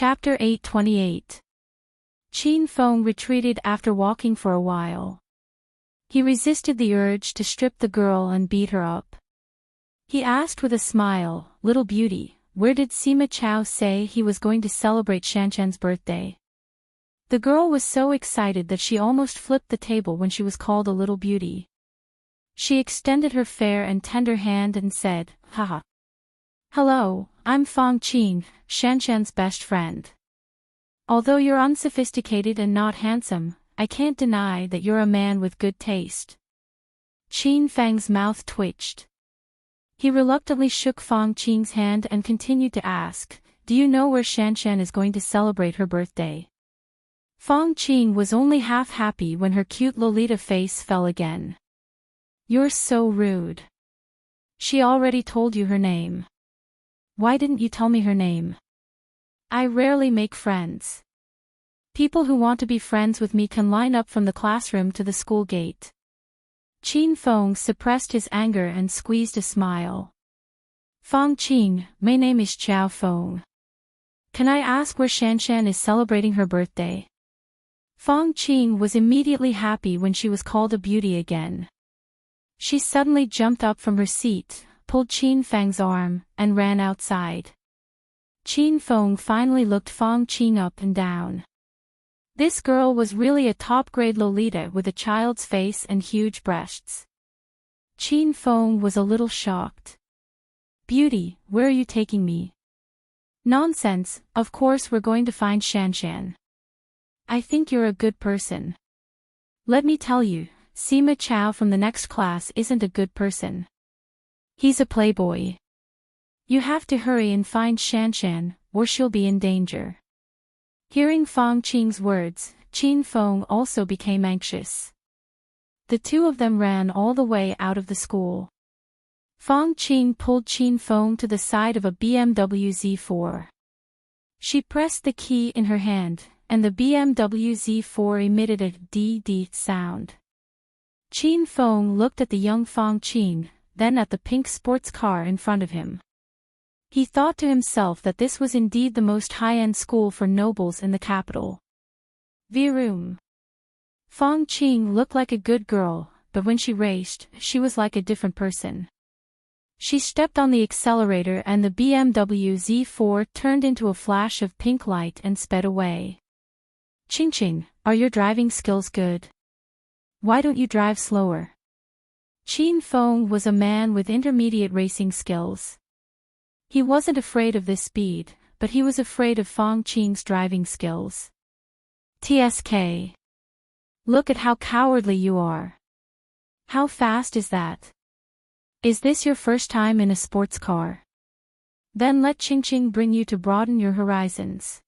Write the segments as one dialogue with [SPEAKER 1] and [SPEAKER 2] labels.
[SPEAKER 1] Chapter 828. Qin Feng retreated after walking for a while. He resisted the urge to strip the girl and beat her up. He asked with a smile, "Little beauty, where did Sima Chao say he was going to celebrate Shanshan's birthday?" The girl was so excited that she almost flipped the table when she was called a little beauty. She extended her fair and tender hand and said, "Haha. Hello, I'm Feng Qin, Shanshan's best friend. Although you're unsophisticated and not handsome, I can't deny that you're a man with good taste." Qin Feng's mouth twitched. He reluctantly shook Feng Qin's hand and continued to ask, "Do you know where Shanshan is going to celebrate her birthday?" Feng Qin was only half happy when her cute Lolita face fell again. "You're so rude. She already told you her name. Why didn't you tell me her name? I rarely make friends. People who want to be friends with me can line up from the classroom to the school gate." Qin Feng suppressed his anger and squeezed a smile. "Feng Qin, my name is Chao Feng. Can I ask where Shanshan is celebrating her birthday?" Feng Qin was immediately happy when she was called a beauty again. She suddenly jumped up from her seat, pulled Qin Feng's arm, and ran outside. Qin Feng finally looked Feng Qin up and down. This girl was really a top-grade Lolita with a child's face and huge breasts. Qin Feng was a little shocked. "Beauty, where are you taking me?" "Nonsense, of course we're going to find Shanshan. I think you're a good person. Let me tell you, Sima Chao from the next class isn't a good person. He's a playboy. You have to hurry and find Shanshan, or she'll be in danger." Hearing Feng Qin's words, Qin Feng also became anxious. The two of them ran all the way out of the school. Feng Qin pulled Qin Feng to the side of a BMW Z4. She pressed the key in her hand, and the BMW Z4 emitted a D-D sound. Qin Feng looked at the young Feng Qin, then at the pink sports car in front of him. He thought to himself that this was indeed the most high-end school for nobles in the capital. Vroom. Feng Qin looked like a good girl, but when she raced, she was like a different person. She stepped on the accelerator and the BMW Z4 turned into a flash of pink light and sped away. "Qing, are your driving skills good? Why don't you drive slower?" Qin Feng was a man with intermediate racing skills. He wasn't afraid of this speed, but he was afraid of Feng Qin's driving skills. "TSK. Look at how cowardly you are. How fast is that? Is this your first time in a sports car? Then let Qing bring you to broaden your horizons.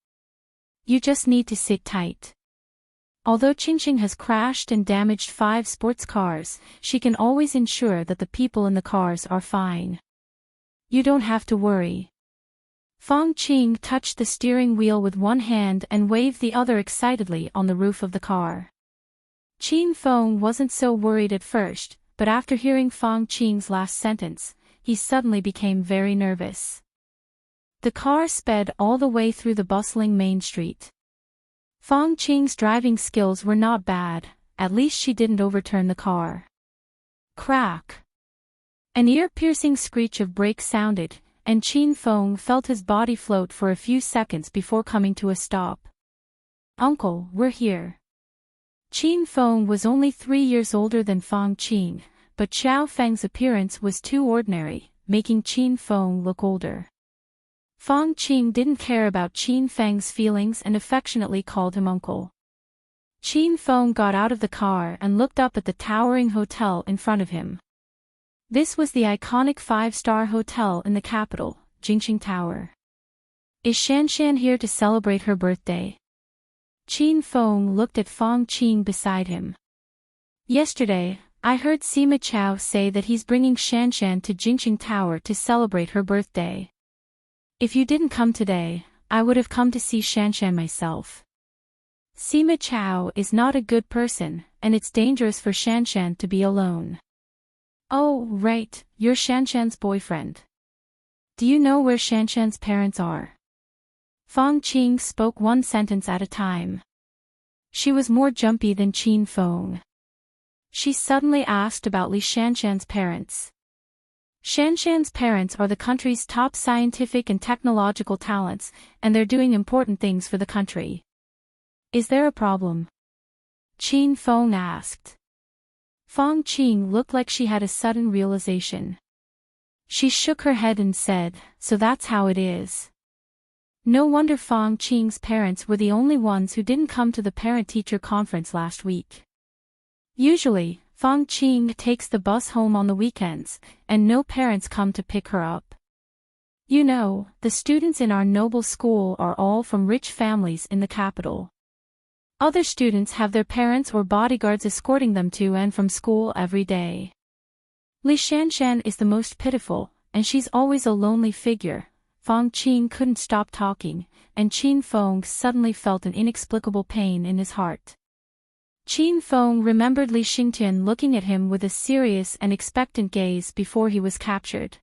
[SPEAKER 1] You just need to sit tight." Although Qing has crashed and damaged 5 sports cars, she can always ensure that the people in the cars are fine. "You don't have to worry." Feng Qin touched the steering wheel with one hand and waved the other excitedly on the roof of the car. Qin Feng wasn't so worried at first, but after hearing Feng Qin's last sentence, he suddenly became very nervous. The car sped all the way through the bustling main street. Feng Qin's driving skills were not bad, at least she didn't overturn the car. Crack! An ear-piercing screech of brakes sounded, and Qin Feng felt his body float for a few seconds before coming to a stop. "Uncle, we're here." Qin Feng was only 3 years older than Feng Qin, but Xiao Feng's appearance was too ordinary, making Qin Feng look older. Feng Qin didn't care about Qin Feng's feelings and affectionately called him uncle. Qin Feng got out of the car and looked up at the towering hotel in front of him. This was the iconic 5-star hotel in the capital, Jingqing Tower. "Is Shanshan here to celebrate her birthday?" Qin Feng looked at Feng Qin beside him. "Yesterday, I heard Sima Chao say that he's bringing Shanshan to Jingqing Tower to celebrate her birthday. If you didn't come today, I would have come to see Shanshan myself. Sima Chao is not a good person, and it's dangerous for Shanshan to be alone." "Oh, right, you're Shanshan's boyfriend. Do you know where Shanshan's parents are?" Fong Qing spoke one sentence at a time. She was more jumpy than Qin Feng. She suddenly asked about Li Shanshan's parents. Shanshan's parents are the country's top scientific and technological talents, and they're doing important things for the country. Is there a problem? Qin Feng asked. Fong Qing looked like she had a sudden realization. She shook her head and said, "So that's how it is." No wonder Fong Qing's parents were the only ones who didn't come to the parent-teacher conference last week. Usually, Fong Qing takes the bus home on the weekends, and no parents come to pick her up. You know, the students in our noble school are all from rich families in the capital. Other students have their parents or bodyguards escorting them to and from school every day. Li Shanshan is the most pitiful, and she's always a lonely figure. Fong Qing couldn't stop talking, and Qin Feng suddenly felt an inexplicable pain in his heart. Qin Feng remembered Li Xingtian looking at him with a serious and expectant gaze before he was captured.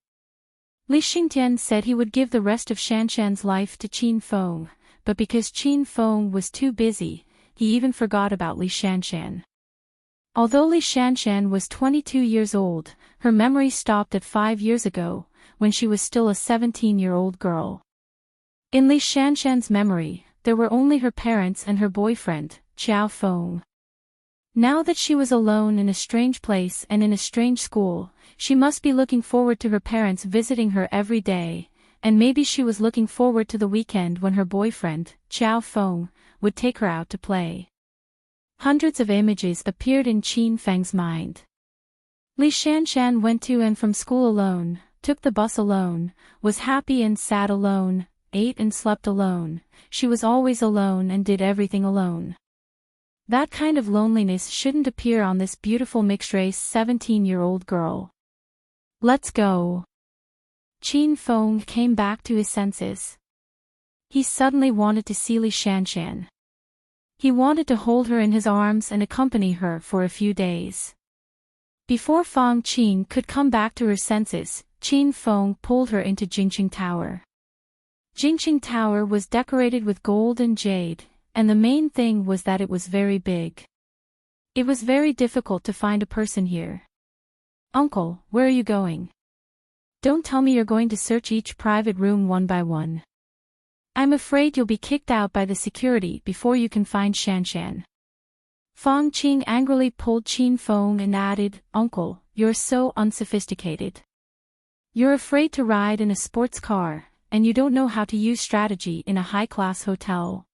[SPEAKER 1] Li Xingtian said he would give the rest of Shanshan's life to Qin Feng, but because Qin Feng was too busy, he even forgot about Li Shanshan. Although Li Shanshan was 22 years old, her memory stopped at 5 years ago, when she was still a 17-year-old girl. In Li Shanshan's memory, there were only her parents and her boyfriend, Qiao Feng. Now that she was alone in a strange place and in a strange school, she must be looking forward to her parents visiting her every day, and maybe she was looking forward to the weekend when her boyfriend, Qiao Feng, would take her out to play. Hundreds of images appeared in Qin Feng's mind. Li Shanshan went to and from school alone, took the bus alone, was happy and sad alone, ate and slept alone. She was always alone and did everything alone. That kind of loneliness shouldn't appear on this beautiful mixed-race 17-year-old girl. Let's go. Qin Feng came back to his senses. He suddenly wanted to see Li Shanshan. He wanted to hold her in his arms and accompany her for a few days. Before Fong Qing could come back to her senses, Qin Feng pulled her into Jingqing Tower. Jingqing Tower was decorated with gold and jade, and the main thing was that it was very big. It was very difficult to find a person here. "Uncle, where are you going? Don't tell me you're going to search each private room one by one. I'm afraid you'll be kicked out by the security before you can find Shanshan." Fong Qing angrily pulled Qin Feng and added, "Uncle, you're so unsophisticated. You're afraid to ride in a sports car, and you don't know how to use strategy in a high-class hotel.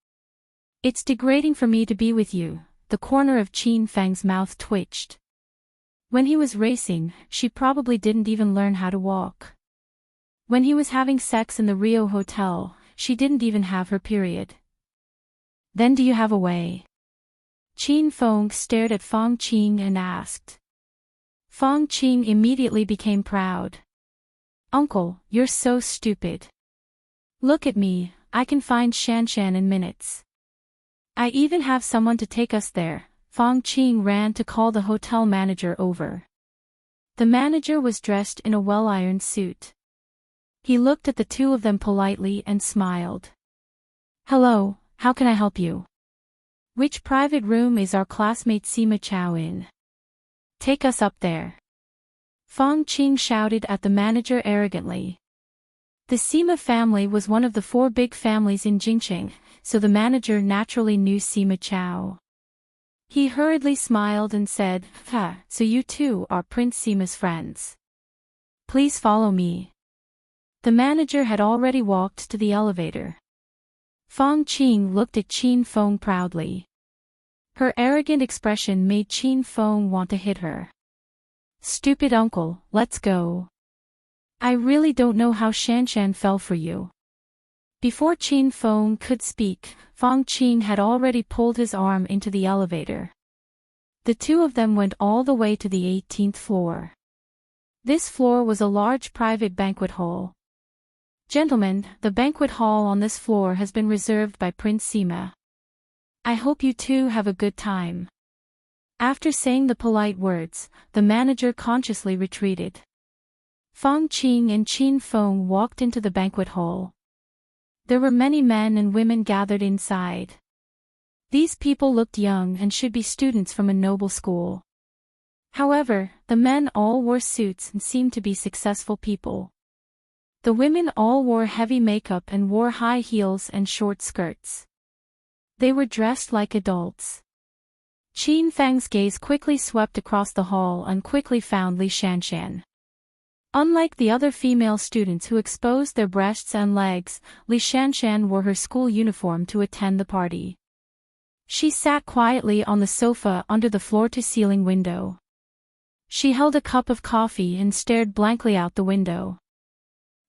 [SPEAKER 1] It's degrading for me to be with you." The corner of Qin Feng's mouth twitched. When he was racing, she probably didn't even learn how to walk. When he was having sex in the Rio Hotel, she didn't even have her period. "Then do you have a way?" Qin Feng stared at Fong Qing and asked. Fong Qing immediately became proud. "Uncle, you're so stupid. Look at me, I can find Shanshan in minutes. I even have someone to take us there." Fong Qing ran to call the hotel manager over. The manager was dressed in a well-ironed suit. He looked at the two of them politely and smiled. "Hello, how can I help you? Which private room is our classmate Sima Chao in? Take us up there." Fong Qing shouted at the manager arrogantly. The Sima family was one of the 4 big families in Jingqing, so the manager naturally knew Sima Chao. He hurriedly smiled and said, so you two are Prince Sima's friends. Please follow me." The manager had already walked to the elevator. Fong Qing looked at Qin Feng proudly. Her arrogant expression made Qin Feng want to hit her. "Stupid uncle, let's go. I really don't know how Shanshan fell for you." Before Qin Feng could speak, Fong Qing had already pulled his arm into the elevator. The two of them went all the way to the 18th floor. This floor was a large private banquet hall. "Gentlemen, the banquet hall on this floor has been reserved by Prince Sima. I hope you two have a good time." After saying the polite words, the manager consciously retreated. Fong Qing and Qin Feng walked into the banquet hall. There were many men and women gathered inside. These people looked young and should be students from a noble school. However, the men all wore suits and seemed to be successful people. The women all wore heavy makeup and wore high heels and short skirts. They were dressed like adults. Qin Feng's gaze quickly swept across the hall and quickly found Li Shanshan. Unlike the other female students who exposed their breasts and legs, Li Shanshan wore her school uniform to attend the party. She sat quietly on the sofa under the floor-to-ceiling window. She held a cup of coffee and stared blankly out the window.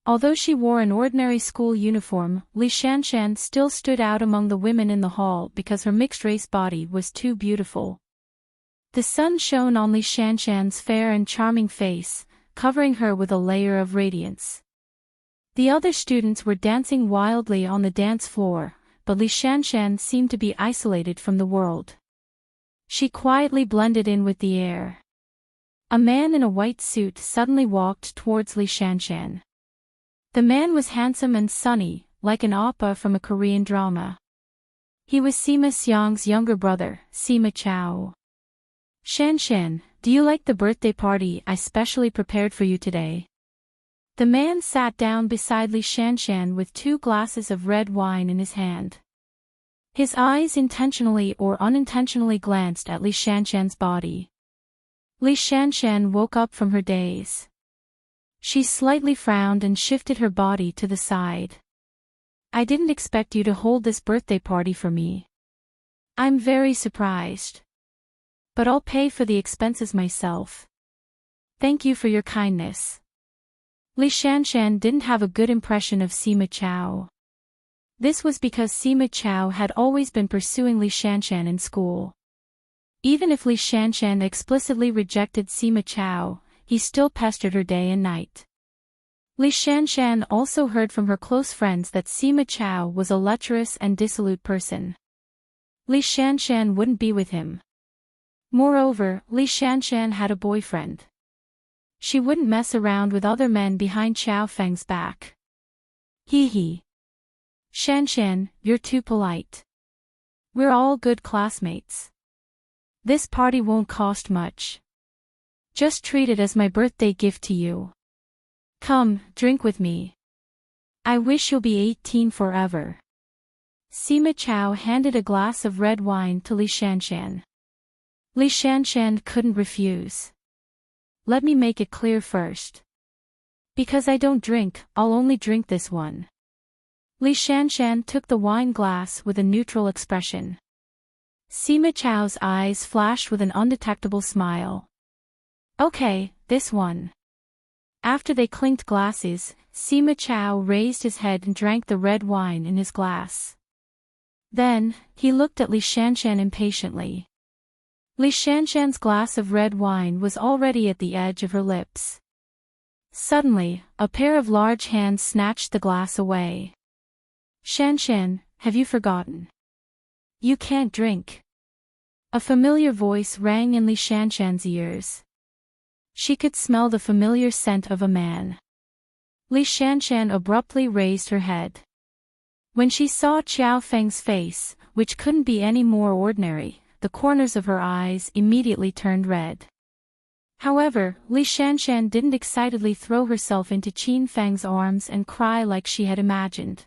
[SPEAKER 1] Although she wore an ordinary school uniform, Li Shanshan still stood out among the women in the hall because her mixed-race body was too beautiful. The sun shone on Li Shanshan's fair and charming face, covering her with a layer of radiance. The other students were dancing wildly on the dance floor, but Li Shanshan seemed to be isolated from the world. She quietly blended in with the air. A man in a white suit suddenly walked towards Li Shanshan. The man was handsome and sunny, like an oppa from a Korean drama. He was Sima Xiang's younger brother, Sima Chao. "Shanshan, do you like the birthday party I specially prepared for you today?" The man sat down beside Li Shanshan with 2 glasses of red wine in his hand. His eyes intentionally or unintentionally glanced at Li Shanshan's body. Li Shanshan woke up from her daze. She slightly frowned and shifted her body to the side. "I didn't expect you to hold this birthday party for me. I'm very surprised. But I'll pay for the expenses myself. Thank you for your kindness." Li Shanshan didn't have a good impression of Sima Chao. This was because Sima Chao had always been pursuing Li Shanshan in school. Even if Li Shanshan explicitly rejected Sima Chao, he still pestered her day and night. Li Shanshan also heard from her close friends that Sima Chao was a lecherous and dissolute person. Li Shanshan wouldn't be with him. Moreover, Li Shanshan had a boyfriend. She wouldn't mess around with other men behind Xiao Feng's back. Hee hee. "Shanshan, you're too polite. We're all good classmates. This party won't cost much. Just treat it as my birthday gift to you. Come, drink with me. I wish you'll be 18 forever." Sima Chao handed a glass of red wine to Li Shanshan. Li Shanshan couldn't refuse. "Let me make it clear first. Because I don't drink, I'll only drink this one." Li Shanshan took the wine glass with a neutral expression. Sima Chao's eyes flashed with an undetectable smile. "Okay, this one." After they clinked glasses, Sima Chao raised his head and drank the red wine in his glass. Then, he looked at Li Shanshan impatiently. Li Shanshan's glass of red wine was already at the edge of her lips. Suddenly, a pair of large hands snatched the glass away. "Shanshan, have you forgotten? You can't drink." A familiar voice rang in Li Shanshan's ears. She could smell the familiar scent of a man. Li Shanshan abruptly raised her head. When she saw Xiao Feng's face, which couldn't be any more ordinary, the corners of her eyes immediately turned red. However, Li Shanshan didn't excitedly throw herself into Qin Feng's arms and cry like she had imagined.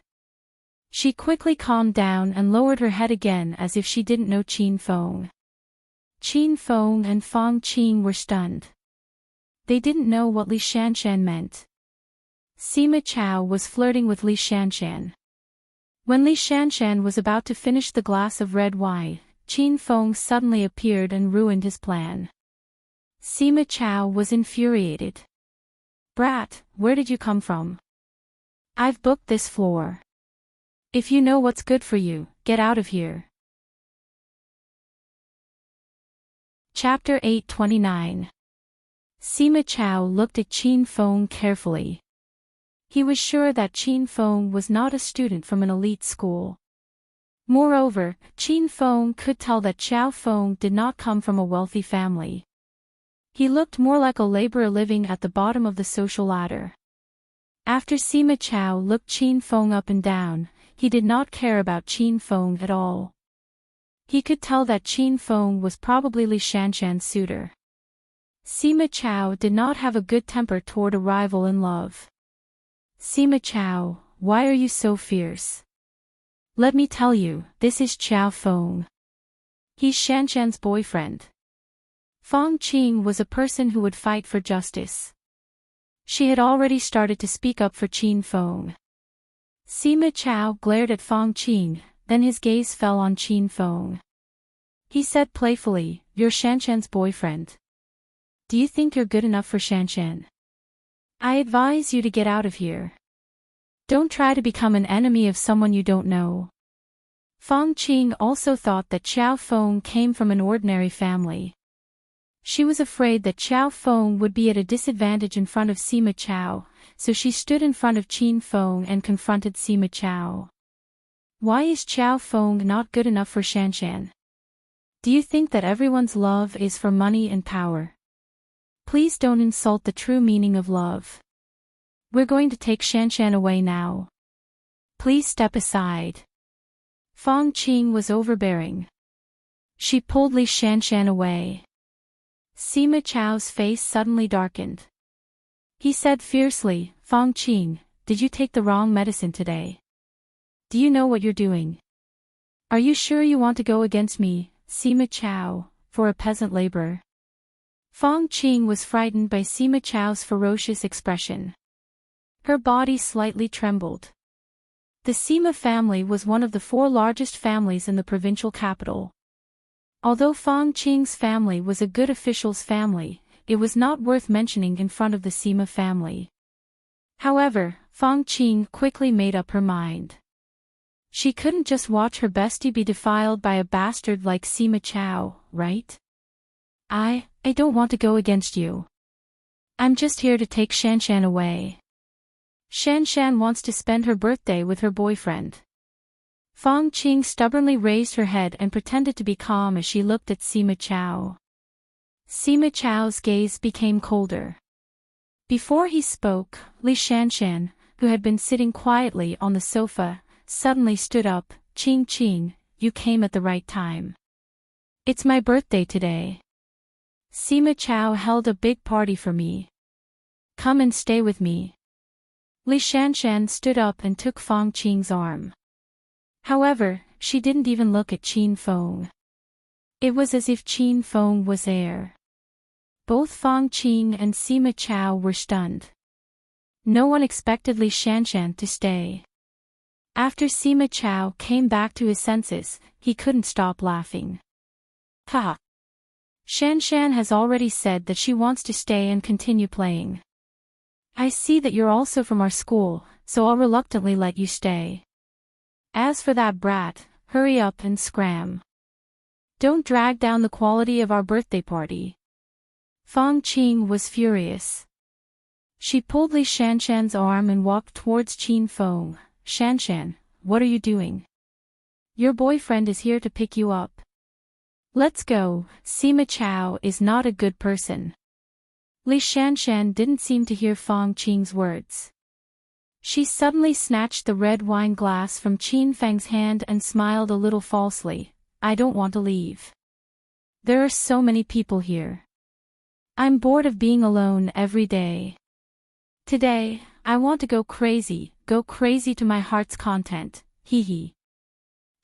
[SPEAKER 1] She quickly calmed down and lowered her head again as if she didn't know Qin Feng. Qin Feng and Fang Qing were stunned. They didn't know what Li Shanshan meant. Sima Chao was flirting with Li Shanshan. When Li Shanshan was about to finish the glass of red wine, Qin Feng suddenly appeared and ruined his plan. Sima Chao was infuriated. "Brat, where did you come from? I've booked this floor. If you know what's good for you, get out of here." Chapter 829. Sima Chao looked at Qin Feng carefully. He was sure that Qin Feng was not a student from an elite school. Moreover, Qin Feng could tell that Xiao Feng did not come from a wealthy family. He looked more like a laborer living at the bottom of the social ladder. After Sima Chao looked Qin Feng up and down, he did not care about Qin Feng at all. He could tell that Qin Feng was probably Li Shanshan's suitor. Sima Chao did not have a good temper toward a rival in love. Sima Chao, why are you so fierce? Let me tell you, this is Chao Feng. He's Shanshan's boyfriend. Feng Qing was a person who would fight for justice. She had already started to speak up for Qin Feng. Sima Chao glared at Feng Qing, then his gaze fell on Qin Feng. He said playfully, "You're Shanshan's boyfriend. Do you think you're good enough for Shanshan? I advise you to get out of here. Don't try to become an enemy of someone you don't know." Feng Qing also thought that Chao Feng came from an ordinary family. She was afraid that Chao Feng would be at a disadvantage in front of Sima Chao, so she stood in front of Qin Feng and confronted Sima Chao. Why is Chao Feng not good enough for Shanshan? Do you think that everyone's love is for money and power? Please don't insult the true meaning of love. We're going to take Shanshan away now. Please step aside. Feng Qing was overbearing. She pulled Li Shanshan away. Sima Chao's face suddenly darkened. He said fiercely, "Feng Qing, did you take the wrong medicine today? Do you know what you're doing? Are you sure you want to go against me, Sima Chao, for a peasant laborer?" Feng Qing was frightened by Sima Chao's ferocious expression. Her body slightly trembled. The Sima family was one of the 4 largest families in the provincial capital. Although Feng Qing's family was a good official's family, it was not worth mentioning in front of the Sima family. However, Feng Qing quickly made up her mind. She couldn't just watch her bestie be defiled by a bastard like Sima Chao, right? I don't want to go against you. I'm just here to take Shanshan away. Shanshan wants to spend her birthday with her boyfriend. Feng Qing stubbornly raised her head and pretended to be calm as she looked at Sima Chao. Sima Chao's gaze became colder. Before he spoke, Li Shanshan, who had been sitting quietly on the sofa, suddenly stood up. "Qing Qing, you came at the right time. It's my birthday today. Sima Chao held a big party for me. Come and stay with me." Li Shanshan stood up and took Feng Qing's arm. However, she didn't even look at Qin Feng. It was as if Qin Feng was air. Both Feng Qing and Sima Chao were stunned. No one expected Li Shanshan to stay. After Sima Chao came back to his senses, he couldn't stop laughing. Ha! Shanshan has already said that she wants to stay and continue playing. I see that you're also from our school, so I'll reluctantly let you stay. As for that brat, hurry up and scram. Don't drag down the quality of our birthday party. Feng Qing was furious. She pulled Li Shanshan's arm and walked towards Qin Feng. "Shanshan, what are you doing? Your boyfriend is here to pick you up. Let's go." Sima Chao is not a good person. Li Shanshan didn't seem to hear Feng Qing's words. She suddenly snatched the red wine glass from Qin Feng's hand and smiled a little falsely. "I don't want to leave. There are so many people here. I'm bored of being alone every day. Today, I want to go crazy to my heart's content, hee hee.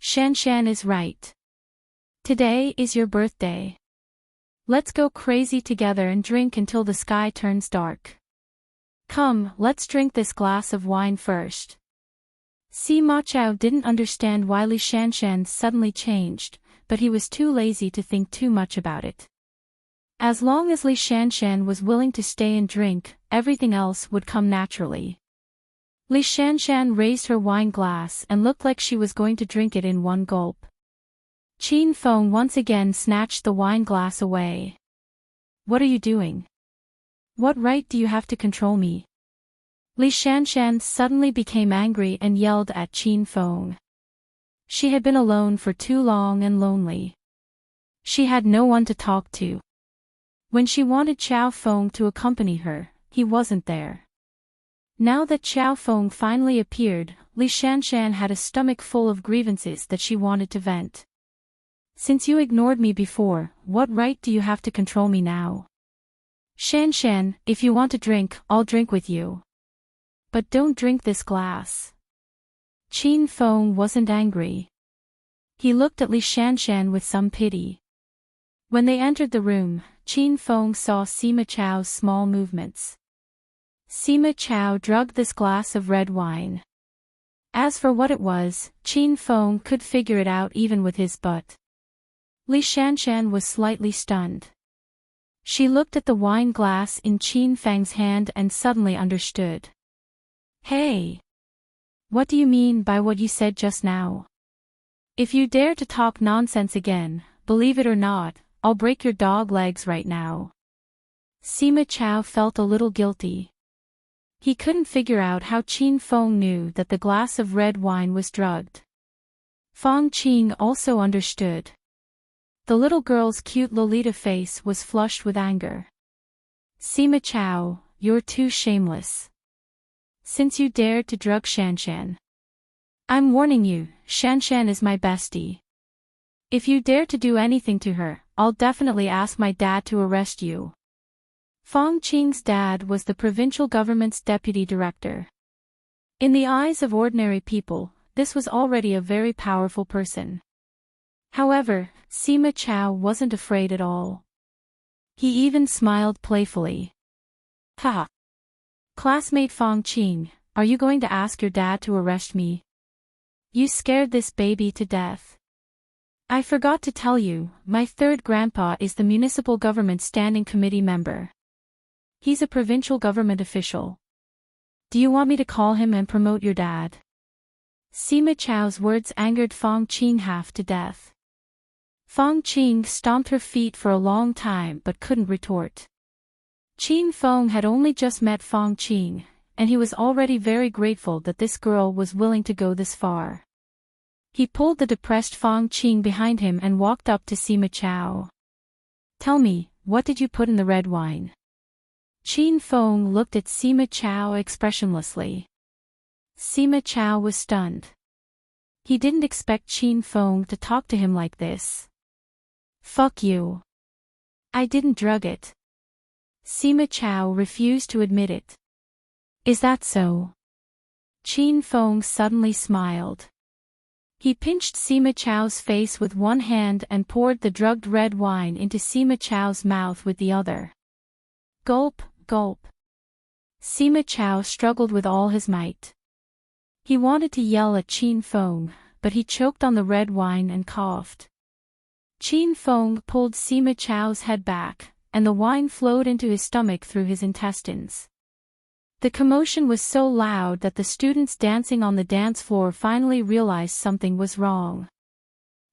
[SPEAKER 1] Shanshan is right. Today is your birthday. Let's go crazy together and drink until the sky turns dark. Come, let's drink this glass of wine first." Sima Chao didn't understand why Li Shanshan suddenly changed, but he was too lazy to think too much about it. As long as Li Shanshan was willing to stay and drink, everything else would come naturally. Li Shanshan raised her wine glass and looked like she was going to drink it in one gulp. Qin Feng once again snatched the wine glass away. "What are you doing? What right do you have to control me?" Li Shanshan suddenly became angry and yelled at Qin Feng. She had been alone for too long and lonely. She had no one to talk to. When she wanted Chao Feng to accompany her, he wasn't there. Now that Xiao Feng finally appeared, Li Shanshan had a stomach full of grievances that she wanted to vent. Since you ignored me before, what right do you have to control me now? Shanshan, if you want to drink, I'll drink with you. But don't drink this glass. Qin Feng wasn't angry. He looked at Li Shanshan with some pity. When they entered the room, Qin Feng saw Sima Chao's small movements. Sima Chao drugged this glass of red wine. As for what it was, Qin Feng could figure it out even with his butt. Li Shanshan was slightly stunned. She looked at the wine glass in Qin Feng's hand and suddenly understood. Hey! What do you mean by what you said just now? If you dare to talk nonsense again, believe it or not, I'll break your dog legs right now. Sima Chao felt a little guilty. He couldn't figure out how Qin Feng knew that the glass of red wine was drugged. Fang Qing also understood. The little girl's cute Lolita face was flushed with anger. Sima Chao, you're too shameless. Since you dared to drug Shanshan. I'm warning you, Shanshan is my bestie. If you dare to do anything to her, I'll definitely ask my dad to arrest you. Fang Qing's dad was the provincial government's deputy director. In the eyes of ordinary people, this was already a very powerful person. However, Sima Chao wasn't afraid at all. He even smiled playfully. Ha! Classmate Fang Qing, are you going to ask your dad to arrest me? You scared this baby to death. I forgot to tell you, my third grandpa is the municipal government standing committee member. He's a provincial government official. Do you want me to call him and promote your dad? Sima Chao's words angered Fang Qing half to death. Fang Qing stomped her feet for a long time but couldn't retort. Qin Feng had only just met Fang Qing, and he was already very grateful that this girl was willing to go this far. He pulled the depressed Fang Qing behind him and walked up to Sima Chao. Tell me, what did you put in the red wine? Qin Feng looked at Sima Chao expressionlessly. Sima Chao was stunned. He didn't expect Qin Feng to talk to him like this. Fuck you. I didn't drug it. Sima Chao refused to admit it. Is that so? Qin Feng suddenly smiled. He pinched Sima Chao's face with one hand and poured the drugged red wine into Sima Chao's mouth with the other. Gulp, gulp. Sima Chao struggled with all his might. He wanted to yell at Qin Feng, but he choked on the red wine and coughed. Qin Feng pulled Sima Chao's head back, and the wine flowed into his stomach through his intestines. The commotion was so loud that the students dancing on the dance floor finally realized something was wrong.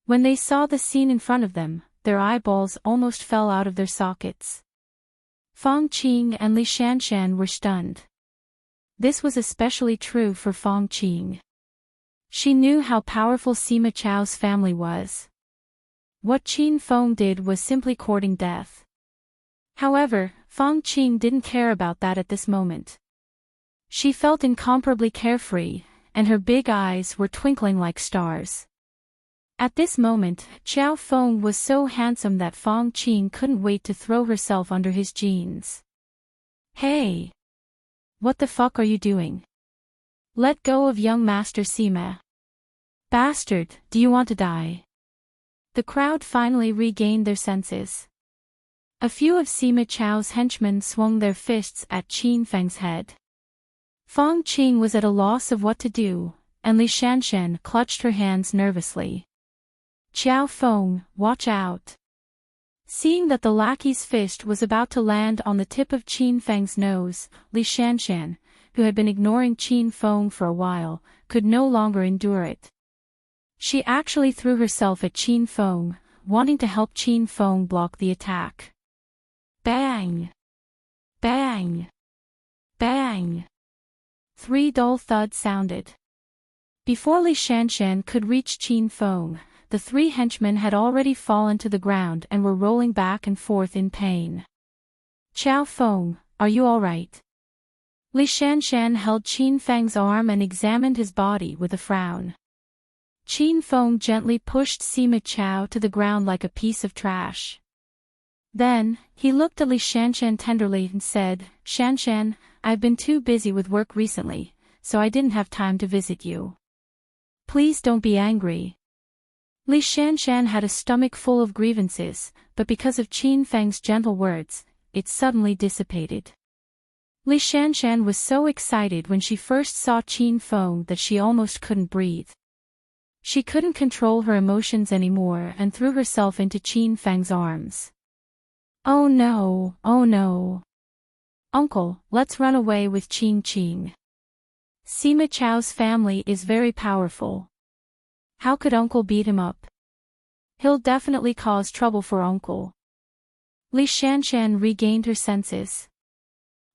[SPEAKER 1] When they saw the scene in front of them, their eyeballs almost fell out of their sockets. Fang Qing and Li Shanshan were stunned. This was especially true for Fang Qing. She knew how powerful Sima Chao's family was. What Qin Feng did was simply courting death. However, Fang Qing didn't care about that at this moment. She felt incomparably carefree, and her big eyes were twinkling like stars. At this moment, Xiao Feng was so handsome that Fang Qing couldn't wait to throw herself under his jeans. Hey! What the fuck are you doing? Let go of young Master Sima. Bastard, do you want to die? The crowd finally regained their senses. A few of Sima Chao's henchmen swung their fists at Qin Feng's head. Fang Qing was at a loss of what to do, and Li Shanshan clutched her hands nervously. Xiao Feng, watch out. Seeing that the lackey's fist was about to land on the tip of Qin Feng's nose, Li Shanshan, who had been ignoring Qin Feng for a while, could no longer endure it. She actually threw herself at Qin Feng, wanting to help Qin Feng block the attack. Bang! Bang! Bang! 3 dull thuds sounded. Before Li Shanshan could reach Qin Feng, the 3 henchmen had already fallen to the ground and were rolling back and forth in pain. Xiao Feng, are you all right? Li Shanshan held Qin Feng's arm and examined his body with a frown. Qin Feng gently pushed Sima Chao to the ground like a piece of trash. Then, he looked at Li Shanshan tenderly and said, "Shanshan, I've been too busy with work recently, so I didn't have time to visit you. Please don't be angry." Li Shanshan had a stomach full of grievances, but because of Qin Feng's gentle words, it suddenly dissipated. Li Shanshan was so excited when she first saw Qin Feng that she almost couldn't breathe. She couldn't control her emotions anymore and threw herself into Qin Feng's arms. "Oh no, oh no. Uncle, let's run away with Qing Qing. Sima Chao's family is very powerful. How could Uncle beat him up? He'll definitely cause trouble for Uncle." Li Shanshan regained her senses.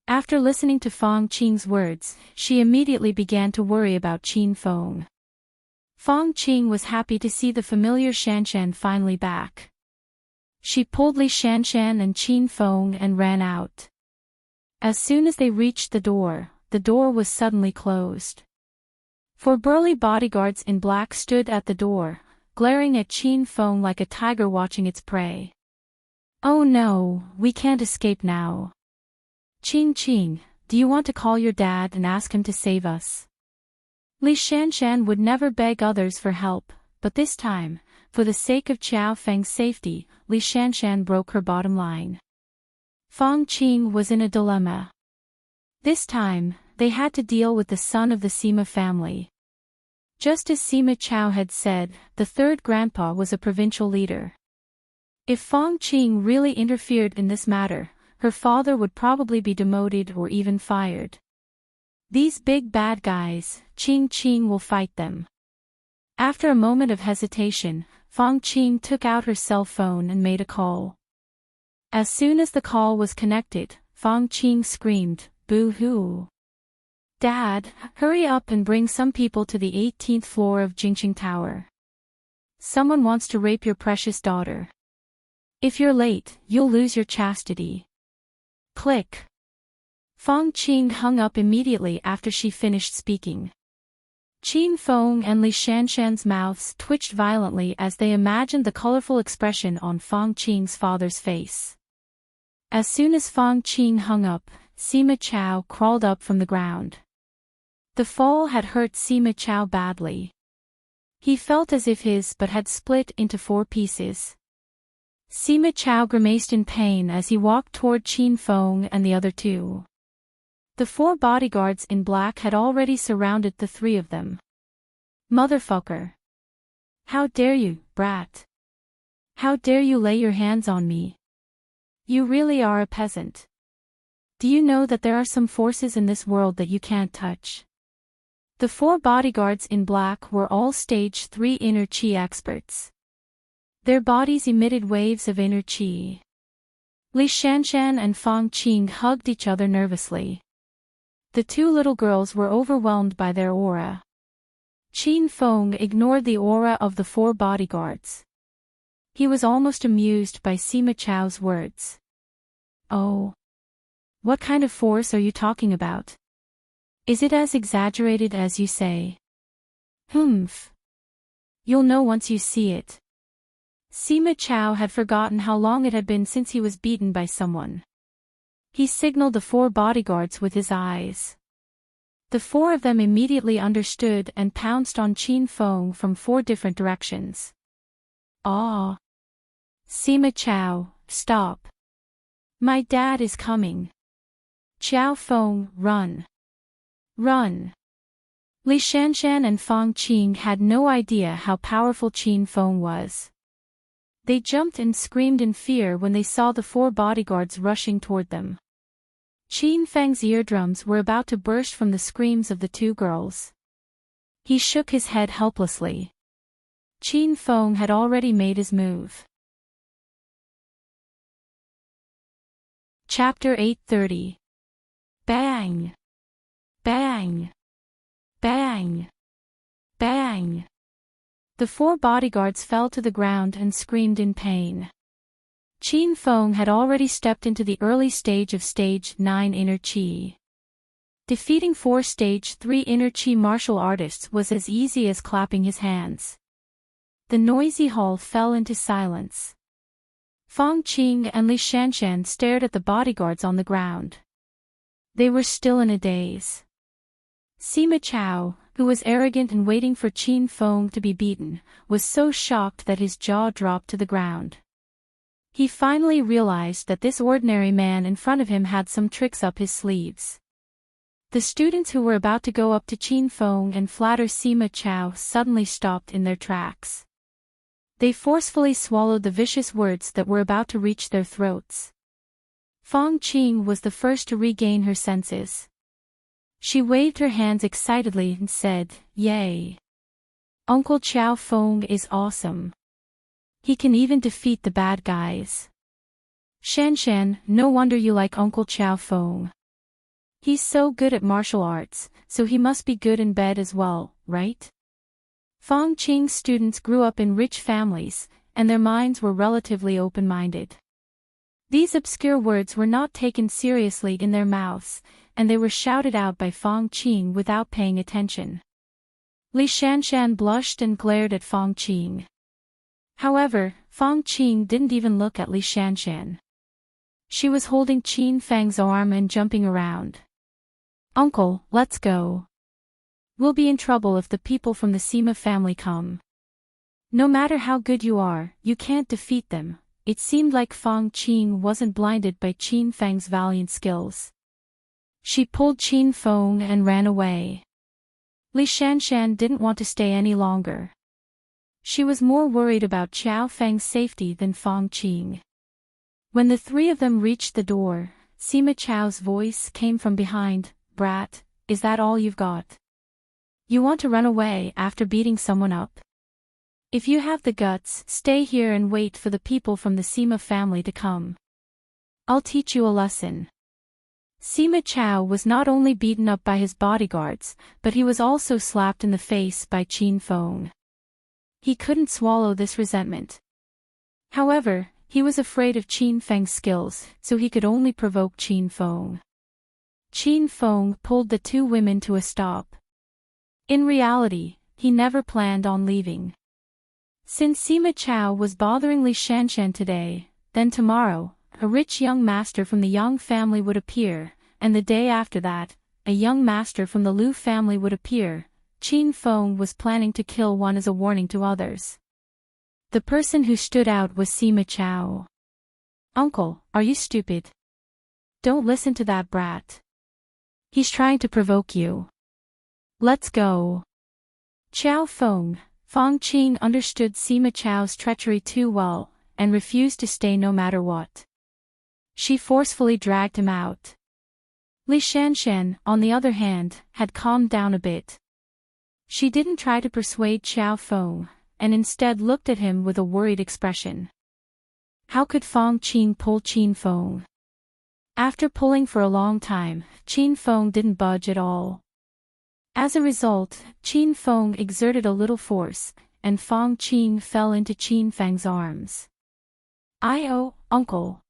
[SPEAKER 1] After listening to Fang Qing's words, she immediately began to worry about Qin Feng. Fang Qing was happy to see the familiar Shanshan finally back. She pulled Li Shanshan and Qin Feng and ran out. As soon as they reached the door was suddenly closed. Four burly bodyguards in black stood at the door, glaring at Qin Feng like a tiger watching its prey. "Oh no, we can't escape now. Qing Qing, do you want to call your dad and ask him to save us?" Li Shanshan would never beg others for help, but this time, for the sake of Qiao Feng's safety, Li Shanshan broke her bottom line. Fang Qing was in a dilemma. This time, they had to deal with the son of the Sima family. Just as Sima Chao had said, the third grandpa was a provincial leader. If Fang Qing really interfered in this matter, her father would probably be demoted or even fired. These big bad guys, Qing Qing will fight them. After a moment of hesitation, Fang Qing took out her cell phone and made a call. As soon as the call was connected, Fang Qing screamed, "Boo-hoo! Dad, hurry up and bring some people to the 18th floor of Jingqing Tower. Someone wants to rape your precious daughter. If you're late, you'll lose your chastity." Click. Fang Qing hung up immediately after she finished speaking. Qin Feng and Li Shanshan's mouths twitched violently as they imagined the colorful expression on Fang Qing's father's face. As soon as Fang Qing hung up, Sima Chao crawled up from the ground. The fall had hurt Sima Chao badly. He felt as if his butt had split into 4 pieces. Sima Chao grimaced in pain as he walked toward Qin Feng and the other 2. The 4 bodyguards in black had already surrounded the 3 of them. "Motherfucker! How dare you, brat! How dare you lay your hands on me? You really are a peasant. Do you know that there are some forces in this world that you can't touch?" The 4 bodyguards in black were all stage 3 inner chi experts. Their bodies emitted waves of inner chi. Li Shanshan and Fang Qing hugged each other nervously. The 2 little girls were overwhelmed by their aura. Qin Feng ignored the aura of the 4 bodyguards. He was almost amused by Sima Chao's words. "Oh. What kind of force are you talking about? Is it as exaggerated as you say?" "Humph. You'll know once you see it." Sima Chao had forgotten how long it had been since he was beaten by someone. He signaled the 4 bodyguards with his eyes. The 4 of them immediately understood and pounced on Qin Feng from 4 different directions. "Ah! Sima Chao, stop! My dad is coming! Qiao Feng, run! Run!" Li Shanshan and Fang Qing had no idea how powerful Qin Feng was. They jumped and screamed in fear when they saw the 4 bodyguards rushing toward them. Qin Feng's eardrums were about to burst from the screams of the 2 girls. He shook his head helplessly. Qin Feng had already made his move. Chapter 830. Bang! Bang! Bang! Bang! The 4 bodyguards fell to the ground and screamed in pain. Qin Feng had already stepped into the early stage of stage 9 inner chi. Defeating 4 Stage 3 Inner-Chi martial artists was as easy as clapping his hands. The noisy hall fell into silence. Fong Qing and Li Shanshan stared at the bodyguards on the ground. They were still in a daze. Sima Chao, who was arrogant and waiting for Qin Feng to be beaten, was so shocked that his jaw dropped to the ground. He finally realized that this ordinary man in front of him had some tricks up his sleeves. The students who were about to go up to Qin Feng and flatter Sima Chao suddenly stopped in their tracks. They forcefully swallowed the vicious words that were about to reach their throats. Fong Qing was the first to regain her senses. She waved her hands excitedly and said, "Yay! Uncle Chao Feng is awesome. He can even defeat the bad guys. Shanshan, no wonder you like Uncle Chao Feng. He's so good at martial arts, so he must be good in bed as well, right?" Fong Qing's students grew up in rich families, and their minds were relatively open-minded. These obscure words were not taken seriously in their mouths, and they were shouted out by Fong Qing without paying attention. Li Shanshan blushed and glared at Fong Qing. However, Fong Qing didn't even look at Li Shanshan. She was holding Qin Feng's arm and jumping around. "Uncle, let's go. We'll be in trouble if the people from the Sima family come. No matter how good you are, you can't defeat them." It seemed like Fong Qing wasn't blinded by Qin Feng's valiant skills. She pulled Qin Feng and ran away. Li Shanshan didn't want to stay any longer. She was more worried about Qiao Feng's safety than Fong Qing. When the 3 of them reached the door, Sima Chao's voice came from behind. "Brat, is that all you've got? You want to run away after beating someone up? If you have the guts, stay here and wait for the people from the Sima family to come. I'll teach you a lesson." Sima Chao was not only beaten up by his bodyguards, but he was also slapped in the face by Qin Feng. He couldn't swallow this resentment. However, he was afraid of Qin Feng's skills, so he could only provoke Qin Feng. Qin Feng pulled the 2 women to a stop. In reality, he never planned on leaving. Since Sima Chao was bothering Li Shanshan today, then tomorrow, a rich young master from the Yang family would appear, and the day after that, a young master from the Lu family would appear. Qin Feng was planning to kill one as a warning to others. The person who stood out was Sima Chao. "Uncle, are you stupid? Don't listen to that brat. He's trying to provoke you. Let's go." Qiao Feng, Fong Qing understood Sima Chao's treachery too well, and refused to stay no matter what. She forcefully dragged him out. Li Shanshan, on the other hand, had calmed down a bit. She didn't try to persuade Qiao Feng, and instead looked at him with a worried expression. How could Fong Qing pull Qin Feng? After pulling for a long time, Qin Feng didn't budge at all. As a result, Qin Feng exerted a little force, and Fong Qing fell into Qin Feng's arms. "Oh, uncle.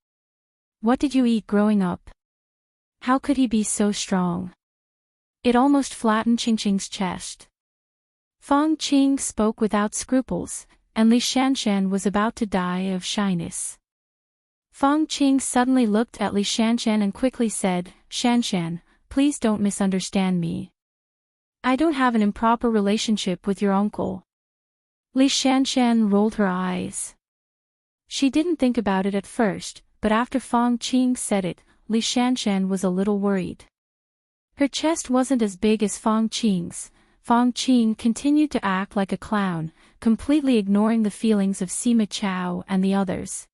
[SPEAKER 1] What did you eat growing up? How could he be so strong?" It almost flattened Qing's chest. Fong Qing spoke without scruples, and Li Shanshan was about to die of shyness. Fong Qing suddenly looked at Li Shanshan and quickly said, "Shanshan, please don't misunderstand me. I don't have an improper relationship with your uncle." Li Shanshan rolled her eyes. She didn't think about it at first, but after Fong Qing said it, Li Shanshan was a little worried. Her chest wasn't as big as Fong Qing's. Fong Qing continued to act like a clown, completely ignoring the feelings of Sima Chao and the others.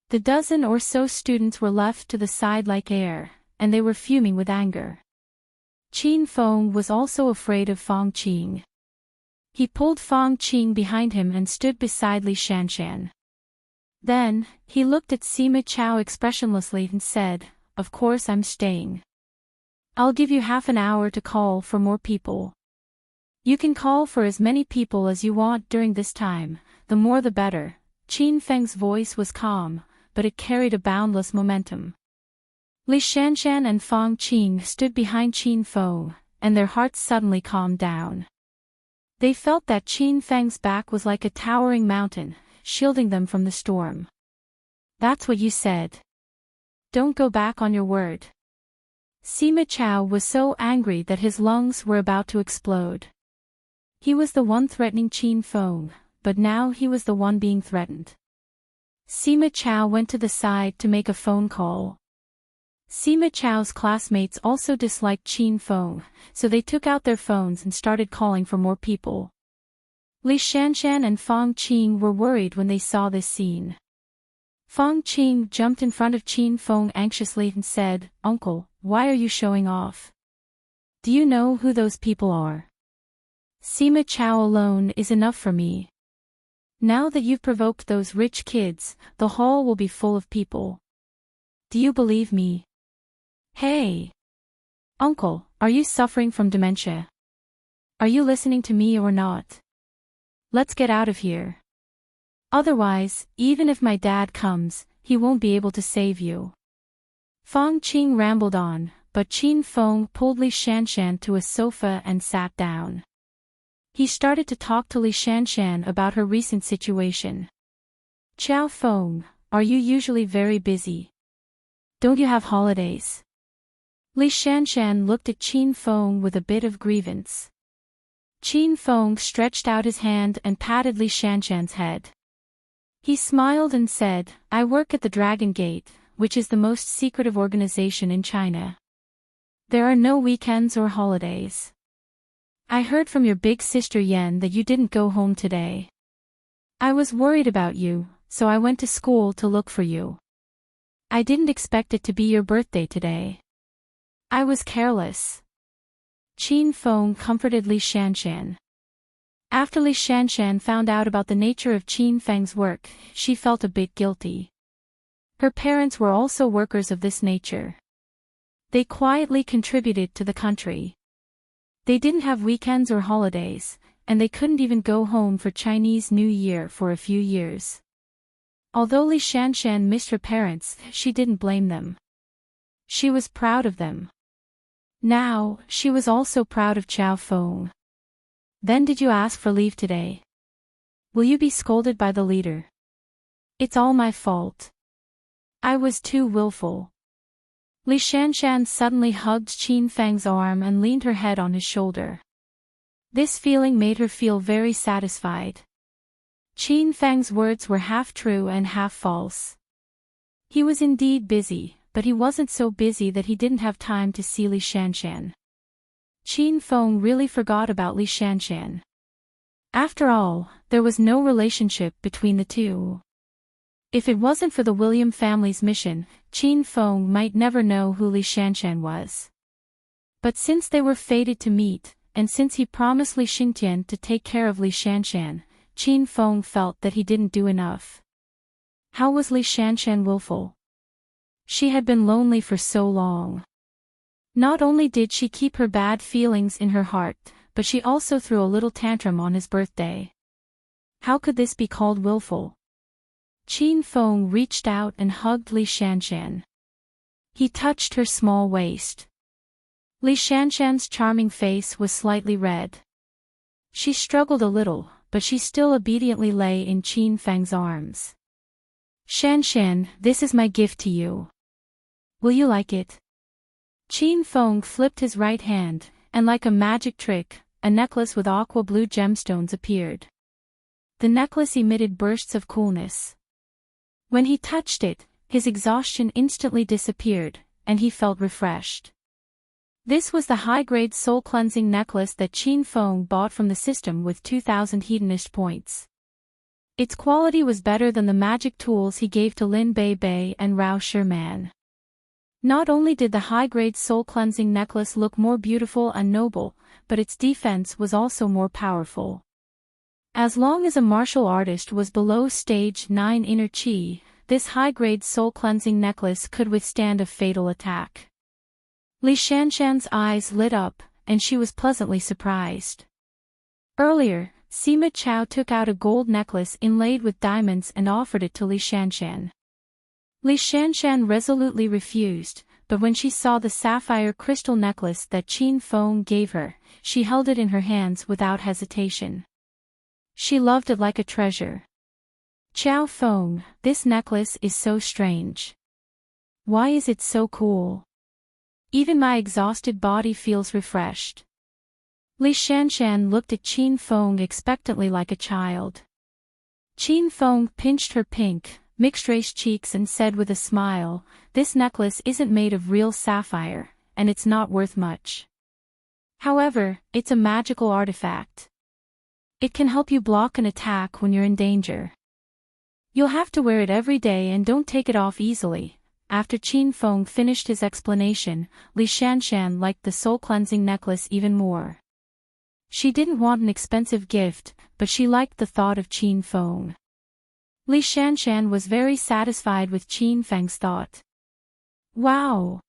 [SPEAKER 1] The dozen or so students were left to the side like air, and they were fuming with anger. Qin Feng was also afraid of Fong Qing. He pulled Fong Qing behind him and stood beside Li Shanshan. Then, he looked at Sima Chao expressionlessly and said, "Of course I'm staying. I'll give you half an hour to call for more people. You can call for as many people as you want during this time, the more the better." Qin Feng's voice was calm, but it carried a boundless momentum. Li Shanshan and Fang Qing stood behind Qin Feng, and their hearts suddenly calmed down. They felt that Qin Feng's back was like a towering mountain, shielding them from the storm. That's what you said. Don't go back on your word. Sima Chao was so angry that his lungs were about to explode. He was the one threatening Qin Feng, but now he was the one being threatened. Sima Chao went to the side to make a phone call. Sima Chao's classmates also disliked Qin Feng, so they took out their phones and started calling for more people. Li Shanshan and Fang Qing were worried when they saw this scene. Fang Qing jumped in front of Qin Feng anxiously and said, "Uncle, why are you showing off? Do you know who those people are? Sima Chao alone is enough for me. Now that you've provoked those rich kids, the hall will be full of people. Do you believe me? Hey! Uncle, are you suffering from dementia? Are you listening to me or not? Let's get out of here. Otherwise, even if my dad comes, he won't be able to save you." Fang Qing rambled on, but Qin Feng pulled Li Shanshan to a sofa and sat down. He started to talk to Li Shanshan about her recent situation. "Chao Feng, are you usually very busy? Don't you have holidays?" Li Shanshan looked at Qin Feng with a bit of grievance. Qin Feng stretched out his hand and patted Li Shanshan's head. He smiled and said, "I work at the Dragon Gate, which is the most secretive organization in China. There are no weekends or holidays. I heard from your big sister Yan that you didn't go home today. I was worried about you, so I went to school to look for you. I didn't expect it to be your birthday today. I was careless." Qin Feng comforted Li Shanshan. After Li Shanshan found out about the nature of Qin Feng's work, she felt a bit guilty. Her parents were also workers of this nature. They quietly contributed to the country. They didn't have weekends or holidays, and they couldn't even go home for Chinese New Year for a few years. Although Li Shanshan missed her parents, she didn't blame them. She was proud of them. Now, she was also proud of Chao Feng. "Then did you ask for leave today? Will you be scolded by the leader?" "It's all my fault. I was too willful." Li Shanshan suddenly hugged Qin Feng's arm and leaned her head on his shoulder. This feeling made her feel very satisfied. Qin Feng's words were half true and half false. He was indeed busy, but he wasn't so busy that he didn't have time to see Li Shanshan. Qin Feng really forgot about Li Shanshan. After all, there was no relationship between the two. If it wasn't for the William family's mission, Qin Feng might never know who Li Shanshan was. But since they were fated to meet, and since he promised Li Xingtian to take care of Li Shanshan, Qin Feng felt that he didn't do enough. How was Li Shanshan willful? She had been lonely for so long. Not only did she keep her bad feelings in her heart, but she also threw a little tantrum on his birthday. How could this be called willful? Qin Feng reached out and hugged Li Shanshan. He touched her small waist. Li Shanshan's charming face was slightly red. She struggled a little, but she still obediently lay in Qin Feng's arms. "Shanshan, this is my gift to you. Will you like it?" Qin Feng flipped his right hand, and like a magic trick, a necklace with aqua blue gemstones appeared. The necklace emitted bursts of coolness. When he touched it, his exhaustion instantly disappeared, and he felt refreshed. This was the high-grade soul-cleansing necklace that Qin Feng bought from the system with 2,000 hedonist points. Its quality was better than the magic tools he gave to Lin Bei Bei and Rao Sherman. Not only did the high-grade soul-cleansing necklace look more beautiful and noble, but its defense was also more powerful. As long as a martial artist was below stage 9 inner chi, this high-grade soul-cleansing necklace could withstand a fatal attack. Li Shanshan's eyes lit up, and she was pleasantly surprised. Earlier, Sima Chao took out a gold necklace inlaid with diamonds and offered it to Li Shanshan. Li Shanshan resolutely refused, but when she saw the sapphire crystal necklace that Qin Feng gave her, she held it in her hands without hesitation. She loved it like a treasure. Qiao Feng, this necklace is so strange. Why is it so cool? Even my exhausted body feels refreshed. Li Shanshan looked at Qin Feng expectantly like a child. Qin Feng pinched her pink, mixed-race cheeks and said with a smile, "This necklace isn't made of real sapphire, and it's not worth much. However, it's a magical artifact. It can help you block an attack when you're in danger. You'll have to wear it every day and don't take it off easily." After Qin Feng finished his explanation, Li Shanshan liked the soul-cleansing necklace even more. She didn't want an expensive gift, but she liked the thought of Qin Feng. Li Shanshan was very satisfied with Qin Feng's thought. "Wow!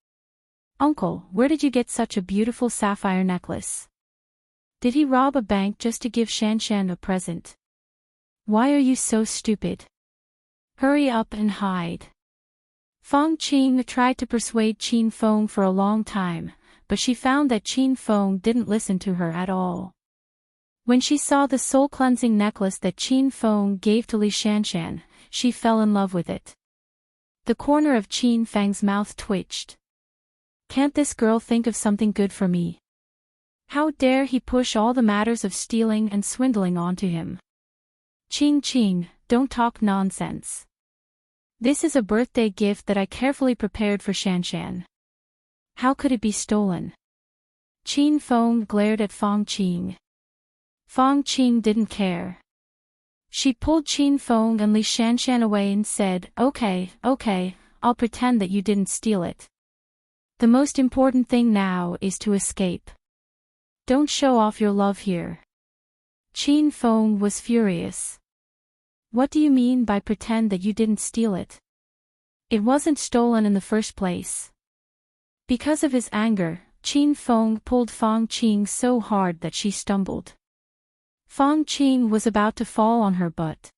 [SPEAKER 1] Uncle, where did you get such a beautiful sapphire necklace? Did he rob a bank just to give Shanshan a present? Why are you so stupid? Hurry up and hide." Feng Qing tried to persuade Qin Feng for a long time, but she found that Qin Feng didn't listen to her at all. When she saw the soul-cleansing necklace that Qin Feng gave to Li Shanshan, she fell in love with it. The corner of Qin Feng's mouth twitched. Can't this girl think of something good for me? How dare he push all the matters of stealing and swindling onto him? Qing, don't talk nonsense. This is a birthday gift that I carefully prepared for Shanshan. How could it be stolen? Qin Feng glared at Feng Qing. Feng Qing didn't care. She pulled Qin Feng and Li Shanshan away and said, Okay, I'll pretend that you didn't steal it. The most important thing now is to escape. Don't show off your love here. Qin Feng was furious. What do you mean by pretend that you didn't steal it? It wasn't stolen in the first place. Because of his anger, Qin Feng pulled Feng Qing so hard that she stumbled. Feng Qing was about to fall on her butt.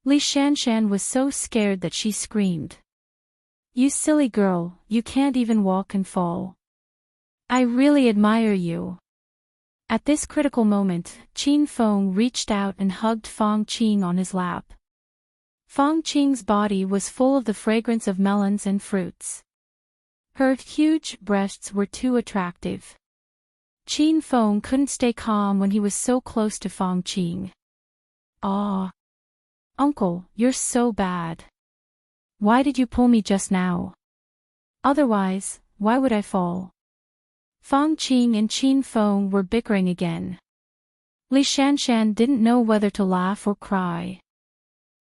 [SPEAKER 1] Li Shanshan was so scared that she screamed. You silly girl, you can't even walk and fall. I really admire you. At this critical moment, Qin Feng reached out and hugged Feng Qing on his lap. Feng Qing's body was full of the fragrance of melons and fruits. Her huge breasts were too attractive. Qin Feng couldn't stay calm when he was so close to Feng Qing. "Aw! Uncle, you're so bad. Why did you pull me just now? Otherwise, why would I fall?" Feng Qing and Qin Feng were bickering again. Li Shanshan didn't know whether to laugh or cry.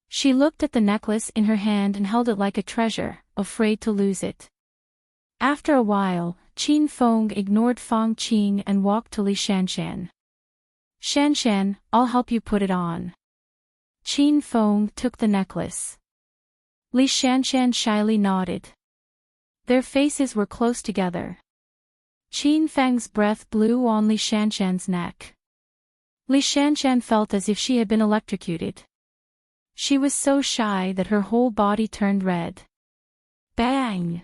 [SPEAKER 1] She looked at the necklace in her hand and held it like a treasure, afraid to lose it. After a while, Qin Feng ignored Feng Qing and walked to Li Shanshan. "Shanshan, I'll help you put it on." Qin Feng took the necklace. Li Shanshan shyly nodded. Their faces were close together. Qin Feng's breath blew on Li Shanshan's neck. Li Shanshan felt as if she had been electrocuted. She was so shy that her whole body turned red. Bang!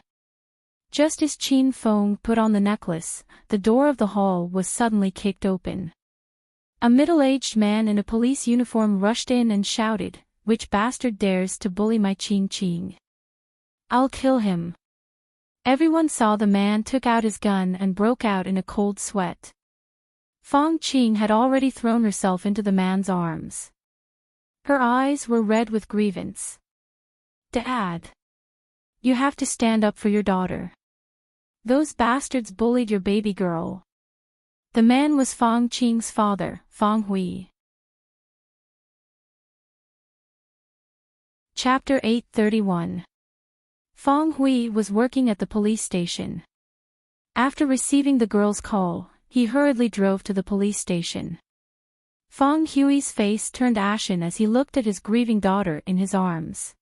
[SPEAKER 1] Just as Qin Feng put on the necklace, the door of the hall was suddenly kicked open. A middle-aged man in a police uniform rushed in and shouted, "Which bastard dares to bully my Qing Qing? I'll kill him." Everyone saw the man took out his gun and broke out in a cold sweat. Feng Qing had already thrown herself into the man's arms. Her eyes were red with grievance. "Dad! You have to stand up for your daughter. Those bastards bullied your baby girl." The man was Feng Qing's father, Feng Hui. Chapter 831. Feng Hui was working at the police station. After receiving the girl's call, he hurriedly drove to the police station. Feng Hui's face turned ashen as he looked at his grieving daughter in his arms.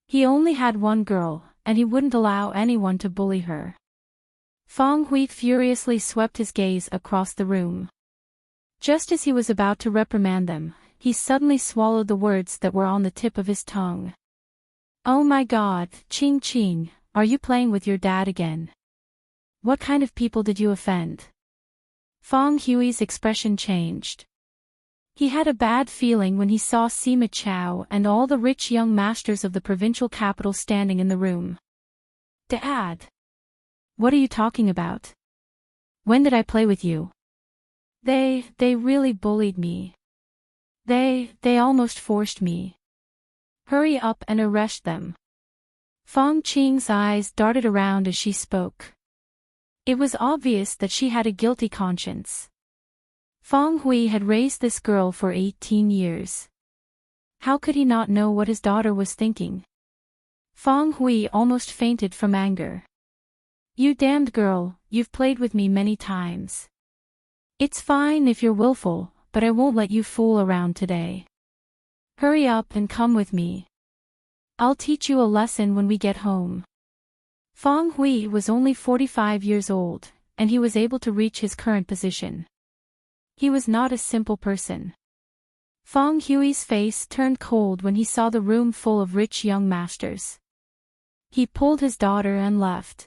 [SPEAKER 1] He only had one girl, and he wouldn't allow anyone to bully her. Feng Hui furiously swept his gaze across the room. Just as he was about to reprimand them, he suddenly swallowed the words that were on the tip of his tongue. "Oh my God, Qing Qing, Are you playing with your dad again? What kind of people did you offend? Fong Hui's expression changed. He had a bad feeling when he saw Sima Chow and all the rich young masters of the provincial capital standing in the room. Dad! What are you talking about? When did I play with you? They really bullied me. They almost forced me. Hurry up and arrest them. Fong Qing's eyes darted around as she spoke. It was obvious that she had a guilty conscience. Fong Hui had raised this girl for 18 years. How could he not know what his daughter was thinking? Fong Hui almost fainted from anger. You damned girl, you've played with me many times. It's fine if you're willful, but I won't let you fool around today. Hurry up and come with me. I'll teach you a lesson when we get home. Fong Hui was only 45 years old, and he was able to reach his current position. He was not a simple person. Fong Hui's face turned cold when he saw the room full of rich young masters. He pulled his daughter and left.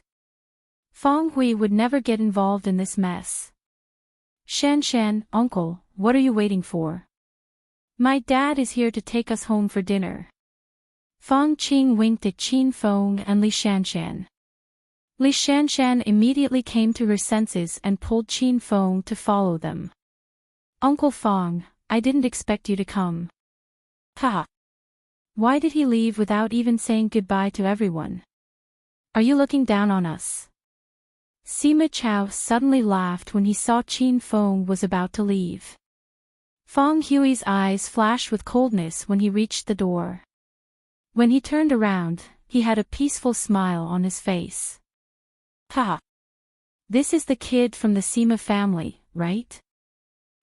[SPEAKER 1] Fong Hui would never get involved in this mess. Shan, uncle, what are you waiting for? My dad is here to take us home for dinner. Fong Qing winked at Qin Feng and Li Shanshan. Li Shanshan immediately came to her senses and pulled Qin Feng to follow them. Uncle Fong, I didn't expect you to come. Haha. Why did he leave without even saying goodbye to everyone? Are you looking down on us? Sima Chow suddenly laughed when he saw Qin Feng was about to leave. Fong Hui's eyes flashed with coldness when he reached the door. When he turned around, he had a peaceful smile on his face. Ha! This is the kid from the Sima family, right?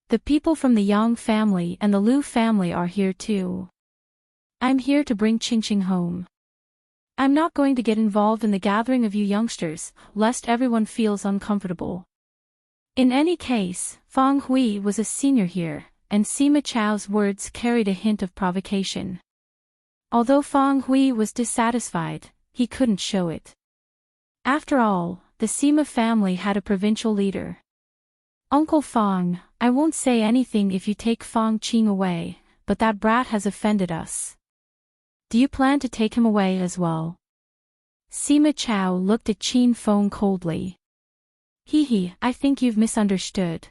[SPEAKER 1] The people from the Yang family and the Lu family are here too. I'm here to bring Qingqing home. I'm not going to get involved in the gathering of you youngsters, lest everyone feels uncomfortable. In any case, Fong Hui was a senior here, and Sima Chow's words carried a hint of provocation. Although Fong Hui was dissatisfied, he couldn't show it. After all, the Sima family had a provincial leader. Uncle Fong, I won't say anything if you take Fong Qing away, but that brat has offended us. Do you plan to take him away as well? Sima Chow looked at Qin Feng coldly. I think you've misunderstood.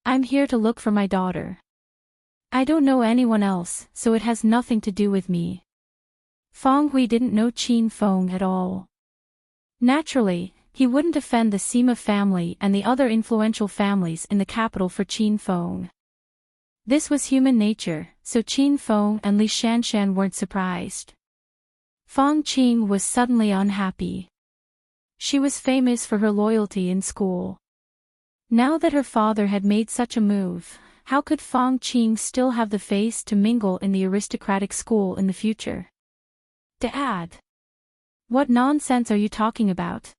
[SPEAKER 1] I'm here to look for my daughter. I don't know anyone else, so it has nothing to do with me. Fong Hui didn't know Qin Feng at all. Naturally, he wouldn't offend the Sima family and the other influential families in the capital for Qin Feng. This was human nature, so Qin Feng and Li Shanshan weren't surprised. Fong Qing was suddenly unhappy. She was famous for her loyalty in school. Now that her father had made such a move, how could Fong Qing still have the face to mingle in the aristocratic school in the future? Dad! What nonsense are you talking about?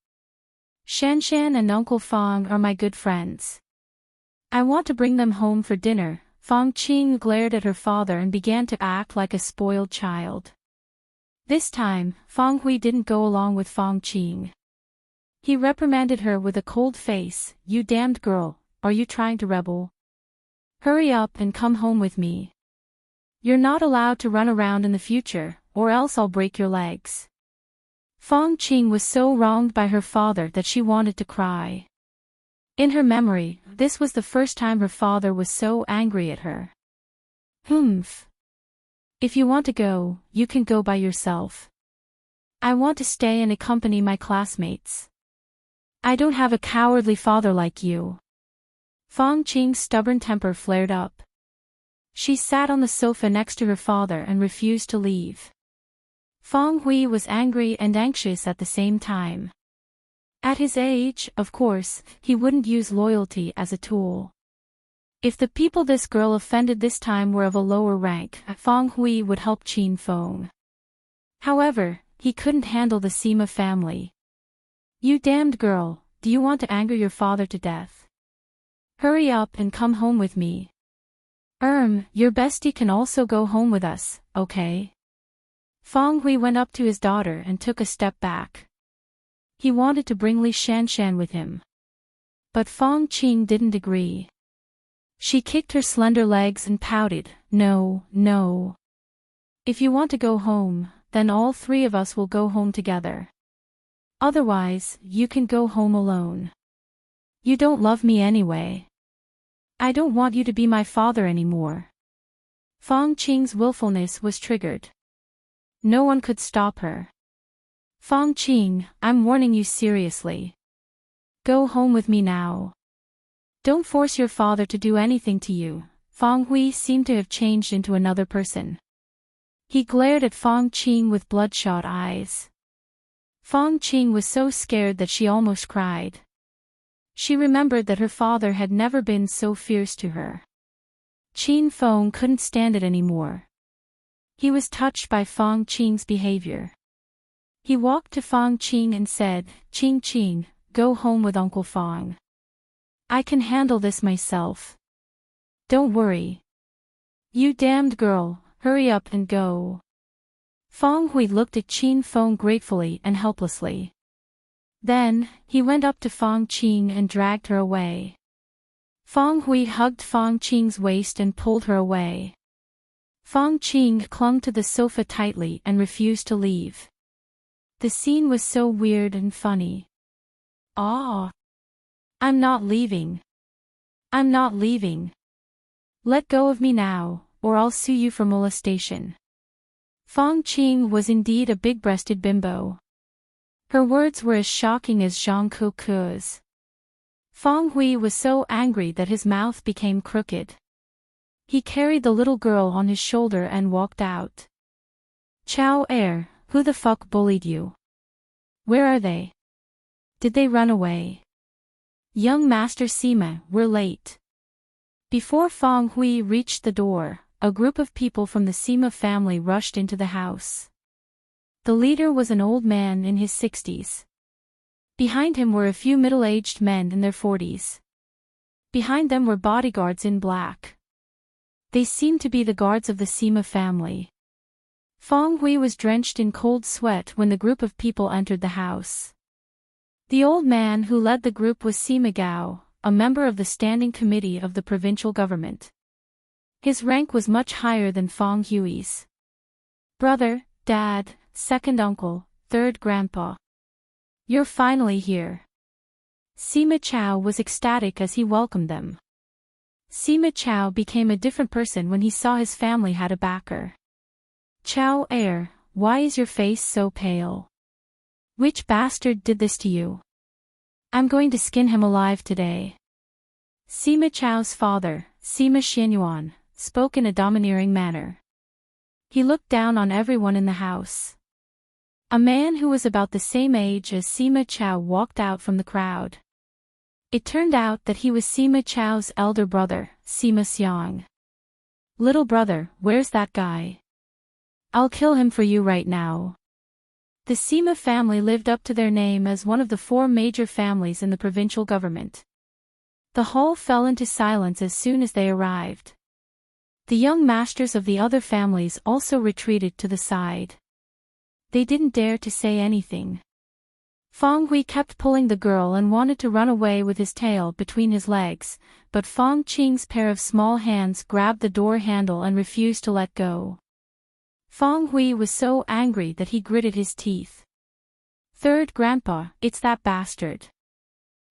[SPEAKER 1] Shanshan and Uncle Fong are my good friends. I want to bring them home for dinner. Fong Qing glared at her father and began to act like a spoiled child. This time, Fong Hui didn't go along with Fong Qing. He reprimanded her with a cold face. You damned girl, are you trying to rebel? Hurry up and come home with me. You're not allowed to run around in the future, or else I'll break your legs. Fong Qing was so wronged by her father that she wanted to cry. In her memory, this was the first time her father was so angry at her. Humph. If you want to go, you can go by yourself. I want to stay and accompany my classmates. I don't have a cowardly father like you. Fong Qing's stubborn temper flared up. She sat on the sofa next to her father and refused to leave. Fong Hui was angry and anxious at the same time. At his age, of course, he wouldn't use loyalty as a tool. If the people this girl offended this time were of a lower rank, Fong Hui would help Qin Feng. However, he couldn't handle the Sima family. You damned girl, do you want to anger your father to death? Hurry up and come home with me. Your bestie can also go home with us, okay? Fong Hui went up to his daughter and took a step back. He wanted to bring Li Shanshan with him. But Fong Qing didn't agree. She kicked her slender legs and pouted, "No, no. If you want to go home, then all three of us will go home together. Otherwise, you can go home alone. You don't love me anyway. I don't want you to be my father anymore." Fong Qing's willfulness was triggered. No one could stop her. "Fong Qing, I'm warning you seriously. Go home with me now. Don't force your father to do anything to you." Fong Hui seemed to have changed into another person. He glared at Fong Qing with bloodshot eyes. Fong Qing was so scared that she almost cried. She remembered that her father had never been so fierce to her. Qin Feng couldn't stand it anymore. He was touched by Fong Qing's behavior. He walked to Fong Qing and said, "Qing Qing, go home with Uncle Fong. I can handle this myself. Don't worry. You damned girl, hurry up and go." Fong Hui looked at Qin Feng gratefully and helplessly. Then, he went up to Fong Qing and dragged her away. Fong Hui hugged Fong Qing's waist and pulled her away. Fong Qing clung to the sofa tightly and refused to leave. The scene was so weird and funny. "Ah! I'm not leaving. I'm not leaving. Let go of me now, or I'll sue you for molestation." Fong Qing was indeed a big-breasted bimbo. Her words were as shocking as Zhang Keku's. Fong Hui was so angry that his mouth became crooked. He carried the little girl on his shoulder and walked out. "Chao Er, who the fuck bullied you? Where are they? Did they run away? Young Master Sima, we're late." Before Fong Hui reached the door, a group of people from the Sima family rushed into the house. The leader was an old man in his 60s. Behind him were a few middle-aged men in their 40s. Behind them were bodyguards in black. They seemed to be the guards of the Sima family. Fong Hui was drenched in cold sweat when the group of people entered the house. The old man who led the group was Sima Gao, a member of the standing committee of the provincial government. His rank was much higher than Fong Hui's. "Brother, dad, second uncle, third grandpa. You're finally here." Sima Chao was ecstatic as he welcomed them. Sima Chao became a different person when he saw his family had a backer. "Chao Er, why is your face so pale? Which bastard did this to you? I'm going to skin him alive today." Sima Chao's father, Sima Xianyuan, spoke in a domineering manner. He looked down on everyone in the house. A man who was about the same age as Sima Chao walked out from the crowd. It turned out that he was Sima Chao's elder brother, Sima Xiang. "Little brother, where's that guy? I'll kill him for you right now." The Sima family lived up to their name as one of the 4 major families in the provincial government. The hall fell into silence as soon as they arrived. The young masters of the other families also retreated to the side. They didn't dare to say anything. Fong Hui kept pulling the girl and wanted to run away with his tail between his legs, but Fong Qing's pair of small hands grabbed the door handle and refused to let go. Fong Hui was so angry that he gritted his teeth. "Third grandpa, it's that bastard.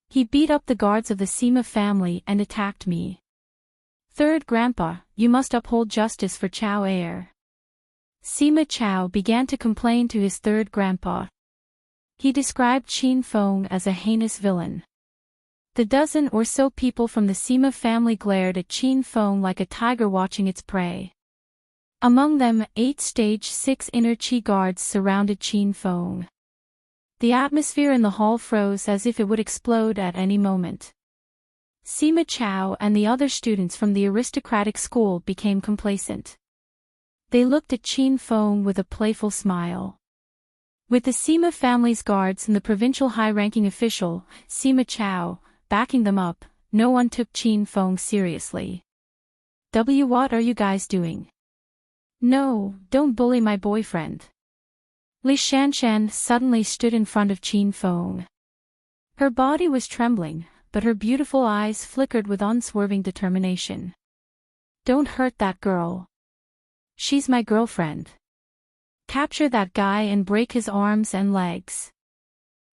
[SPEAKER 1] He beat up the guards of the Sima family and attacked me. Third grandpa, you must uphold justice for Chao Er." Sima Chao began to complain to his third grandpa. He described Qin Feng as a heinous villain. The dozen or so people from the Sima family glared at Qin Feng like a tiger watching its prey. Among them, 8 Stage 6 inner Qi guards surrounded Qin Feng. The atmosphere in the hall froze as if it would explode at any moment. Sima Chao and the other students from the aristocratic school became complacent. They looked at Qin Feng with a playful smile. With the Sima family's guards and the provincial high-ranking official, Sima Chao, backing them up, no one took Qin Feng seriously. What are you guys doing? No, don't bully my boyfriend. Li Shanshan suddenly stood in front of Qin Feng. Her body was trembling, but her beautiful eyes flickered with unswerving determination. Don't hurt that girl. She's my girlfriend. Capture that guy and break his arms and legs.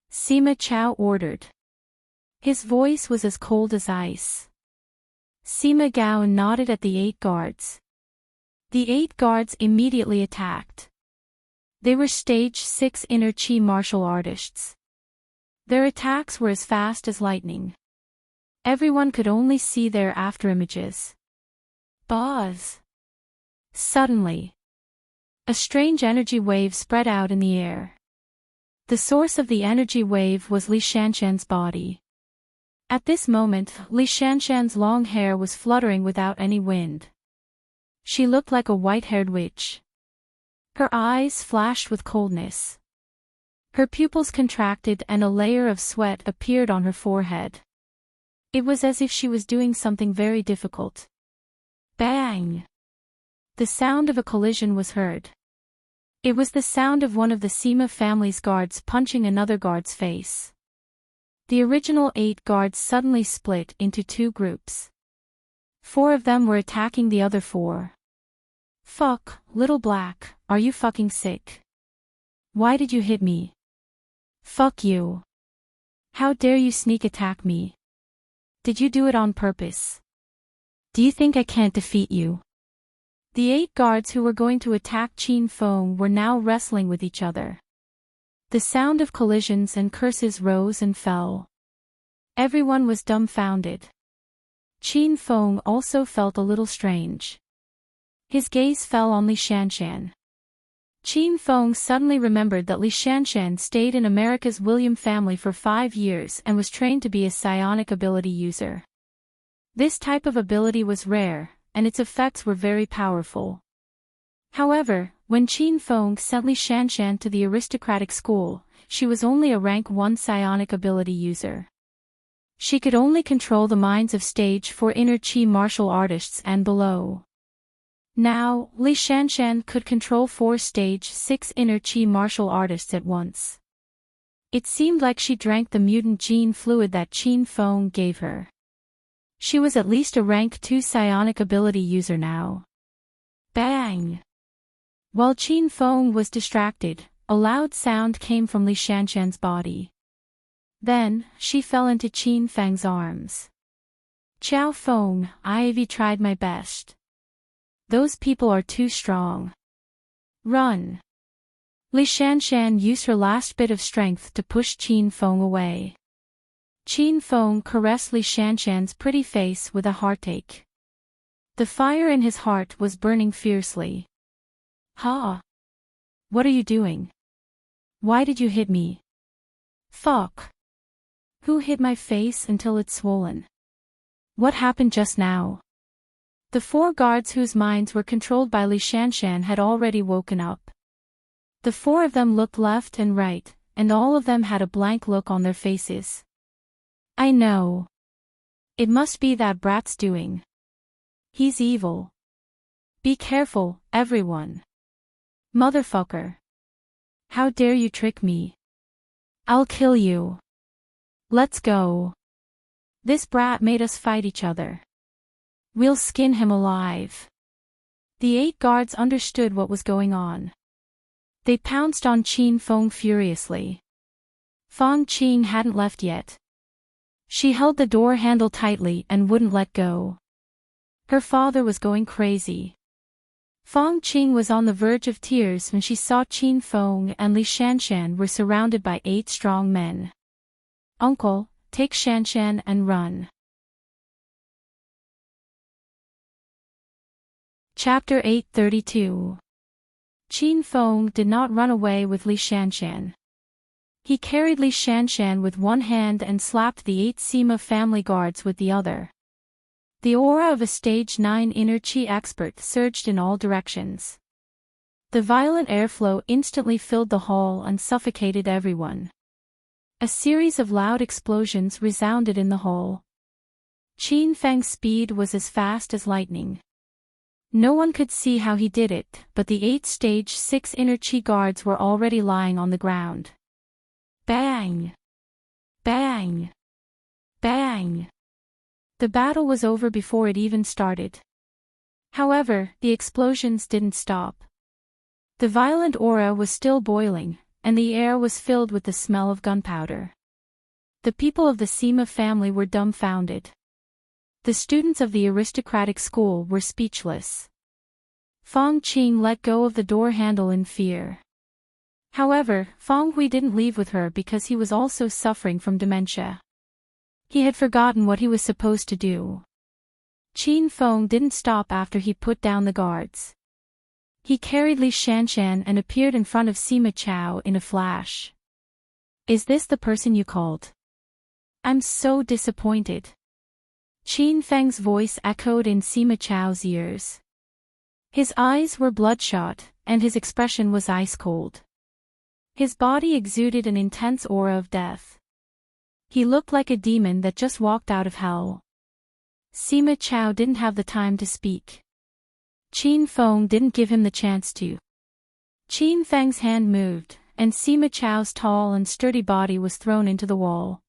[SPEAKER 1] Sima Chao ordered. His voice was as cold as ice. Sima Gao nodded at the 8 guards. The 8 guards immediately attacked. They were stage 6 inner chi martial artists. Their attacks were as fast as lightning. Everyone could only see their afterimages. Buzz! Suddenly, a strange energy wave spread out in the air. The source of the energy wave was Li Shanshan's body. At this moment, Li Shanshan's long hair was fluttering without any wind. She looked like a white-haired witch. Her eyes flashed with coldness. Her pupils contracted and a layer of sweat appeared on her forehead. It was as if she was doing something very difficult. Bang! The sound of a collision was heard. It was the sound of one of the Sima family's guards punching another guard's face. The original 8 guards suddenly split into 2 groups. 4 of them were attacking the other 4. Fuck, little black, are you fucking sick? Why did you hit me? Fuck you. How dare you sneak attack me? Did you do it on purpose? Do you think I can't defeat you? The 8 guards who were going to attack Qin Feng were now wrestling with each other. The sound of collisions and curses rose and fell. Everyone was dumbfounded. Qin Feng also felt a little strange. His gaze fell on Li Shanshan. Qin Feng suddenly remembered that Li Shanshan stayed in America's William family for 5 years and was trained to be a psionic ability user. This type of ability was rare, and its effects were very powerful. However, when Qin Feng sent Li Shanshan to the aristocratic school, she was only a rank 1 psionic ability user. She could only control the minds of stage 4 inner chi martial artists and below. Now, Li Shanshan could control 4 stage 6 inner chi martial artists at once. It seemed like she drank the mutant gene fluid that Qin Feng gave her. She was at least a rank 2 psionic ability user now. Bang! While Qin Feng was distracted, a loud sound came from Li Shanshan's body. Then, she fell into Qin Feng's arms. Qiao Feng, I've tried my best. Those people are too strong. Run! Li Shanshan used her last bit of strength to push Qin Feng away. Qin Feng caressed Li Shanshan's pretty face with a heartache. The fire in his heart was burning fiercely. Ha! What are you doing? Why did you hit me? Fuck! Who hit my face until it's swollen? What happened just now? The 4 guards whose minds were controlled by Li Shanshan had already woken up. The 4 of them looked left and right, and all of them had a blank look on their faces. I know. It must be that brat's doing. He's evil. Be careful, everyone. Motherfucker. How dare you trick me? I'll kill you. Let's go. This brat made us fight each other. We'll skin him alive. The 8 guards understood what was going on. They pounced on Qin Feng furiously. Fang Qing hadn't left yet. She held the door handle tightly and wouldn't let go. Her father was going crazy. Fang Qing was on the verge of tears when she saw Qin Feng and Li Shanshan were surrounded by 8 strong men. Uncle, take Shanshan and run. Chapter 832. Qin Feng did not run away with Li Shanshan. He carried Li Shanshan with one hand and slapped the 8 Sima family guards with the other. The aura of a stage 9 inner chi expert surged in all directions. The violent airflow instantly filled the hall and suffocated everyone. A series of loud explosions resounded in the hall. Qin Feng's speed was as fast as lightning. No one could see how he did it, but the 8 stage 6 inner chi guards were already lying on the ground. Bang! Bang! Bang! The battle was over before it even started. However, the explosions didn't stop. The violent aura was still boiling, and the air was filled with the smell of gunpowder. The people of the Sima family were dumbfounded. The students of the aristocratic school were speechless. Fong Qing let go of the door handle in fear. However, Fong Hui didn't leave with her because he was also suffering from dementia. He had forgotten what he was supposed to do. Qin Feng didn't stop after he put down the guards. He carried Li Shanshan and appeared in front of Sima Chao in a flash. "Is this the person you called? I'm so disappointed." Qin Feng's voice echoed in Sima Chao's ears. His eyes were bloodshot, and his expression was ice-cold. His body exuded an intense aura of death. He looked like a demon that just walked out of hell. Sima Chao didn't have the time to speak. Qin Feng didn't give him the chance to. Qin Feng's hand moved, and Sima Chao's tall and sturdy body was thrown into the wall.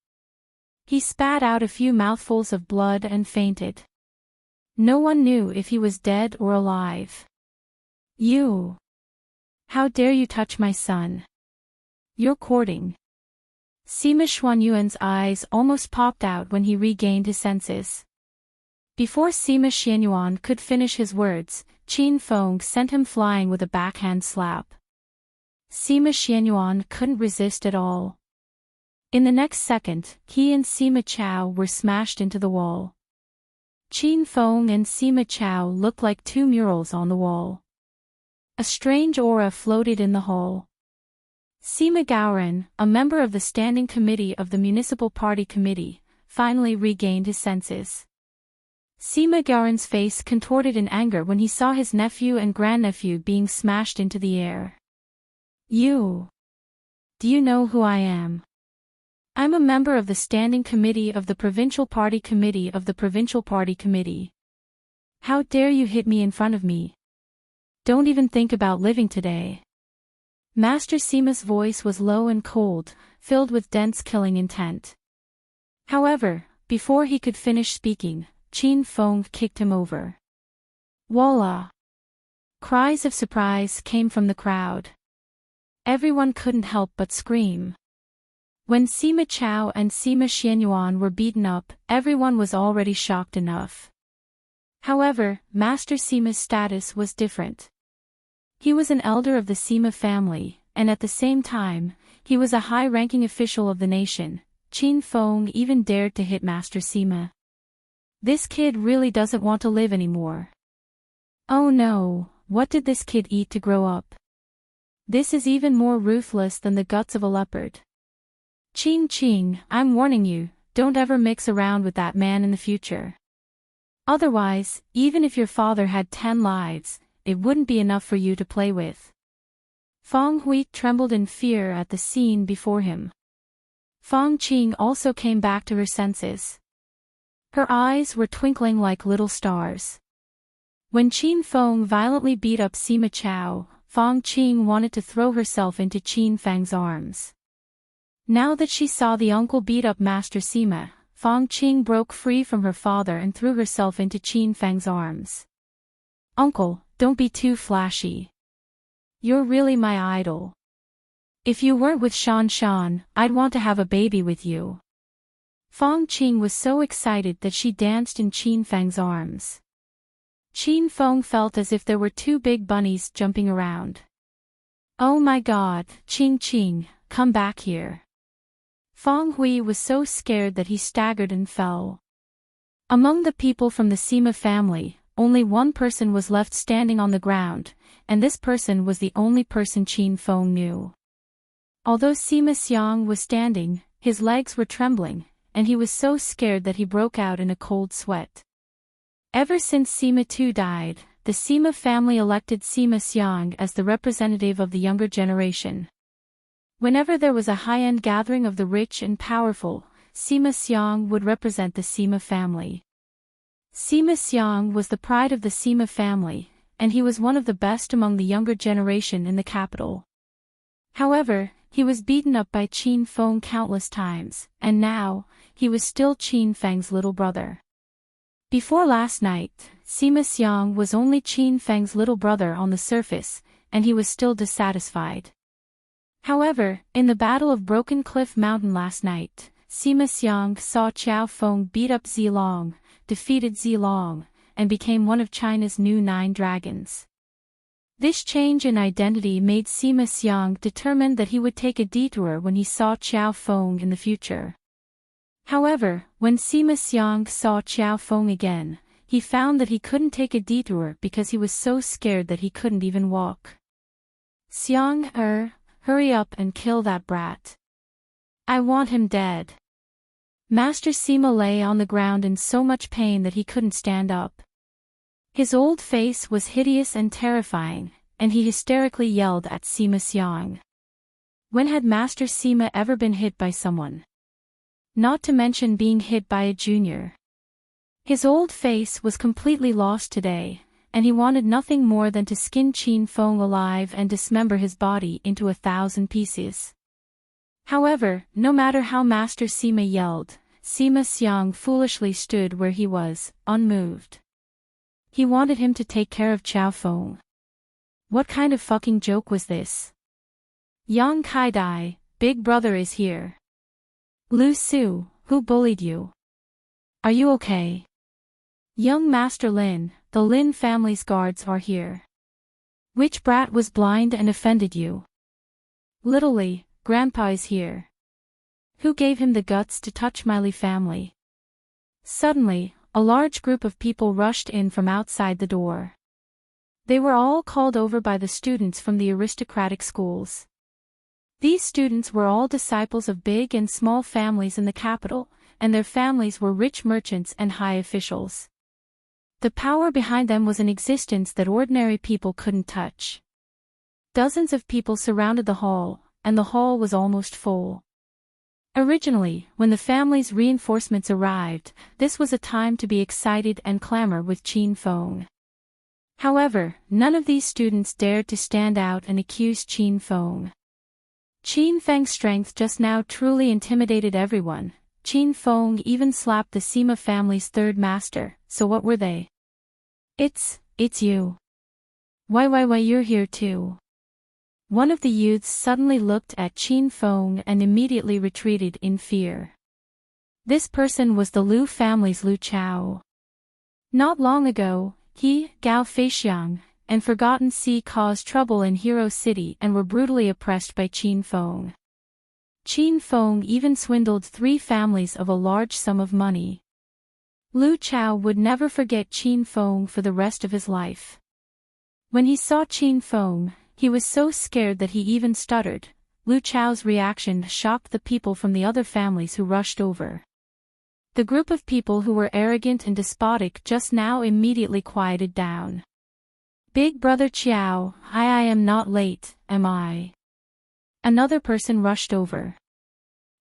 [SPEAKER 1] He spat out a few mouthfuls of blood and fainted. No one knew if he was dead or alive. "You! How dare you touch my son? You're courting." Sima Xuanyuan's eyes almost popped out when he regained his senses. Before Sima Xianyuan could finish his words, Qin Feng sent him flying with a backhand slap. Sima Xianyuan couldn't resist at all. In the next second, he and Sima Chao were smashed into the wall. Qin Feng and Sima Chao looked like 2 murals on the wall. A strange aura floated in the hall. Sima Gaoren, a member of the Standing Committee of the Municipal Party Committee, finally regained his senses. Sima Gaoren's face contorted in anger when he saw his nephew and grandnephew being smashed into the air. "You! Do you know who I am? I'm a member of the Standing Committee of the Provincial Party Committee of the Provincial Party Committee. How dare you hit me in front of me? Don't even think about living today." Master Sima's voice was low and cold, filled with dense killing intent. However, before he could finish speaking, Qin Feng kicked him over. "Voila!" Cries of surprise came from the crowd. Everyone couldn't help but scream. When Sima Chao and Sima Xianyuan were beaten up, everyone was already shocked enough. However, Master Sima's status was different. He was an elder of the Sima family, and at the same time, he was a high-ranking official of the nation. Qin Feng even dared to hit Master Sima. This kid really doesn't want to live anymore. Oh no, what did this kid eat to grow up? This is even more ruthless than the guts of a leopard. Qing, I'm warning you, don't ever mix around with that man in the future. Otherwise, even if your father had 10 lives, it wouldn't be enough for you to play with. Fong Hui trembled in fear at the scene before him. Fong Qing also came back to her senses. Her eyes were twinkling like little stars. When Qin Feng violently beat up Sima Chao, Fong Qing wanted to throw herself into Qin Feng's arms. Now that she saw the uncle beat up Master Sima, Fong Qing broke free from her father and threw herself into Qin Feng's arms. "Uncle, don't be too flashy. You're really my idol. If you weren't with Shan, I'd want to have a baby with you." Fong Qing was so excited that she danced in Qin Feng's arms. Qin Feng felt as if there were 2 big bunnies jumping around. "Oh my god, Qing, come back here." Fong Hui was so scared that he staggered and fell. Among the people from the Sima family, only one person was left standing on the ground, and this person was the only person Qin Feng knew. Although Sima Xiang was standing, his legs were trembling, and he was so scared that he broke out in a cold sweat. Ever since Sima Tu died, the Sima family elected Sima Xiang as the representative of the younger generation. Whenever there was a high-end gathering of the rich and powerful, Sima Xiang would represent the Sima family. Sima Xiang was the pride of the Sima family, and he was one of the best among the younger generation in the capital. However, he was beaten up by Qin Feng countless times, and now, he was still Qin Feng's little brother. Before last night, Sima Xiang was only Qin Feng's little brother on the surface, and he was still dissatisfied. However, in the Battle of Broken Cliff Mountain last night, Sima Xiang saw Qiao Feng beat up Zilong, defeated Zilong, and became one of China's new 9 dragons. This change in identity made Sima Xiang determined that he would take a detour when he saw Qiao Feng in the future. However, when Sima Xiang saw Qiao Feng again, he found that he couldn't take a detour because he was so scared that he couldn't even walk. Xiang, hurry up and kill that brat. I want him dead. Master Sima lay on the ground in so much pain that he couldn't stand up. His old face was hideous and terrifying, and he hysterically yelled at Sima Xiang. When had Master Sima ever been hit by someone? Not to mention being hit by a junior. His old face was completely lost today, and he wanted nothing more than to skin Qin Feng alive and dismember his body into 1,000 pieces. However, no matter how Master Sima yelled, Sima Xiang foolishly stood where he was, unmoved. He wanted him to take care of Qiao Feng. What kind of fucking joke was this? Yang Kai-dai, big brother is here. Lu Su, who bullied you? Are you okay? Young Master Lin, the Lin family's guards are here. Which brat was blind and offended you? Little Li, Grandpa is here. Who gave him the guts to touch my Li family? Suddenly, a large group of people rushed in from outside the door. They were all called over by the students from the aristocratic schools. These students were all disciples of big and small families in the capital, and their families were rich merchants and high officials. The power behind them was an existence that ordinary people couldn't touch. Dozens of people surrounded the hall, and the hall was almost full. Originally, when the family's reinforcements arrived, this was a time to be excited and clamor with Qin Feng. However, none of these students dared to stand out and accuse Qin Feng. Qin Feng's strength just now truly intimidated everyone. Qin Feng even slapped the Sima family's third master, so what were they? It's you. Why you're here too? One of the youths suddenly looked at Qin Feng and immediately retreated in fear. This person was the Lu family's Lu Chao. Not long ago, he, Gao Feixiang, and Forgotten Sea caused trouble in Hero City and were brutally oppressed by Qin Feng. Qin Feng even swindled 3 families of a large sum of money. Lu Chao would never forget Qin Feng for the rest of his life. When he saw Qin Feng, he was so scared that he even stuttered. Lu Chao's reaction shocked the people from the other families who rushed over. The group of people who were arrogant and despotic just now immediately quieted down. Big brother Qiao, I am not late, am I? Another person rushed over.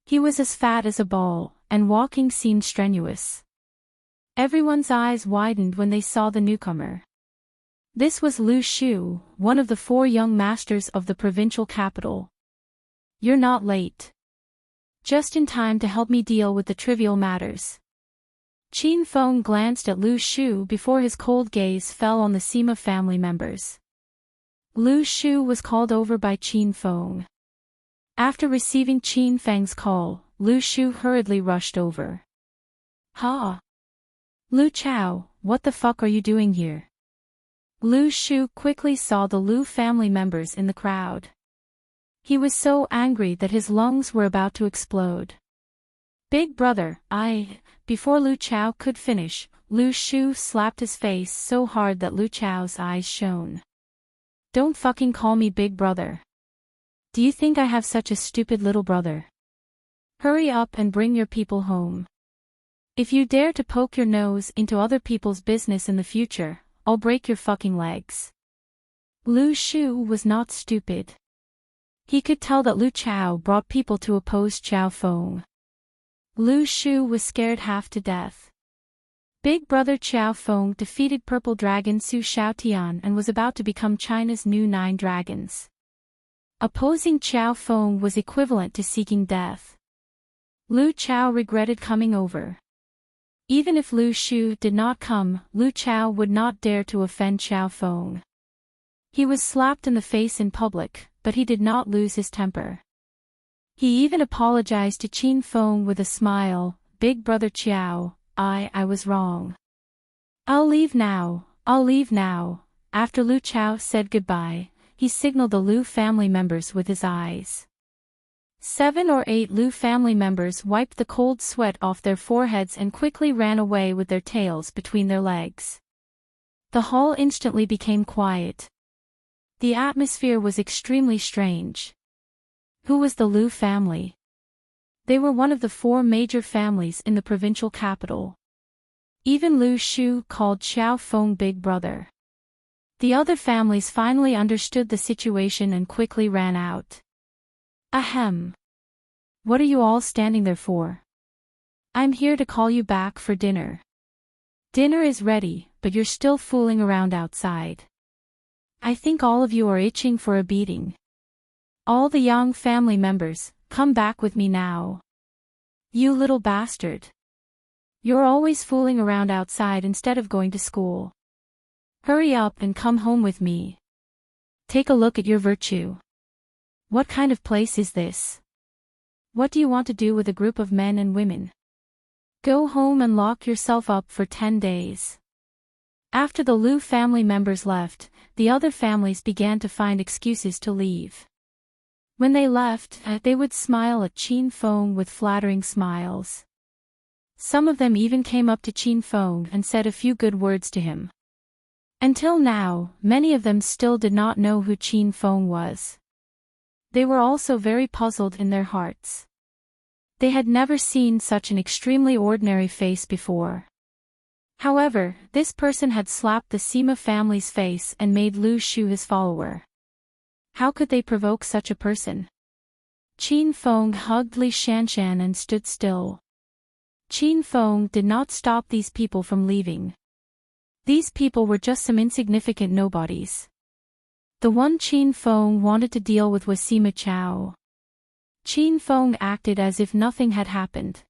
[SPEAKER 1] He was as fat as a ball, and walking seemed strenuous. Everyone's eyes widened when they saw the newcomer. This was Lu Shu, one of the 4 young masters of the provincial capital. You're not late. Just in time to help me deal with the trivial matters. Qin Feng glanced at Lu Shu before his cold gaze fell on the Sima family members. Lu Shu was called over by Qin Feng. After receiving Qin Feng's call, Lu Shu hurriedly rushed over. Ha! Lu Chao, what the fuck are you doing here? Lu Shu quickly saw the Lu family members in the crowd. He was so angry that his lungs were about to explode. Big brother, Before Lu Chao could finish, Lu Shu slapped his face so hard that Lu Chao's eyes shone. Don't fucking call me big brother. Do you think I have such a stupid little brother? Hurry up and bring your people home. If you dare to poke your nose into other people's business in the future, I'll break your fucking legs. Lu Shu was not stupid. He could tell that Lu Chao brought people to oppose Qiao Feng. Lu Shu was scared half to death. Big Brother Xiao Feng defeated Purple Dragon Su Xiaotian and was about to become China's new 9 dragons. Opposing Xiao Feng was equivalent to seeking death. Lu Chao regretted coming over. Even if Lu Shu did not come, Lu Chao would not dare to offend Xiao Feng. He was slapped in the face in public, but he did not lose his temper. He even apologized to Qin Feng with a smile. Big Brother Xiao, I was wrong. I'll leave now. After Lu Chao said goodbye, he signaled the Lu family members with his eyes. 7 or 8 Lu family members wiped the cold sweat off their foreheads and quickly ran away with their tails between their legs. The hall instantly became quiet. The atmosphere was extremely strange. Who was the Lu family? They were one of the 4 major families in the provincial capital. Even Lu Shu called Xiao Feng Big Brother. The other families finally understood the situation and quickly ran out. Ahem. What are you all standing there for? I'm here to call you back for dinner. Dinner is ready, but you're still fooling around outside. I think all of you are itching for a beating. All the Yang family members, come back with me now. You little bastard. You're always fooling around outside instead of going to school. Hurry up and come home with me. Take a look at your virtue. What kind of place is this? What do you want to do with a group of men and women? Go home and lock yourself up for 10 days. After the Lu family members left, the other families began to find excuses to leave. When they left, they would smile at Qin Feng with flattering smiles. Some of them even came up to Qin Feng and said a few good words to him. Until now, many of them still did not know who Qin Feng was. They were also very puzzled in their hearts. They had never seen such an extremely ordinary face before. However, this person had slapped the Sima family's face and made Lu Shu his follower. How could they provoke such a person? Qin Feng hugged Li Shanshan and stood still. Qin Feng did not stop these people from leaving. These people were just some insignificant nobodies. The one Qin Feng wanted to deal with was Sima Chao. Qin Feng acted as if nothing had happened.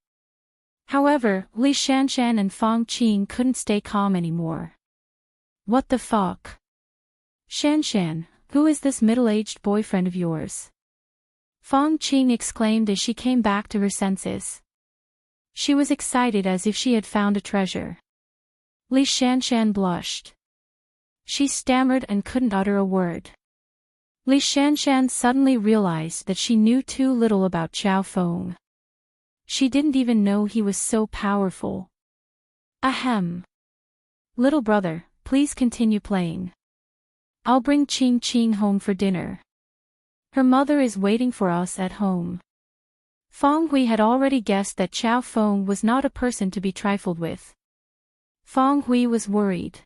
[SPEAKER 1] However, Li Shanshan and Fang Qing couldn't stay calm anymore. What the fuck? Shanshan, who is this middle-aged boyfriend of yours? Fang Qing exclaimed as she came back to her senses. She was excited as if she had found a treasure. Li Shanshan blushed. She stammered and couldn't utter a word. Li Shanshan suddenly realized that she knew too little about Xiao Feng. She didn't even know he was so powerful. Ahem. Little brother, please continue playing. I'll bring Qing Qing home for dinner. Her mother is waiting for us at home. Fang Hui had already guessed that Xiao Feng was not a person to be trifled with. Fang Hui was worried.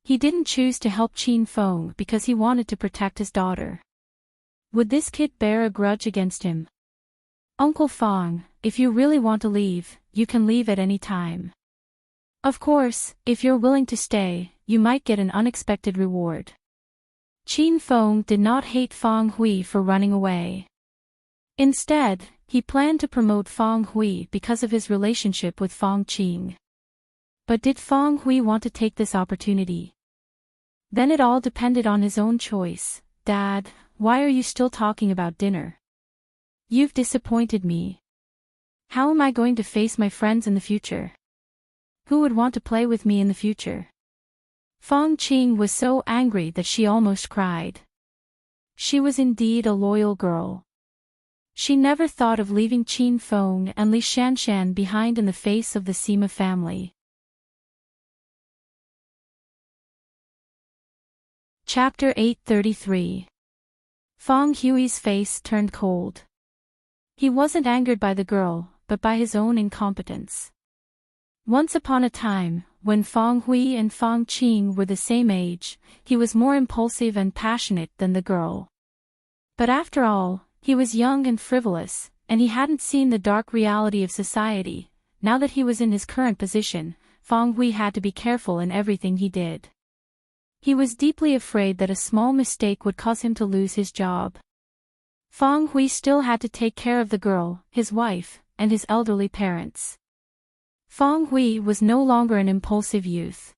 [SPEAKER 1] He didn't choose to help Qin Feng because he wanted to protect his daughter. Would this kid bear a grudge against him? Uncle Fang, if you really want to leave, you can leave at any time. Of course, if you're willing to stay, you might get an unexpected reward. Qin Feng did not hate Fang Hui for running away. Instead, he planned to promote Fang Hui because of his relationship with Fang Qing. But did Fang Hui want to take this opportunity? Then it all depended on his own choice. Dad, why are you still talking about dinner? You've disappointed me. How am I going to face my friends in the future? Who would want to play with me in the future? Fang Qing was so angry that she almost cried. She was indeed a loyal girl. She never thought of leaving Qin Feng and Li Shanshan behind in the face of the Sima family. Chapter 833. Fang Hui's face turned cold. He wasn't angered by the girl, but by his own incompetence. Once upon a time, when Fang Hui and Fang Qing were the same age, he was more impulsive and passionate than the girl. But after all, he was young and frivolous, and he hadn't seen the dark reality of society. Now that he was in his current position, Fong Hui had to be careful in everything he did. He was deeply afraid that a small mistake would cause him to lose his job. Fong Hui still had to take care of the girl, his wife, and his elderly parents. Fong Hui was no longer an impulsive youth.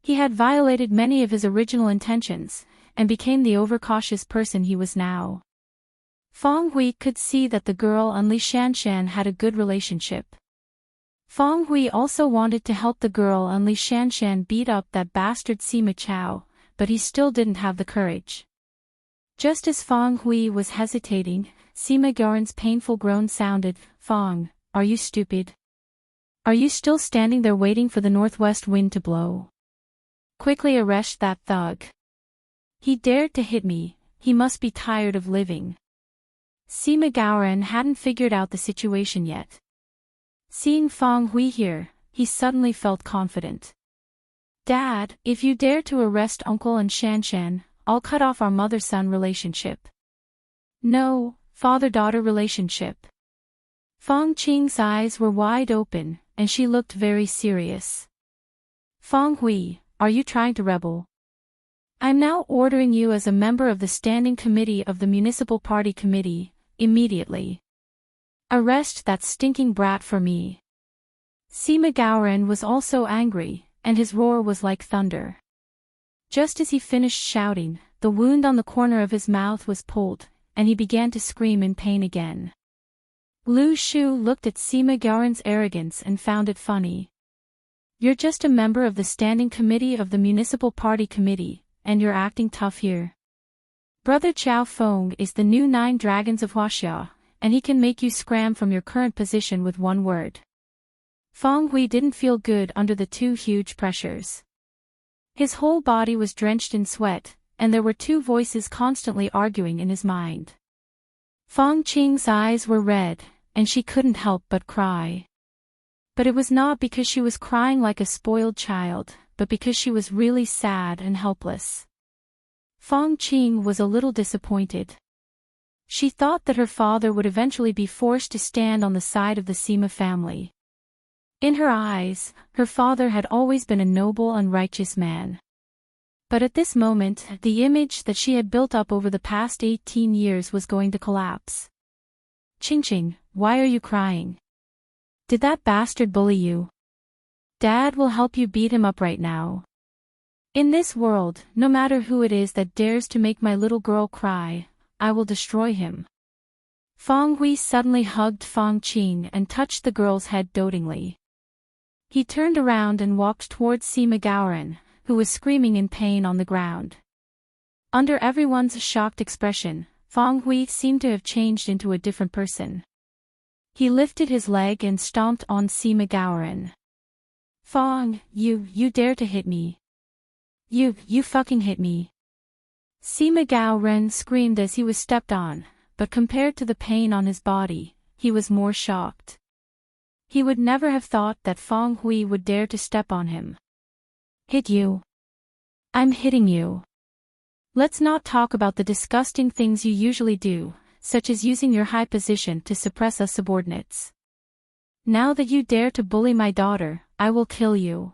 [SPEAKER 1] He had violated many of his original intentions, and became the overcautious person he was now. Fong Hui could see that the girl and Li Shanshan had a good relationship. Fong Hui also wanted to help the girl and Li Shanshan beat up that bastard Sima Chao, but he still didn't have the courage. Just as Fong Hui was hesitating, Sima Gaoren's painful groan sounded. "Fong, are you stupid? Are you still standing there waiting for the northwest wind to blow? Quickly arrest that thug. He dared to hit me, he must be tired of living." Sima Gaoren hadn't figured out the situation yet. Seeing Fong Hui here, he suddenly felt confident. "Dad, if you dare to arrest Uncle and Shanshan, I'll cut off our mother-son relationship." "No, father-daughter relationship." Fong Qing's eyes were wide open, and she looked very serious. "Fong Hui, are you trying to rebel? I'm now ordering you as a member of the Standing Committee of the Municipal Party Committee, immediately. Arrest that stinking brat for me." Sima Gaoren was also angry, and his roar was like thunder. Just as he finished shouting, the wound on the corner of his mouth was pulled, and he began to scream in pain again. Lu Shu looked at Sima Gaoren's arrogance and found it funny. "You're just a member of the Standing Committee of the Municipal Party Committee, and you're acting tough here. Brother Chao Feng is the new 9 Dragons of Huaxia, and he can make you scram from your current position with one word." Fong Hui didn't feel good under the 2 huge pressures. His whole body was drenched in sweat, and there were 2 voices constantly arguing in his mind. Fong Qing's eyes were red, and she couldn't help but cry. But it was not because she was crying like a spoiled child, but because she was really sad and helpless. Fong Qing was a little disappointed. She thought that her father would eventually be forced to stand on the side of the Sima family. In her eyes, her father had always been a noble and righteous man. But at this moment, the image that she had built up over the past 18 years was going to collapse. "Qingqing, why are you crying? Did that bastard bully you? Dad will help you beat him up right now. In this world, no matter who it is that dares to make my little girl cry, I will destroy him." Fong Hui suddenly hugged Fong Qing and touched the girl's head dotingly. He turned around and walked towards Sima Gaoren, who was screaming in pain on the ground. Under everyone's shocked expression, Fong Hui seemed to have changed into a different person. He lifted his leg and stomped on Sima Gaoren. "Fong, you dare to hit me. You fucking hit me." Sima Gaoren screamed as he was stepped on, but compared to the pain on his body, he was more shocked. He would never have thought that Fong Hui would dare to step on him. "Hit you? I'm hitting you. Let's not talk about the disgusting things you usually do, such as using your high position to suppress us subordinates. Now that you dare to bully my daughter, I will kill you."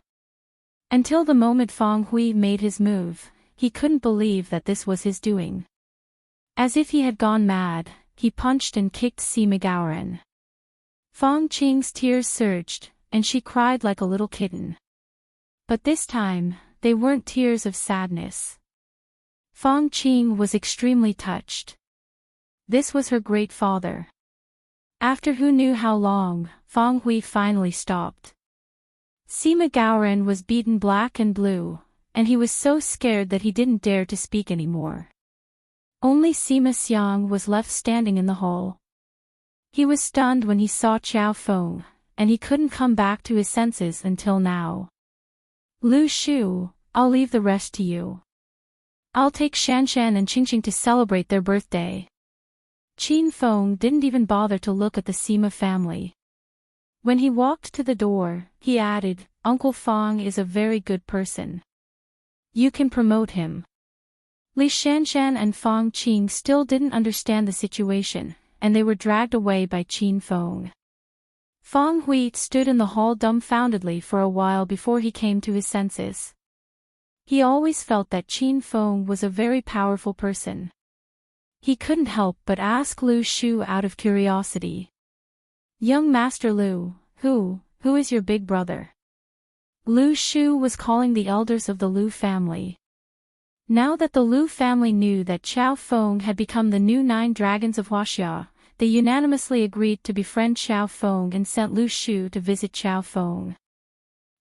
[SPEAKER 1] Until the moment Fong Hui made his move, he couldn't believe that this was his doing. As if he had gone mad, he punched and kicked Sima Gaoren. Fong Qing's tears surged, and she cried like a little kitten. But this time, they weren't tears of sadness. Fong Qing was extremely touched. This was her great father. After who knew how long, Fong Hui finally stopped. Sima Gaoren was beaten black and blue, and he was so scared that he didn't dare to speak anymore. Only Sima Xiang was left standing in the hall. He was stunned when he saw Chao Feng, and he couldn't come back to his senses until now. "Lu Shu, I'll leave the rest to you. I'll take Shanshan and Qingqing to celebrate their birthday." Qin Feng didn't even bother to look at the Sima family. When he walked to the door, he added, "Uncle Fong is a very good person. You can promote him." Li Shanshan and Fong Qing still didn't understand the situation, and they were dragged away by Qin Feng. Feng Hui stood in the hall dumbfoundedly for a while before he came to his senses. He always felt that Qin Feng was a very powerful person. He couldn't help but ask Lu Shu out of curiosity. "Young Master Lu, who is your big brother?" Lu Shu was calling the elders of the Lu family. Now that the Lu family knew that Qiao Feng had become the new 9 dragons of Huaxia, they unanimously agreed to befriend Qiao Feng and sent Lu Shu to visit Qiao Feng.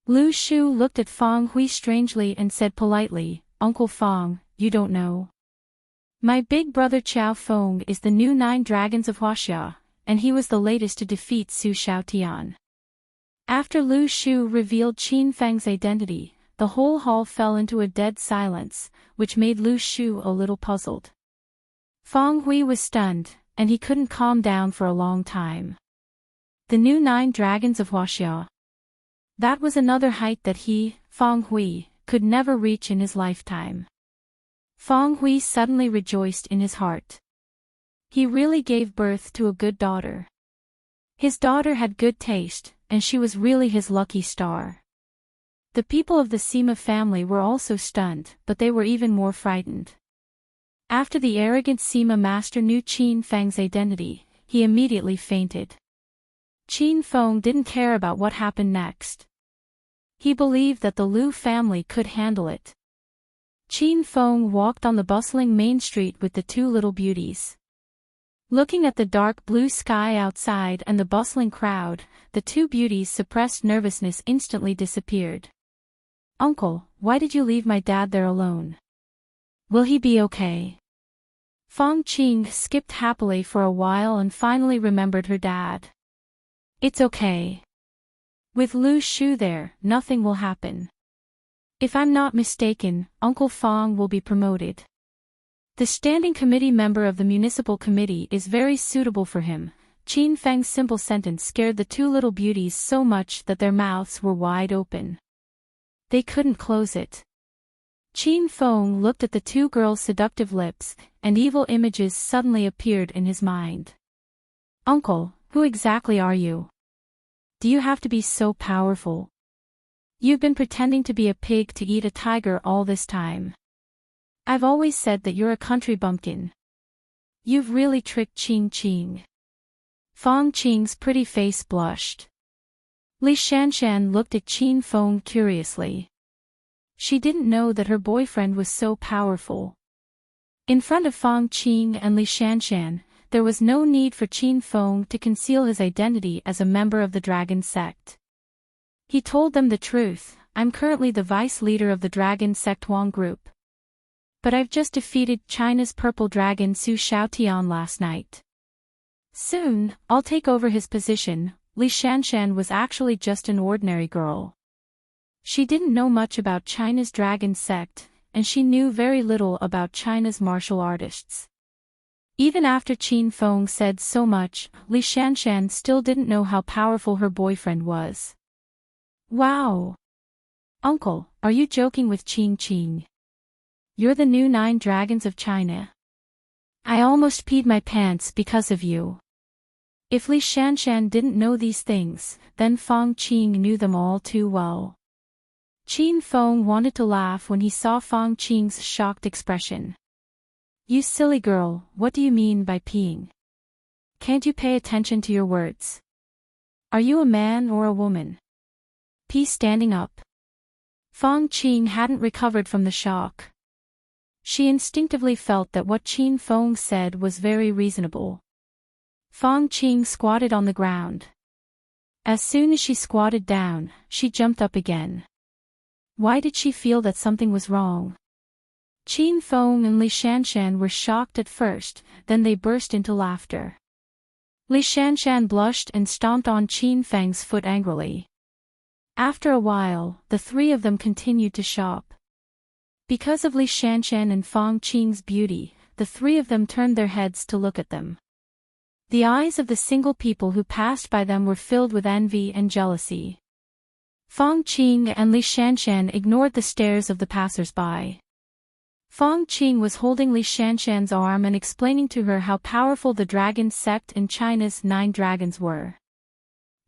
[SPEAKER 1] Lu Shu looked at Feng Hui strangely and said politely, "Uncle Feng, you don't know. My big brother Qiao Feng is the new 9 dragons of Huaxia, and he was the latest to defeat Su Xiaotian." After Lu Shu revealed Qin Feng's identity, the whole hall fell into a dead silence, which made Lu Shu a little puzzled. Feng Hui was stunned, and he couldn't calm down for a long time. The new 9 dragons of Huaxia. That was another height that he, Feng Hui, could never reach in his lifetime. Feng Hui suddenly rejoiced in his heart. He really gave birth to a good daughter. His daughter had good taste, and she was really his lucky star. The people of the Sima family were also stunned, but they were even more frightened. After the arrogant Sima master knew Qin Feng's identity, he immediately fainted. Qin Feng didn't care about what happened next. He believed that the Lu family could handle it. Qin Feng walked on the bustling main street with the 2 little beauties. Looking at the dark blue sky outside and the bustling crowd, the 2 beauties' suppressed nervousness instantly disappeared. "Uncle, why did you leave my dad there alone? Will he be okay?" Feng Qing skipped happily for a while and finally remembered her dad. "It's okay. With Lu Shu there, nothing will happen. If I'm not mistaken, Uncle Feng will be promoted. The standing committee member of the municipal committee is very suitable for him." Qin Feng's simple sentence scared the 2 little beauties so much that their mouths were wide open. They couldn't close it. Qin Feng looked at the 2 girls' seductive lips, and evil images suddenly appeared in his mind. "Uncle, who exactly are you? Do you have to be so powerful? You've been pretending to be a pig to eat a tiger all this time. I've always said that you're a country bumpkin. You've really tricked Qing Qing." Feng Qing's pretty face blushed. Li Shanshan looked at Qin Feng curiously. She didn't know that her boyfriend was so powerful. In front of Feng Qing and Li Shanshan, there was no need for Qin Feng to conceal his identity as a member of the dragon sect. He told them the truth: "I'm currently the vice leader of the dragon sect Wang group. But I've just defeated China's purple dragon Su Xiaotian last night. Soon, I'll take over his position." Li Shanshan was actually just an ordinary girl. She didn't know much about China's dragon sect, and she knew very little about China's martial artists. Even after Qin Feng said so much, Li Shanshan still didn't know how powerful her boyfriend was. "Wow! Uncle, are you joking with Qing Qing? You're the new 9 dragons of China. I almost peed my pants because of you." If Li Shanshan didn't know these things, then Feng Qing knew them all too well. Qin Feng wanted to laugh when he saw Feng Qing's shocked expression. "You silly girl, what do you mean by peeing? Can't you pay attention to your words? Are you a man or a woman? Pee standing up." Feng Qing hadn't recovered from the shock. She instinctively felt that what Qin Feng said was very reasonable. Feng Qing squatted on the ground. As soon as she squatted down, she jumped up again. Why did she feel that something was wrong? Qin Feng and Li Shanshan were shocked at first, then they burst into laughter. Li Shanshan blushed and stomped on Qin Feng's foot angrily. After a while, the 3 of them continued to shop. Because of Li Shanshan and Feng Qing's beauty, the 3 of them turned their heads to look at them. The eyes of the single people who passed by them were filled with envy and jealousy. Feng Qing and Li Shanshan ignored the stares of the passers-by. Feng Qing was holding Li Shanshan's arm and explaining to her how powerful the dragon sect and China's 9 dragons were.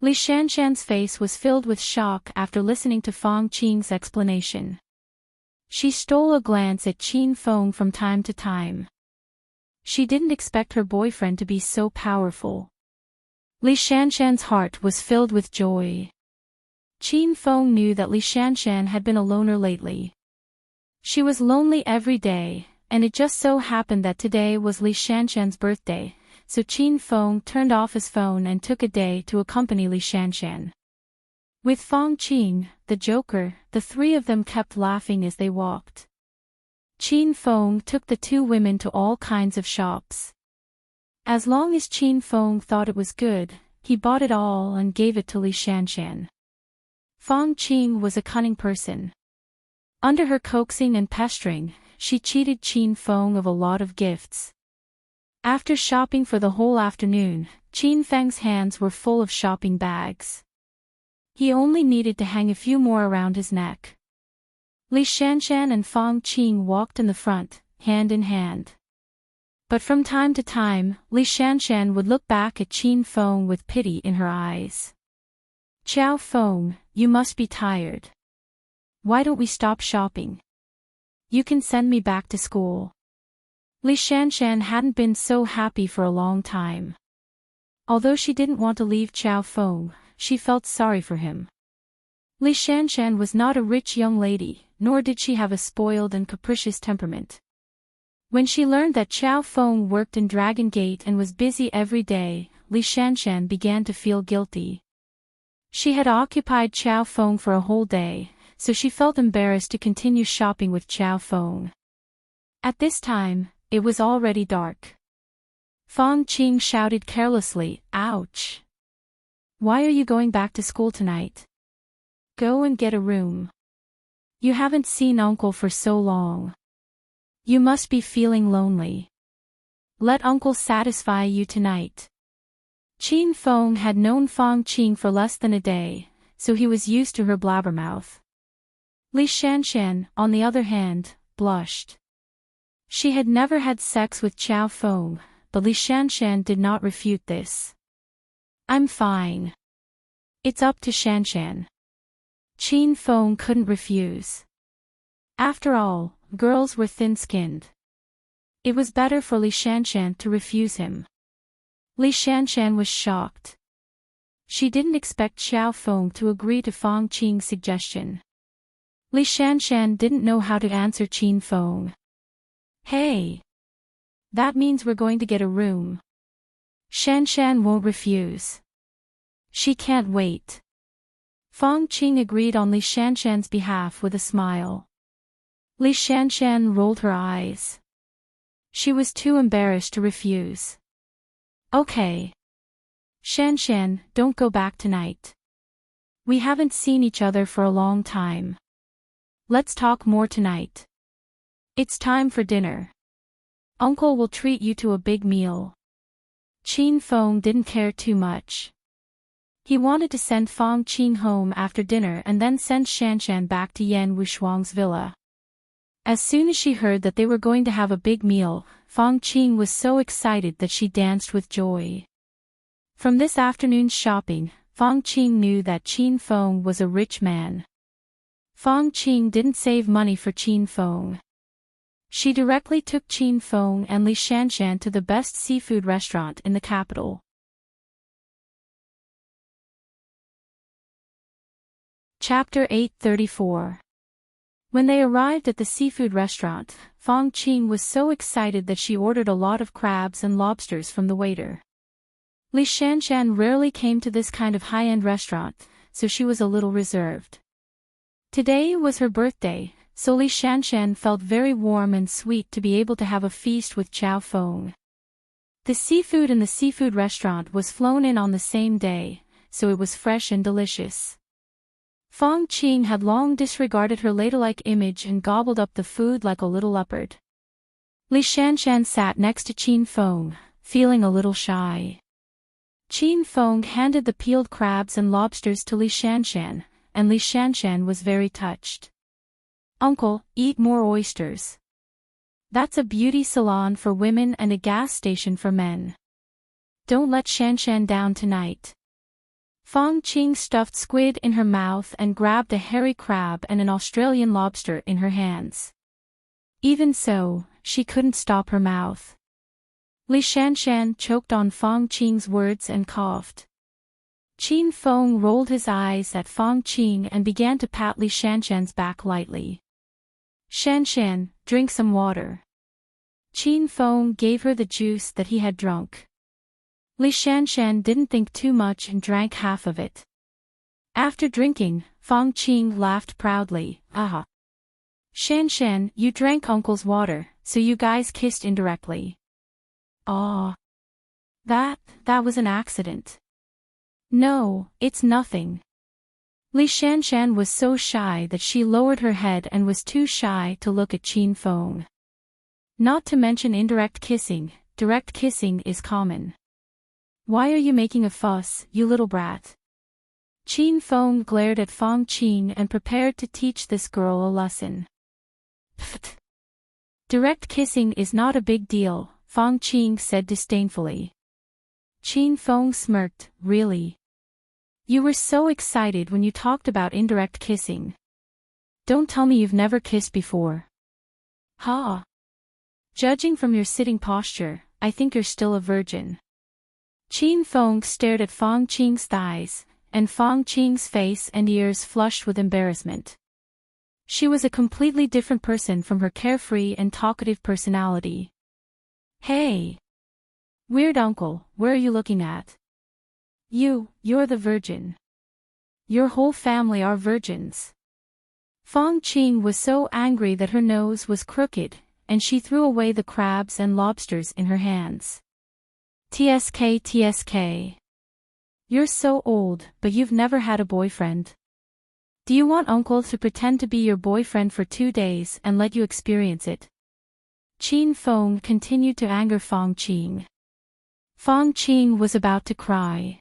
[SPEAKER 1] Li Shanshan's face was filled with shock after listening to Fang Qing's explanation. She stole a glance at Qin Feng from time to time. She didn't expect her boyfriend to be so powerful. Li Shanshan's heart was filled with joy. Qin Feng knew that Li Shanshan had been a loner lately. She was lonely every day, and it just so happened that today was Li Shanshan's birthday, so Qin Feng turned off his phone and took a day to accompany Li Shanshan. With Fang Qing, the joker, the three of them kept laughing as they walked. Qin Feng took the two women to all kinds of shops. As long as Qin Feng thought it was good, he bought it all and gave it to Li Shanshan. Fang Qing was a cunning person. Under her coaxing and pestering, she cheated Qin Feng of a lot of gifts. After shopping for the whole afternoon, Qin Feng's hands were full of shopping bags. He only needed to hang a few more around his neck. Li Shanshan and Fang Qing walked in the front, hand in hand. But from time to time, Li Shanshan would look back at Qin Feng with pity in her eyes. "Qiao Feng, you must be tired. Why don't we stop shopping? You can send me back to school." Li Shanshan hadn't been so happy for a long time. Although she didn't want to leave Qiao Feng, she felt sorry for him. Li Shanshan was not a rich young lady, nor did she have a spoiled and capricious temperament. When she learned that Qiao Feng worked in Dragon Gate and was busy every day, Li Shanshan began to feel guilty. She had occupied Qiao Feng for a whole day, so she felt embarrassed to continue shopping with Qiao Feng. At this time, it was already dark. Fang Qing shouted carelessly, "Ouch! Why are you going back to school tonight? Go and get a room. You haven't seen Uncle for so long. You must be feeling lonely. Let Uncle satisfy you tonight." Qin Feng had known Fang Qing for less than a day, so he was used to her blabbermouth. Li Shanshan, on the other hand, blushed. She had never had sex with Qiao Feng, but Li Shanshan did not refute this. "I'm fine. It's up to Shanshan." Qin Feng couldn't refuse. After all, girls were thin-skinned. It was better for Li Shanshan to refuse him. Li Shanshan was shocked. She didn't expect Qiao Feng to agree to Fang Qing's suggestion. Li Shanshan didn't know how to answer Qin Feng. "Hey! That means we're going to get a room. Shanshan won't refuse. She can't wait." Fang Qing agreed on Li Shanshan's behalf with a smile. Li Shanshan rolled her eyes. She was too embarrassed to refuse. "Okay. Shanshan, don't go back tonight. We haven't seen each other for a long time. Let's talk more tonight. It's time for dinner. Uncle will treat you to a big meal." Qin Feng didn't care too much. He wanted to send Fang Qing home after dinner and then send Shanshan back to Yan Wushuang's villa. As soon as she heard that they were going to have a big meal, Fang Qing was so excited that she danced with joy. From this afternoon's shopping, Fang Qing knew that Qin Feng was a rich man. Fang Qing didn't save money for Qin Feng. She directly took Qin Feng and Li Shanshan to the best seafood restaurant in the capital. Chapter 834. When they arrived at the seafood restaurant, Fang Qing was so excited that she ordered a lot of crabs and lobsters from the waiter. Li Shanshan rarely came to this kind of high-end restaurant, so she was a little reserved. Today was her birthday, so Li Shanshan felt very warm and sweet to be able to have a feast with Qiao Feng. The seafood in the seafood restaurant was flown in on the same day, so it was fresh and delicious. Fang Qing had long disregarded her ladle-like image and gobbled up the food like a little leopard. Li Shanshan sat next to Qin Feng, feeling a little shy. Qin Feng handed the peeled crabs and lobsters to Li Shanshan, and Li Shanshan was very touched. "Uncle, eat more oysters. That's a beauty salon for women and a gas station for men. Don't let Shanshan down tonight." Fong Qing stuffed squid in her mouth and grabbed a hairy crab and an Australian lobster in her hands. Even so, she couldn't stop her mouth. Li Shanshan choked on Fong Qing's words and coughed. Qin Feng rolled his eyes at Fong Qing and began to pat Li Shanshan's back lightly. "Shanshan, drink some water." Qin Feng gave her the juice that he had drunk. Li Shanshan didn't think too much and drank half of it. After drinking, Fong Qing laughed proudly. "Aha! Shanshan, you drank Uncle's water, so you guys kissed indirectly." "Aw. That was an accident." "No, it's nothing." Li Shanshan was so shy that she lowered her head and was too shy to look at Qin Feng. Not to mention indirect kissing, direct kissing is common. "Why are you making a fuss, you little brat?" Qin Feng glared at Fong Qing and prepared to teach this girl a lesson. "Pfft. Direct kissing is not a big deal," Fong Qing said disdainfully. Qin Feng smirked. "Really? You were so excited when you talked about indirect kissing. Don't tell me you've never kissed before." "Ha! Judging from your sitting posture, I think you're still a virgin." Qin Feng stared at Fong Qing's thighs, and Fong Qing's face and ears flushed with embarrassment. She was a completely different person from her carefree and talkative personality. "Hey! Weird uncle, where are you looking at? You're the virgin. Your whole family are virgins." Fong Qing was so angry that her nose was crooked, and she threw away the crabs and lobsters in her hands. TSK. You're so old, but you've never had a boyfriend. Do you want uncle to pretend to be your boyfriend for 2 days and let you experience it?" Qin Feng continued to anger Fong Qing. Fong Qing was about to cry.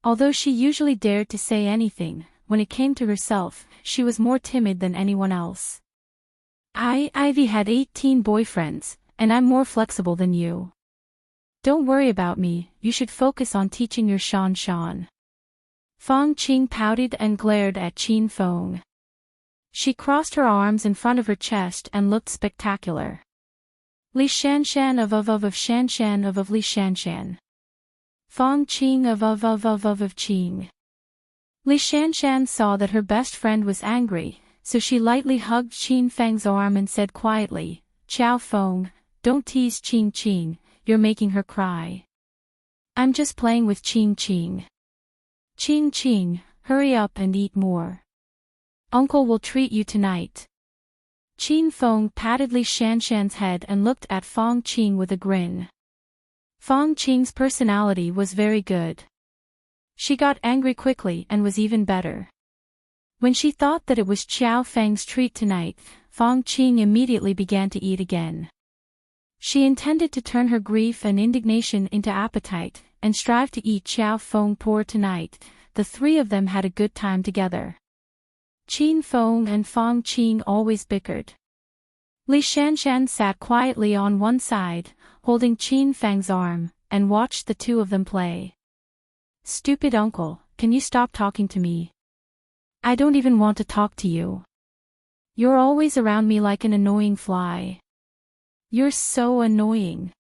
[SPEAKER 1] Although she usually dared to say anything, when it came to herself, she was more timid than anyone else. Ivy had 18 boyfriends, and I'm more flexible than you. Don't worry about me, you should focus on teaching your Shan. Fong Qing pouted and glared at Qin Feng. She crossed her arms in front of her chest and looked spectacular. Li Shanshan of Shanshan of Li Shanshan. Fong Qing of Qing. Li Shanshan saw that her best friend was angry, so she lightly hugged Qin Feng's arm and said quietly, "Qiao Feng, don't tease Qing, you're making her cry." "I'm just playing with Qing. Qing, hurry up and eat more. Uncle will treat you tonight." Qin Feng patted Li Shanshan's head and looked at Fong Qing with a grin. Fong Qing's personality was very good. She got angry quickly and was even better. When she thought that it was Qiao Feng's treat tonight, Fong Qing immediately began to eat again. She intended to turn her grief and indignation into appetite, and strive to eat Qiao Feng poor tonight. The three of them had a good time together. Qin Feng and Fong Qing always bickered. Li Shanshan sat quietly on one side, holding Qin Feng's arm, and watched the two of them play. "Stupid uncle, can you stop talking to me? I don't even want to talk to you. You're always around me like an annoying fly. You're so annoying.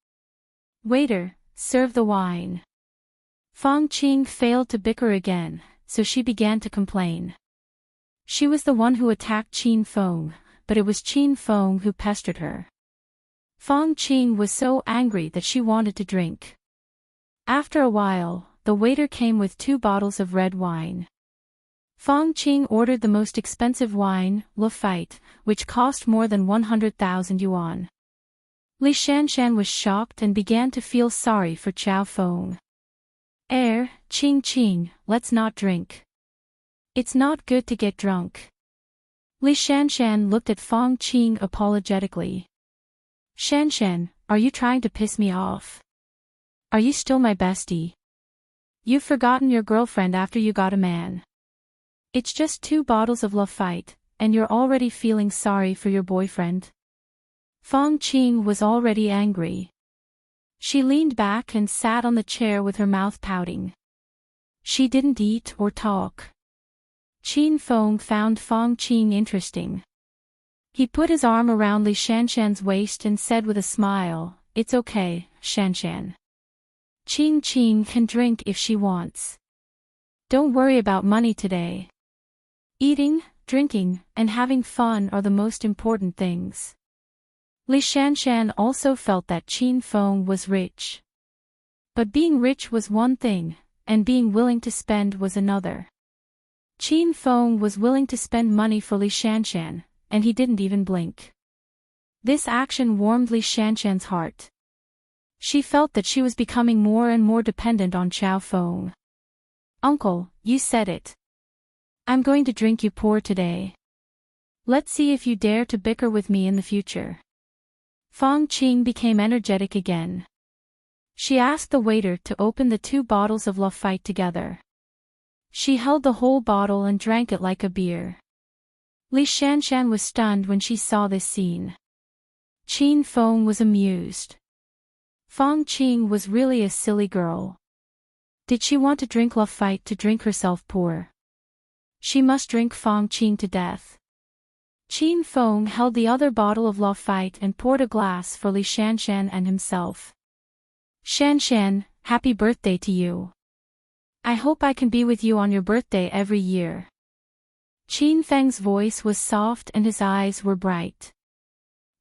[SPEAKER 1] Waiter, serve the wine." Fong Qing failed to bicker again, so she began to complain. She was the one who attacked Qin Feng, but it was Qin Feng who pestered her. Fong Qing was so angry that she wanted to drink. After a while, the waiter came with 2 bottles of red wine. Fong Qing ordered the most expensive wine, Lafite, which cost more than 100,000 yuan. Li Shanshan was shocked and began to feel sorry for Qiao Feng. Qing, let's not drink. It's not good to get drunk." Li Shanshan looked at Fong Qing apologetically. "Shanshan, are you trying to piss me off? Are you still my bestie? You've forgotten your girlfriend after you got a man. It's just 2 bottles of Lafite, and you're already feeling sorry for your boyfriend?" Fong Qing was already angry. She leaned back and sat on the chair with her mouth pouting. She didn't eat or talk. Qin Feng found Fang Qing interesting. He put his arm around Li Shanshan's waist and said with a smile, "It's okay, Shanshan. Qing can drink if she wants. Don't worry about money today. Eating, drinking, and having fun are the most important things." Li Shanshan also felt that Qin Feng was rich. But being rich was one thing, and being willing to spend was another. Qin Feng was willing to spend money for Li Shanshan, and he didn't even blink. This action warmed Li Shanshan's heart. She felt that she was becoming more and more dependent on Qiao Feng. "Uncle, you said it. I'm going to drink you poor today. Let's see if you dare to bicker with me in the future." Fang Qing became energetic again. She asked the waiter to open the 2 bottles of Lafite together. She held the whole bottle and drank it like a beer. Li Shanshan was stunned when she saw this scene. Qin Feng was amused. Fang Qing was really a silly girl. Did she want to drink Lafite to drink herself poor? She must drink Fang Qing to death. Qin Feng held the other bottle of Lafite and poured a glass for Li Shanshan and himself. "Shanshan, happy birthday to you. I hope I can be with you on your birthday every year." Qin Feng's voice was soft and his eyes were bright.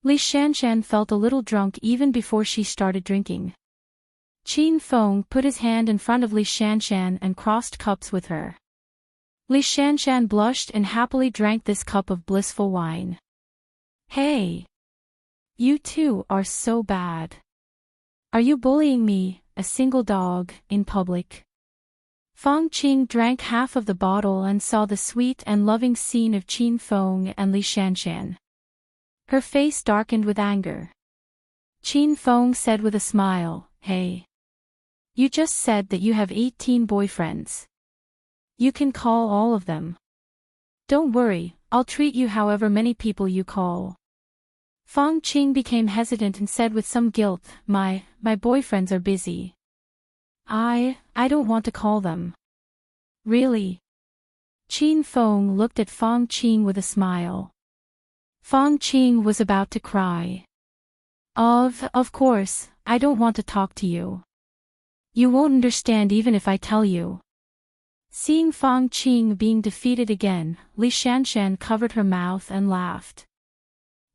[SPEAKER 1] Li Shanshan felt a little drunk even before she started drinking. Qin Feng put his hand in front of Li Shanshan and crossed cups with her. Li Shanshan blushed and happily drank this cup of blissful wine. "Hey! You two are so bad. Are you bullying me, a single dog, in public?" Fang Qing drank half of the bottle and saw the sweet and loving scene of Qin Feng and Li Shanshan. Her face darkened with anger. Qin Feng said with a smile, "Hey. You just said that you have 18 boyfriends. You can call all of them. Don't worry, I'll treat you however many people you call." Fang Qing became hesitant and said with some guilt, My boyfriends are busy. I don't want to call them." "Really?" Qin Feng looked at Fang Qing with a smile. Fang Qing was about to cry. Of course, I don't want to talk to you. You won't understand even if I tell you." Seeing Fang Qing being defeated again, Li Shanshan covered her mouth and laughed.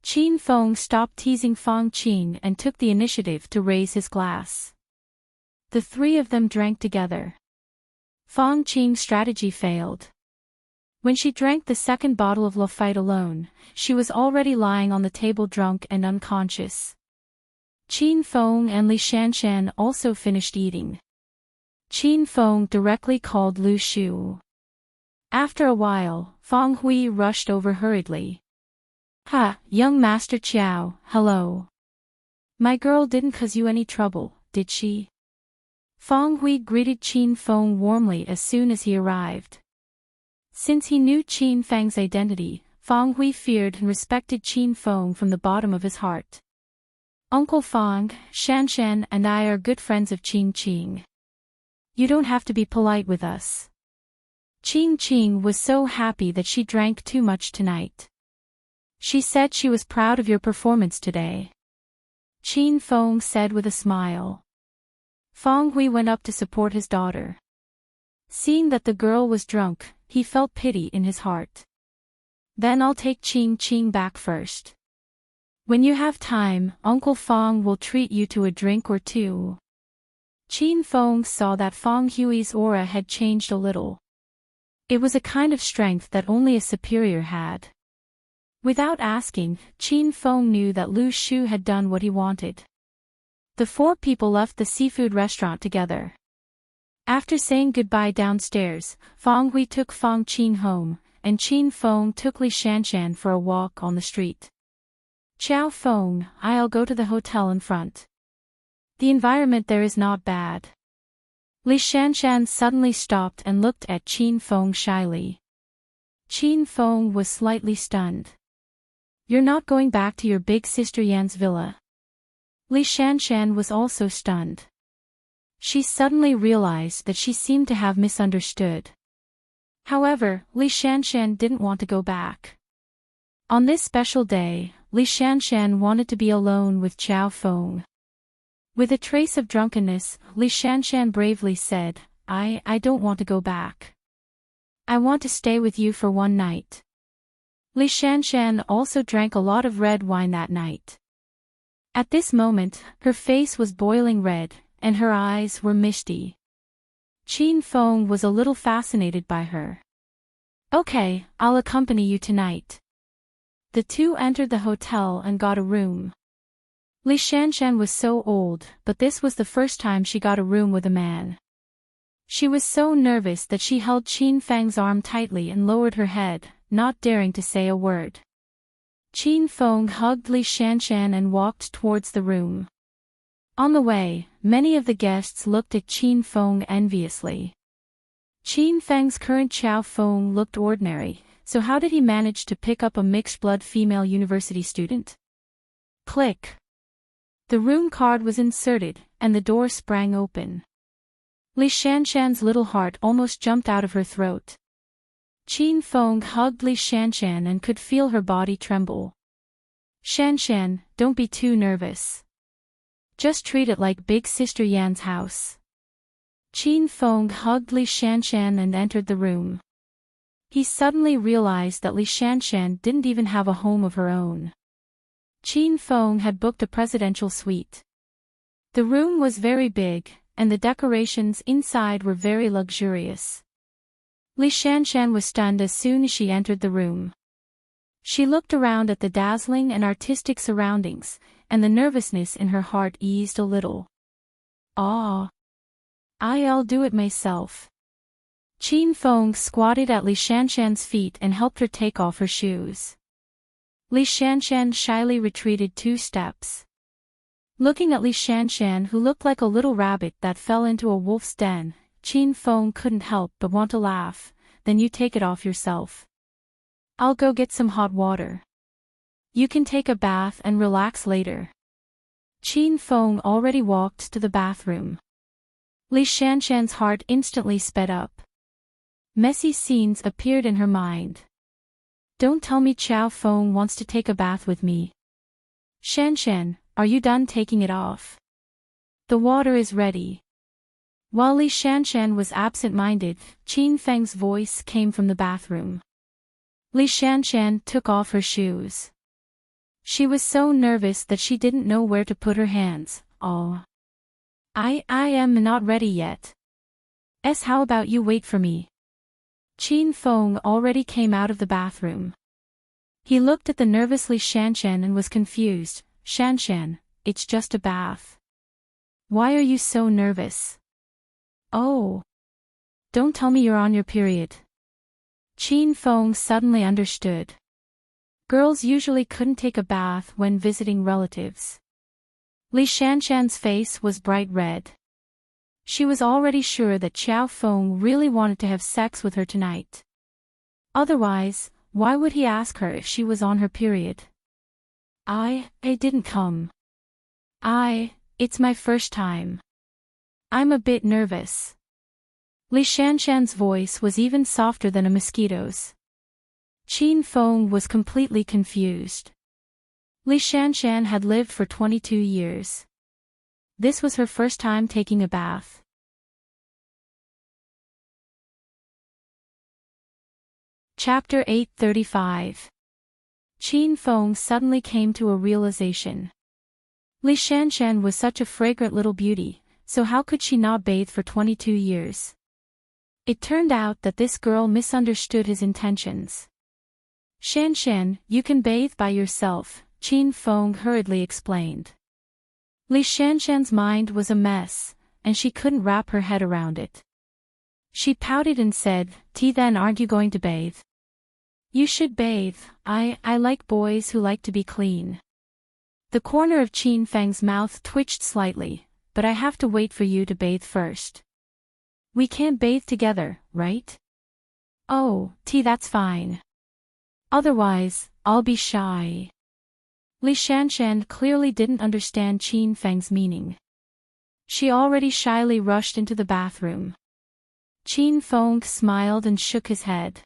[SPEAKER 1] Qin Feng stopped teasing Fang Qing and took the initiative to raise his glass. The 3 of them drank together. Fang Qing's strategy failed. When she drank the second bottle of Lafite alone, she was already lying on the table drunk and unconscious. Qin Feng and Li Shanshan also finished eating. Qin Feng directly called Lu Shu. After a while, Fang Hui rushed over hurriedly. "Ha, young Master Qiao, hello. My girl didn't cause you any trouble, did she?" Fang Hui greeted Qin Feng warmly as soon as he arrived. Since he knew Qin Feng's identity, Fang Hui feared and respected Qin Feng from the bottom of his heart. "Uncle Fang, Shanshan and I are good friends of Qing. You don't have to be polite with us." Qing was so happy that she drank too much tonight. She said she was proud of your performance today. Qin Feng said with a smile. Fang Hui went up to support his daughter. Seeing that the girl was drunk, he felt pity in his heart. "Then I'll take Qing back first. When you have time, Uncle Fang will treat you to a drink or 2. Qin Feng saw that Fang Hui's aura had changed a little. It was a kind of strength that only a superior had. Without asking, Qin Feng knew that Lu Shu had done what he wanted. The 4 people left the seafood restaurant together. After saying goodbye downstairs, Fang Hui took Fang Qing home, and Qin Feng took Li Shanshan for a walk on the street. "Qiao Feng, I'll go to the hotel in front. The environment there is not bad." Li Shanshan suddenly stopped and looked at Qin Feng shyly. Qin Feng was slightly stunned. "You're not going back to your big sister Yan's villa?" Li Shanshan was also stunned. She suddenly realized that she seemed to have misunderstood. However, Li Shanshan didn't want to go back. On this special day, Li Shanshan wanted to be alone with Chao Feng. With a trace of drunkenness, Li Shanshan bravely said, I don't want to go back. I want to stay with you for one night. Li Shanshan also drank a lot of red wine that night. At this moment, her face was boiling red, and her eyes were misty. Qin Feng was a little fascinated by her. Okay, I'll accompany you tonight. The two entered the hotel and got a room. Li Shanshan was so old, but this was the first time she got a room with a man. She was so nervous that she held Qin Feng's arm tightly and lowered her head, not daring to say a word. Qin Feng hugged Li Shanshan and walked towards the room. On the way, many of the guests looked at Qin Feng enviously. Qin Feng's current Chao Feng looked ordinary, so how did he manage to pick up a mixed-blood female university student? Click. The room card was inserted, and the door sprang open. Li Shanshan's little heart almost jumped out of her throat. Qin Feng hugged Li Shanshan and could feel her body tremble. Shanshan, don't be too nervous. Just treat it like Big Sister Yan's house. Qin Feng hugged Li Shanshan and entered the room. He suddenly realized that Li Shanshan didn't even have a home of her own. Qin Feng had booked a presidential suite. The room was very big, and the decorations inside were very luxurious. Li Shanshan was stunned as soon as she entered the room. She looked around at the dazzling and artistic surroundings, and the nervousness in her heart eased a little. I'll do it myself. Qin Feng squatted at Li Shanshan's feet and helped her take off her shoes. Li Shanshan shyly retreated 2 steps. Looking at Li Shanshan, who looked like a little rabbit that fell into a wolf's den, Qin Feng couldn't help but want to laugh. Then you take it off yourself. I'll go get some hot water. You can take a bath and relax later. Qin Feng already walked to the bathroom. Li Shanshan's heart instantly sped up. Messy scenes appeared in her mind. Don't tell me Chao Feng wants to take a bath with me. Shanshan, are you done taking it off? The water is ready. While Li Shanshan was absent-minded, Qin Feng's voice came from the bathroom. Li Shanshan took off her shoes. She was so nervous that she didn't know where to put her hands. I am not ready yet. How about you wait for me? Qin Feng already came out of the bathroom. He looked at the nervous Li Shanshan and was confused. Shanshan, it's just a bath. Why are you so nervous? Oh. Don't tell me you're on your period. Qin Feng suddenly understood. Girls usually couldn't take a bath when visiting relatives. Li Shanshan's face was bright red. She was already sure that Chao Feng really wanted to have sex with her tonight. Otherwise, why would he ask her if she was on her period? I didn't come. It's my first time. I'm a bit nervous. Li Shanshan's voice was even softer than a mosquito's. Qin Feng was completely confused. Li Shanshan had lived for 22 years. This was her first time taking a bath. Chapter 835. Qin Feng suddenly came to a realization. Li Shanshan was such a fragrant little beauty, so how could she not bathe for 22 years? It turned out that this girl misunderstood his intentions. Shanshan, you can bathe by yourself, Qin Feng hurriedly explained. Li Shanshan's mind was a mess, and she couldn't wrap her head around it. She pouted and said, Then aren't you going to bathe? You should bathe. I like boys who like to be clean. The corner of Qin Feng's mouth twitched slightly, but I have to wait for you to bathe first. We can't bathe together, right? Oh, that's fine. Otherwise, I'll be shy. Li Shanshan clearly didn't understand Qin Feng's meaning. She already shyly rushed into the bathroom. Qin Feng smiled and shook his head.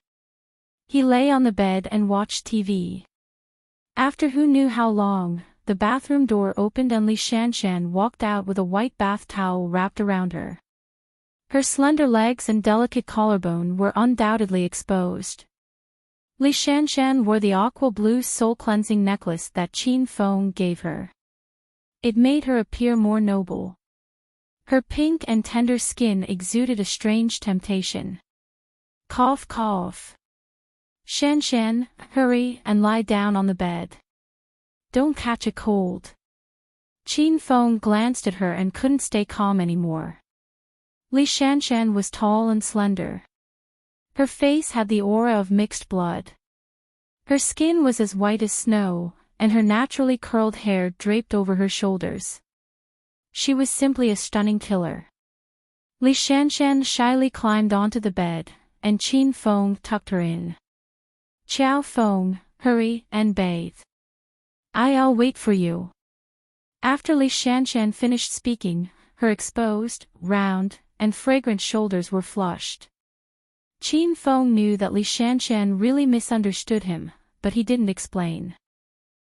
[SPEAKER 1] He lay on the bed and watched TV. After who knew how long, the bathroom door opened and Li Shanshan walked out with a white bath towel wrapped around her. Her slender legs and delicate collarbone were undoubtedly exposed. Li Shanshan wore the aqua blue soul-cleansing necklace that Qin Feng gave her. It made her appear more noble. Her pink and tender skin exuded a strange temptation. Cough, cough. Shanshan, hurry and lie down on the bed. Don't catch a cold. Qin Feng glanced at her and couldn't stay calm anymore. Li Shanshan was tall and slender. Her face had the aura of mixed blood. Her skin was as white as snow, and her naturally curled hair draped over her shoulders. She was simply a stunning killer. Li Shanshan shyly climbed onto the bed, and Qin Feng tucked her in. Qiao Feng, hurry and bathe. I'll wait for you. After Li Shanshan finished speaking, her exposed, round, and fragrant shoulders were flushed. Qin Feng knew that Li Shanshan really misunderstood him, but he didn't explain.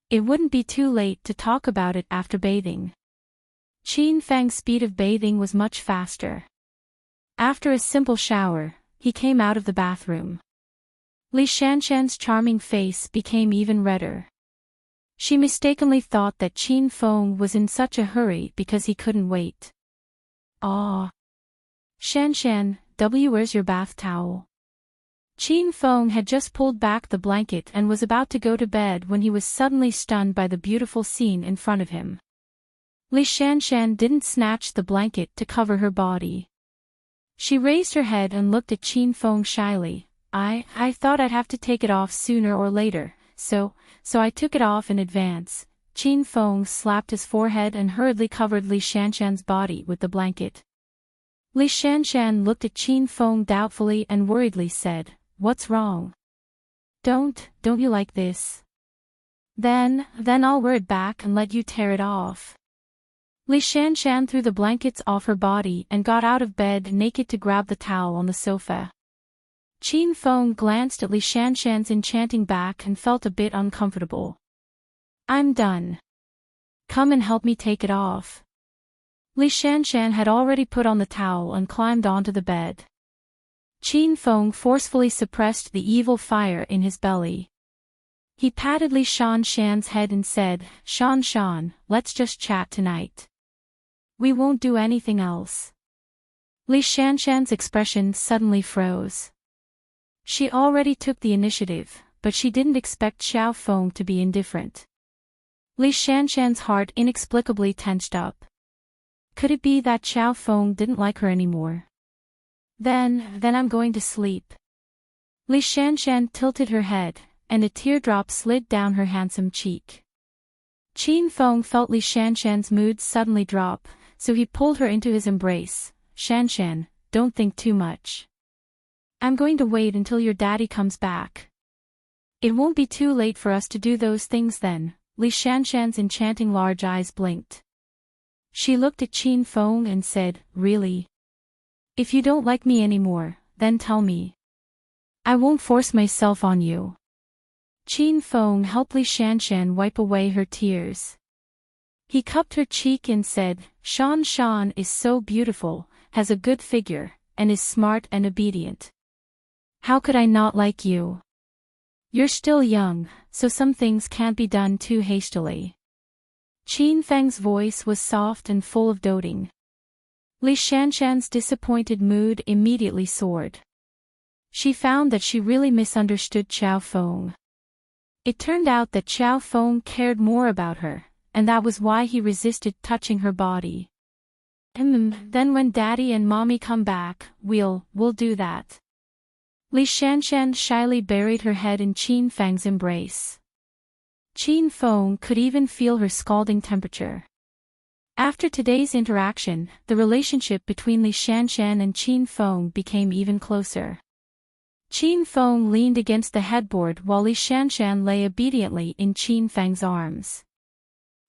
[SPEAKER 1] It wouldn't be too late to talk about it after bathing. Qin Feng's speed of bathing was much faster. After a simple shower, he came out of the bathroom. Li Shanshan's charming face became even redder. She mistakenly thought that Qin Feng was in such a hurry because he couldn't wait. Ah. Shanshan, where's your bath towel? Qin Feng had just pulled back the blanket and was about to go to bed when he was suddenly stunned by the beautiful scene in front of him. Li Shanshan didn't snatch the blanket to cover her body. She raised her head and looked at Qin Feng shyly. I thought I'd have to take it off sooner or later, so I took it off in advance. Qin Feng slapped his forehead and hurriedly covered Li Shanshan's body with the blanket. Li Shanshan looked at Qin Feng doubtfully and worriedly said, "What's wrong? Don't you like this? Then I'll wear it back and let you tear it off." Li Shanshan threw the blankets off her body and got out of bed naked to grab the towel on the sofa. Qin Feng glanced at Li Shanshan's enchanting back and felt a bit uncomfortable. "I'm done. Come and help me take it off." Li Shanshan had already put on the towel and climbed onto the bed. Qin Feng forcefully suppressed the evil fire in his belly. He patted Li Shanshan's head and said, Shan, let's just chat tonight. We won't do anything else." Li Shanshan's expression suddenly froze. She already took the initiative, but she didn't expect Xiao Feng to be indifferent. Li Shanshan's heart inexplicably tensed up. Could it be that Xiao Feng didn't like her anymore? Then I'm going to sleep. Li Shanshan tilted her head, and a teardrop slid down her handsome cheek. Qin Feng felt Li Shanshan's mood suddenly drop, so he pulled her into his embrace. "Shanshan, don't think too much. I'm going to wait until your daddy comes back. It won't be too late for us to do those things then." Li Shanshan's enchanting large eyes blinked. She looked at Qin Feng and said, "Really? If you don't like me anymore, then tell me. I won't force myself on you." Qin Feng helped Li Shanshan wipe away her tears. He cupped her cheek and said, Shan is so beautiful, has a good figure, and is smart and obedient. How could I not like you? You're still young, so some things can't be done too hastily. Qin Feng's voice was soft and full of doting. Li Shanshan's disappointed mood immediately soared. She found that she really misunderstood Xiao Feng. It turned out that Xiao Feng cared more about her, and that was why he resisted touching her body. Then when Daddy and Mommy come back, we'll do that." Li Shanshan shyly buried her head in Qin Feng's embrace. Qin Feng could even feel her scalding temperature. After today's interaction, the relationship between Li Shanshan and Qin Feng became even closer. Qin Feng leaned against the headboard while Li Shanshan lay obediently in Qin Feng's arms.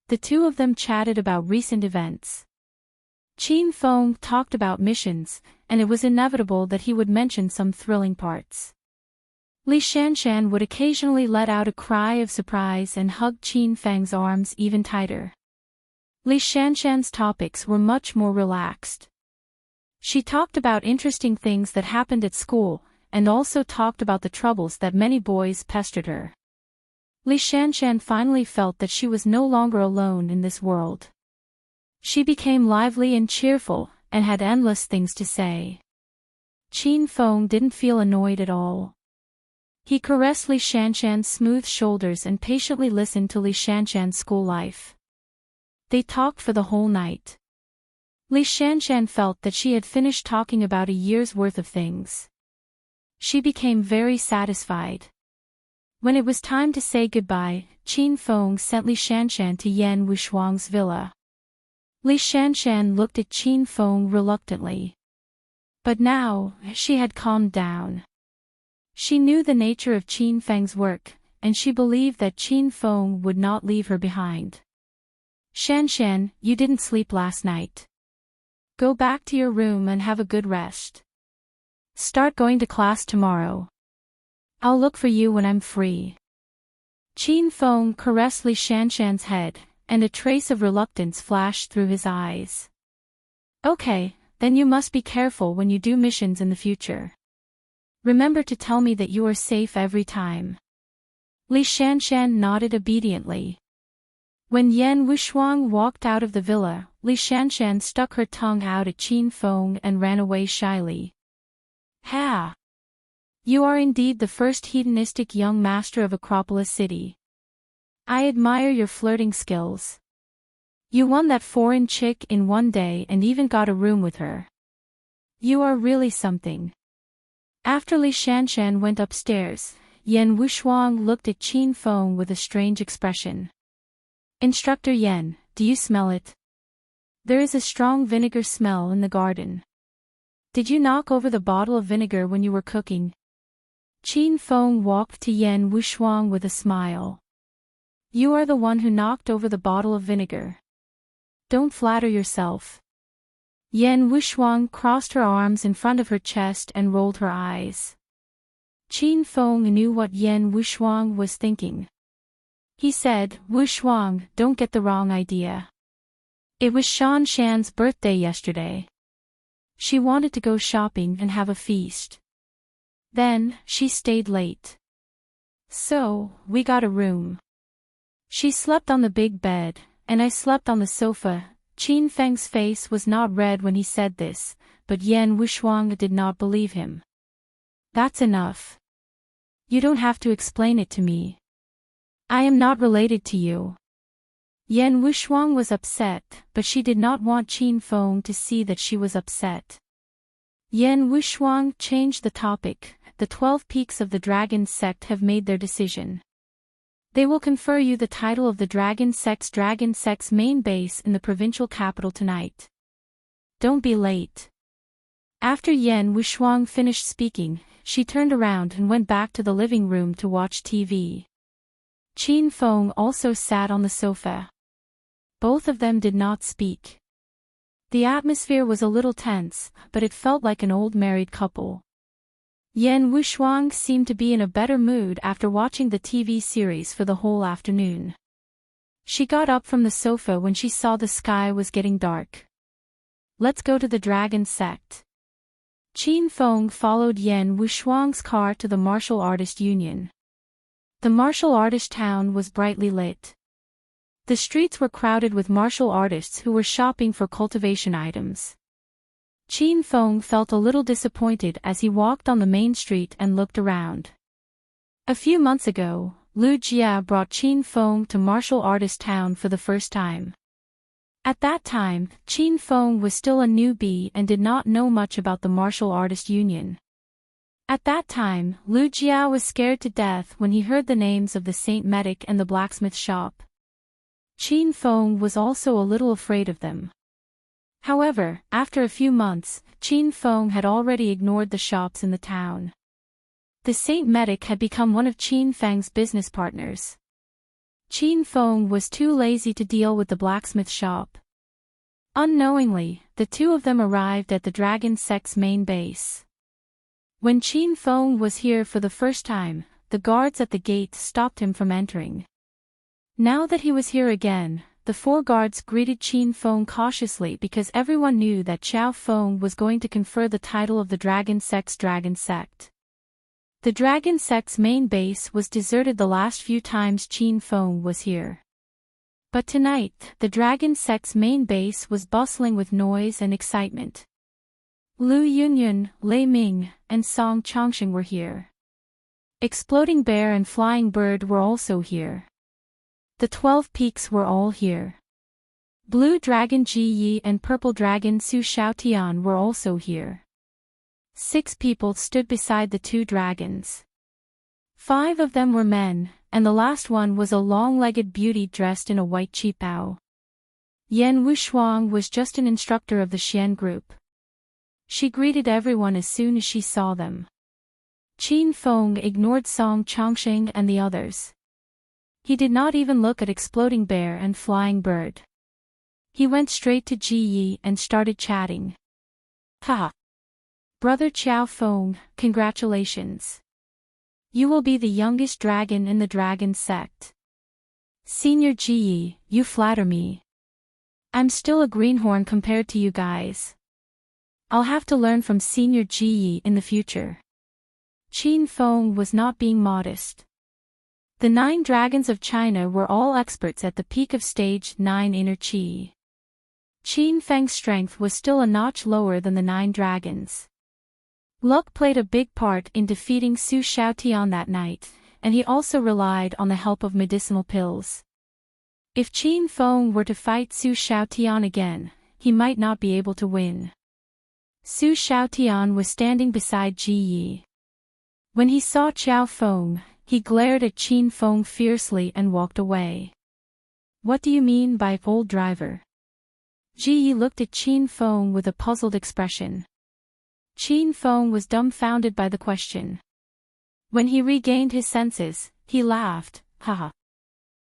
[SPEAKER 1] The two of them chatted about recent events. Qin Feng talked about missions, and it was inevitable that he would mention some thrilling parts. Li Shanshan would occasionally let out a cry of surprise and hug Qin Feng's arms even tighter. Li Shanshan's topics were much more relaxed. She talked about interesting things that happened at school, and also talked about the troubles that many boys pestered her. Li Shanshan finally felt that she was no longer alone in this world. She became lively and cheerful, and had endless things to say. Qin Feng didn't feel annoyed at all. He caressed Li Shanshan's smooth shoulders and patiently listened to Li Shanshan's school life. They talked for the whole night. Li Shanshan felt that she had finished talking about a year's worth of things. She became very satisfied. When it was time to say goodbye, Qin Feng sent Li Shanshan to Yan Wushuang's villa. Li Shanshan looked at Qin Feng reluctantly. But now, she had calmed down. She knew the nature of Qin Feng's work, and she believed that Qin Feng would not leave her behind. Shanshan, you didn't sleep last night. Go back to your room and have a good rest. Start going to class tomorrow. I'll look for you when I'm free. Qin Feng caressed Li Shanshan's head, and a trace of reluctance flashed through his eyes. Okay, then you must be careful when you do missions in the future. Remember to tell me that you are safe every time. Li Shanshan nodded obediently. When Yan Wushuang walked out of the villa, Li Shanshan stuck her tongue out at Qin Feng and ran away shyly. Ha! You are indeed the first hedonistic young master of Acropolis City. I admire your flirting skills. You won that foreign chick in one day and even got a room with her. You are really something. After Li Shanshan went upstairs, Yan Wushuang looked at Qin Feng with a strange expression. Instructor Yan, do you smell it? There is a strong vinegar smell in the garden. Did you knock over the bottle of vinegar when you were cooking? Qin Feng walked to Yan Wushuang with a smile. You are the one who knocked over the bottle of vinegar. Don't flatter yourself. Yan Wushuang crossed her arms in front of her chest and rolled her eyes. Qin Feng knew what Yan Wushuang was thinking. He said, Wushuang, don't get the wrong idea. It was Shan Shan's birthday yesterday. She wanted to go shopping and have a feast. Then, she stayed late. So, we got a room. She slept on the big bed, and I slept on the sofa. Qin Feng's face was not red when he said this, but Yan Wushuang did not believe him. That's enough. You don't have to explain it to me. I am not related to you. Yan Wushuang was upset, but she did not want Qin Feng to see that she was upset. Yan Wushuang changed the topic. The 12 peaks of the Dragon Sect have made their decision. They will confer you the title of the Dragon Sect's main base in the provincial capital tonight. Don't be late. After Yan Wushuang finished speaking, she turned around and went back to the living room to watch TV. Qin Feng also sat on the sofa. Both of them did not speak. The atmosphere was a little tense, but it felt like an old married couple. Yan Wushuang seemed to be in a better mood after watching the TV series for the whole afternoon. She got up from the sofa when she saw the sky was getting dark. Let's go to the Dragon Sect. Qin Feng followed Yan Wushuang's car to the Martial Artist Union. The martial artist town was brightly lit. The streets were crowded with martial artists who were shopping for cultivation items. Qin Feng felt a little disappointed as he walked on the main street and looked around. A few months ago, Lu Jia brought Qin Feng to martial artist town for the first time. At that time, Qin Feng was still a newbie and did not know much about the martial artist union. At that time, Lu Jia was scared to death when he heard the names of the Saint Medic and the blacksmith shop. Qin Feng was also a little afraid of them. However, after a few months, Qin Feng had already ignored the shops in the town. The Saint Medic had become one of Qin Feng's business partners. Qin Feng was too lazy to deal with the blacksmith shop. Unknowingly, the two of them arrived at the dragon sect's main base. When Qin Feng was here for the first time, the guards at the gate stopped him from entering. Now that he was here again, the four guards greeted Qin Feng cautiously because everyone knew that Xiao Feng was going to confer the title of the Dragon Sect's Dragon Sect. The Dragon Sect's main base was deserted the last few times Qin Feng was here. But tonight, the Dragon Sect's main base was bustling with noise and excitement. Lu Yunyun, Lei Ming, and Song Chongqing were here. Exploding Bear and Flying Bird were also here. The 12 Peaks were all here. Blue Dragon Ji Yi and Purple Dragon Su Xiaotian were also here. 6 people stood beside the 2 dragons. 5 of them were men, and the last one was a long-legged beauty dressed in a white qipao. Yan Wushuang was just an instructor of the Xian group. She greeted everyone as soon as she saw them. Qin Feng ignored Song Chongqing and the others. He did not even look at Exploding Bear and Flying Bird. He went straight to Ji Yi and started chatting. Ha! Brother Xiao Feng, congratulations. You will be the youngest dragon in the Dragon Sect. Senior Ji Yi, you flatter me. I'm still a greenhorn compared to you guys. I'll have to learn from Senior Ji Yi in the future. Qin Feng was not being modest. The 9 dragons of China were all experts at the peak of stage 9 inner qi. Qin Feng's strength was still a notch lower than the 9 dragons. Luck played a big part in defeating Su Xiaotian that night, and he also relied on the help of medicinal pills. If Qin Feng were to fight Su Xiaotian again, he might not be able to win. Su Xiaotian was standing beside Ji Yi. When he saw Xiao Feng, he glared at Qin Feng fiercely and walked away. What do you mean by old driver? Ji Yi looked at Qin Feng with a puzzled expression. Qin Feng was dumbfounded by the question. When he regained his senses, he laughed, haha.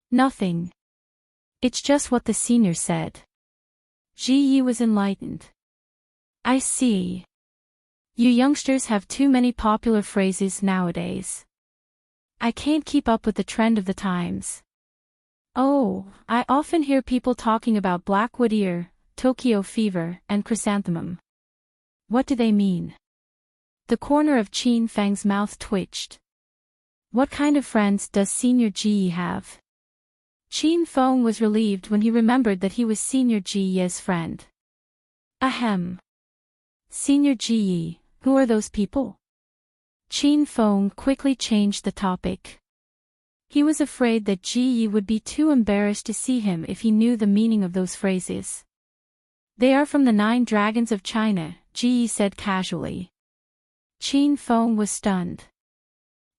[SPEAKER 1] Nothing. It's just what the senior said. Ji Yi was enlightened. I see. You youngsters have too many popular phrases nowadays. I can't keep up with the trend of the times. Oh, I often hear people talking about Blackwood Ear, Tokyo Fever, and Chrysanthemum. What do they mean? The corner of Qin Feng's mouth twitched. What kind of friends does Senior Ji Yi have? Qin Feng was relieved when he remembered that he was Senior Ji Yi's friend. Ahem. Senior Ji Yi, who are those people? Qin Feng quickly changed the topic. He was afraid that Ji Yi would be too embarrassed to see him if he knew the meaning of those phrases. They are from the 9 dragons of China, Ji Yi said casually. Qin Feng was stunned.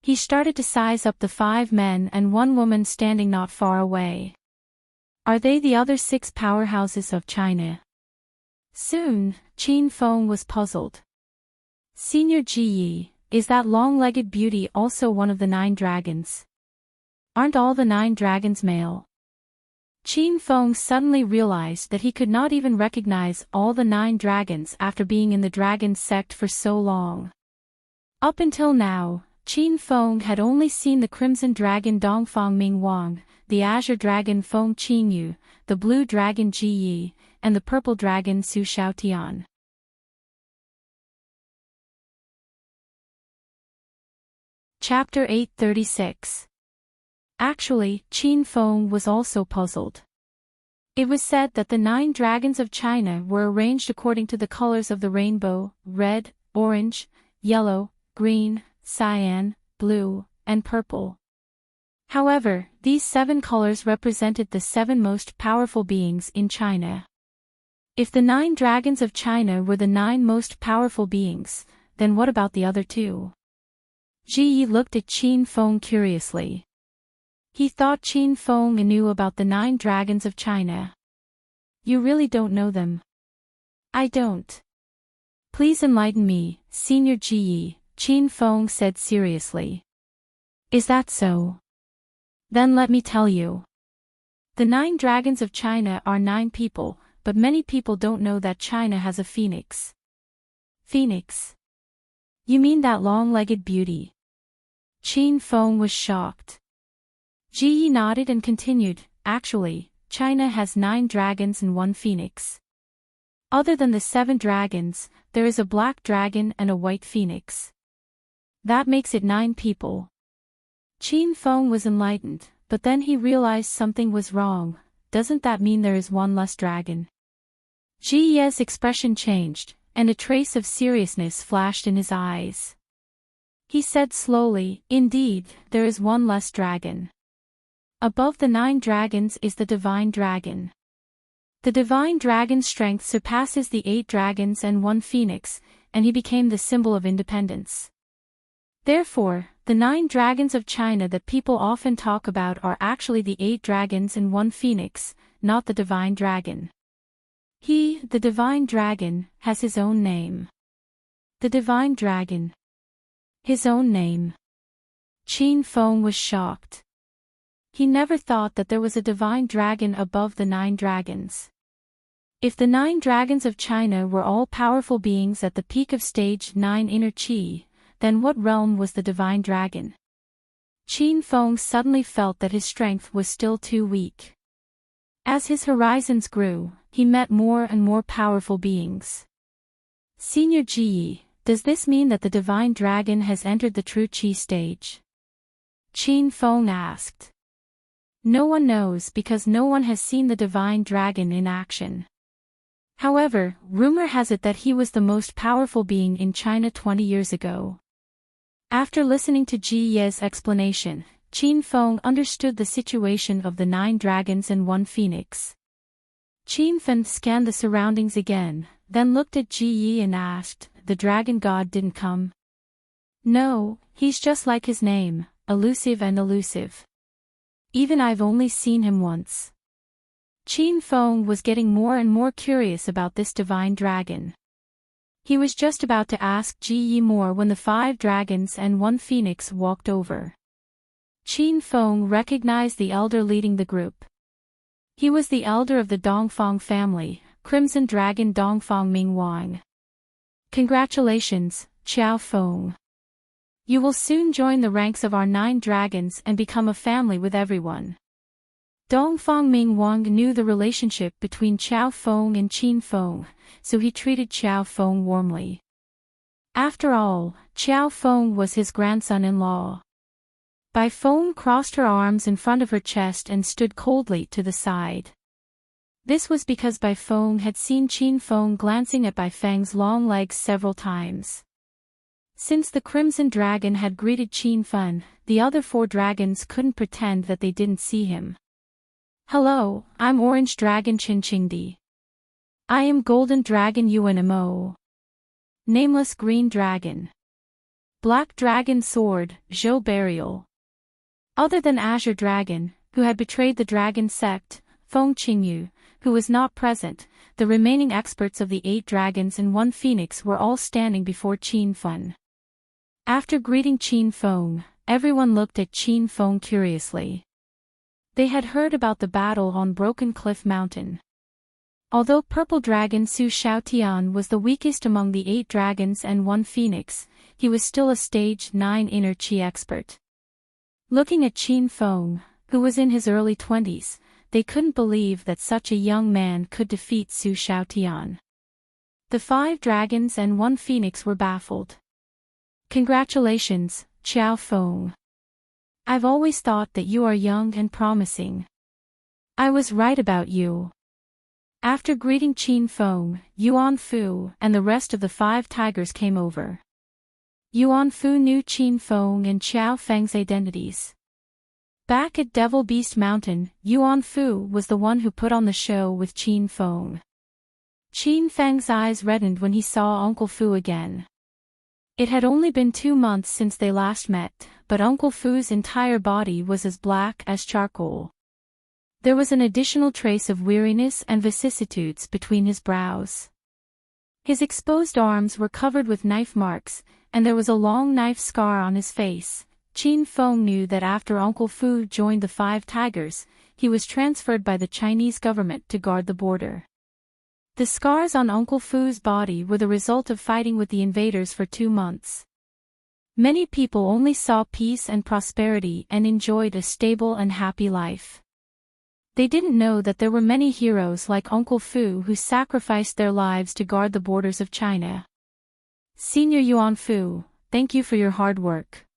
[SPEAKER 1] He started to size up the 5 men and 1 woman standing not far away. Are they the other 6 powerhouses of China? Soon, Qin Feng was puzzled. Senior Ji Yi, is that long-legged beauty also one of the 9 dragons? Aren't all the 9 dragons male? Qin Feng suddenly realized that he could not even recognize all the 9 dragons after being in the dragon sect for so long. Up until now, Qin Feng had only seen the crimson dragon Dongfang Ming Wang, the azure dragon Feng Qinyu, the blue dragon Ji Yi, and the purple dragon Su Xiaotian. Chapter 836. Actually, Qin Feng was also puzzled. It was said that the 9 dragons of China were arranged according to the colors of the rainbow: red, orange, yellow, green, cyan, blue, and purple. However, these 7 colors represented the 7 most powerful beings in China. If the 9 dragons of China were the 9 most powerful beings, then what about the other 2? Ji Yi looked at Qin Feng curiously. He thought Qin Feng knew about the 9 dragons of China. You really don't know them? I don't. Please enlighten me, Senior Ji Yi, Qin Feng said seriously. Is that so? Then let me tell you. The 9 dragons of China are 9 people, but many people don't know that China has a phoenix. Phoenix? You mean that long-legged beauty? Qin Feng was shocked. Ji Yi nodded and continued, actually, China has 9 dragons and 1 phoenix. Other than the 7 dragons, there is a black dragon and a white phoenix. That makes it 9 people. Qin Feng was enlightened, but then he realized something was wrong. Doesn't that mean there is 1 less dragon? Ji Ye's expression changed, and a trace of seriousness flashed in his eyes. He said slowly, indeed, there is 1 less dragon. Above the 9 dragons is the divine dragon. The divine dragon's strength surpasses the 8 dragons and 1 phoenix, and he became the symbol of independence. Therefore, the 9 dragons of China that people often talk about are actually the 8 dragons and 1 phoenix, not the divine dragon. He, the divine dragon, has his own name. The divine dragon. His own name. Qin Feng was shocked. He never thought that there was a divine dragon above the 9 dragons. If the 9 dragons of China were all powerful beings at the peak of stage 9 inner chi, then what realm was the divine dragon? Qin Feng suddenly felt that his strength was still too weak. As his horizons grew, he met more and more powerful beings. Senior Ji Yi, does this mean that the divine dragon has entered the true chi stage? Qin Feng asked. No one knows because no one has seen the divine dragon in action. However, rumor has it that he was the most powerful being in China 20 years ago. After listening to Ji Ye's explanation, Qin Feng understood the situation of the 9 dragons and 1 phoenix. Qin Feng scanned the surroundings again, then looked at Ji Yi and asked, the dragon god didn't come? No, he's just like his name, elusive and elusive. Even I've only seen him once. Qin Feng was getting more and more curious about this divine dragon. He was just about to ask Ji Yi more when the 5 dragons and 1 phoenix walked over. Qin Feng recognized the elder leading the group. He was the elder of the Dongfang family, Crimson Dragon Dongfang Ming Wang. Congratulations, Qiao Feng. You will soon join the ranks of our 9 dragons and become a family with everyone. Dongfang Ming Wang knew the relationship between Qiao Feng and Qin Feng, so he treated Qiao Feng warmly. After all, Qiao Feng was his grandson-in-law. Bai Feng crossed her arms in front of her chest and stood coldly to the side. This was because Bai Feng had seen Qin Feng glancing at Bai Feng's long legs several times. Since the Crimson Dragon had greeted Qin Feng, the other 4 dragons couldn't pretend that they didn't see him. Hello, I'm Orange Dragon Qin Qingdi. I am Golden Dragon Yuan. Nameless Green Dragon. Black Dragon Sword, Zhou Burial. Other than Azure Dragon, who had betrayed the dragon sect, Feng Qingyu, who was not present, the remaining experts of the 8 dragons and 1 phoenix were all standing before Qin Feng. After greeting Qin Feng, everyone looked at Qin Feng curiously. They had heard about the battle on Broken Cliff Mountain. Although Purple Dragon Su Xiaotian was the weakest among the 8 dragons and 1 phoenix, he was still a stage 9 inner chi expert. Looking at Qin Feng, who was in his early 20s, they couldn't believe that such a young man could defeat Su Xiaotian. The 5 dragons and 1 phoenix were baffled. Congratulations, Qiao Feng. I've always thought that you are young and promising. I was right about you. After greeting Qin Feng, Yuan Fu and the rest of the 5 tigers came over. Yuan Fu knew Qin Feng and Qiao Feng's identities. Back at Devil Beast Mountain, Yuan Fu was the one who put on the show with Qin Feng. Qin Feng's eyes reddened when he saw Uncle Fu again. It had only been 2 months since they last met, but Uncle Fu's entire body was as black as charcoal. There was an additional trace of weariness and vicissitudes between his brows. His exposed arms were covered with knife marks, and there was a long knife scar on his face. Qin Feng knew that after Uncle Fu joined the 5 tigers, he was transferred by the Chinese government to guard the border. The scars on Uncle Fu's body were the result of fighting with the invaders for 2 months. Many people only saw peace and prosperity and enjoyed a stable and happy life. They didn't know that there were many heroes like Uncle Fu who sacrificed their lives to guard the borders of China. Senior Yuan Fu, thank you for your hard work.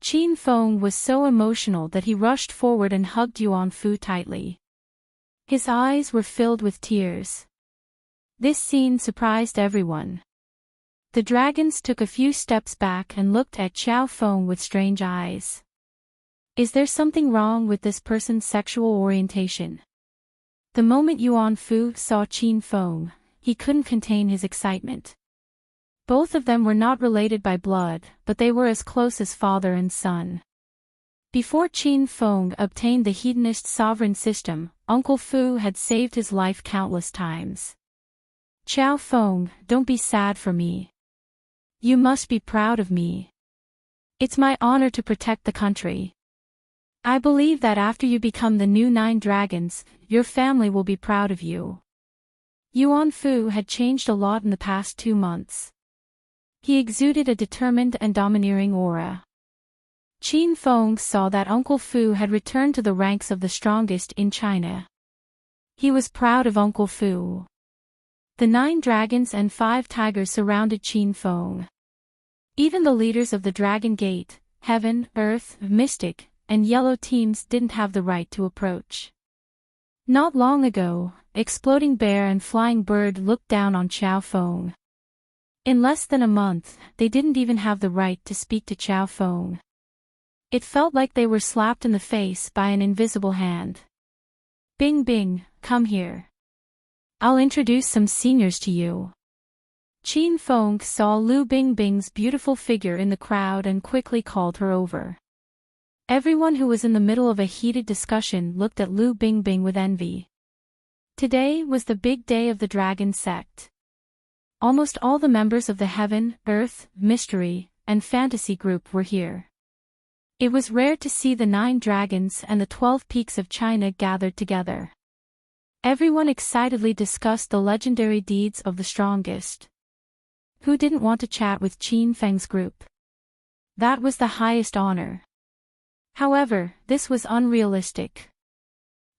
[SPEAKER 1] Qin Feng was so emotional that he rushed forward and hugged Yuan Fu tightly. His eyes were filled with tears. This scene surprised everyone. The dragons took a few steps back and looked at Xiao Feng with strange eyes. Is there something wrong with this person's sexual orientation? The moment Yuan Fu saw Qin Feng, he couldn't contain his excitement. Both of them were not related by blood, but they were as close as father and son. Before Qin Feng obtained the Hedonist sovereign system, Uncle Fu had saved his life countless times. Xiao Feng, don't be sad for me. You must be proud of me. It's my honor to protect the country. I believe that after you become the new 9 dragons, your family will be proud of you. Yuan Fu had changed a lot in the past 2 months. He exuded a determined and domineering aura. Qin Feng saw that Uncle Fu had returned to the ranks of the strongest in China. He was proud of Uncle Fu. The 9 dragons and 5 tigers surrounded Qin Feng. Even the leaders of the Dragon Gate, Heaven, Earth, Mystic, and Yellow teams didn't have the right to approach. Not long ago, Exploding Bear and Flying Bird looked down on Xiao Feng. In less than a month, they didn't even have the right to speak to Xiao Feng. It felt like they were slapped in the face by an invisible hand. Bing Bing, come here. I'll introduce some seniors to you. Qin Feng saw Lu Bingbing's beautiful figure in the crowd and quickly called her over. Everyone who was in the middle of a heated discussion looked at Lu Bingbing with envy. Today was the big day of the dragon sect. Almost all the members of the Heaven, Earth, Mystery, and Fantasy group were here. It was rare to see the 9 dragons and the 12 peaks of China gathered together. Everyone excitedly discussed the legendary deeds of the strongest. Who didn't want to chat with Qin Feng's group? That was the highest honor. However, this was unrealistic.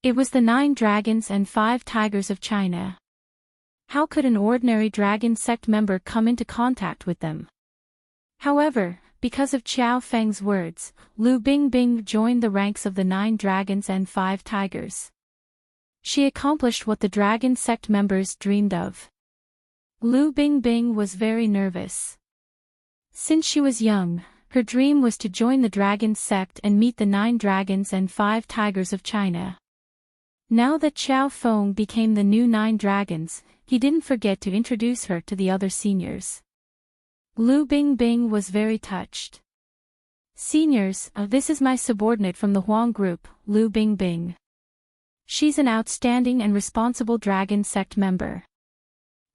[SPEAKER 1] It was the 9 dragons and 5 tigers of China. How could an ordinary dragon sect member come into contact with them? However, because of Xiao Feng's words, Lu Bingbing joined the ranks of the 9 dragons and 5 tigers. She accomplished what the dragon sect members dreamed of. Lu Bingbing was very nervous. Since she was young, her dream was to join the dragon sect and meet the 9 dragons and 5 tigers of China. Now that Xiao Feng became the new 9 dragons, he didn't forget to introduce her to the other seniors. Lu Bingbing was very touched. Seniors, this is my subordinate from the Huang group, Lu Bingbing. She's an outstanding and responsible dragon sect member.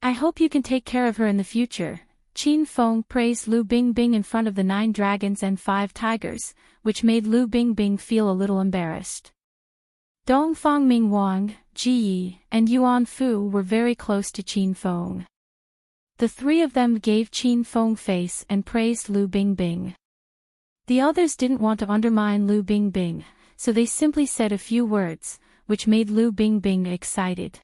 [SPEAKER 1] I hope you can take care of her in the future. Qin Feng praised Lu Bingbing in front of the 9 dragons and 5 tigers, which made Lu Bingbing feel a little embarrassed. Dongfang Mingwang, Ji Yi, and Yuan Fu were very close to Qin Feng. The 3 of them gave Qin Feng face and praised Lu Bingbing. The others didn't want to undermine Lu Bingbing, so they simply said a few words, which made Lu Bingbing excited.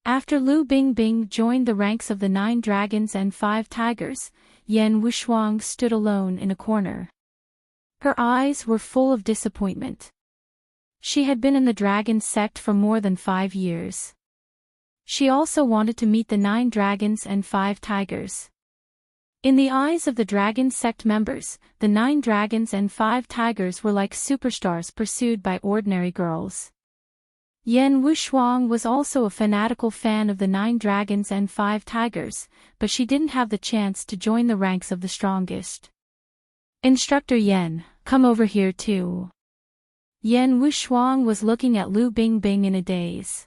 [SPEAKER 1] After Lu Bingbing joined the ranks of the 9 dragons and 5 tigers, Yan Wushuang stood alone in a corner. Her eyes were full of disappointment. She had been in the dragon sect for more than 5 years. She also wanted to meet the 9 dragons and 5 tigers. In the eyes of the dragon sect members, the 9 dragons and 5 tigers were like superstars pursued by ordinary girls. Yan Wushuang was also a fanatical fan of the 9 dragons and 5 tigers, but she didn't have the chance to join the ranks of the strongest. Instructor Yan, come over here too. Yan Wushuang was looking at Lu Bingbing in a daze.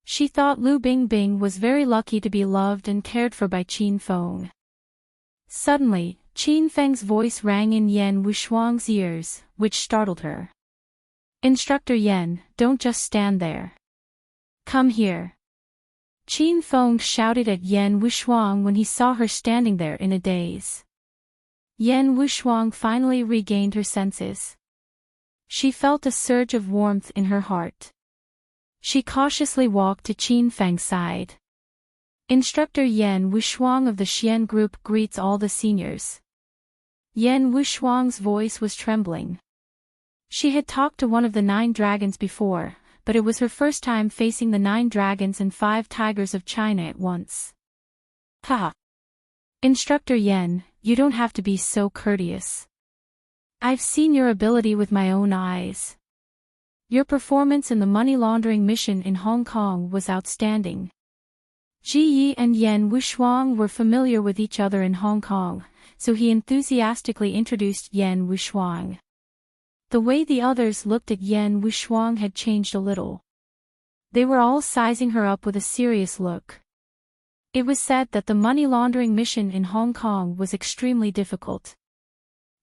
[SPEAKER 1] She thought Lu Bingbing was very lucky to be loved and cared for by Qin Feng. Suddenly, Qin Feng's voice rang in Yan Wushuang's ears, which startled her. Instructor Yan, don't just stand there. Come here. Qin Feng shouted at Yan Wushuang when he saw her standing there in a daze. Yan Wushuang finally regained her senses. She felt a surge of warmth in her heart. She cautiously walked to Qin Feng's side. Instructor Yan Wushuang of the Xian group greets all the seniors. Yan Wushuang's voice was trembling. She had talked to one of the 9 dragons before, but it was her first time facing the 9 dragons and 5 tigers of China at once. Haha. Instructor Yan, you don't have to be so courteous. I've seen your ability with my own eyes. Your performance in the money laundering mission in Hong Kong was outstanding. Ji Yi and Yan Wushuang were familiar with each other in Hong Kong, so he enthusiastically introduced Yan Wushuang. The way the others looked at Yan Wushuang had changed a little. They were all sizing her up with a serious look. It was said that the money laundering mission in Hong Kong was extremely difficult.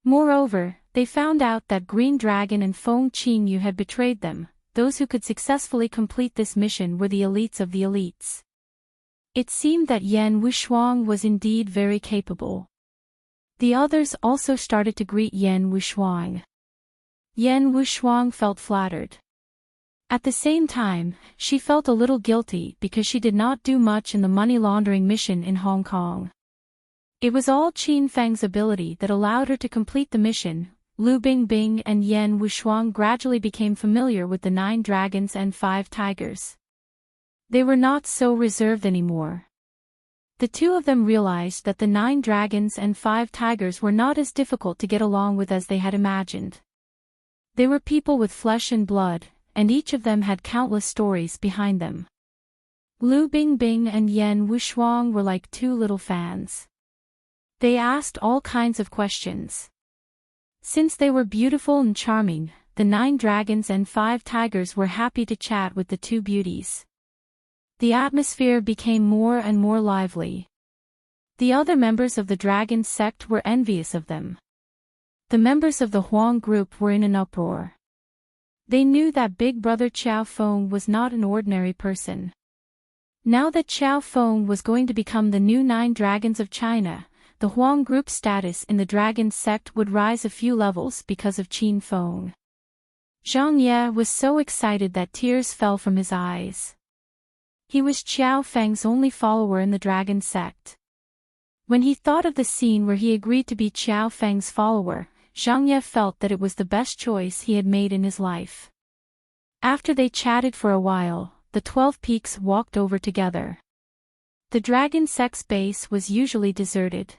[SPEAKER 1] Moreover, they found out that Green Dragon and Feng Qinyu had betrayed them. Those who could successfully complete this mission were the elites of the elites. It seemed that Yan Wushuang was indeed very capable. The others also started to greet Yan Wushuang. Yan Wushuang felt flattered. At the same time, she felt a little guilty because she did not do much in the money laundering mission in Hong Kong. It was all Qin Feng's ability that allowed her to complete the mission. Lu Bingbing and Yan Wushuang gradually became familiar with the 9 dragons and 5 tigers. They were not so reserved anymore. The two of them realized that the 9 dragons and 5 tigers were not as difficult to get along with as they had imagined. They were people with flesh and blood, and each of them had countless stories behind them. Lu Bingbing and Yan Wushuang were like 2 little fans. They asked all kinds of questions. Since they were beautiful and charming, the 9 dragons and 5 tigers were happy to chat with the 2 beauties. The atmosphere became more and more lively. The other members of the dragon sect were envious of them. The members of the Huang group were in an uproar. They knew that Big Brother Qiao Feng was not an ordinary person. Now that Qiao Feng was going to become the new 9 dragons of China, the Huang group's status in the dragon sect would rise a few levels because of Qin Feng. Zhang Ye was so excited that tears fell from his eyes. He was Qiao Feng's only follower in the dragon sect. When he thought of the scene where he agreed to be Qiao Feng's follower, Zhang Ye felt that it was the best choice he had made in his life. After they chatted for a while, the 12 peaks walked over together. The dragon sect's base was usually deserted.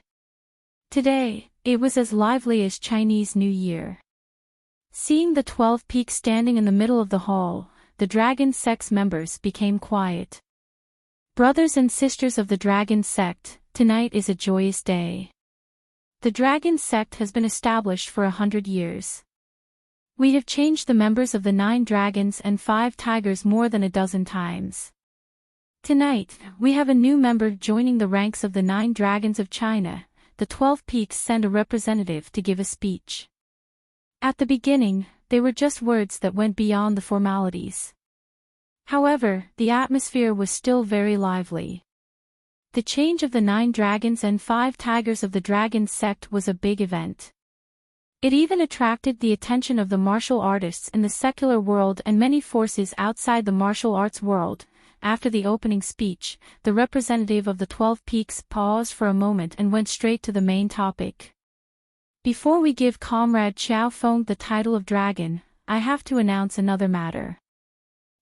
[SPEAKER 1] Today, it was as lively as Chinese New Year. Seeing the 12 peaks standing in the middle of the hall, the dragon sect's members became quiet. Brothers and sisters of the dragon sect, tonight is a joyous day. The dragon sect has been established for 100 years. We have changed the members of the 9 dragons and 5 tigers more than a dozen times. Tonight, we have a new member joining the ranks of the 9 dragons of China. The 12 peaks send a representative to give a speech. At the beginning, they were just words that went beyond the formalities. However, the atmosphere was still very lively. The change of the 9 dragons and 5 tigers of the dragon sect was a big event. It even attracted the attention of the martial artists in the secular world and many forces outside the martial arts world. After the opening speech, the representative of the 12 peaks paused for a moment and went straight to the main topic. Before we give Comrade Qiao Feng the title of dragon, I have to announce another matter.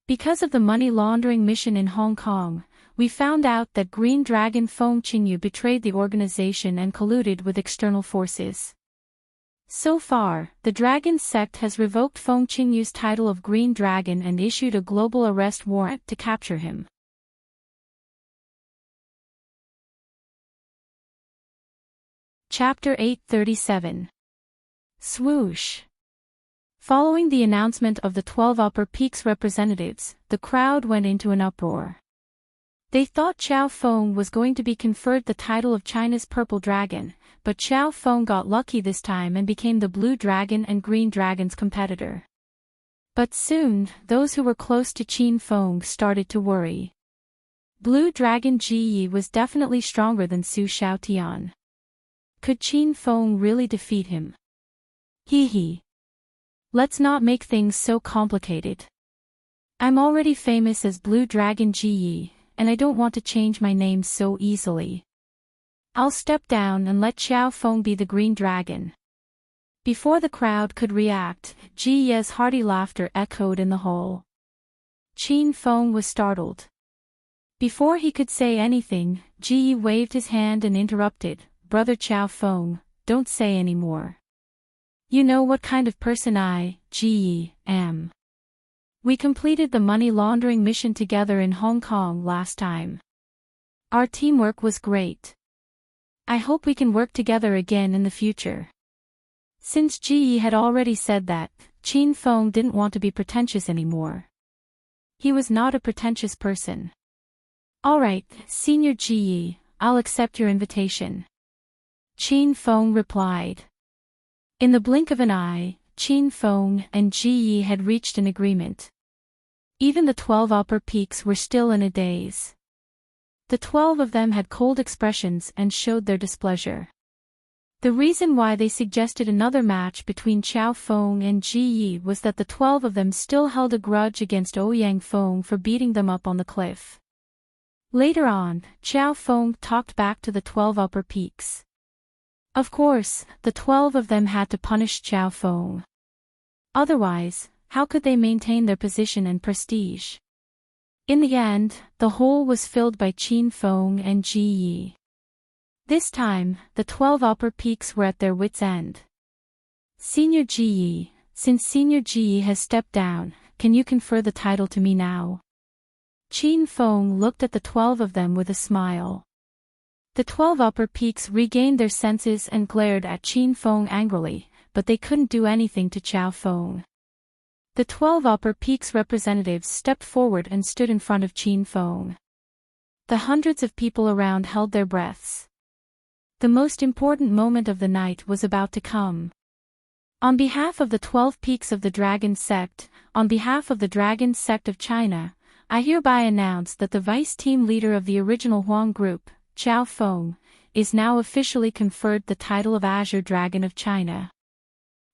[SPEAKER 1] Because of the money laundering mission in Hong Kong, we found out that Green Dragon Feng Qinyu betrayed the organization and colluded with external forces. So far, the Dragon sect has revoked Feng Qingyu's title of Green Dragon and issued a global arrest warrant to capture him. Chapter 837. Swoosh. Following the announcement of the 12 Upper Peaks representatives, the crowd went into an uproar. They thought Qiao Feng was going to be conferred the title of China's Purple Dragon, but Qiao Feng got lucky this time and became the Blue Dragon and Green Dragon's competitor. But soon, those who were close to Qin Feng started to worry. Blue Dragon Ji was definitely stronger than Su Xiaotian. Could Qin Feng really defeat him? Hee hee. Let's not make things so complicated. I'm already famous as Blue Dragon Ji, and I don't want to change my name so easily. I'll step down and let Xiao Feng be the Green Dragon. Before the crowd could react, Ji Ye's hearty laughter echoed in the hall. Qin Feng was startled. Before he could say anything, Ji Yi waved his hand and interrupted, "Brother Xiao Feng, don't say any more. You know what kind of person I, Ji Yi, am. We completed the money laundering mission together in Hong Kong last time. Our teamwork was great. I hope we can work together again in the future." Since Ji Yi had already said that, Qin Feng didn't want to be pretentious anymore. He was not a pretentious person. "Alright, Senior Ji Yi, I'll accept your invitation," Qin Feng replied. In the blink of an eye, Qin Feng and Ji Yi had reached an agreement. Even the 12 upper peaks were still in a daze. The 12 of them had cold expressions and showed their displeasure. The reason why they suggested another match between Xiao Feng and Ji Yi was that the 12 of them still held a grudge against Ouyang Feng for beating them up on the cliff. Later on, Xiao Feng talked back to the 12 upper peaks. Of course, the 12 of them had to punish Xiao Feng. Otherwise, how could they maintain their position and prestige? In the end, the hole was filled by Qin Feng and Ji Yi. This time, the 12 upper peaks were at their wits' end. "Senior Ji Yi, since Senior Ji Yi has stepped down, can you confer the title to me now?" Qin Feng looked at the 12 of them with a smile. The 12 upper peaks regained their senses and glared at Qin Feng angrily, but they couldn't do anything to Xiao Feng. The 12 upper peaks representatives stepped forward and stood in front of Qin Feng. The hundreds of people around held their breaths. The most important moment of the night was about to come. On behalf of the 12 peaks of the Dragon Sect, on behalf of the Dragon Sect of China, I hereby announce that the vice team leader of the original Huang group, Xiao Feng, is now officially conferred the title of Azure Dragon of China.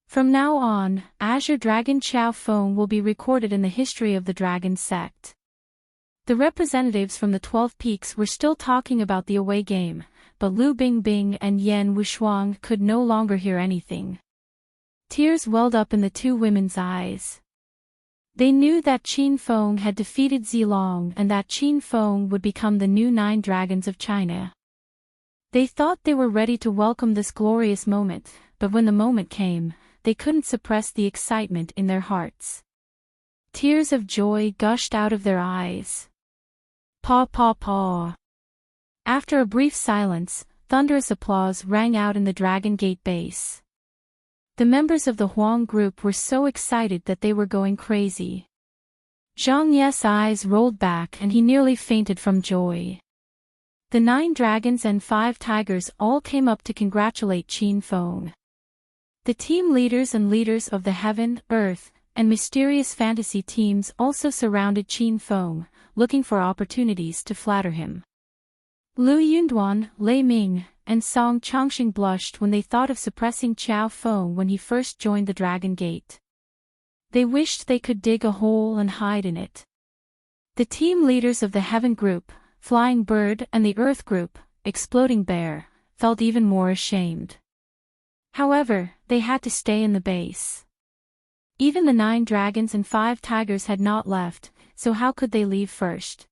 [SPEAKER 1] From now on, Azure Dragon Xiao Feng will be recorded in the history of the Dragon Sect. The representatives from the 12 peaks were still talking about the away game, but Lu Bingbing and Yan Wushuang could no longer hear anything. Tears welled up in the two women's eyes. They knew that Qin Feng had defeated Zilong and that Qin Feng would become the new 9 dragons of China. They thought they were ready to welcome this glorious moment, but when the moment came, they couldn't suppress the excitement in their hearts. Tears of joy gushed out of their eyes. Paw paw paw. After a brief silence, thunderous applause rang out in the Dragon Gate base. The members of the Huang group were so excited that they were going crazy. Zhang Ye's eyes rolled back and he nearly fainted from joy. The 9 dragons and 5 tigers all came up to congratulate Qin Feng. The team leaders and leaders of the Heaven, Earth, and Mysterious Fantasy teams also surrounded Qin Feng, looking for opportunities to flatter him. Lu Yunduan, Lei Ming, and Song Chongqing blushed when they thought of suppressing Xiao Feng when he first joined the Dragon Gate. They wished they could dig a hole and hide in it. The team leaders of the Heaven Group, Flying Bird, and the Earth Group, Exploding Bear, felt even more ashamed. However, they had to stay in the base. Even the 9 dragons and 5 tigers had not left, so how could they leave first?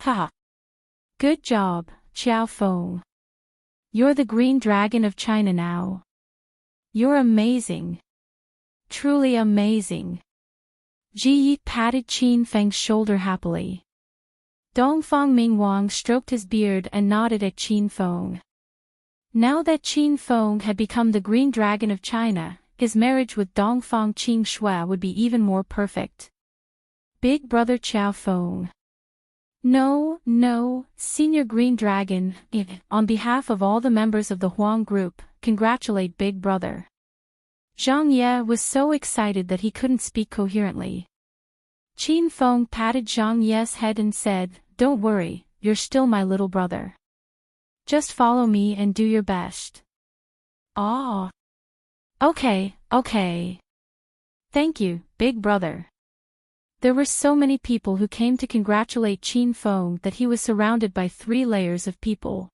[SPEAKER 1] Ha! Good job, Xiao Feng. You're the Green Dragon of China now. You're amazing. Truly amazing. Ji Yi patted Qin Feng's shoulder happily. Dongfang Mingwang stroked his beard and nodded at Qin Feng. Now that Qin Feng had become the Green Dragon of China, his marriage with Dongfang Qing Shui would be even more perfect. Big Brother Xiao Feng. No, Senior Green Dragon, on behalf of all the members of the Huang group, congratulate Big Brother. Zhang Ye was so excited that he couldn't speak coherently. Qin Feng patted Zhang Ye's head and said, "Don't worry, you're still my little brother. Just follow me and do your best. Ah. Okay. Thank you, big brother. There were so many people who came to congratulate Qin Feng that he was surrounded by 3 layers of people.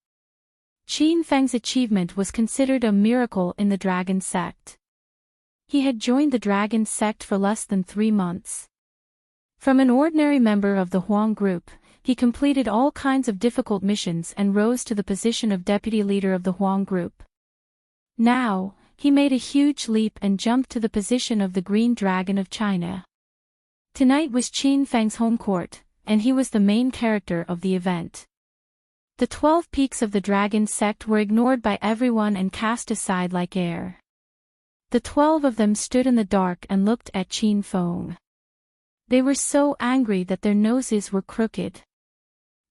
[SPEAKER 1] Qin Feng's achievement was considered a miracle in the dragon sect. He had joined the dragon sect for less than 3 months. From an ordinary member of the Huang group, he completed all kinds of difficult missions and rose to the position of deputy leader of the Huang group. Now, he made a huge leap and jumped to the position of the Green Dragon of China. Tonight was Qin Feng's home court, and he was the main character of the event. The 12 peaks of the dragon sect were ignored by everyone and cast aside like air. The 12 of them stood in the dark and looked at Qin Feng. They were so angry that their noses were crooked.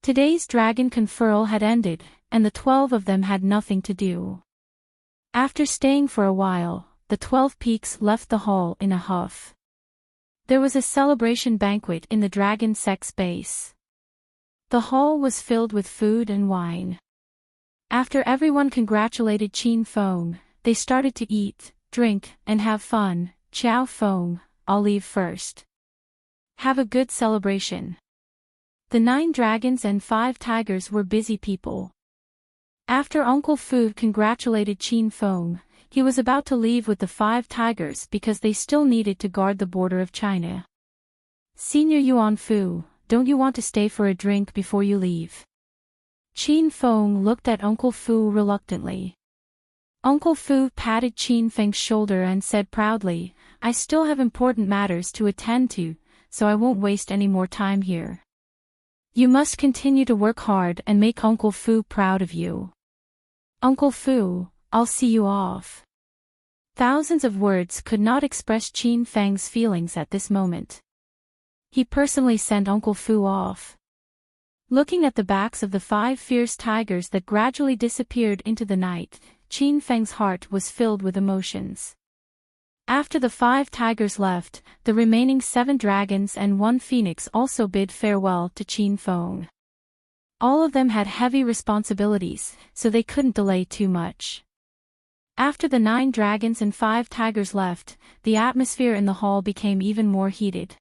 [SPEAKER 1] Today's dragon conferral had ended, and the 12 of them had nothing to do. After staying for a while, the 12 peaks left the hall in a huff. There was a celebration banquet in the dragon sect's base. The hall was filled with food and wine. After everyone congratulated Qin Feng, they started to eat, drink, and have fun. Qiao Feng, I'll leave first. Have a good celebration. The 9 dragons and 5 tigers were busy people. After Uncle Fu congratulated Qin Feng, he was about to leave with the 5 tigers because they still needed to guard the border of China. Senior Yuan Fu, don't you want to stay for a drink before you leave? Qin Feng looked at Uncle Fu reluctantly. Uncle Fu patted Qin Feng's shoulder and said proudly, I still have important matters to attend to, so I won't waste any more time here. You must continue to work hard and make Uncle Fu proud of you. Uncle Fu, I'll see you off. Thousands of words could not express Qin Feng's feelings at this moment. He personally sent Uncle Fu off. Looking at the backs of the 5 fierce tigers that gradually disappeared into the night, Qin Feng's heart was filled with emotions. After the 5 tigers left, the remaining 7 dragons and 1 phoenix also bid farewell to Qin Feng. All of them had heavy responsibilities, so they couldn't delay too much. After the 9 dragons and 5 tigers left, the atmosphere in the hall became even more heated.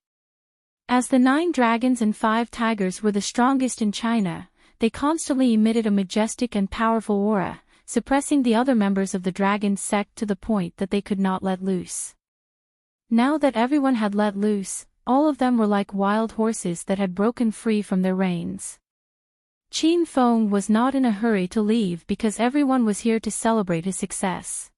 [SPEAKER 1] As the 9 dragons and 5 tigers were the strongest in China, they constantly emitted a majestic and powerful aura, suppressing the other members of the dragon sect to the point that they could not let loose. Now that everyone had let loose, all of them were like wild horses that had broken free from their reins. Qin Feng was not in a hurry to leave because everyone was here to celebrate his success.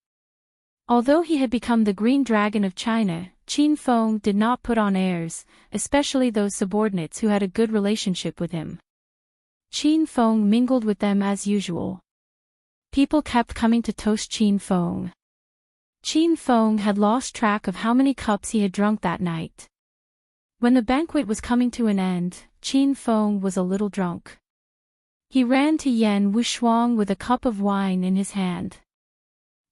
[SPEAKER 1] Although he had become the Green Dragon of China, Qin Feng did not put on airs, especially those subordinates who had a good relationship with him. Qin Feng mingled with them as usual. People kept coming to toast Qin Feng. Qin Feng had lost track of how many cups he had drunk that night. When the banquet was coming to an end, Qin Feng was a little drunk. He ran to Yan Wushuang with a cup of wine in his hand.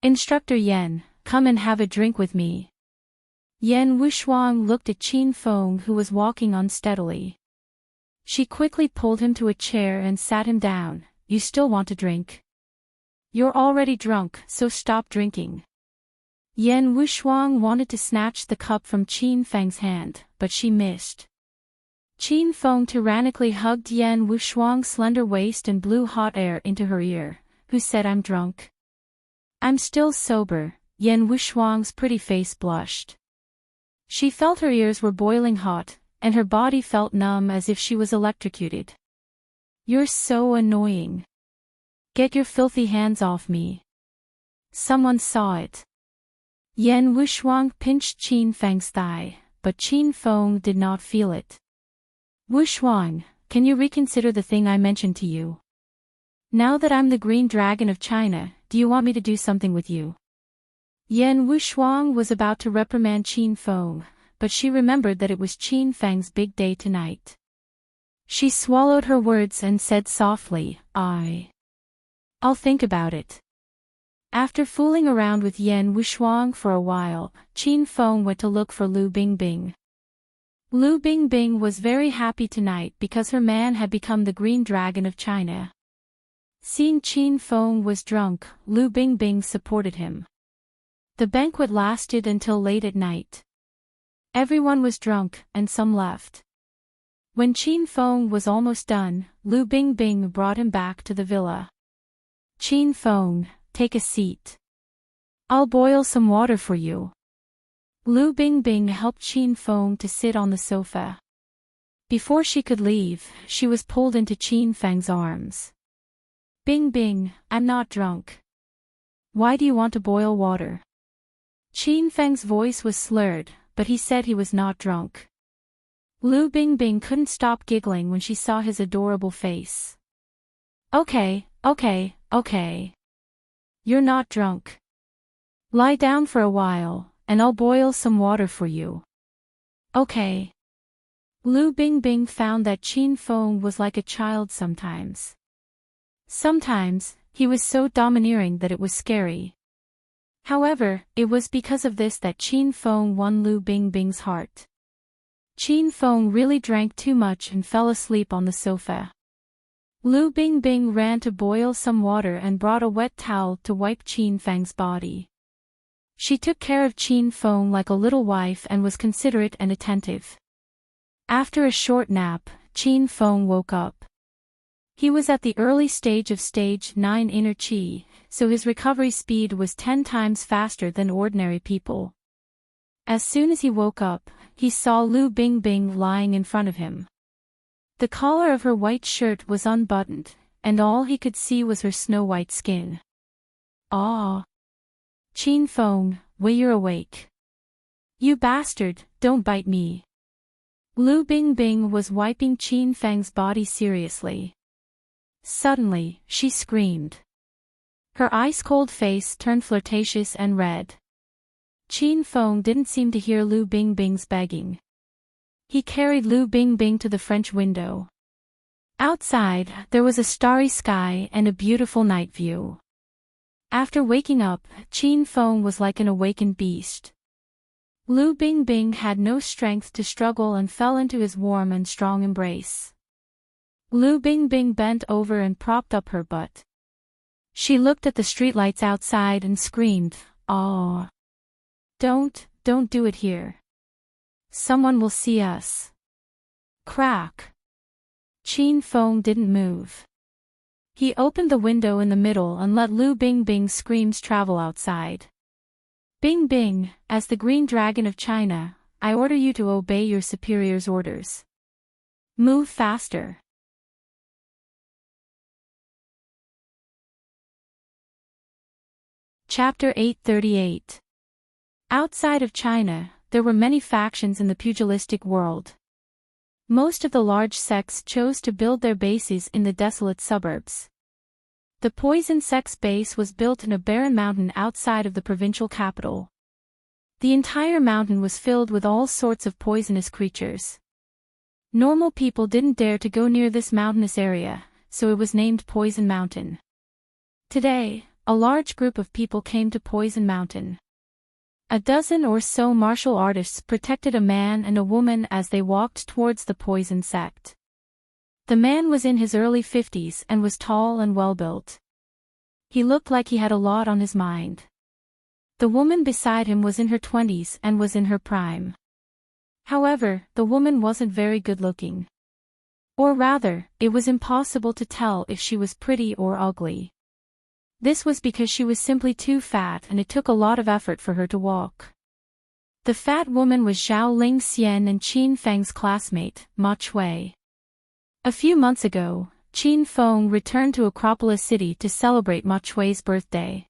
[SPEAKER 1] Instructor Yan, come and have a drink with me. Yan Wushuang looked at Qin Feng who was walking unsteadily. She quickly pulled him to a chair and sat him down. You still want to drink? You're already drunk, so stop drinking. Yan Wushuang wanted to snatch the cup from Qin Feng's hand, but she missed. Qin Feng tyrannically hugged Yan Wushuang's slender waist and blew hot air into her ear. Who said I'm drunk? I'm still sober. Yan Wushuang's pretty face blushed. She felt her ears were boiling hot, and her body felt numb as if she was electrocuted. You're so annoying. Get your filthy hands off me. Someone saw it. Yan Wushuang pinched Qin Feng's thigh, but Qin Feng did not feel it. Wushuang, can you reconsider the thing I mentioned to you? Now that I'm the Green Dragon of China, do you want me to do something with you? Yan Wushuang was about to reprimand Qin Feng, but she remembered that it was Qin Feng's big day tonight. She swallowed her words and said softly, I'll think about it. After fooling around with Yan Wushuang for a while, Qin Feng went to look for Lu Bingbing. Lu Bingbing was very happy tonight because her man had become the Green Dragon of China. Seeing Qin Feng was drunk, Lu Bingbing supported him. The banquet lasted until late at night. Everyone was drunk, and some left. When Qin Feng was almost done, Lu Bingbing brought him back to the villa. Qin Feng, take a seat. I'll boil some water for you. Lu Bingbing helped Qin Feng to sit on the sofa. Before she could leave, she was pulled into Qin Feng's arms. Bingbing, I'm not drunk. Why do you want to boil water? Qin Feng's voice was slurred, but he said he was not drunk. Lu Bingbing couldn't stop giggling when she saw his adorable face. Okay. You're not drunk. Lie down for a while, and I'll boil some water for you. Okay. Lu Bingbing found that Qin Feng was like a child sometimes. Sometimes, he was so domineering that it was scary. However, it was because of this that Qin Feng won Lu Bingbing's heart. Qin Feng really drank too much and fell asleep on the sofa. Lu Bingbing ran to boil some water and brought a wet towel to wipe Qin Feng's body. She took care of Qin Feng like a little wife and was considerate and attentive. After a short nap, Qin Feng woke up. He was at the early stage of stage 9 inner qi, so his recovery speed was 10 times faster than ordinary people. As soon as he woke up, he saw Lu Bingbing lying in front of him. The collar of her white shirt was unbuttoned, and all he could see was her snow-white skin. Ah! Qin Feng, well, you're awake. You bastard, don't bite me. Lu Bingbing was wiping Qin Feng's body seriously. Suddenly, she screamed. Her ice-cold face turned flirtatious and red. Qin Feng didn't seem to hear Lu Bingbing's begging. He carried Lu Bingbing to the French window. Outside, there was a starry sky and a beautiful night view. After waking up, Qin Feng was like an awakened beast. Lu Bingbing had no strength to struggle and fell into his warm and strong embrace. Lu Bingbing bent over and propped up her butt. She looked at the streetlights outside and screamed, "Aw! Don't do it here. Someone will see us." Crack. Qin Feng didn't move. He opened the window in the middle and let Lu Bingbing's screams travel outside. Bingbing, as the Green Dragon of China, I order you to obey your superior's orders. Move faster. Chapter 838. Outside of China, there were many factions in the pugilistic world. Most of the large sects chose to build their bases in the desolate suburbs. The poison sect's base was built in a barren mountain outside of the provincial capital. The entire mountain was filled with all sorts of poisonous creatures. Normal people didn't dare to go near this mountainous area, so it was named Poison Mountain. Today, a large group of people came to Poison Mountain. A dozen or so martial artists protected a man and a woman as they walked towards the poison sect. The man was in his early 50s and was tall and well-built. He looked like he had a lot on his mind. The woman beside him was in her 20s and was in her prime. However, the woman wasn't very good-looking. Or rather, it was impossible to tell if she was pretty or ugly. This was because she was simply too fat and it took a lot of effort for her to walk. The fat woman was Zhao Ling Xian and Qin Feng's classmate, Ma Chui. A few months ago, Qin Feng returned to Acropolis City to celebrate Ma Chui's birthday.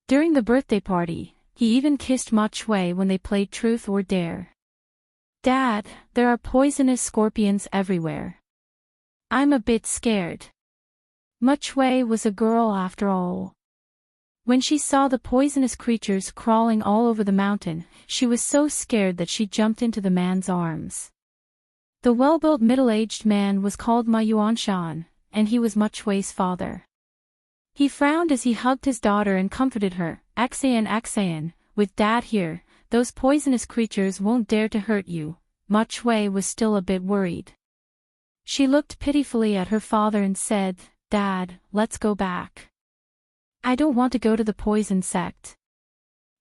[SPEAKER 1] During the birthday party, he even kissed Ma Chui when they played Truth or Dare. "Dad, there are poisonous scorpions everywhere. I'm a bit scared." Ma Chui was a girl after all. When she saw the poisonous creatures crawling all over the mountain, she was so scared that she jumped into the man's arms. The well-built middle-aged man was called Ma Yuanshan, and he was Ma Chui's father. He frowned as he hugged his daughter and comforted her, Axayan, with Dad here, those poisonous creatures won't dare to hurt you, Ma Chui was still a bit worried. She looked pitifully at her father and said, "Dad, let's go back. I don't want to go to the poison sect."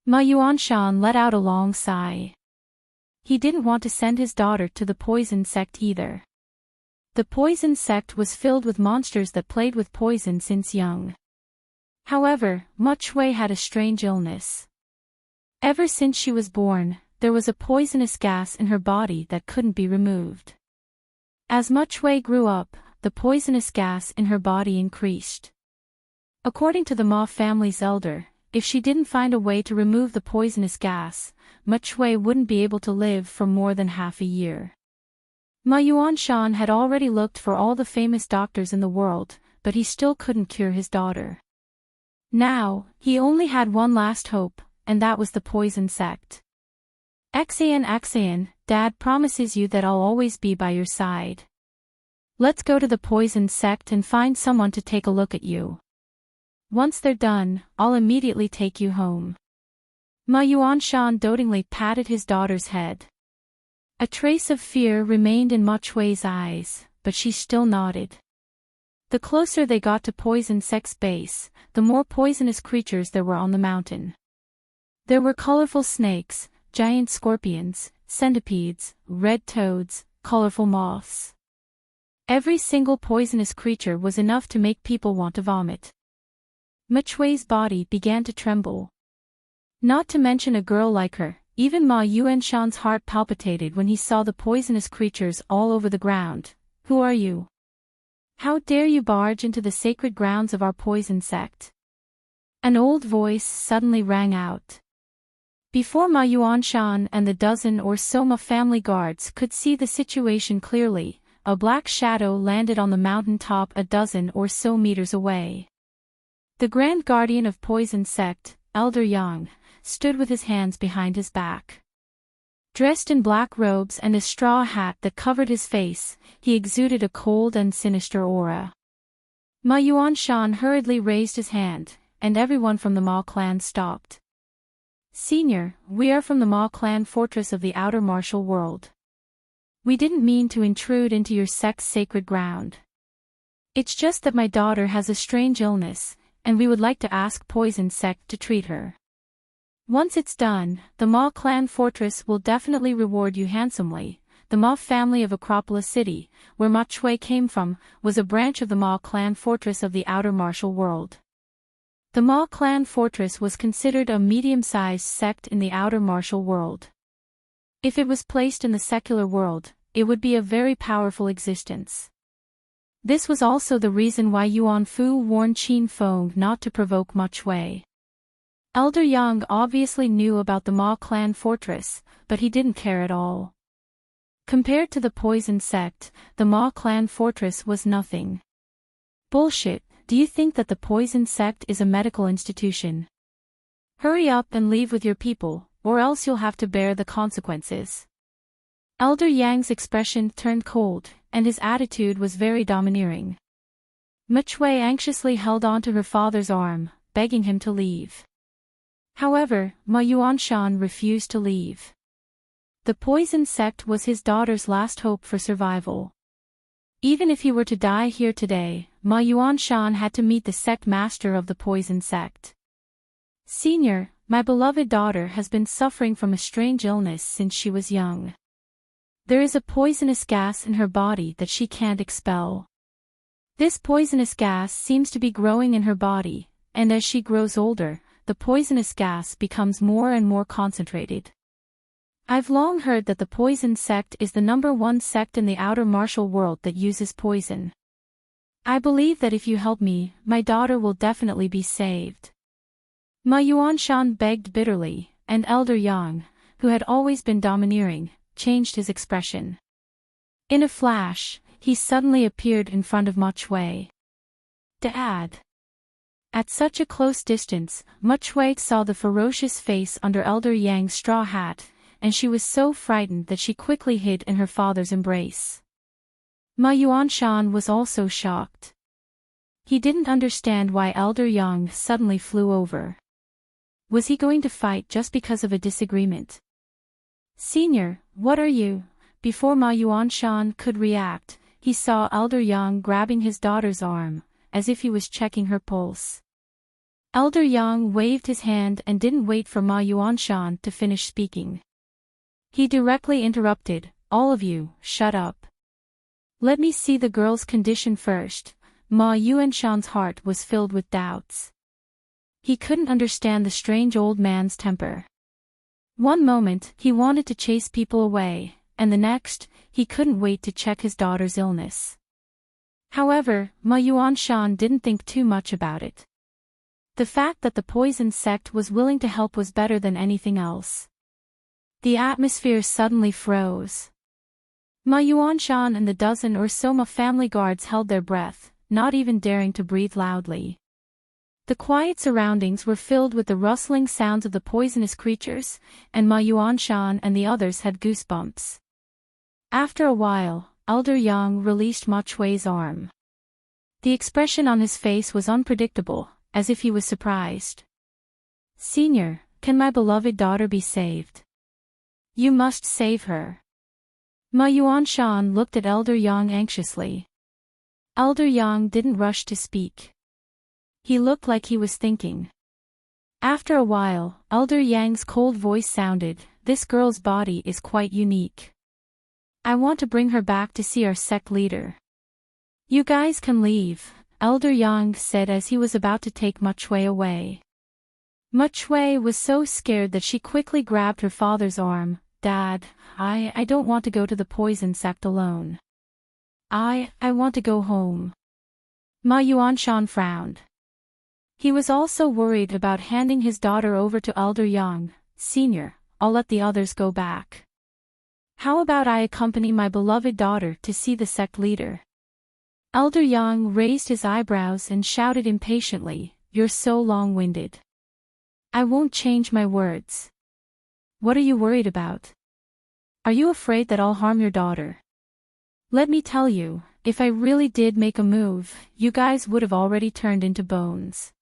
[SPEAKER 1] Ma Yuanshan let out a long sigh. He didn't want to send his daughter to the poison sect either. The poison sect was filled with monsters that played with poison since young. However, Ma Chui had a strange illness. Ever since she was born, there was a poisonous gas in her body that couldn't be removed. As Ma Chui grew up, the poisonous gas in her body increased. According to the Ma family's elder, if she didn't find a way to remove the poisonous gas, Ma Chui wouldn't be able to live for more than half a year. Ma Yuanshan had already looked for all the famous doctors in the world, but he still couldn't cure his daughter. Now, he only had one last hope, and that was the poison sect. Xan, Dad promises you that I'll always be by your side. Let's go to the poison sect and find someone to take a look at you. Once they're done, I'll immediately take you home. Ma Yuanshan dotingly patted his daughter's head. A trace of fear remained in Ma Chui's eyes, but she still nodded. The closer they got to Poison Sect's base, the more poisonous creatures there were on the mountain. There were colorful snakes, giant scorpions, centipedes, red toads, colorful moths. Every single poisonous creature was enough to make people want to vomit. Ma Chui's body began to tremble. Not to mention a girl like her, even Ma Yuanshan's heart palpitated when he saw the poisonous creatures all over the ground. "Who are you? How dare you barge into the sacred grounds of our poison sect?" An old voice suddenly rang out. Before Ma Yuanshan and the dozen or so Ma family guards could see the situation clearly, a black shadow landed on the mountain top a dozen or so meters away. The Grand Guardian of Poison Sect, Elder Yang, stood with his hands behind his back. Dressed in black robes and a straw hat that covered his face, he exuded a cold and sinister aura. Ma Yuanshan hurriedly raised his hand, and everyone from the Ma clan stopped. "Senior, we are from the Ma clan fortress of the outer martial world. We didn't mean to intrude into your sect's sacred ground. It's just that my daughter has a strange illness, and we would like to ask Poison Sect to treat her. Once it's done, the Ma clan fortress will definitely reward you handsomely." The Ma family of Acropolis City, where Ma Chui came from, was a branch of the Ma clan fortress of the outer martial world. The Ma clan fortress was considered a medium-sized sect in the outer martial world. If it was placed in the secular world, it would be a very powerful existence. This was also the reason why Yuan Fu warned Qin Feng not to provoke Ma Chui. Elder Yang obviously knew about the Ma clan fortress, but he didn't care at all. Compared to the poison sect, the Ma clan fortress was nothing. "Bullshit, do you think that the poison sect is a medical institution? Hurry up and leave with your people, or else you'll have to bear the consequences." Elder Yang's expression turned cold, and his attitude was very domineering. Ma Chui anxiously held on to her father's arm, begging him to leave. However, Ma Yuanshan refused to leave. The poison sect was his daughter's last hope for survival. Even if he were to die here today, Ma Yuanshan had to meet the sect master of the poison sect. "Senior, my beloved daughter has been suffering from a strange illness since she was young. There is a poisonous gas in her body that she can't expel. This poisonous gas seems to be growing in her body, and as she grows older, the poisonous gas becomes more and more concentrated. I've long heard that the poison sect is the #1 sect in the outer martial world that uses poison. I believe that if you help me, my daughter will definitely be saved." Ma Yuanshan begged bitterly, and Elder Yang, who had always been domineering, changed his expression. In a flash, he suddenly appeared in front of Ma Chui. "Dad." At such a close distance, Ma Chui saw the ferocious face under Elder Yang's straw hat, and she was so frightened that she quickly hid in her father's embrace. Ma Yuanshan was also shocked. He didn't understand why Elder Yang suddenly flew over. Was he going to fight just because of a disagreement? "Senior, what are you?" before Ma Yuanshan could react, he saw Elder Yang grabbing his daughter's arm, as if he was checking her pulse. Elder Yang waved his hand and didn't wait for Ma Yuanshan to finish speaking. He directly interrupted, "All of you, shut up. Let me see the girl's condition first." Ma Yuanshan's heart was filled with doubts. He couldn't understand the strange old man's temper. One moment, he wanted to chase people away, and the next, he couldn't wait to check his daughter's illness. However, Ma Yuanshan didn't think too much about it. The fact that the poison sect was willing to help was better than anything else. The atmosphere suddenly froze. Ma Yuanshan and the dozen or so Ma family guards held their breath, not even daring to breathe loudly. The quiet surroundings were filled with the rustling sounds of the poisonous creatures, and Ma Yuanshan and the others had goosebumps. After a while, Elder Yang released Ma Chui's arm. The expression on his face was unpredictable, as if he was surprised. "Senior, can my beloved daughter be saved? You must save her." Ma Yuanshan looked at Elder Yang anxiously. Elder Yang didn't rush to speak. He looked like he was thinking. After a while, Elder Yang's cold voice sounded, "This girl's body is quite unique. I want to bring her back to see our sect leader." "You guys can leave," Elder Yang said as he was about to take Ma Chui away. Ma Chui was so scared that she quickly grabbed her father's arm. "Dad, I don't want to go to the poison sect alone. I want to go home." Ma Yuanshan frowned. He was also worried about handing his daughter over to Elder Yang. "Senior, I'll let the others go back. How about I accompany my beloved daughter to see the sect leader?" Elder Yang raised his eyebrows and shouted impatiently, "You're so long-winded. I won't change my words. What are you worried about? Are you afraid that I'll harm your daughter? Let me tell you, if I really did make a move, you guys would have already turned into bones.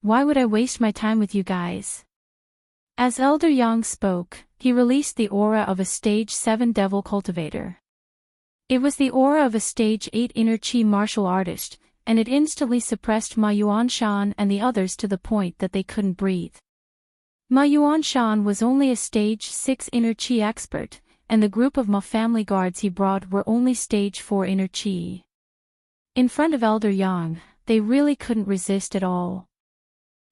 [SPEAKER 1] Why would I waste my time with you guys?" As Elder Yang spoke, he released the aura of a Stage 7 Devil Cultivator. It was the aura of a Stage 8 Inner Chi martial artist, and it instantly suppressed Ma Yuanshan and the others to the point that they couldn't breathe. Ma Yuanshan was only a Stage 6 Inner Chi expert, and the group of Ma family guards he brought were only Stage 4 Inner Chi. In front of Elder Yang, they really couldn't resist at all.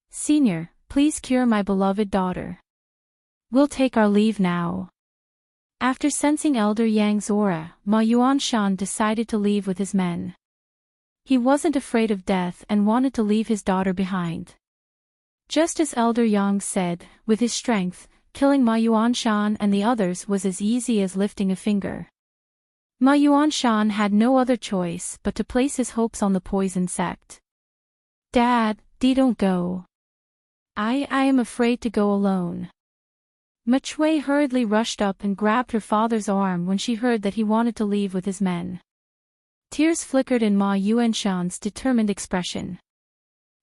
[SPEAKER 1] "Senior, please cure my beloved daughter. We'll take our leave now." After sensing Elder Yang's aura, Ma Yuanshan decided to leave with his men. He wasn't afraid of death and wanted to leave his daughter behind. Just as Elder Yang said, with his strength, killing Ma Yuanshan and the others was as easy as lifting a finger. Ma Yuanshan had no other choice but to place his hopes on the poison sect. "Dad, don't go. I am afraid to go alone." Ma Chui hurriedly rushed up and grabbed her father's arm when she heard that he wanted to leave with his men. Tears flickered in Ma Yuanshan's determined expression.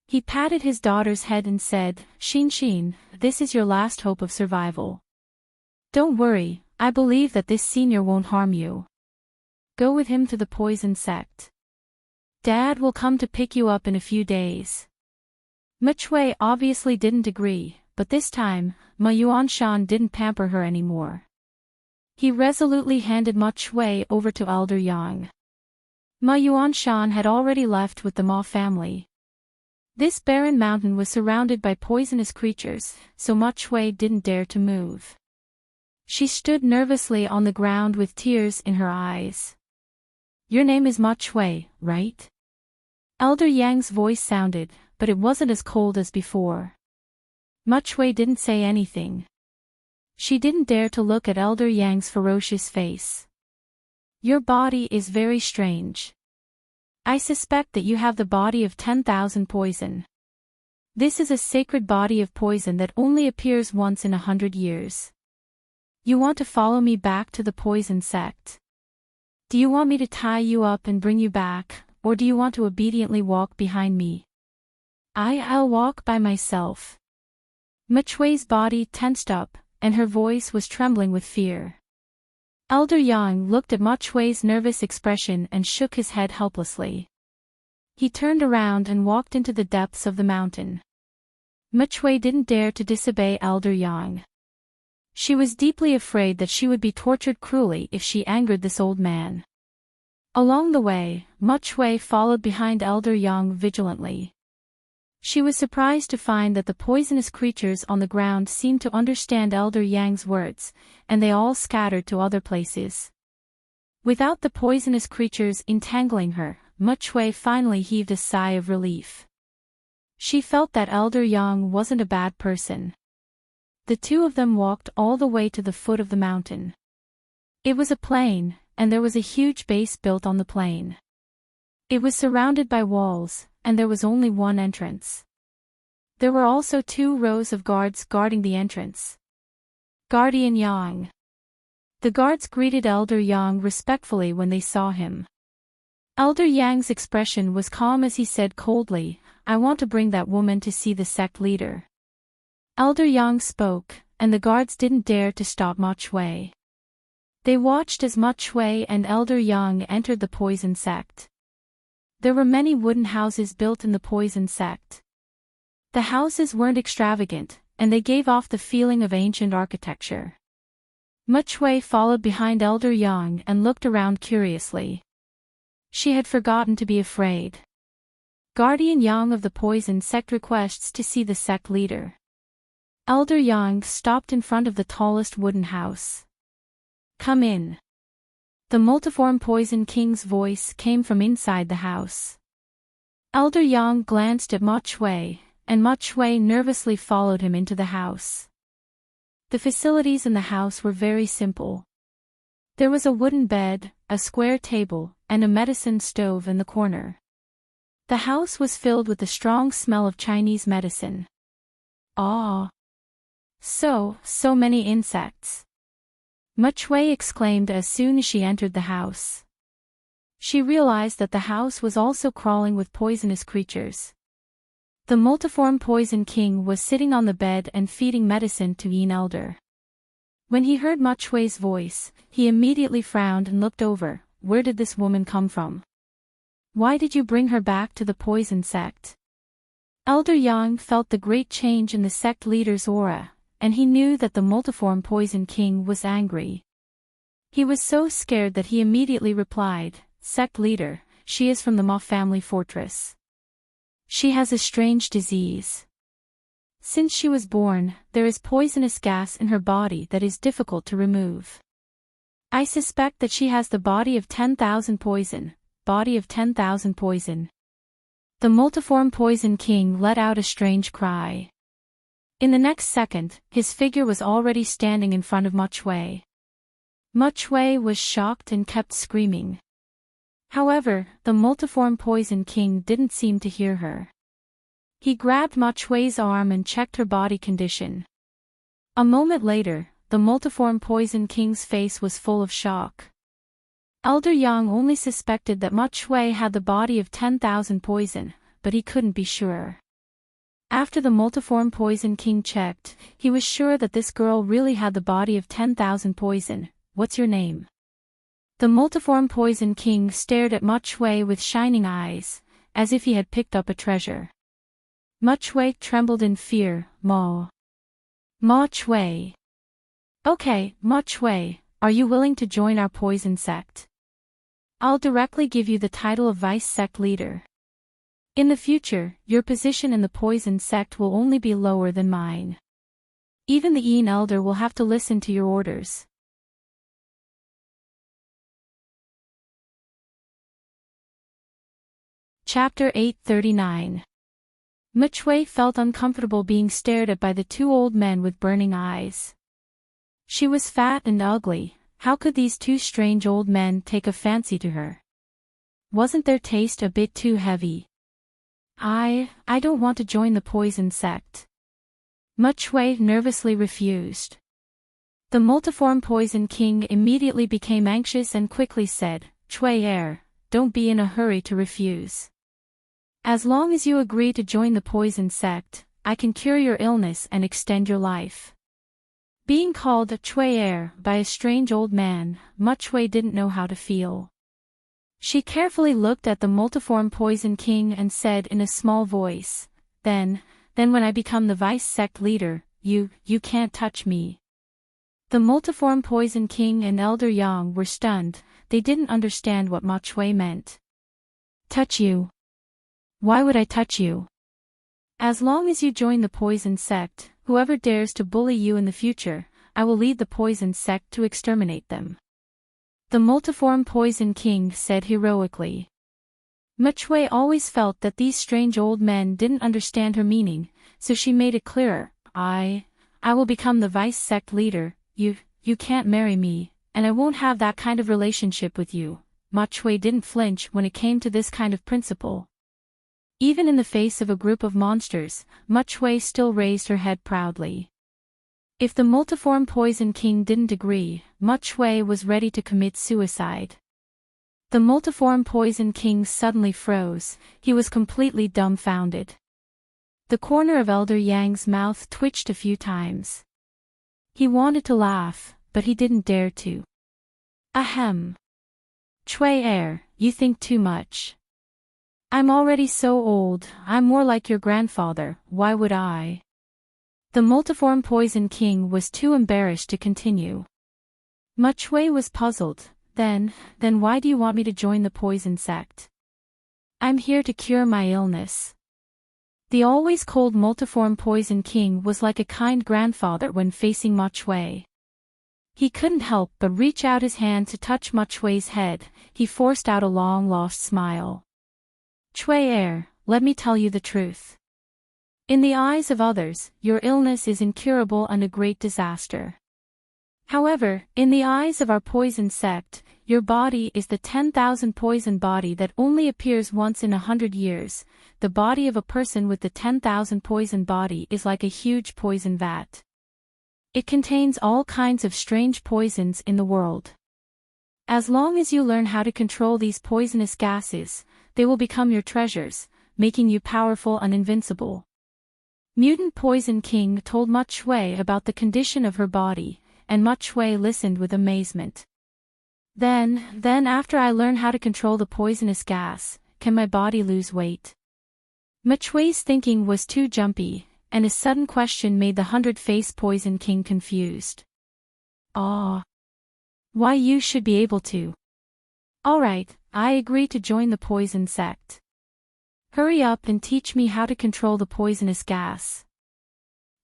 [SPEAKER 1] He patted his daughter's head and said, Xin, this is your last hope of survival. Don't worry, I believe that this senior won't harm you. Go with him to the poison sect. Dad will come to pick you up in a few days." Ma Chui obviously didn't agree, but this time, Ma Yuanshan didn't pamper her anymore. He resolutely handed Ma Chui over to Elder Yang. Ma Yuanshan had already left with the Ma family. This barren mountain was surrounded by poisonous creatures, so Ma Chui didn't dare to move. She stood nervously on the ground with tears in her eyes. "Your name is Ma Chui, right?" Elder Yang's voice sounded, but it wasn't as cold as before. Ma Chui didn't say anything. She didn't dare to look at Elder Yang's ferocious face. "Your body is very strange. I suspect that you have the body of 10,000 poison. This is a sacred body of poison that only appears once in 100 years. You want to follow me back to the poison sect? Do you want me to tie you up and bring you back, or do you want to obediently walk behind me?" I'll walk by myself." Ma Chui's body tensed up, and her voice was trembling with fear. Elder Yang looked at Ma Chui's nervous expression and shook his head helplessly. He turned around and walked into the depths of the mountain. Ma Chui didn't dare to disobey Elder Yang. She was deeply afraid that she would be tortured cruelly if she angered this old man. Along the way, Ma Chui followed behind Elder Yang vigilantly. She was surprised to find that the poisonous creatures on the ground seemed to understand Elder Yang's words, and they all scattered to other places. Without the poisonous creatures entangling her, Ma Chui finally heaved a sigh of relief. She felt that Elder Yang wasn't a bad person. The two of them walked all the way to the foot of the mountain. It was a plain, and there was a huge base built on the plain. It was surrounded by walls, and there was only one entrance. There were also 2 rows of guards guarding the entrance. Guardian Yang. The guards greeted Elder Yang respectfully when they saw him. Elder Yang's expression was calm as he said coldly, "I want to bring that woman to see the sect leader." Elder Yang spoke, and the guards didn't dare to stop Ma Chui. They watched as Ma Chui and Elder Yang entered the poison sect. There were many wooden houses built in the poison sect. The houses weren't extravagant, and they gave off the feeling of ancient architecture. Ma Chui followed behind Elder Yang and looked around curiously. She had forgotten to be afraid. Guardian Yang of the poison sect requests to see the sect leader. Elder Yang stopped in front of the tallest wooden house. "Come in." The multiform Poison King's voice came from inside the house. Elder Yang glanced at Ma Chui, and Ma Chui nervously followed him into the house. The facilities in the house were very simple. There was a wooden bed, a square table, and a medicine stove in the corner. The house was filled with the strong smell of Chinese medicine. "Ah! So many insects!" Ma Chui exclaimed as soon as she entered the house. She realized that the house was also crawling with poisonous creatures. The multiform Poison King was sitting on the bed and feeding medicine to Yin Elder. When he heard Ma Chui's voice, he immediately frowned and looked over. "Where did this woman come from? Why did you bring her back to the poison sect?" Elder Yang felt the great change in the sect leader's aura, and he knew that the multiform Poison King was angry. He was so scared that he immediately replied, "Sect leader, she is from the Ma family fortress. She has a strange disease. Since she was born, there is poisonous gas in her body that is difficult to remove. I suspect that she has the body of 10,000 poison, body of 10,000 poison." The multiform Poison King let out a strange cry. In the next second, his figure was already standing in front of Ma Chui. Ma Chui was shocked and kept screaming. However, the multiform Poison King didn't seem to hear her. He grabbed Ma Chui's arm and checked her body condition. A moment later, the multiform Poison King's face was full of shock. Elder Yang only suspected that Ma Chui had the body of 10,000 poison, but he couldn't be sure. After the multiform Poison King checked, he was sure that this girl really had the body of 10,000 poison. "What's your name?" The multiform Poison King stared at Ma Chui with shining eyes, as if he had picked up a treasure. Ma Chui trembled in fear. Ma Chui. "Okay, Ma Chui, are you willing to join our poison sect? I'll directly give you the title of vice sect leader. In the future, your position in the poison sect will only be lower than mine. Even the Yin Elder will have to listen to your orders." Chapter 839. Ma Chui felt uncomfortable being stared at by the 2 old men with burning eyes. She was fat and ugly. How could these 2 strange old men take a fancy to her? Wasn't their taste a bit too heavy? I don't want to join the poison sect." Ma Chui nervously refused. The multiform Poison King immediately became anxious and quickly said, "Chui, don't be in a hurry to refuse. As long as you agree to join the poison sect, I can cure your illness and extend your life." Being called a Chui by a strange old man, Muchwei didn't know how to feel. She carefully looked at the multiform Poison King and said in a small voice, Then when I become the vice sect leader, you can't touch me. The multiform Poison King and Elder Yang were stunned. They didn't understand what Muchwei meant. Touch you? Why would I touch you? As long as you join the poison sect, whoever dares to bully you in the future, I will lead the poison sect to exterminate them. The multiform Poison King said heroically. Muchwei always felt that these strange old men didn't understand her meaning, so she made it clearer. I will become the vice sect leader. You can't marry me, and I won't have that kind of relationship with you. Muchwei didn't flinch when it came to this kind of principle. Even in the face of a group of monsters, Muchwei still raised her head proudly. If the multiform Poison King didn't agree, Muchwei was ready to commit suicide. The multiform Poison King suddenly froze. He was completely dumbfounded. The corner of Elder Yang's mouth twitched a few times. He wanted to laugh, but he didn't dare to. Ahem. Chui, you think too much. I'm already so old, I'm more like your grandfather, why would I? The multiform Poison King was too embarrassed to continue. Muchwei was puzzled. Then why do you want me to join the poison sect? I'm here to cure my illness. The always cold multiform Poison King was like a kind grandfather when facing Muchwei. He couldn't help but reach out his hand to touch Muchwei's head. He forced out a long-lost smile. Chui, let me tell you the truth. In the eyes of others, your illness is incurable and a great disaster. However, in the eyes of our poison sect, your body is the 10,000 poison body that only appears once in 100 years. The body of a person with the 10,000 poison body is like a huge poison vat. It contains all kinds of strange poisons in the world. As long as you learn how to control these poisonous gases, they will become your treasures, making you powerful and invincible. Mutant Poison King told Muchwei about the condition of her body, and Muchwei listened with amazement. Then after I learn how to control the poisonous gas, can my body lose weight? Muchwei's thinking was too jumpy, and a sudden question made the 100-faced Poison King confused. Why you should be able to. Alright, I agree to join the poison sect. Hurry up and teach me how to control the poisonous gas.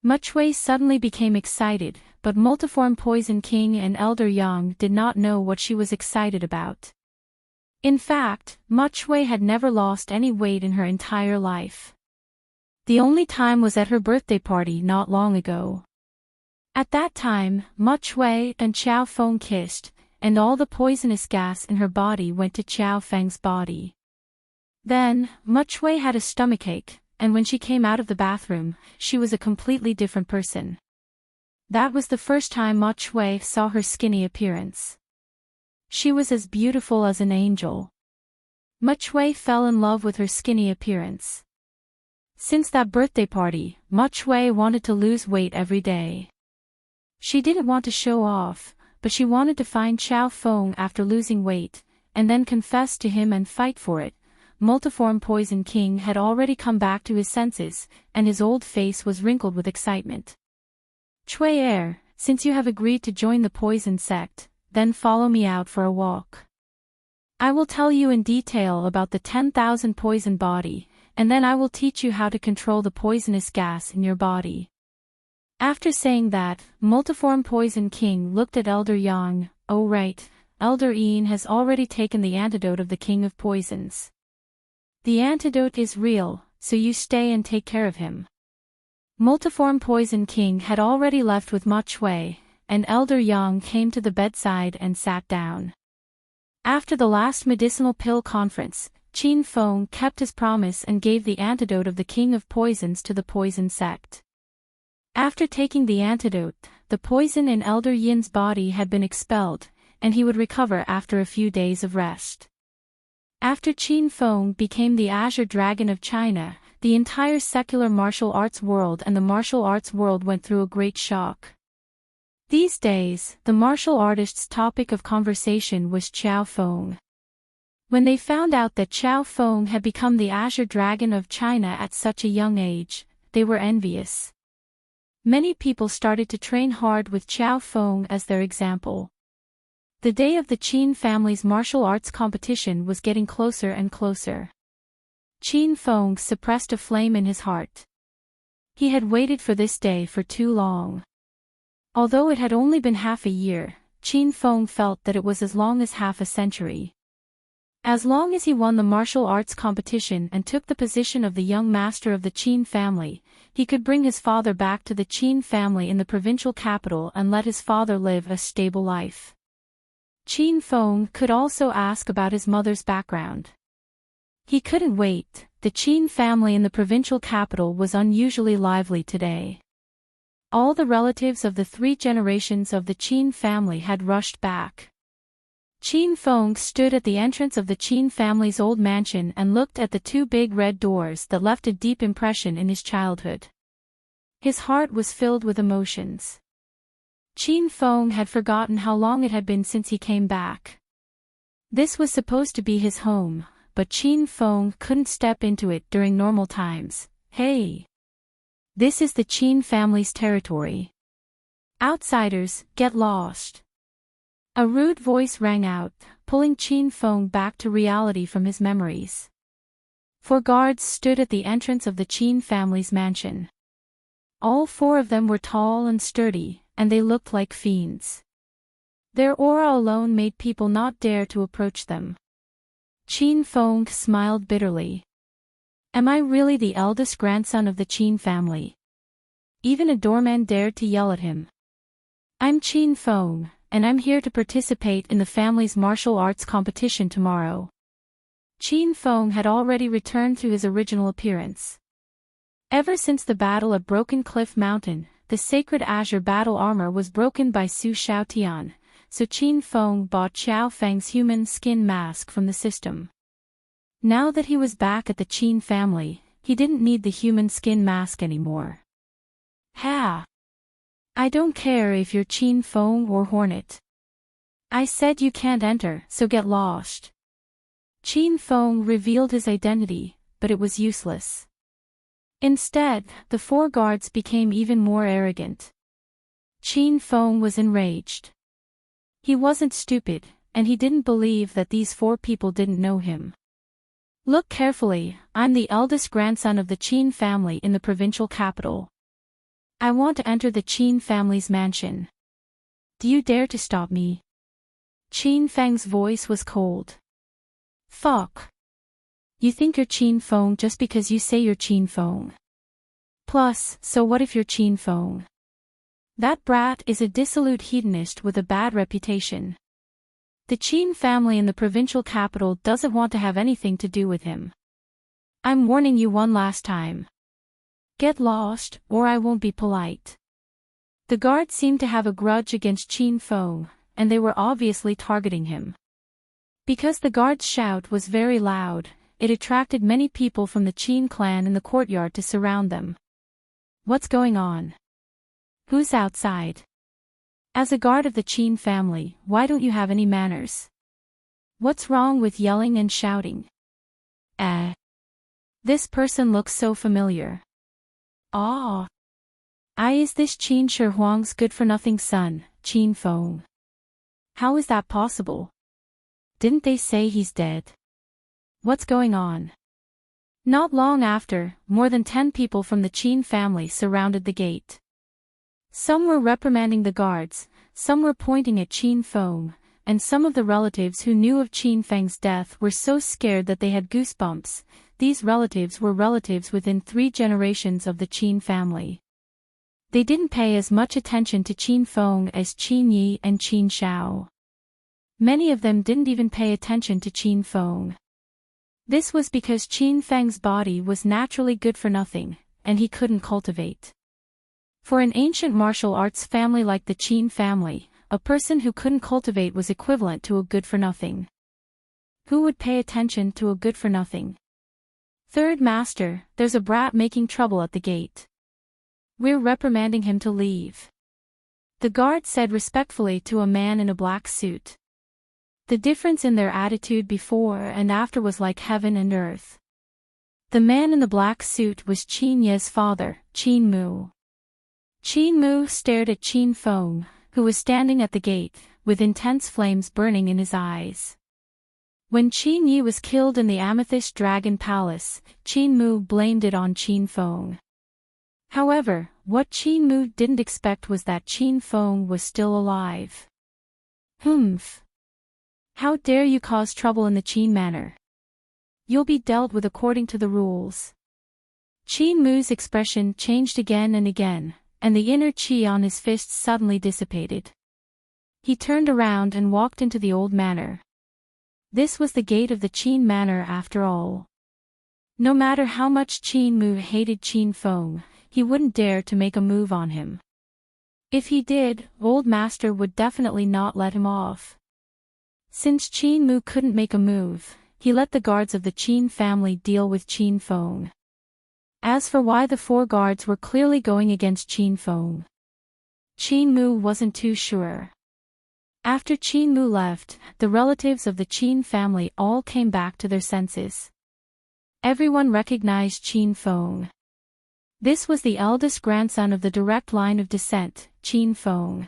[SPEAKER 1] Muchwei suddenly became excited, but multiform Poison King and Elder Yang did not know what she was excited about. In fact, Muchwei had never lost any weight in her entire life. The only time was at her birthday party not long ago. At that time, Muchwei and Xiao Feng kissed, and all the poisonous gas in her body went to Xiao Feng's body. Then, Muchwei had a stomachache, and when she came out of the bathroom, she was a completely different person. That was the first time Muchwei saw her skinny appearance. She was as beautiful as an angel. Muchwei fell in love with her skinny appearance. Since that birthday party, Muchwei wanted to lose weight every day. She didn't want to show off, but she wanted to find Xiao Feng after losing weight, and then confess to him and fight for it. Multiform Poison King had already come back to his senses, and his old face was wrinkled with excitement. Chui, since you have agreed to join the poison sect, then follow me out for a walk. I will tell you in detail about the 10,000 poison body, and then I will teach you how to control the poisonous gas in your body. After saying that, Multiform Poison King looked at Elder Yang. Oh right, Elder Ian has already taken the antidote of the King of Poisons. The antidote is real, so you stay and take care of him. Multiform Poison King had already left with Muchwei, and Elder Yang came to the bedside and sat down. After the last medicinal pill conference, Qin Feng kept his promise and gave the antidote of the King of Poisons to the poison sect. After taking the antidote, the poison in Elder Yin's body had been expelled, and he would recover after a few days of rest. After Qin Feng became the Azure Dragon of China, the entire secular martial arts world and the martial arts world went through a great shock. These days, the martial artist's topic of conversation was Qiao Feng. When they found out that Qiao Feng had become the Azure Dragon of China at such a young age, they were envious. Many people started to train hard with Qiao Feng as their example. The day of the Qin family's martial arts competition was getting closer and closer. Qin Feng suppressed a flame in his heart. He had waited for this day for too long. Although it had only been half a year, Qin Feng felt that it was as long as half a century. As long as he won the martial arts competition and took the position of the young master of the Qin family, he could bring his father back to the Qin family in the provincial capital and let his father live a stable life. Qin Feng could also ask about his mother's background. He couldn't wait. The Qin family in the provincial capital was unusually lively today. All the relatives of the 3 generations of the Qin family had rushed back. Qin Feng stood at the entrance of the Qin family's old mansion and looked at the 2 big red doors that left a deep impression in his childhood. His heart was filled with emotions. Qin Feng had forgotten how long it had been since he came back. This was supposed to be his home, but Qin Feng couldn't step into it during normal times. Hey! This is the Qin family's territory. Outsiders, get lost. A rude voice rang out, pulling Qin Feng back to reality from his memories. 4 guards stood at the entrance of the Qin family's mansion. All 4 of them were tall and sturdy, and they looked like fiends. Their aura alone made people not dare to approach them. Qin Feng smiled bitterly. Am I really the eldest grandson of the Qin family? Even a doorman dared to yell at him. I'm Qin Feng, and I'm here to participate in the family's martial arts competition tomorrow. Qin Feng had already returned to his original appearance. Ever since the battle at Broken Cliff Mountain, the sacred azure battle armor was broken by Su Shaotian, so Qin Feng bought Xiao Feng's human skin mask from the system. Now that he was back at the Qin family, he didn't need the human skin mask anymore. Ha! I don't care if you're Qin Feng or Hornet. I said you can't enter, so get lost. Qin Feng revealed his identity, but it was useless. Instead, the 4 guards became even more arrogant. Qin Feng was enraged. He wasn't stupid, and he didn't believe that these 4 people didn't know him. Look carefully, I'm the eldest grandson of the Qin family in the provincial capital. I want to enter the Qin family's mansion. Do you dare to stop me? Qin Feng's voice was cold. Fuck. You think you're Qin Feng just because you say you're Qin Feng. Plus, so what if you're Qin Feng? That brat is a dissolute hedonist with a bad reputation. The Qin family in the provincial capital doesn't want to have anything to do with him. I'm warning you one last time. Get lost, or I won't be polite. The guards seemed to have a grudge against Qin Feng, and they were obviously targeting him. Because the guard's shout was very loud, it attracted many people from the Qin clan in the courtyard to surround them. What's going on? Who's outside? As a guard of the Qin family, why don't you have any manners? What's wrong with yelling and shouting? This person looks so familiar. Ah. Is this Qin Shi Huang's good-for-nothing son, Qin Feng? How is that possible? Didn't they say he's dead? What's going on? Not long after, more than 10 people from the Qin family surrounded the gate. Some were reprimanding the guards, some were pointing at Qin Feng, and some of the relatives who knew of Qin Feng's death were so scared that they had goosebumps. These relatives were relatives within 3 generations of the Qin family. They didn't pay as much attention to Qin Feng as Qin Yi and Qin Xiao. Many of them didn't even pay attention to Qin Feng. This was because Qin Feng's body was naturally good for nothing, and he couldn't cultivate. For an ancient martial arts family like the Qin family, a person who couldn't cultivate was equivalent to a good-for-nothing. Who would pay attention to a good-for-nothing? Third master, there's a brat making trouble at the gate. We're reprimanding him to leave. the guard said respectfully to a man in a black suit. The difference in their attitude before and after was like heaven and earth. The man in the black suit was Qin Ye's father, Qin Mu. Qin Mu stared at Qin Feng, who was standing at the gate, with intense flames burning in his eyes. When Qin Yi was killed in the Amethyst Dragon Palace, Qin Mu blamed it on Qin Feng. However, what Qin Mu didn't expect was that Qin Feng was still alive. Humph! How dare you cause trouble in the Qin manor? You'll be dealt with according to the rules. Qin Mu's expression changed again and again, and the inner qi on his fists suddenly dissipated. He turned around and walked into the old manor. This was the gate of the Qin manor after all. No matter how much Qin Mu hated Qin Feng, he wouldn't dare to make a move on him. If he did, Old Master would definitely not let him off. Since Qin Mu couldn't make a move, he let the guards of the Qin family deal with Qin Feng. As for why the 4 guards were clearly going against Qin Feng, Qin Mu wasn't too sure. After Qin Mu left, the relatives of the Qin family all came back to their senses. Everyone recognized Qin Feng. This was the eldest grandson of the direct line of descent, Qin Feng.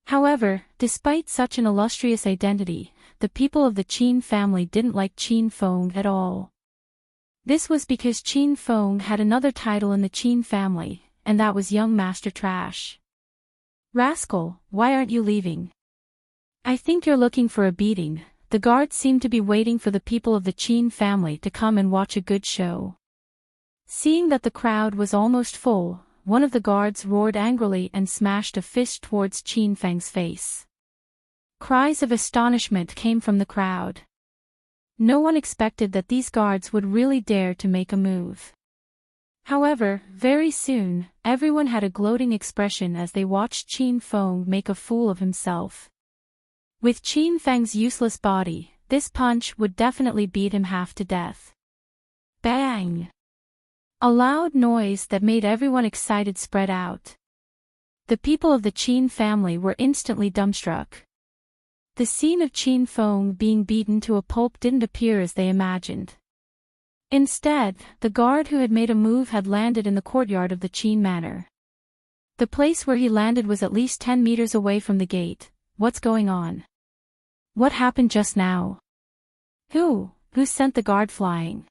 [SPEAKER 1] However, despite such an illustrious identity, the people of the Qin family didn't like Qin Feng at all. This was because Qin Feng had another title in the Qin family, and that was Young Master Trash. Rascal, why aren't you leaving? I think you're looking for a beating. The guards seem to be waiting for the people of the Qin family to come and watch a good show. Seeing that the crowd was almost full, one of the guards roared angrily and smashed a fist towards Qin Feng's face. Cries of astonishment came from the crowd. No one expected that these guards would really dare to make a move. However, very soon, everyone had a gloating expression as they watched Qin Feng make a fool of himself. With Qin Feng's useless body, this punch would definitely beat him half to death. Bang! A loud noise that made everyone excited spread out. The people of the Qin family were instantly dumbstruck. The scene of Qin Feng being beaten to a pulp didn't appear as they imagined. Instead, the guard who had made a move had landed in the courtyard of the Qin manor. The place where he landed was at least 10 meters away from the gate. What's going on? What happened just now? Who sent the guard flying?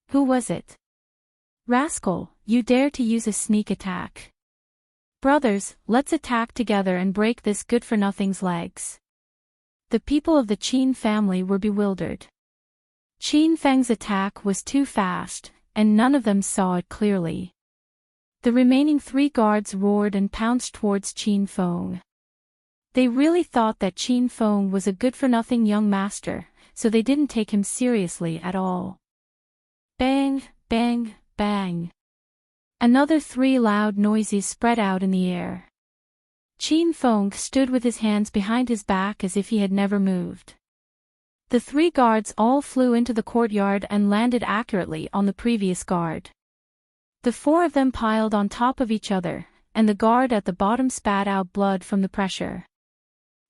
[SPEAKER 1] Who was it? Rascal, you dare to use a sneak attack. Brothers, let's attack together and break this good-for-nothing's legs. The people of the Qin family were bewildered. Qin Feng's attack was too fast, and none of them saw it clearly. The remaining 3 guards roared and pounced towards Qin Feng. They really thought that Qin Feng was a good-for-nothing young master, so they didn't take him seriously at all. Bang, bang, bang. Another 3 loud noises spread out in the air. Qin Feng stood with his hands behind his back as if he had never moved. The 3 guards all flew into the courtyard and landed accurately on the previous guard. The 4 of them piled on top of each other, and the guard at the bottom spat out blood from the pressure.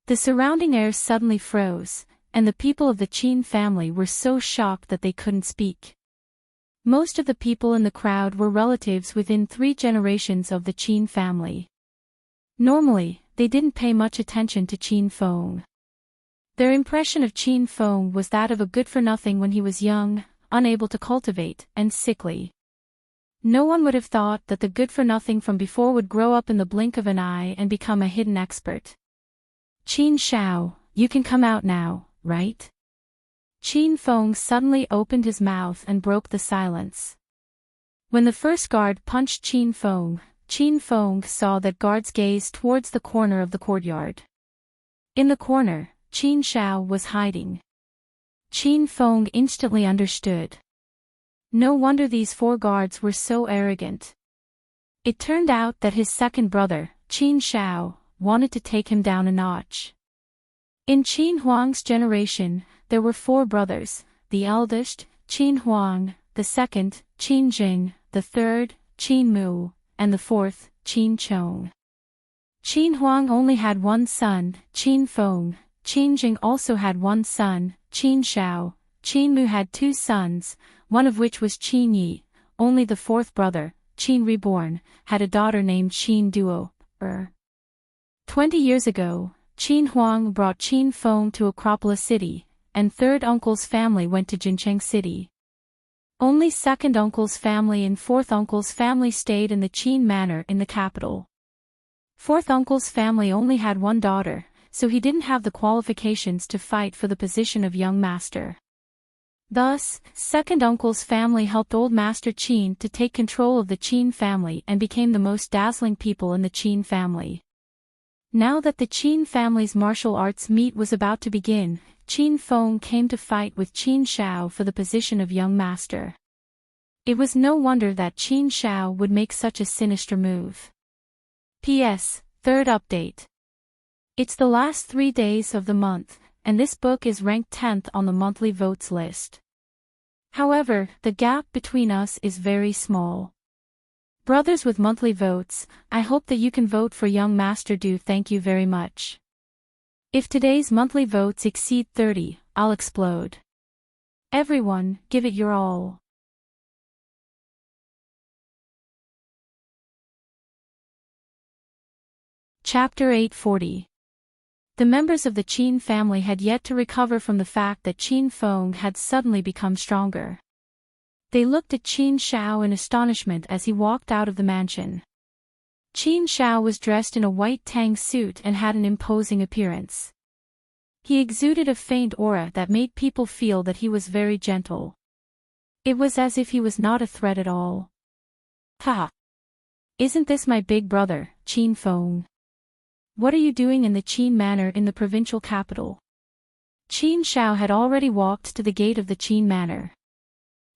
[SPEAKER 1] The surrounding air suddenly froze, and the people of the Qin family were so shocked that they couldn't speak. Most of the people in the crowd were relatives within 3 generations of the Qin family. Normally, they didn't pay much attention to Qin Feng. Their impression of Qin Feng was that of a good-for-nothing when he was young, unable to cultivate, and sickly. No one would have thought that the good-for-nothing from before would grow up in the blink of an eye and become a hidden expert. Qin Shao, you can come out now, right? Qin Feng suddenly opened his mouth and broke the silence. When the first guard punched Qin Feng saw that guard's gaze towards the corner of the courtyard. In the corner, Qin Shao was hiding. Qin Feng instantly understood. No wonder these 4 guards were so arrogant. It turned out that his second brother, Qin Shao, wanted to take him down a notch. In Qin Huang's generation, there were 4 brothers, the eldest, Qin Huang, the second, Qin Jing, the third, Qin Mu, and the fourth, Qin Chong. Qin Huang only had one son, Qin Feng. Qin Jing also had one son, Qin Shao. Qin Mu had two sons, one of which was Qin Yi. Only the fourth brother, Qin Reborn, had a daughter named Qin Duo. 20 years ago, Qin Huang brought Qin Feng to Acropolis City, and third uncle's family went to Jincheng City. Only second uncle's family and fourth uncle's family stayed in the Qin Manor in the capital. Fourth uncle's family only had one daughter, so he didn't have the qualifications to fight for the position of young master. Thus, second uncle's family helped old master Qin to take control of the Qin family and became the most dazzling people in the Qin family. Now that the Qin family's martial arts meet was about to begin, Qin Feng came to fight with Qin Shao for the position of young master. It was no wonder that Qin Shao would make such a sinister move. P.S. Third update. It's the last 3 days of the month, and this book is ranked 10th on the monthly votes list. However, the gap between us is very small. Brothers with monthly votes, I hope that you can vote for young master. Thank you very much. If today's monthly votes exceed 30, I'll explode. Everyone, give it your all. Chapter 840. The members of the Qin family had yet to recover from the fact that Qin Feng had suddenly become stronger. They looked at Qin Shao in astonishment as he walked out of the mansion. Qin Shao was dressed in a white tang suit and had an imposing appearance. He exuded a faint aura that made people feel that he was very gentle. It was as if he was not a threat at all. Ha! Isn't this my big brother, Qin Feng? What are you doing in the Qin Manor in the provincial capital? Qin Shao had already walked to the gate of the Qin Manor.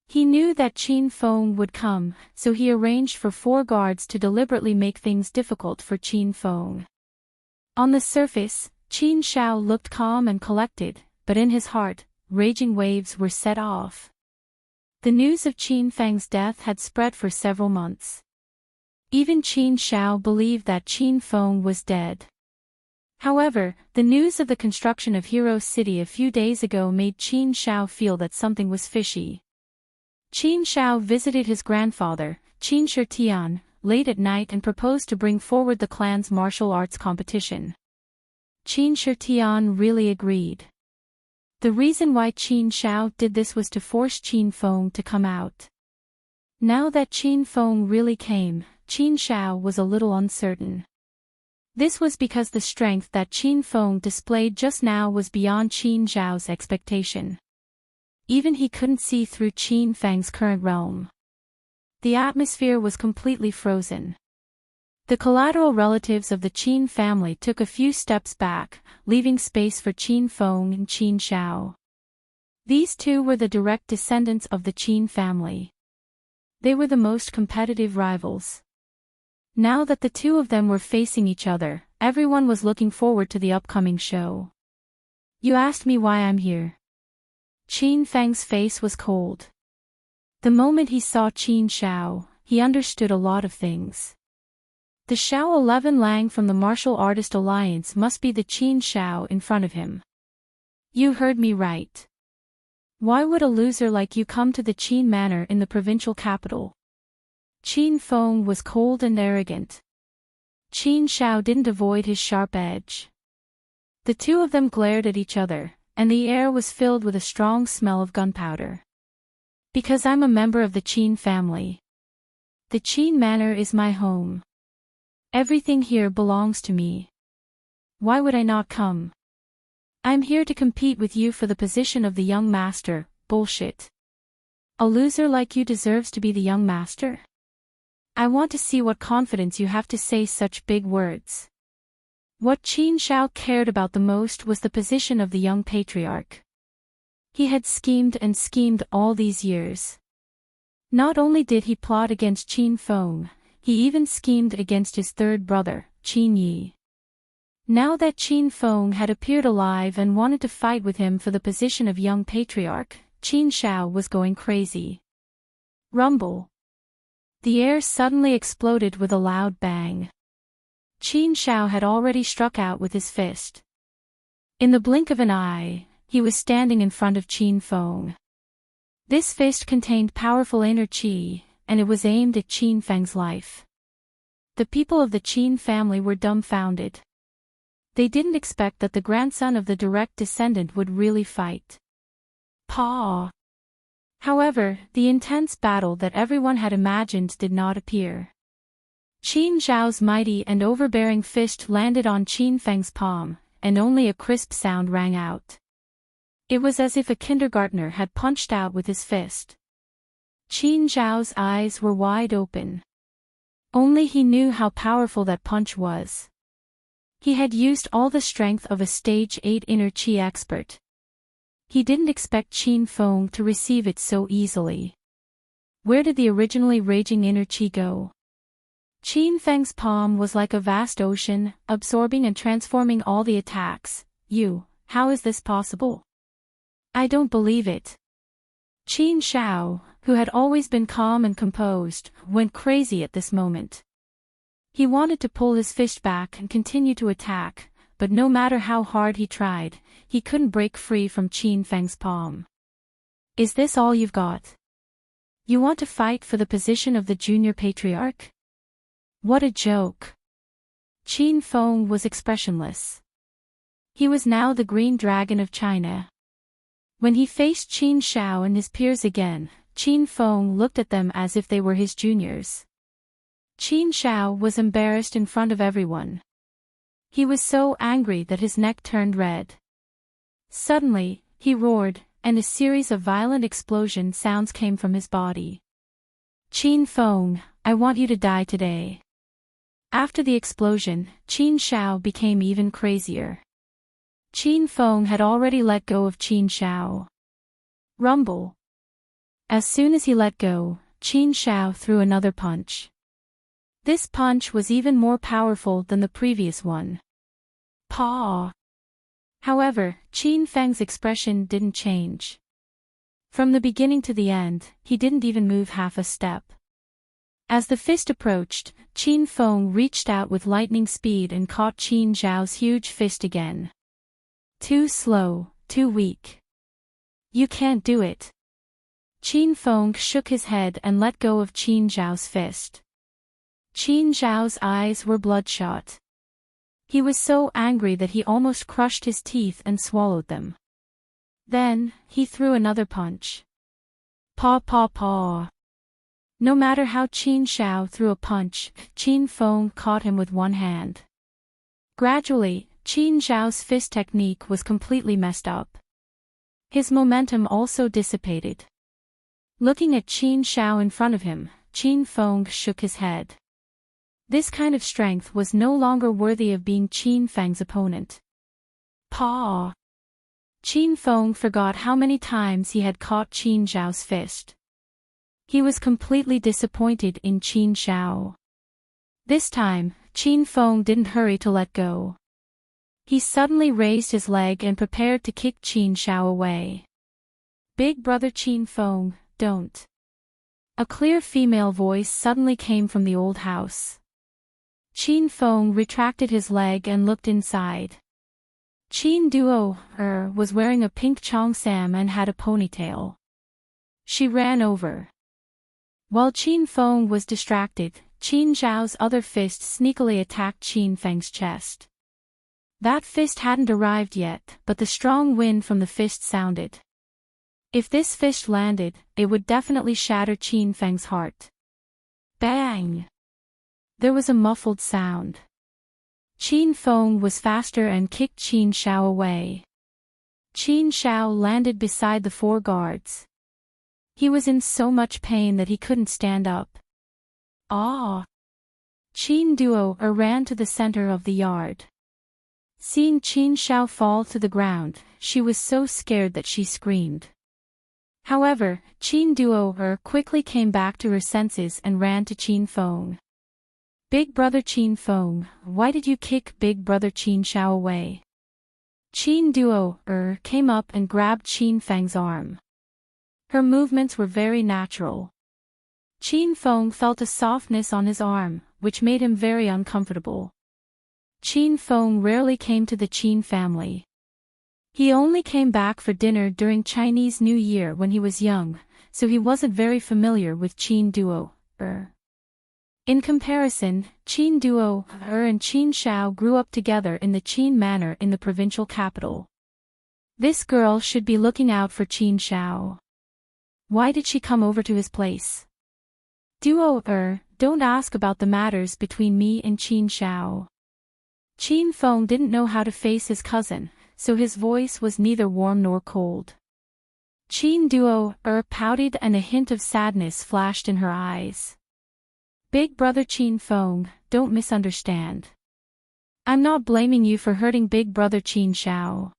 [SPEAKER 1] He knew that Qin Feng would come, so he arranged for 4 guards to deliberately make things difficult for Qin Feng. On the surface, Qin Shao looked calm and collected, but in his heart, raging waves were set off. The news of Qin Feng's death had spread for several months. Even Qin Shao believed that Qin Feng was dead. However, the news of the construction of Hero City a few days ago made Qin Shao feel that something was fishy. Qin Shao visited his grandfather, Qin Shitian, late at night and proposed to bring forward the clan's martial arts competition. Qin Shitian really agreed. The reason why Qin Shao did this was to force Qin Feng to come out. Now that Qin Feng really came, Qin Shao was a little uncertain. This was because the strength that Qin Feng displayed just now was beyond Qin Shao's expectation. Even he couldn't see through Qin Feng's current realm. The atmosphere was completely frozen. The collateral relatives of the Qin family took a few steps back, leaving space for Qin Feng and Qin Shao. These two were the direct descendants of the Qin family. They were the most competitive rivals. Now that the two of them were facing each other, everyone was looking forward to the upcoming show. You asked me why I'm here. Qin Feng's face was cold. The moment he saw Qin Shao, he understood a lot of things. The Shao 11 Lang from the Martial Artist Alliance must be the Qin Shao in front of him. You heard me right. Why would a loser like you come to the Qin Manor in the provincial capital? Qin Feng was cold and arrogant. Qin Shao didn't avoid his sharp edge. The two of them glared at each other, and the air was filled with a strong smell of gunpowder. Because I'm a member of the Qin family. The Qin Manor is my home. Everything here belongs to me. Why would I not come? I'm here to compete with you for the position of the young master. Bullshit. A loser like you deserves to be the young master? I want to see what confidence you have to say such big words. What Qin Shao cared about the most was the position of the young patriarch. He had schemed and schemed all these years. Not only did he plot against Qin Feng, he even schemed against his third brother, Qin Yi. Now that Qin Feng had appeared alive and wanted to fight with him for the position of young patriarch, Qin Shao was going crazy. Rumble. The air suddenly exploded with a loud bang. Qin Shao had already struck out with his fist. In the blink of an eye, he was standing in front of Qin Feng. This fist contained powerful inner qi, and it was aimed at Qin Feng's life. The people of the Qin family were dumbfounded. They didn't expect that the grandson of the direct descendant would really fight. Pa. However, the intense battle that everyone had imagined did not appear. Qin Zhao's mighty and overbearing fist landed on Qin Feng's palm, and only a crisp sound rang out. It was as if a kindergartner had punched out with his fist. Qin Zhao's eyes were wide open. Only he knew how powerful that punch was. He had used all the strength of a stage 8 inner qi expert. He didn't expect Qin Feng to receive it so easily. Where did the originally raging inner qi go? Qin Feng's palm was like a vast ocean, absorbing and transforming all the attacks. How is this possible? I don't believe it. Qin Shao, who had always been calm and composed, went crazy at this moment. He wanted to pull his fist back and continue to attack, but no matter how hard he tried, he couldn't break free from Qin Feng's palm. Is this all you've got? You want to fight for the position of the junior patriarch? What a joke. Qin Feng was expressionless. He was now the Green Dragon of China. When he faced Qin Shao and his peers again, Qin Feng looked at them as if they were his juniors. Qin Shao was embarrassed in front of everyone. He was so angry that his neck turned red. Suddenly, he roared, and a series of violent explosion sounds came from his body. Qin Feng, I want you to die today. After the explosion, Qin Shao became even crazier. Qin Feng had already let go of Qin Shao. Rumble. As soon as he let go, Qin Shao threw another punch. This punch was even more powerful than the previous one. Pa. However, Qin Feng's expression didn't change. From the beginning to the end, he didn't even move half a step. As the fist approached, Qin Feng reached out with lightning speed and caught Qin Zhao's huge fist again. Too slow, too weak. You can't do it. Qin Feng shook his head and let go of Qin Zhao's fist. Qin Zhao's eyes were bloodshot. He was so angry that he almost crushed his teeth and swallowed them. Then, he threw another punch. Pa pa pa. No matter how Qin Shao threw a punch, Qin Feng caught him with one hand. Gradually, Qin Zhao's fist technique was completely messed up. His momentum also dissipated. Looking at Qin Shao in front of him, Qin Feng shook his head. This kind of strength was no longer worthy of being Qin Feng's opponent. Pa! Qin Feng forgot how many times he had caught Qin Zhao's fist. He was completely disappointed in Qin Shao. This time, Qin Feng didn't hurry to let go. He suddenly raised his leg and prepared to kick Qin Shao away. Big brother Qin Feng, don't. A clear female voice suddenly came from the old house. Qin Feng retracted his leg and looked inside. Qin Duo was wearing a pink cheongsam and had a ponytail. She ran over. While Qin Feng was distracted, Qin Zhao's other fist sneakily attacked Qin Feng's chest. That fist hadn't arrived yet, but the strong wind from the fist sounded. If this fist landed, it would definitely shatter Qin Feng's heart. Bang! There was a muffled sound. Qin Feng was faster and kicked Qin Shao away. Qin Shao landed beside the 4 guards. He was in so much pain that he couldn't stand up. Ah! Qin Duo ran to the center of the yard. Seeing Qin Shao fall to the ground, she was so scared that she screamed. However, Qin Duo quickly came back to her senses and ran to Qin Feng. Big brother Qin Feng, why did you kick big brother Qin Shao away? Qin Duo came up and grabbed Qin Feng's arm. Her movements were very natural. Qin Feng felt a softness on his arm, which made him very uncomfortable. Qin Feng rarely came to the Qin family. He only came back for dinner during Chinese New Year when he was young, so he wasn't very familiar with Qin Duo. In comparison, Qin Duo and Qin Shao grew up together in the Qin manor in the provincial capital. This girl should be looking out for Qin Shao. Why did she come over to his place? Duo, don't ask about the matters between me and Qin Shao. Qin Feng didn't know how to face his cousin, so his voice was neither warm nor cold. Qin Duo, pouted and a hint of sadness flashed in her eyes. Big brother Qin Feng, don't misunderstand. I'm not blaming you for hurting big brother Qin Shao.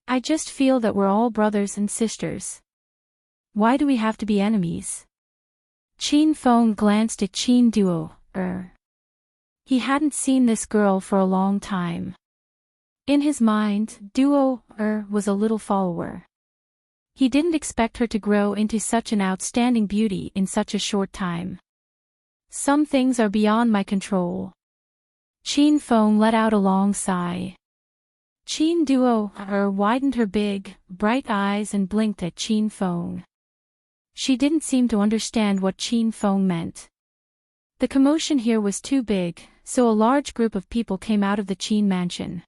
[SPEAKER 1] I just feel that we're all brothers and sisters. Why do we have to be enemies? Qin Feng glanced at Qin Duo, He hadn't seen this girl for a long time. In his mind, Duo, was a little follower. He didn't expect her to grow into such an outstanding beauty in such a short time. Some things are beyond my control. Qin Feng let out a long sigh. Qin Duo, widened her big, bright eyes and blinked at Qin Feng. She didn't seem to understand what Qin Feng meant. The commotion here was too big, so a large group of people came out of the Qin mansion.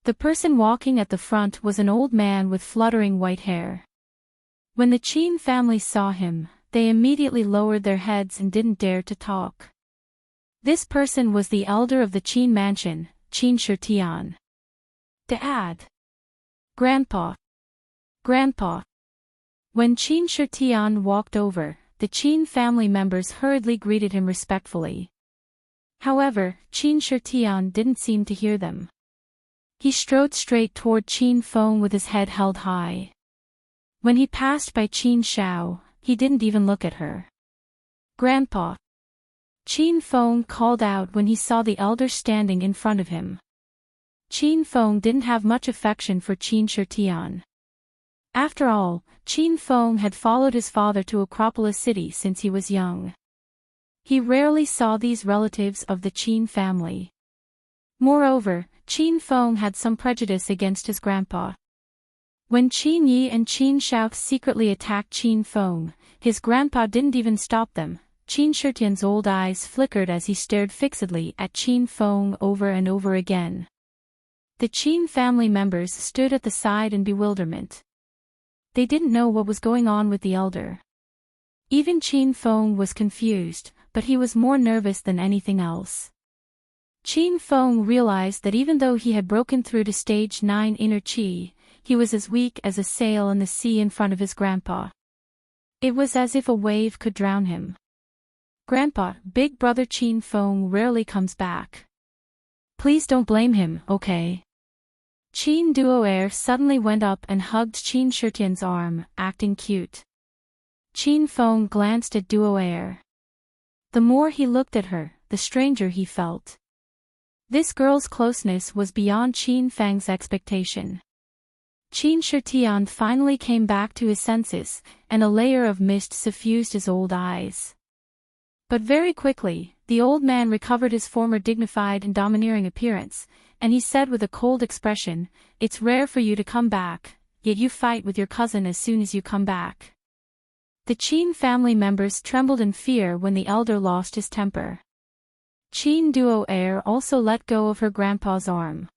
[SPEAKER 1] The person walking at the front was an old man with fluttering white hair. When the Qin family saw him, they immediately lowered their heads and didn't dare to talk. This person was the elder of the Qin mansion, Qin Shitian. Dad. Grandpa. Grandpa. When Qin Shitian walked over, the Qin family members hurriedly greeted him respectfully. However, Qin Shitian didn't seem to hear them. He strode straight toward Qin Feng with his head held high. When he passed by Qin Shao, he didn't even look at her. Grandpa. Qin Feng called out when he saw the elder standing in front of him. Qin Feng didn't have much affection for Qin Shitian. After all, Qin Feng had followed his father to Acropolis City since he was young. He rarely saw these relatives of the Qin family. Moreover, Qin Feng had some prejudice against his grandpa. When Qin Yi and Qin Shao secretly attacked Qin Feng, his grandpa didn't even stop them. Qin Shitian's old eyes flickered as he stared fixedly at Qin Feng over and over again. The Qin family members stood at the side in bewilderment. They didn't know what was going on with the elder. Even Qin Feng was confused, but he was more nervous than anything else. Qin Feng realized that even though he had broken through to stage 9 inner qi, he was as weak as a sail in the sea in front of his grandpa. It was as if a wave could drown him. Grandpa, big brother Qin Feng rarely comes back. Please don't blame him, okay? Qin Duo suddenly went up and hugged Qin Shitian's arm, acting cute. Qin Feng glanced at Duo. The more he looked at her, the stranger he felt. This girl's closeness was beyond Qin Feng's expectation. Qin Shitian finally came back to his senses, and a layer of mist suffused his old eyes. But very quickly, the old man recovered his former dignified and domineering appearance, and he said with a cold expression, "It's rare for you to come back, yet you fight with your cousin as soon as you come back." The Qin family members trembled in fear when the elder lost his temper. Qin Duo also let go of her grandpa's arm.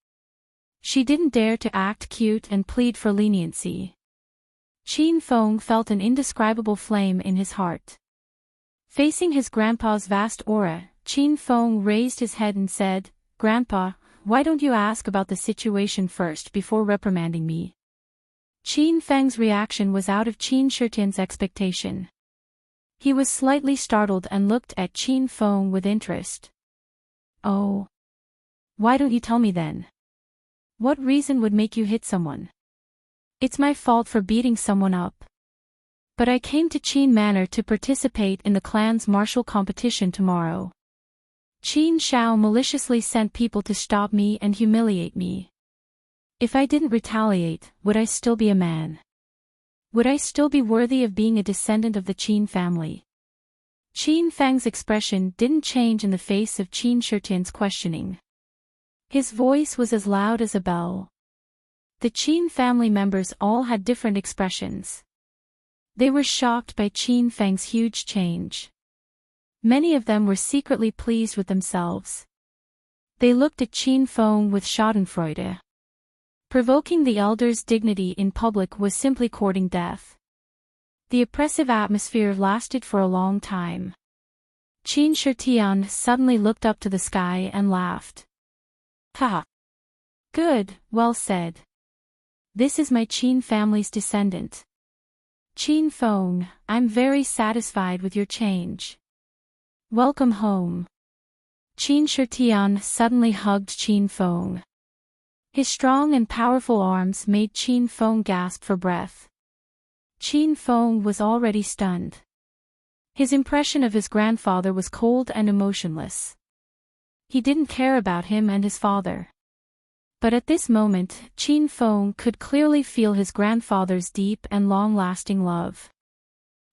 [SPEAKER 1] She didn't dare to act cute and plead for leniency. Qin Feng felt an indescribable flame in his heart. Facing his grandpa's vast aura, Qin Feng raised his head and said, "Grandpa, why don't you ask about the situation first before reprimanding me?" Qin Feng's reaction was out of Qin Shitian's expectation. He was slightly startled and looked at Qin Feng with interest. "Oh. Why don't you tell me then? What reason would make you hit someone?" "It's my fault for beating someone up. But I came to Qin Manor to participate in the clan's martial competition tomorrow. Qin Shao maliciously sent people to stop me and humiliate me. If I didn't retaliate, would I still be a man? Would I still be worthy of being a descendant of the Qin family?" Qin Feng's expression didn't change in the face of Qin Shitian's questioning. His voice was as loud as a bell. The Qin family members all had different expressions. They were shocked by Qin Feng's huge change. Many of them were secretly pleased with themselves. They looked at Qin Feng with schadenfreude. Provoking the elder's dignity in public was simply courting death. The oppressive atmosphere lasted for a long time. Qin Shitian suddenly looked up to the sky and laughed. Ha! Good, well said. This is my Qin family's descendant. Qin Feng, I'm very satisfied with your change. Welcome home. Qin Shitian suddenly hugged Qin Feng. His strong and powerful arms made Qin Feng gasp for breath. Qin Feng was already stunned. His impression of his grandfather was cold and emotionless. He didn't care about him and his father. But at this moment, Qin Feng could clearly feel his grandfather's deep and long-lasting love.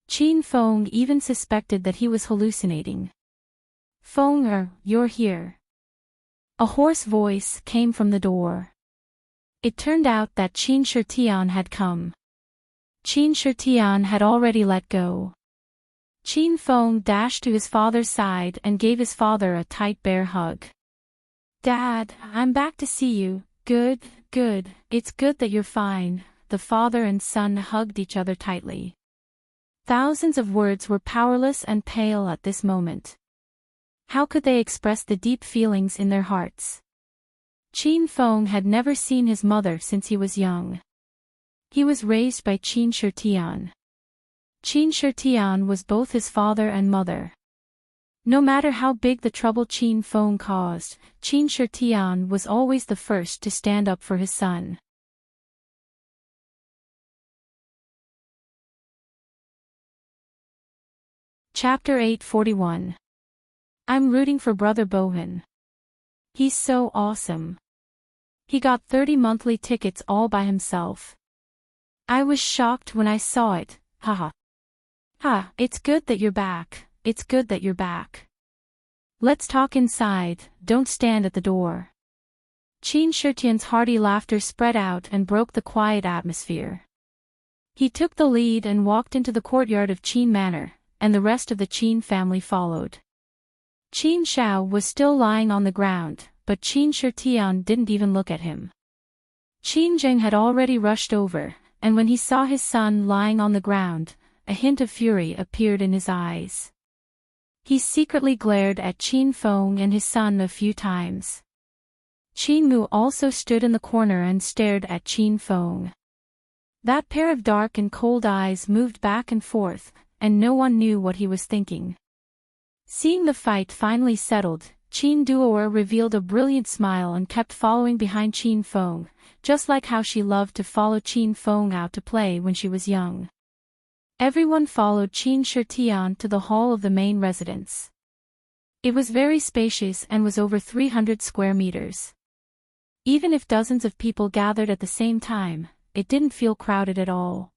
[SPEAKER 1] Qin Feng even suspected that he was hallucinating. Feng, you're here. A hoarse voice came from the door. It turned out that Qin Shitian had come. Qin Shitian had already let go. Qin Feng dashed to his father's side and gave his father a tight bear hug. Dad, I'm back to see you. Good, good, it's good that you're fine. The father and son hugged each other tightly. Thousands of words were powerless and pale at this moment. How could they express the deep feelings in their hearts? Qin Feng had never seen his mother since he was young. He was raised by Qin Shitian. Qin Shitian was both his father and mother. No matter how big the trouble Qin Feng caused, Qin Shitian was always the first to stand up for his son. Chapter 841. I'm rooting for Brother Bohan. He's so awesome. He got 30 monthly tickets all by himself. I was shocked when I saw it, haha. Ha, it's good that you're back, it's good that you're back. Let's talk inside, don't stand at the door. Qin Shitian's hearty laughter spread out and broke the quiet atmosphere. He took the lead and walked into the courtyard of Qin Manor, and the rest of the Qin family followed. Qin Shao was still lying on the ground, but Qin Shitian didn't even look at him. Qin Zheng had already rushed over, and when he saw his son lying on the ground, a hint of fury appeared in his eyes. He secretly glared at Qin Feng and his son a few times. Qin Mu also stood in the corner and stared at Qin Feng. That pair of dark and cold eyes moved back and forth, and no one knew what he was thinking. Seeing the fight finally settled, Qin Duoer revealed a brilliant smile and kept following behind Qin Feng, just like how she loved to follow Qin Feng out to play when she was young. Everyone followed Qin Shitian to the hall of the main residence. It was very spacious and was over 300 square meters. Even if dozens of people gathered at the same time, it didn't feel crowded at all.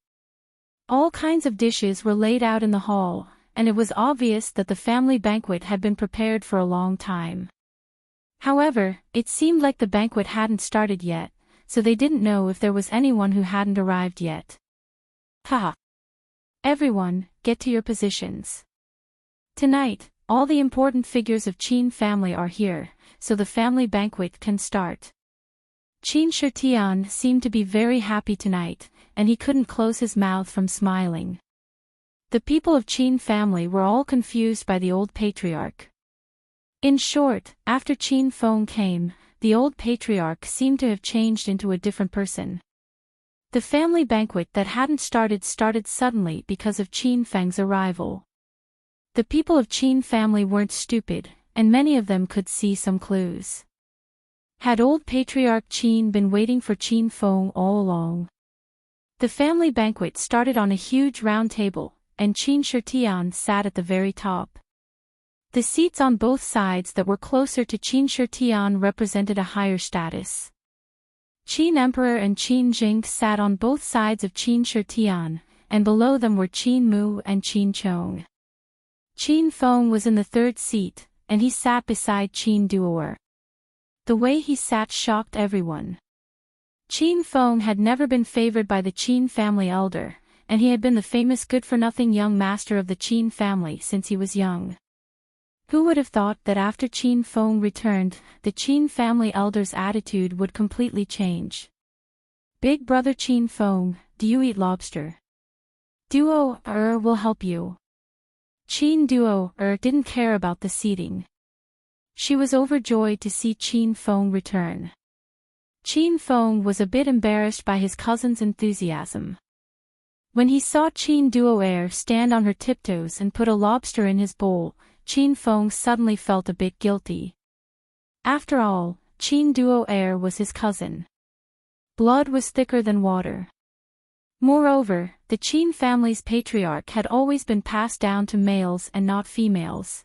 [SPEAKER 1] All kinds of dishes were laid out in the hall, and it was obvious that the family banquet had been prepared for a long time. However, it seemed like the banquet hadn't started yet, so they didn't know if there was anyone who hadn't arrived yet. Haha! Everyone, get to your positions. Tonight, all the important figures of Qin family are here, so the family banquet can start. Qin Shitian seemed to be very happy tonight, and he couldn't close his mouth from smiling. The people of Qin family were all confused by the old patriarch. In short, after Qin Feng came, the old patriarch seemed to have changed into a different person. The family banquet that hadn't started suddenly because of Qin Feng's arrival. The people of Qin family weren't stupid, and many of them could see some clues. Had old patriarch Qin been waiting for Qin Feng all along? The family banquet started on a huge round table, and Qin Shitian sat at the very top. The seats on both sides that were closer to Qin Shitian represented a higher status. Qin Emperor and Qin Jing sat on both sides of Qin Shitian, and below them were Qin Mu and Qin Chong. Qin Feng was in the third seat, and he sat beside Qin Duoer. The way he sat shocked everyone. Qin Feng had never been favored by the Qin family elder, and he had been the famous good-for-nothing young master of the Qin family since he was young. Who would have thought that after Qin Feng returned, the Qin family elder's attitude would completely change? Big brother Qin Feng, do you eat lobster? Duo will help you. Qin Duo didn't care about the seating. She was overjoyed to see Qin Feng return. Qin Feng was a bit embarrassed by his cousin's enthusiasm. When he saw Qin Duo stand on her tiptoes and put a lobster in his bowl, Qin Feng suddenly felt a bit guilty. After all, Qin Duo was his cousin. Blood was thicker than water. Moreover, the Qin family's patriarch had always been passed down to males and not females.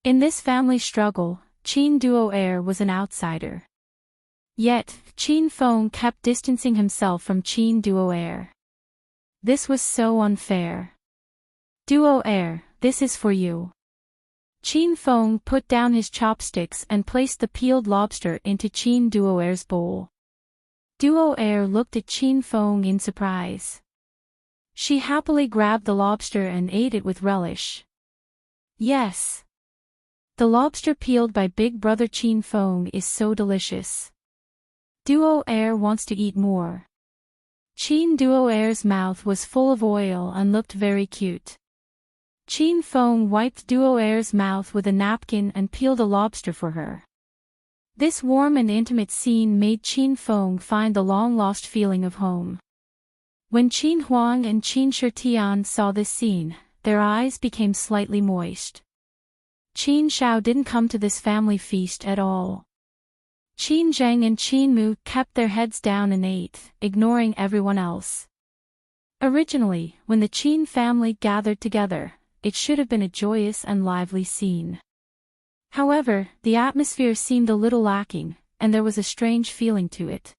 [SPEAKER 1] In this family struggle, Qin Duo was an outsider. Yet, Qin Feng kept distancing himself from Qin Duo. This was so unfair. Duo, this is for you. Qin Feng put down his chopsticks and placed the peeled lobster into Qin Duo's bowl. Duo looked at Qin Feng in surprise. She happily grabbed the lobster and ate it with relish. Yes. The lobster peeled by big brother Qin Feng is so delicious. Duo wants to eat more. Qin Duo's mouth was full of oil and looked very cute. Qin Feng wiped Duo's mouth with a napkin and peeled a lobster for her. This warm and intimate scene made Qin Feng find the long-lost feeling of home. When Qin Huang and Qin Shitian saw this scene, their eyes became slightly moist. Qin Xiao didn't come to this family feast at all. Qin Zheng and Qin Mu kept their heads down and ate, ignoring everyone else. Originally, when the Qin family gathered together, it should have been a joyous and lively scene. However, the atmosphere seemed a little lacking, and there was a strange feeling to it.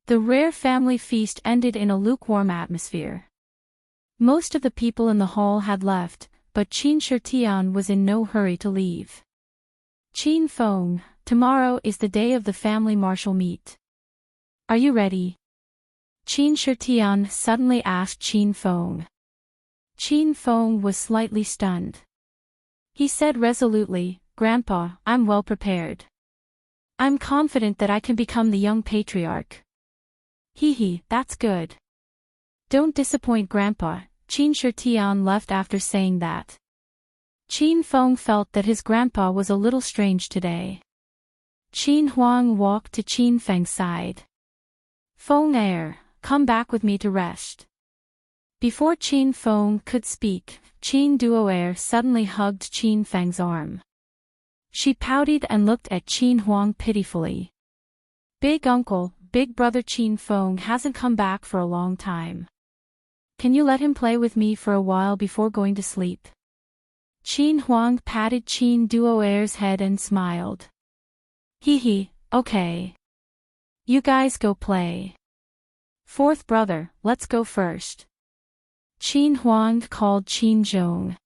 [SPEAKER 1] The rare family feast ended in a lukewarm atmosphere. Most of the people in the hall had left, but Qin Shitian was in no hurry to leave. Qin Feng, tomorrow is the day of the family martial meet. Are you ready? Qin Shitian suddenly asked Qin Feng. Qin Feng was slightly stunned. He said resolutely, "Grandpa, I'm well prepared. I'm confident that I can become the young patriarch." Hee, that's good. Don't disappoint Grandpa. Qin Shitian left after saying that. Qin Feng felt that his grandpa was a little strange today. Qin Huang walked to Qin Feng's side. Feng come back with me to rest. Before Qin Feng could speak, Qin Duo suddenly hugged Qin Feng's arm. She pouted and looked at Qin Huang pitifully. Big uncle, big brother Qin Feng hasn't come back for a long time. Can you let him play with me for a while before going to sleep? Qin Huang patted Qin Duo's head and smiled. Hee, okay. You guys go play. Fourth brother, let's go first. Qin Huang called Qin Zhong.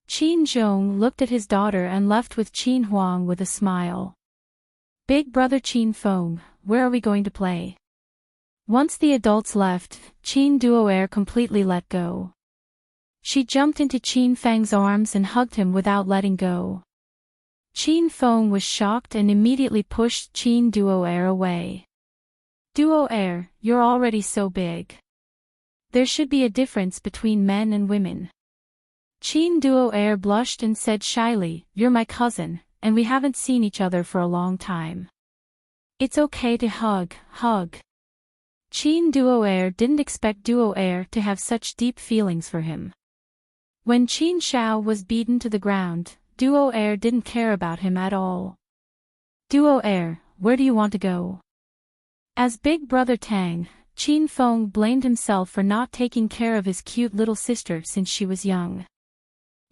[SPEAKER 1] Qin Zhong looked at his daughter and left with Qin Huang with a smile. Big brother Qin Feng, where are we going to play? Once the adults left, Qin Duo completely let go. She jumped into Qin Feng's arms and hugged him without letting go. Qin Feng was shocked and immediately pushed Qin Duo away. Duo, you're already so big. There should be a difference between men and women. Qin Duo blushed and said shyly, "You're my cousin, and we haven't seen each other for a long time. It's okay to hug. Qin Duo didn't expect Duo to have such deep feelings for him. When Qin Xiao was beaten to the ground, Duo didn't care about him at all. Duo, where do you want to go? As big brother Tang, Qin Feng blamed himself for not taking care of his cute little sister since she was young.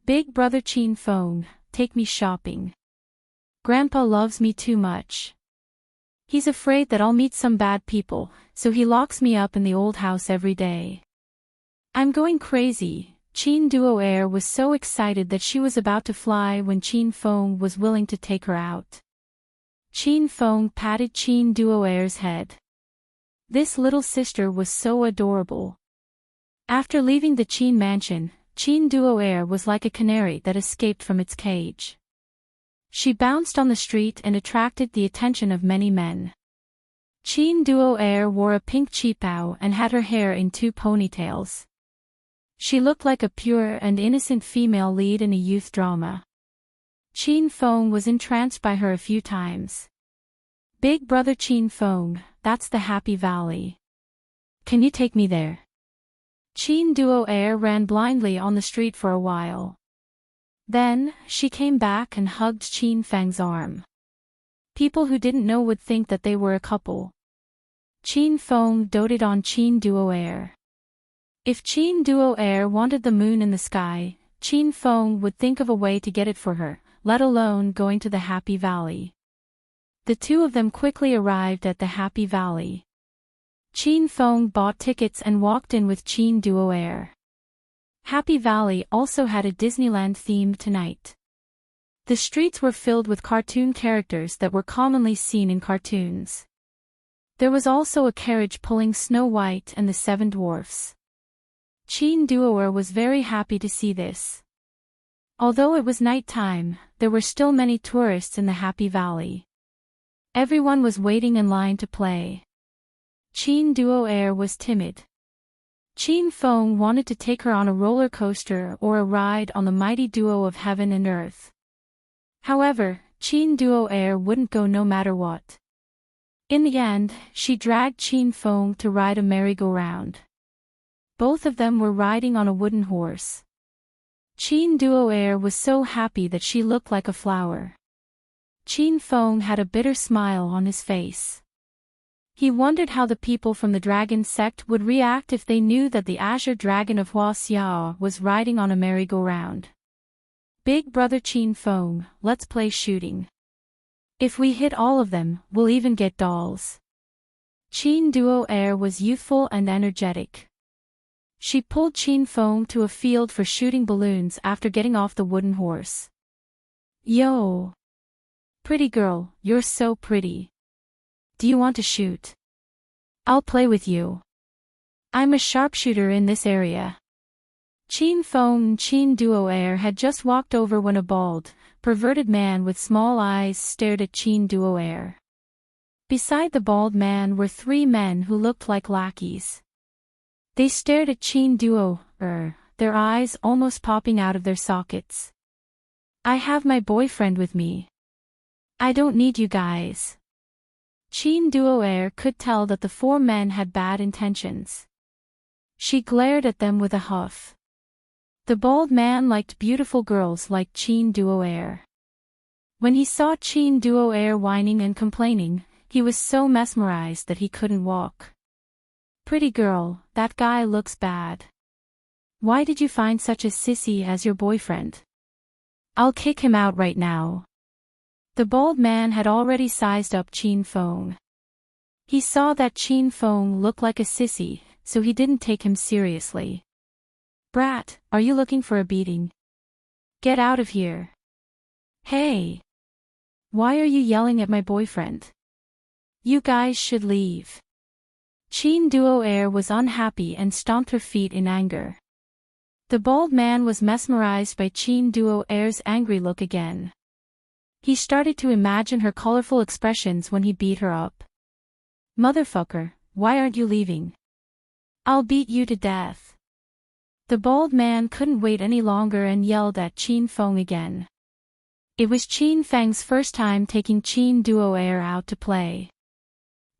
[SPEAKER 1] Big brother Qin Feng, take me shopping. Grandpa loves me too much. He's afraid that I'll meet some bad people, so he locks me up in the old house every day. I'm going crazy. Qin Duo was so excited that she was about to fly when Qin Feng was willing to take her out. Chin Feng patted Chin Duoer's head. This little sister was so adorable. After leaving the Chin mansion, Chin Duoer was like a canary that escaped from its cage. She bounced on the street and attracted the attention of many men. Chin Duoer wore a pink qipao and had her hair in 2 ponytails. She looked like a pure and innocent female lead in a youth drama. Chin Feng was entranced by her a few times. Big brother Chin Feng, that's the Happy Valley. Can you take me there? Chin Duoer ran blindly on the street for a while. Then, she came back and hugged Chin Feng's arm. People who didn't know would think that they were a couple. Chin Feng doted on Chin Duoer. If Chin Duoer wanted the moon in the sky, Chin Feng would think of a way to get it for her, let alone going to the Happy Valley. The two of them quickly arrived at the Happy Valley. Chin Feng bought tickets and walked in with Chin Duoer. Happy Valley also had a Disneyland theme tonight. The streets were filled with cartoon characters that were commonly seen in cartoons. There was also a carriage pulling Snow White and the 7 Dwarfs. Chin Duoer was very happy to see this. Although it was night time, there were still many tourists in the Happy Valley. Everyone was waiting in line to play. Chin Duoer was timid. Chin Feng wanted to take her on a roller coaster or a ride on the mighty duo of heaven and earth. However, Chin Duoer wouldn't go no matter what. In the end, she dragged Chin Feng to ride a merry-go-round. Both of them were riding on a wooden horse. Chin Duoer was so happy that she looked like a flower. Chin Feng had a bitter smile on his face. He wondered how the people from the dragon sect would react if they knew that the Azure Dragon of Hua Xiao was riding on a merry-go-round. Big brother Chin Feng, let's play shooting. If we hit all of them, we'll even get dolls. Chin Duoer was youthful and energetic. She pulled Chin Feng to a field for shooting balloons after getting off the wooden horse. Yo! Pretty girl, you're so pretty. Do you want to shoot? I'll play with you. I'm a sharpshooter in this area. Chin Feng and Chin Duoer had just walked over when a bald, perverted man with small eyes stared at Chin Duoer. Beside the bald man were 3 men who looked like lackeys. They stared at Chin Duoer, their eyes almost popping out of their sockets. I have my boyfriend with me. I don't need you guys. Chin Duoer could tell that the 4 men had bad intentions. She glared at them with a huff. The bald man liked beautiful girls like Chin Duoer. When he saw Chin Duoer whining and complaining, he was so mesmerized that he couldn't walk. Pretty girl, that guy looks bad. Why did you find such a sissy as your boyfriend? I'll kick him out right now. The bald man had already sized up Chin Feng. He saw that Chin Feng looked like a sissy, so he didn't take him seriously. Brat, are you looking for a beating? Get out of here. Hey! Why are you yelling at my boyfriend? You guys should leave. Chin Duoer was unhappy and stomped her feet in anger. The bald man was mesmerized by Chin Duoer's angry look again. He started to imagine her colorful expressions when he beat her up. Motherfucker, why aren't you leaving? I'll beat you to death. The bald man couldn't wait any longer and yelled at Chin Feng again. It was Chin Feng's first time taking Chin Duoer out to play.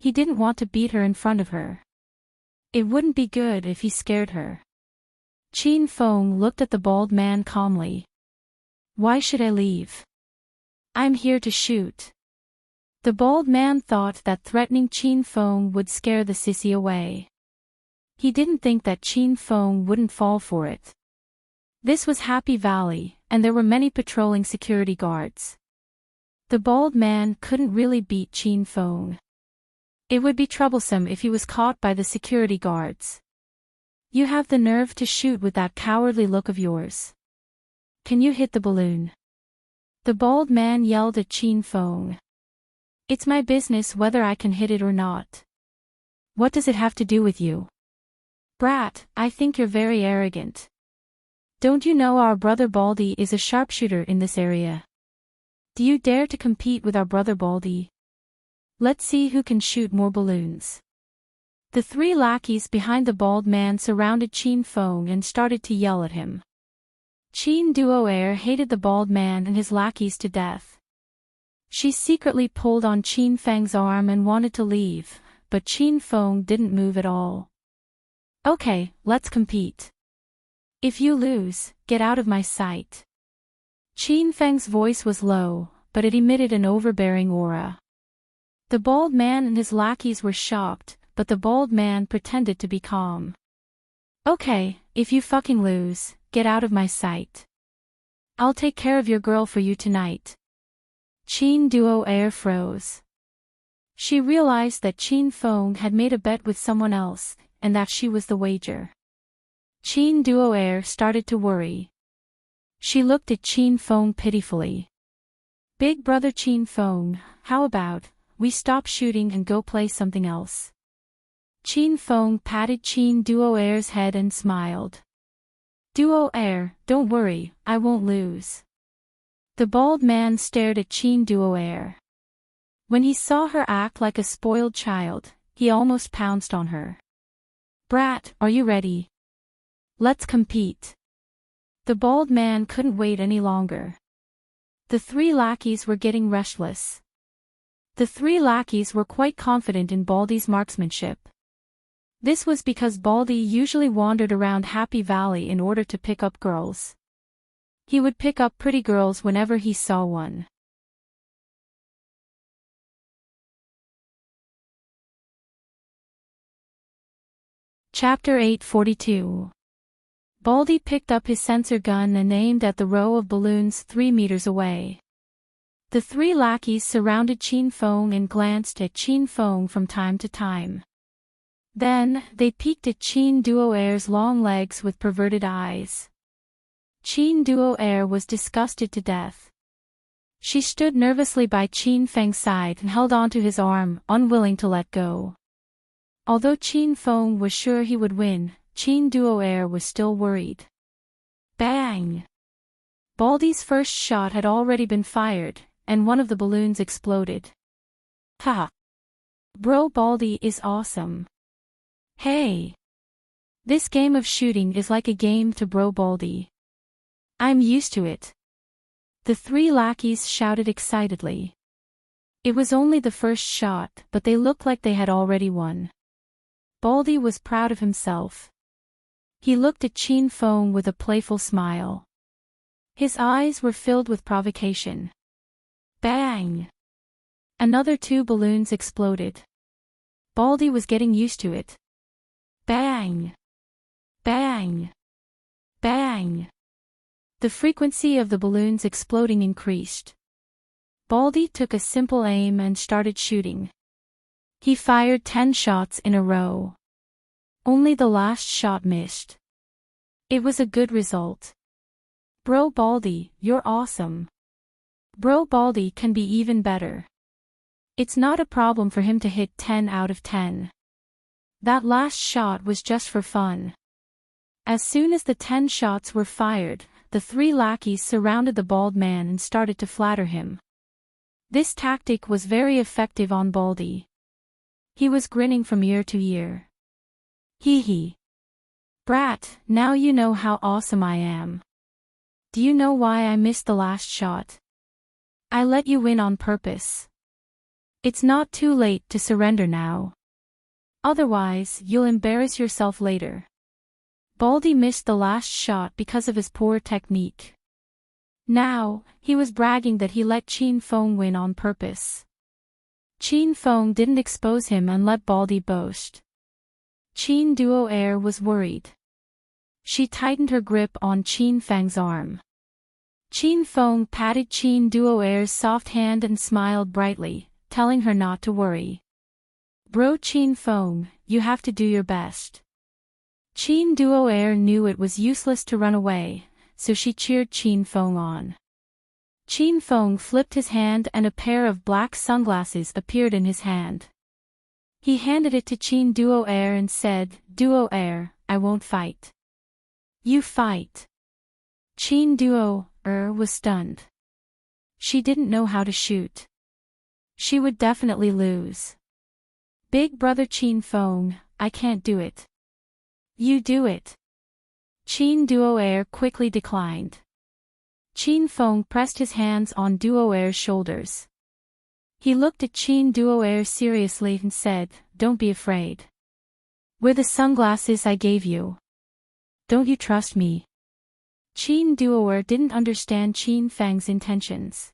[SPEAKER 1] He didn't want to beat her in front of her. It wouldn't be good if he scared her. Chin Feng looked at the bald man calmly. Why should I leave? I'm here to shoot. The bald man thought that threatening Chin Feng would scare the sissy away. He didn't think that Chin Feng wouldn't fall for it. This was Happy Valley, and there were many patrolling security guards. The bald man couldn't really beat Chin Feng. It would be troublesome if he was caught by the security guards. You have the nerve to shoot with that cowardly look of yours. Can you hit the balloon? The bald man yelled at Chin Feng. It's my business whether I can hit it or not. What does it have to do with you? Brat, I think you're very arrogant. Don't you know our brother Baldy is a sharpshooter in this area? Do you dare to compete with our brother Baldy? Let's see who can shoot more balloons. The three lackeys behind the bald man surrounded Chin Feng and started to yell at him. Chin Duoer hated the bald man and his lackeys to death. She secretly pulled on Chin Feng's arm and wanted to leave, but Chin Feng didn't move at all. Okay, let's compete. If you lose, get out of my sight. Chin Feng's voice was low, but it emitted an overbearing aura. The bald man and his lackeys were shocked, but the bald man pretended to be calm. Okay, if you fucking lose, get out of my sight. I'll take care of your girl for you tonight. Chin Duoer froze. She realized that Chin Feng had made a bet with someone else, and that she was the wager. Chin Duoer started to worry. She looked at Chin Feng pitifully. Big brother Chin Feng, how about, we stop shooting and go play something else? Chin Feng patted Chin Duoer's head and smiled. Duoer, don't worry, I won't lose. The bald man stared at Chin Duoer. When he saw her act like a spoiled child, he almost pounced on her. Brat, are you ready? Let's compete. The bald man couldn't wait any longer. The three lackeys were getting restless. The three lackeys were quite confident in Baldy's marksmanship. This was because Baldy usually wandered around Happy Valley in order to pick up girls. He would pick up pretty girls whenever he saw one. Chapter 842. Baldy picked up his sensor gun and aimed at the row of balloons 3 meters away. The three lackeys surrounded Chin Feng and glanced at Chin Feng from time to time. Then, they peeked at Chin Duoer's long legs with perverted eyes. Chin Duoer was disgusted to death. She stood nervously by Chin Feng's side and held onto his arm, unwilling to let go. Although Chin Feng was sure he would win, Chin Duoer was still worried. Bang! Baldy's first shot had already been fired, and one of the balloons exploded. Ha! Bro, Baldy is awesome. Hey! This game of shooting is like a game to Bro Baldy. I'm used to it. The three lackeys shouted excitedly. It was only the first shot, but they looked like they had already won. Baldy was proud of himself. He looked at Chin Feng with a playful smile. His eyes were filled with provocation. Bang! Another 2 balloons exploded. Baldy was getting used to it. Bang! Bang! Bang! The frequency of the balloons exploding increased. Baldy took a simple aim and started shooting. He fired 10 shots in a row. Only the last shot missed. It was a good result. Bro Baldy, you're awesome. Bro Baldy can be even better. It's not a problem for him to hit 10 out of 10. That last shot was just for fun. As soon as the 10 shots were fired, the 3 lackeys surrounded the bald man and started to flatter him. This tactic was very effective on Baldy. He was grinning from ear to ear. Hee hee. Brat, now you know how awesome I am. Do you know why I missed the last shot? I let you win on purpose. It's not too late to surrender now. Otherwise, you'll embarrass yourself later. Baldy missed the last shot because of his poor technique. Now, he was bragging that he let Chin Feng win on purpose. Chin Feng didn't expose him and let Baldy boast. Chin Duoer was worried. She tightened her grip on Chin Feng's arm. Chin Feng patted Chin Duoer's soft hand and smiled brightly, telling her not to worry. Bro Chin Feng, you have to do your best. Chin Duoer knew it was useless to run away, so she cheered Chin Feng on. Qin Feng flipped his hand and a pair of black sunglasses appeared in his hand. He handed it to Qin Duo Air and said, "Duo Air, I won't fight." "You fight." Qin Duo Air was stunned. She didn't know how to shoot. She would definitely lose. "Big brother Qin Feng, I can't do it." "You do it." Qin Duo Air quickly declined. Qin Feng pressed his hands on Duo Air's shoulders. He looked at Qin Duo Air seriously and said, "Don't be afraid. Wear the sunglasses I gave you. Don't you trust me?" Qin Duo Air didn't understand Qin Feng's intentions.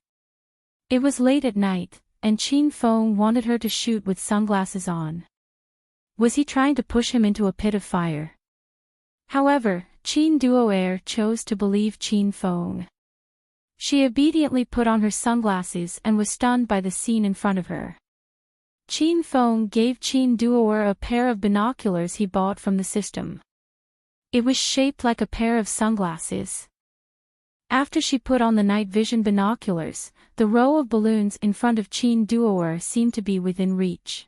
[SPEAKER 1] It was late at night, and Qin Feng wanted her to shoot with sunglasses on. Was he trying to push him into a pit of fire? However, Qin Duo Air chose to believe Qin Feng. She obediently put on her sunglasses and was stunned by the scene in front of her. Qin Feng gave Qin Duo Air a pair of binoculars he bought from the system. It was shaped like a pair of sunglasses. After she put on the night vision binoculars, the row of balloons in front of Qin Duo Air seemed to be within reach.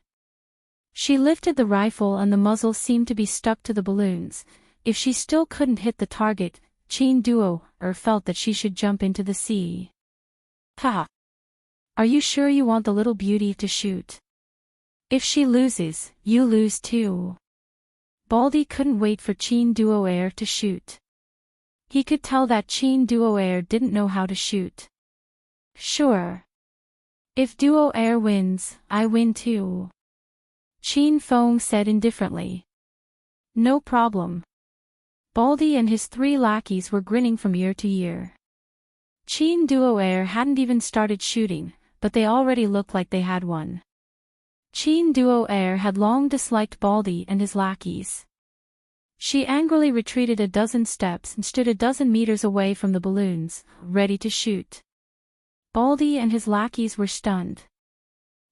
[SPEAKER 1] She lifted the rifle and the muzzle seemed to be stuck to the balloons. If she still couldn't hit the target, Qin Duo Air felt that she should jump into the sea. "Ha! Are you sure you want the little beauty to shoot? If she loses, you lose too." Baldy couldn't wait for Qin Duo Air to shoot. He could tell that Qin Duo Air didn't know how to shoot. "Sure. If Duo Air wins, I win too," Qin Feng said indifferently. "No problem." Baldy and his 3 lackeys were grinning from ear to ear. Qin Duo Air hadn't even started shooting, but they already looked like they had won. Qin Duo Air had long disliked Baldy and his lackeys. She angrily retreated a dozen steps and stood a dozen meters away from the balloons, ready to shoot. Baldy and his lackeys were stunned.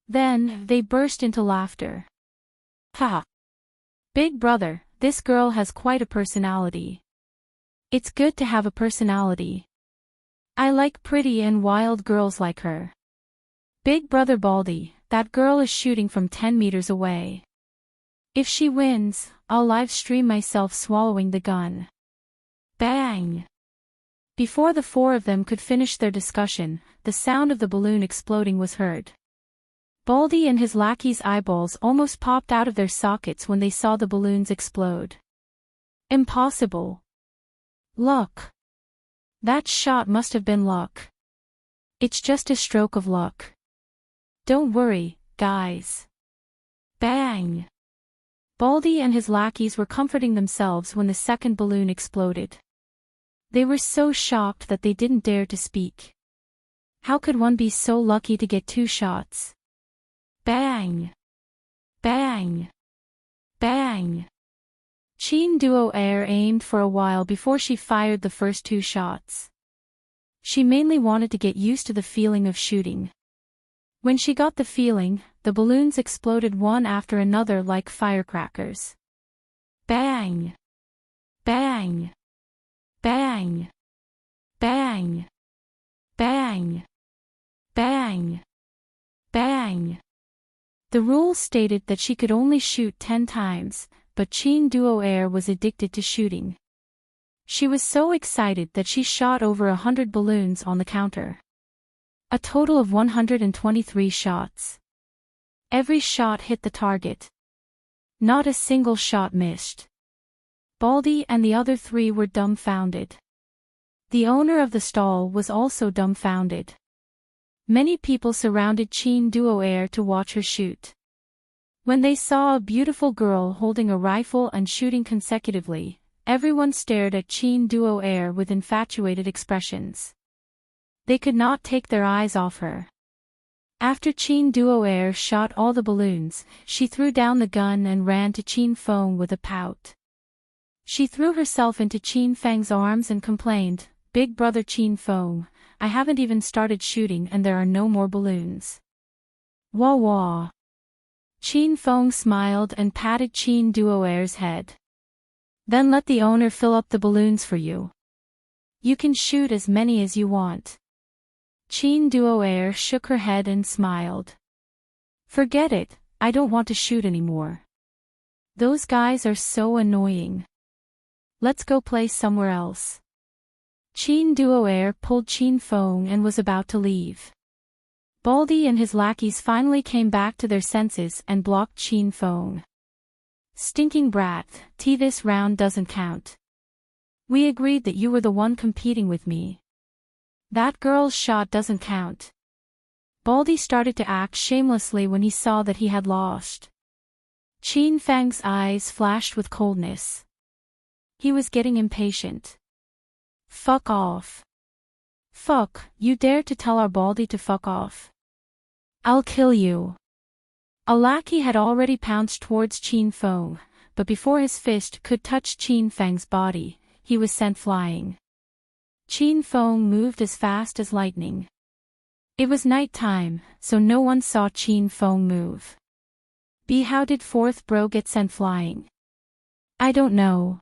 [SPEAKER 1] Then, they burst into laughter. "Ha! Big brother, this girl has quite a personality. It's good to have a personality. I like pretty and wild girls like her. Big brother Baldy, that girl is shooting from 10 meters away. If she wins, I'll live stream myself swallowing the gun." Bang! Before the 4 of them could finish their discussion, the sound of the balloon exploding was heard. Baldy and his lackey's eyeballs almost popped out of their sockets when they saw the balloons explode. Impossible. Luck. That shot must have been luck. It's just a stroke of luck. Don't worry, guys. Bang! Baldy and his lackeys were comforting themselves when the second balloon exploded. They were so shocked that they didn't dare to speak. How could one be so lucky to get 2 shots? Bang! Bang! Bang! Qin Duo Air aimed for a while before she fired the first 2 shots. She mainly wanted to get used to the feeling of shooting. When she got the feeling, the balloons exploded one after another like firecrackers. Bang! Bang! Bang! Bang! Bang! Bang! Bang! The rules stated that she could only shoot 10 times, but Qin Duo Air was addicted to shooting. She was so excited that she shot over 100 balloons on the counter. A total of 123 shots. Every shot hit the target. Not a single shot missed. Baldy and the other 3 were dumbfounded. The owner of the stall was also dumbfounded. Many people surrounded Qin Duo Air to watch her shoot. When they saw a beautiful girl holding a rifle and shooting consecutively, everyone stared at Qin Duo Air with infatuated expressions. They could not take their eyes off her. After Qin Duo Air shot all the balloons, she threw down the gun and ran to Qin Feng with a pout. She threw herself into Qin Feng's arms and complained, "Big brother Qin Feng, I haven't even started shooting and there are no more balloons." Wah wah. Qin Feng smiled and patted Qin Duo Air's head. "Then let the owner fill up the balloons for you. You can shoot as many as you want." Chin Duo Air shook her head and smiled. Forget it, I don't want to shoot anymore. Those guys are so annoying. Let's go play somewhere else. Chin Duo Air pulled Chin Fong and was about to leave. Baldy and his lackeys finally came back to their senses and blocked Chin Fong. Stinking brat, this round doesn't count. We agreed that you were the one competing with me. That girl's shot doesn't count. Baldy started to act shamelessly when he saw that he had lost. Chin Fang's eyes flashed with coldness. He was getting impatient. Fuck off. Fuck, you dare to tell our Baldy to fuck off? I'll kill you. A lackey had already pounced towards Chin Fong, but before his fist could touch Chin Fang's body, he was sent flying. Chin Fong moved as fast as lightning. It was night time, so no one saw Chin Fong move. How did fourth bro get sent flying? I don't know.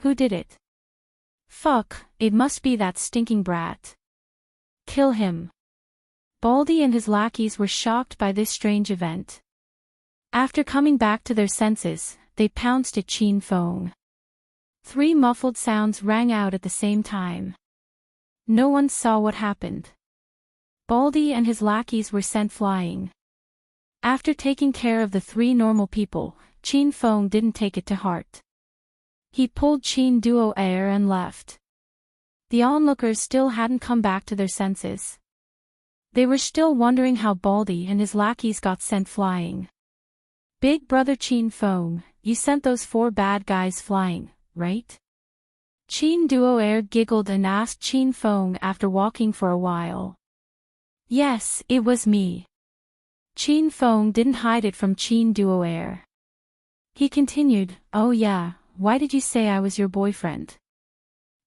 [SPEAKER 1] Who did it? Fuck, it must be that stinking brat. Kill him. Baldy and his lackeys were shocked by this strange event. After coming back to their senses, they pounced at Chin Fong. 3 muffled sounds rang out at the same time. No one saw what happened. Baldy and his lackeys were sent flying. After taking care of the 3 normal people, Chin Fong didn't take it to heart. He pulled Chin Duo Air and left. The onlookers still hadn't come back to their senses. They were still wondering how Baldy and his lackeys got sent flying. Big brother Chin Fong, you sent those 4 bad guys flying, right? Chin Duo Air giggled and asked Chin Fong after walking for a while. Yes, it was me. Chin Fong didn't hide it from Chin Duo Air. He continued, oh yeah, why did you say I was your boyfriend?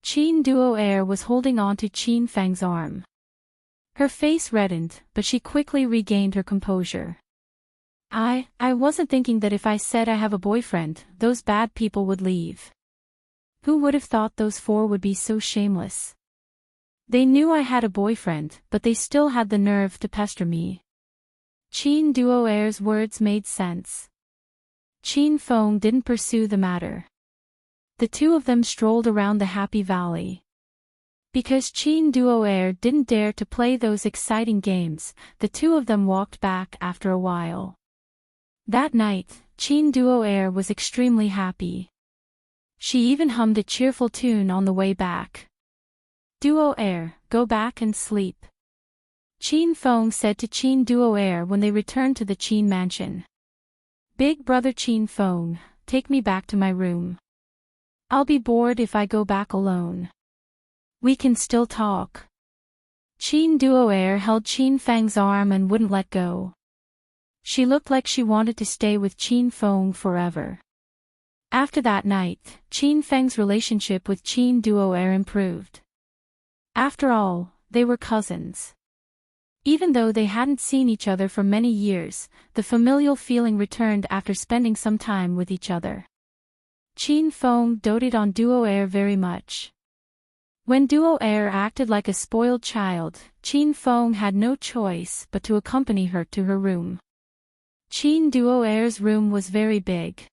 [SPEAKER 1] Chin Duo Air was holding on to Chin Fang's arm. Her face reddened, but she quickly regained her composure. I wasn't thinking that if I said I have a boyfriend, those bad people would leave. Who would have thought those 4 would be so shameless? They knew I had a boyfriend, but they still had the nerve to pester me. Chin Duo Air's words made sense. Chin Fong didn't pursue the matter. The 2 of them strolled around the Happy Valley. Because Chin Duo Air didn't dare to play those exciting games, the 2 of them walked back after a while. That night, Chin Duo Air was extremely happy. She even hummed a cheerful tune on the way back. Duo Air, go back and sleep. Chin Fong said to Chin Duo Air when they returned to the Chin mansion. Big brother Chin Fong, take me back to my room. I'll be bored if I go back alone. We can still talk. Chin Duo Air held Chin Fang's arm and wouldn't let go. She looked like she wanted to stay with Chin Fong forever. After that night, Chin Fang's relationship with Chin Duo Air improved. After all, they were cousins. Even though they hadn't seen each other for many years, the familial feeling returned after spending some time with each other. Chin Fong doted on Duo Air very much. When Duo Air acted like a spoiled child, Chin Fong had no choice but to accompany her to her room. Chin Duo Air's room was very big.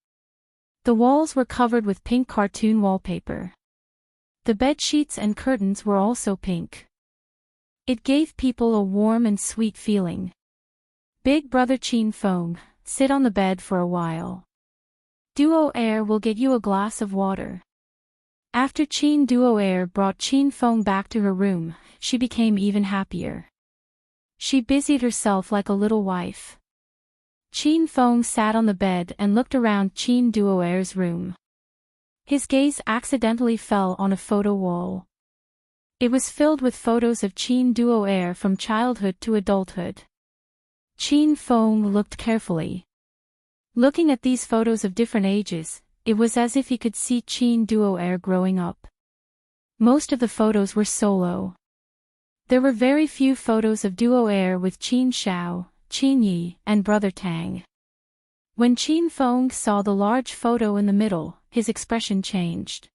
[SPEAKER 1] The walls were covered with pink cartoon wallpaper. The bed sheets and curtains were also pink. It gave people a warm and sweet feeling. Big brother Chin Fong, sit on the bed for a while. Duo Air will get you a glass of water. After Chin Duo Air brought Chin Fong back to her room, she became even happier. She busied herself like a little wife. Chin Fong sat on the bed and looked around Chin Duo Air's room. His gaze accidentally fell on a photo wall. It was filled with photos of Chin Duo Air from childhood to adulthood. Chin Fong looked carefully. Looking at these photos of different ages, it was as if he could see Chin Duo Air growing up. Most of the photos were solo. There were very few photos of Duo Air with Chin Xiao, Chin Yi, and brother Tang. When Chin Fong saw the large photo in the middle, his expression changed.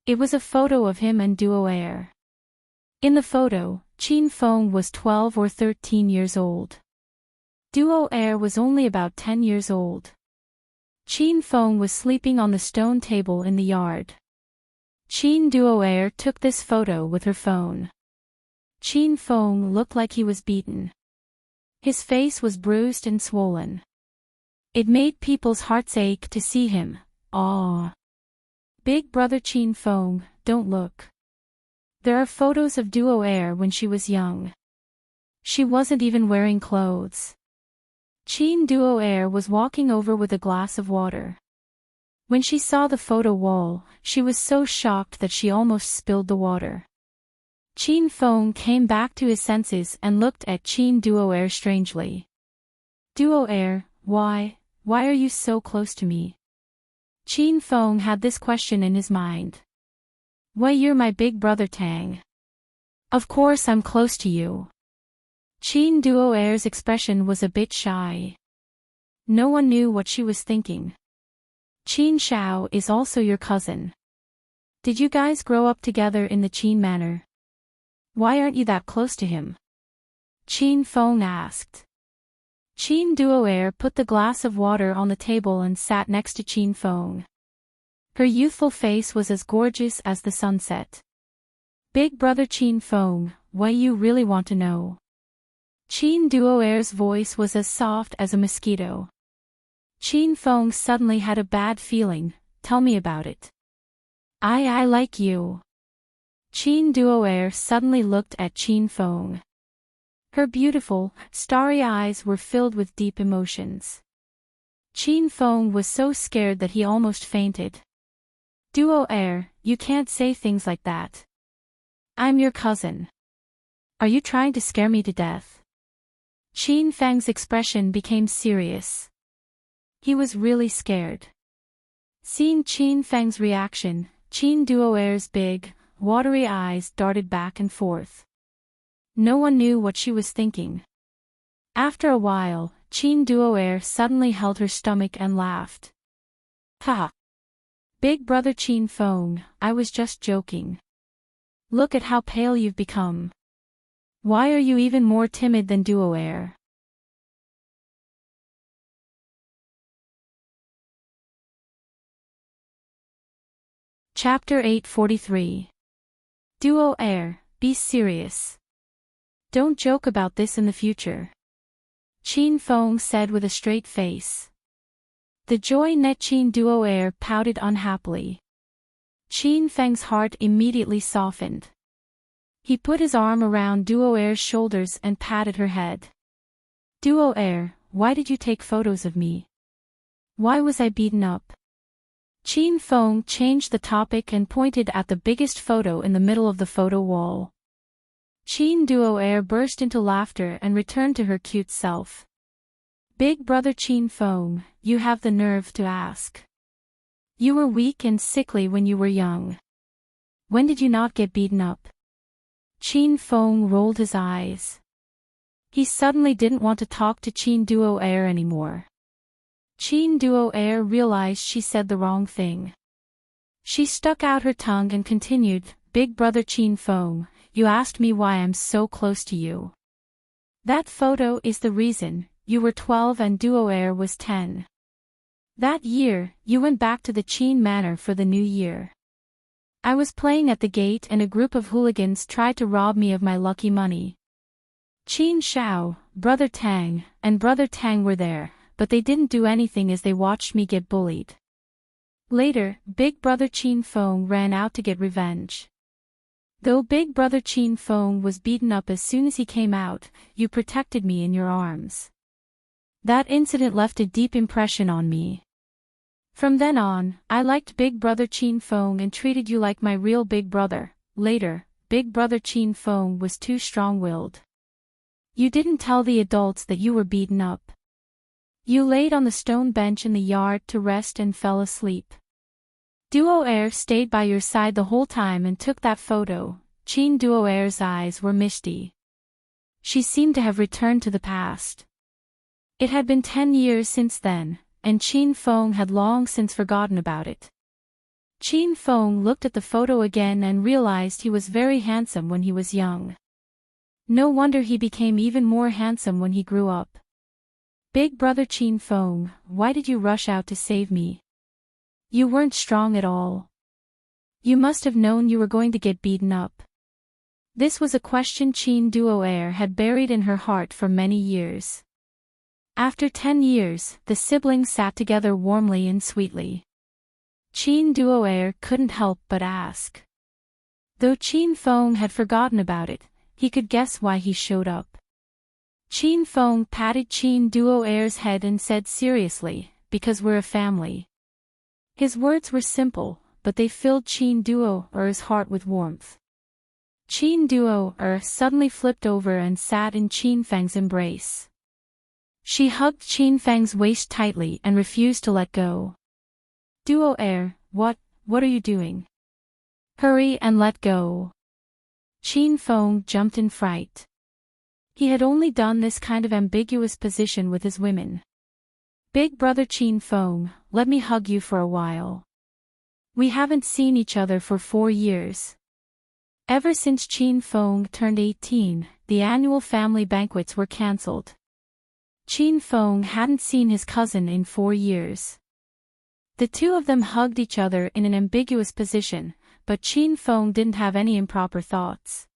[SPEAKER 1] It was a photo of him and Duo Air. In the photo, Chin Feng was 12 or 13 years old. Duo Air was only about 10 years old. Chin Feng was sleeping on the stone table in the yard. Chin Duo Air took this photo with her phone. Chin Feng looked like he was beaten. His face was bruised and swollen. It made people's hearts ache to see him. Aww. Big brother Chin Feng, don't look. There are photos of Duo Air when she was young. She wasn't even wearing clothes. Chin Duo Air was walking over with a glass of water. When she saw the photo wall, she was so shocked that she almost spilled the water. Chin Feng came back to his senses and looked at Chin Duo Air strangely. Duo Air, why are you so close to me? Chin Feng had this question in his mind. Why, you're my big brother Tang. Of course I'm close to you. Chin Duo Air's expression was a bit shy. No one knew what she was thinking. Chin Xiao is also your cousin. Did you guys grow up together in the Chin manor? Why aren't you that close to him? Chin Feng asked. Chin Duo Air put the glass of water on the table and sat next to Chin Feng. Her youthful face was as gorgeous as the sunset. Big brother Chin Feng, why you really want to know? Chin Duo Air's voice was as soft as a mosquito. Chin Feng suddenly had a bad feeling. Tell me about it. I like you. Chin Duo Air suddenly looked at Chin Feng. Her beautiful, starry eyes were filled with deep emotions. Chin Feng was so scared that he almost fainted. Duo Air, you can't say things like that. I'm your cousin. Are you trying to scare me to death? Chin Feng's expression became serious. He was really scared. Seeing Chin Feng's reaction, Chin Duo Air's big, watery eyes darted back and forth. No one knew what she was thinking. After a while, Chin Duo Air suddenly held her stomach and laughed. Ha! Big brother Chin Feng, I was just joking. Look at how pale you've become. Why are you even more timid than Duo Air? Chapter 843. Duo Air, be serious. Don't joke about this in the future. Chin Feng said with a straight face. The joy net Chin Duo Air pouted unhappily. Chin Feng's heart immediately softened. He put his arm around Duo Air's shoulders and patted her head. Duo Air, why did you take photos of me? Why was I beaten up? Chin Feng changed the topic and pointed at the biggest photo in the middle of the photo wall. Chin Duo Air burst into laughter and returned to her cute self. Big brother Chin Feng, you have the nerve to ask. You were weak and sickly when you were young. When did you not get beaten up? Chin Feng rolled his eyes. He suddenly didn't want to talk to Chin Duo Air anymore. Chin Duo Air realized she said the wrong thing. She stuck out her tongue and continued, Big brother Chin Feng, you asked me why I'm so close to you. That photo is the reason. You were 12 and Duo Air was 10. That year, you went back to the Chin Manor for the new year. I was playing at the gate and a group of hooligans tried to rob me of my lucky money. Chin Xiao, brother Tang, and brother Tang were there, but they didn't do anything as they watched me get bullied. Later, big brother Chin Feng ran out to get revenge. Though big brother Chin Feng was beaten up as soon as he came out, you protected me in your arms. That incident left a deep impression on me. From then on, I liked big brother Chin Feng and treated you like my real big brother. Later, big brother Chin Feng was too strong-willed. You didn't tell the adults that you were beaten up. You laid on the stone bench in the yard to rest and fell asleep. Duo Air stayed by your side the whole time and took that photo. Chin Duo Air's eyes were misty. She seemed to have returned to the past. It had been 10 years since then, and Chin Feng had long since forgotten about it. Qin Feng looked at the photo again and realized he was very handsome when he was young. No wonder he became even more handsome when he grew up. Big brother Qin Feng, why did you rush out to save me? You weren't strong at all. You must have known you were going to get beaten up. This was a question Qin Duo'er had buried in her heart for many years. After 10 years, the siblings sat together warmly and sweetly. Qin Duo'er couldn't help but ask. Though Qin Feng had forgotten about it, he could guess why he showed up. Qin Feng patted Qin Duo'er's head and said seriously, because we're a family. His words were simple, but they filled Qin Duo'er's heart with warmth. Qin Duo'er suddenly flipped over and sat in Qin Feng's embrace. She hugged Qin Feng's waist tightly and refused to let go. Duo'er, what are you doing? Hurry and let go. Qin Feng jumped in fright. He had only done this kind of ambiguous position with his women. Big brother Qin Feng, let me hug you for a while. We haven't seen each other for 4 years. Ever since Qin Feng turned 18, the annual family banquets were cancelled. Qin Feng hadn't seen his cousin in 4 years. The two of them hugged each other in an ambiguous position, but Qin Feng didn't have any improper thoughts.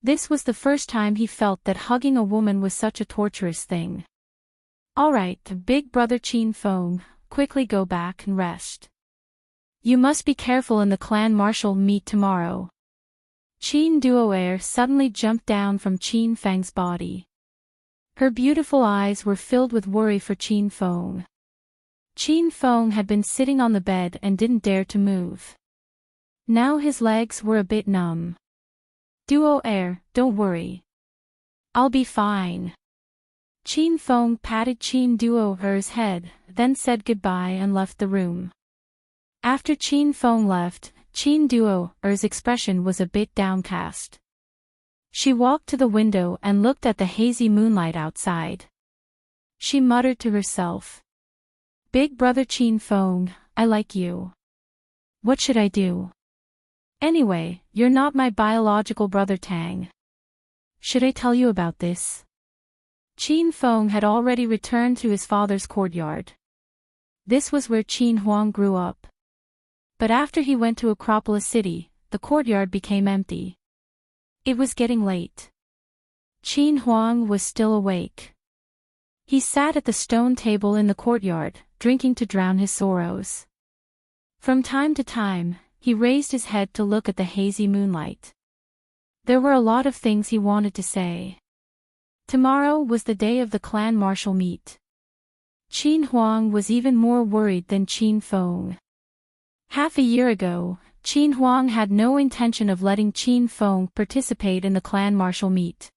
[SPEAKER 1] This was the first time he felt that hugging a woman was such a torturous thing. Alright, big brother Qin Feng, quickly go back and rest. You must be careful in the clan martial meet tomorrow. Qin Duo'er suddenly jumped down from Qin Feng's body. Her beautiful eyes were filled with worry for Qin Feng. Qin Feng had been sitting on the bed and didn't dare to move. Now his legs were a bit numb. Duo'er, don't worry. I'll be fine. Qin Feng patted Qin Duo'er's head, then said goodbye and left the room. After Qin Feng left, Qin Duo'er's expression was a bit downcast. She walked to the window and looked at the hazy moonlight outside. She muttered to herself. Big brother Qin Feng, I like you. What should I do? Anyway, you're not my biological brother Tang. Should I tell you about this? Qin Feng had already returned to his father's courtyard. This was where Qin Huang grew up. But after he went to Acropolis City, the courtyard became empty. It was getting late. Qin Huang was still awake. He sat at the stone table in the courtyard, drinking to drown his sorrows. From time to time, he raised his head to look at the hazy moonlight. There were a lot of things he wanted to say. Tomorrow was the day of the clan martial meet. Qin Huang was even more worried than Qin Feng. Half a year ago, Qin Huang had no intention of letting Qin Feng participate in the clan martial meet.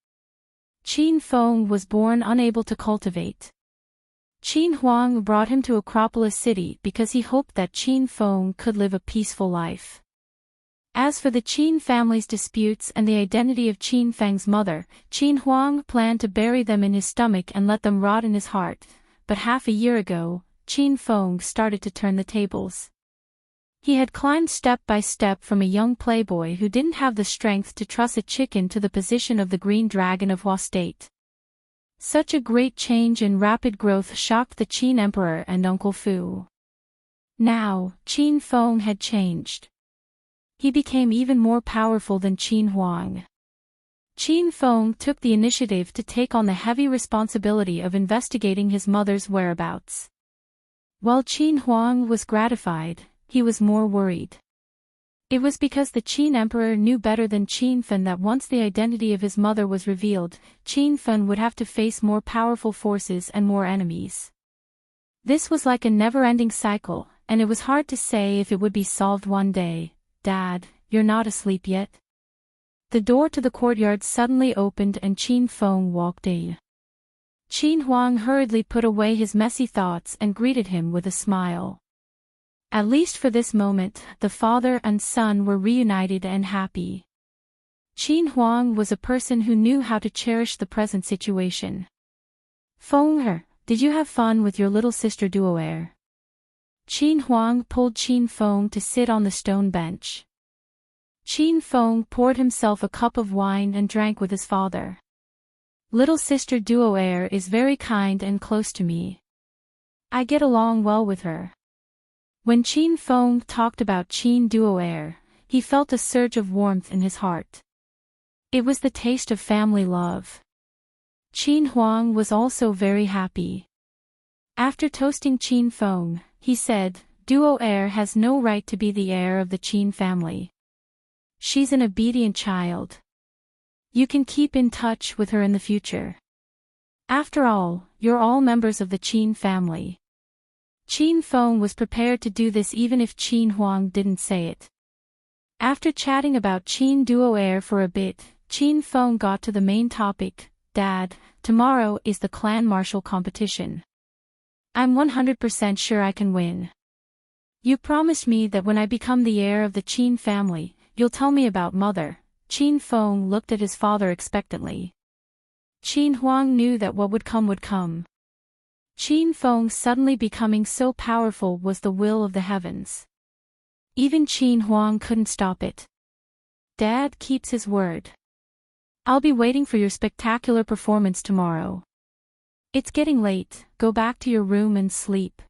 [SPEAKER 1] Qin Feng was born unable to cultivate. Qin Huang brought him to Acropolis City because he hoped that Qin Feng could live a peaceful life. As for the Qin family's disputes and the identity of Qin Feng's mother, Qin Huang planned to bury them in his stomach and let them rot in his heart, but half a year ago, Qin Feng started to turn the tables. He had climbed step by step from a young playboy who didn't have the strength to truss a chicken to the position of the Green Dragon of Hua State. Such a great change and rapid growth shocked the Qin Emperor and Uncle Fu. Now, Qin Feng had changed. He became even more powerful than Qin Huang. Qin Feng took the initiative to take on the heavy responsibility of investigating his mother's whereabouts. While Qin Huang was gratified, he was more worried. It was because the Qin Emperor knew better than Qin Fen that once the identity of his mother was revealed, Qin Fen would have to face more powerful forces and more enemies. This was like a never-ending cycle, and it was hard to say if it would be solved one day. Dad, you're not asleep yet? The door to the courtyard suddenly opened and Qin Feng walked in. Qin Huang hurriedly put away his messy thoughts and greeted him with a smile. At least for this moment, the father and son were reunited and happy. Qin Huang was a person who knew how to cherish the present situation. Feng, did you have fun with your little sister Duo'er? Qin Huang pulled Qin Feng to sit on the stone bench. Qin Feng poured himself a cup of wine and drank with his father. Little sister Duo Air is very kind and close to me. I get along well with her. When Qin Feng talked about Qin Duo Air, he felt a surge of warmth in his heart. It was the taste of family love. Qin Huang was also very happy. After toasting Qin Feng, he said, Duo Air has no right to be the heir of the Qin family. She's an obedient child. You can keep in touch with her in the future. After all, you're all members of the Qin family. Qin Feng was prepared to do this even if Qin Huang didn't say it. After chatting about Qin Duo Air for a bit, Qin Feng got to the main topic. Dad, tomorrow is the clan martial competition. I'm 100% sure I can win. You promised me that when I become the heir of the Qin family, you'll tell me about Mother. Qin Feng looked at his father expectantly. Qin Huang knew that what would come would come. Qin Feng suddenly becoming so powerful was the will of the heavens. Even Qin Huang couldn't stop it. Dad keeps his word. I'll be waiting for your spectacular performance tomorrow. It's getting late, go back to your room and sleep.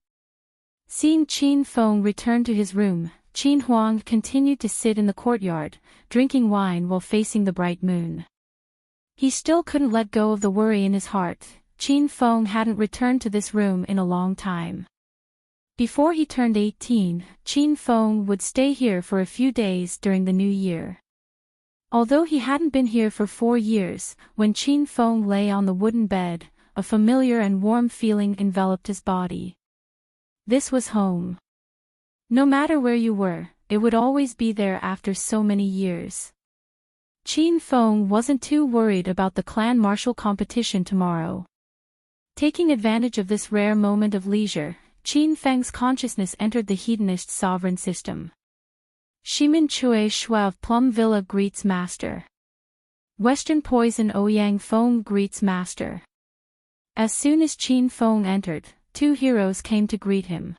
[SPEAKER 1] Seeing Qin Feng return to his room, Qin Huang continued to sit in the courtyard, drinking wine while facing the bright moon. He still couldn't let go of the worry in his heart. Qin Feng hadn't returned to this room in a long time. Before he turned 18, Qin Feng would stay here for a few days during the new year. Although he hadn't been here for 4 years, when Qin Feng lay on the wooden bed, a familiar and warm feeling enveloped his body. This was home. No matter where you were, it would always be there after so many years. Qin Feng wasn't too worried about the clan martial competition tomorrow. Taking advantage of this rare moment of leisure, Qin Feng's consciousness entered the hedonist sovereign system. Shimin Chui Shui of Plum Villa greets Master. Western Poison Ouyang Feng greets Master. As soon as Qin Feng entered, 2 heroes came to greet him.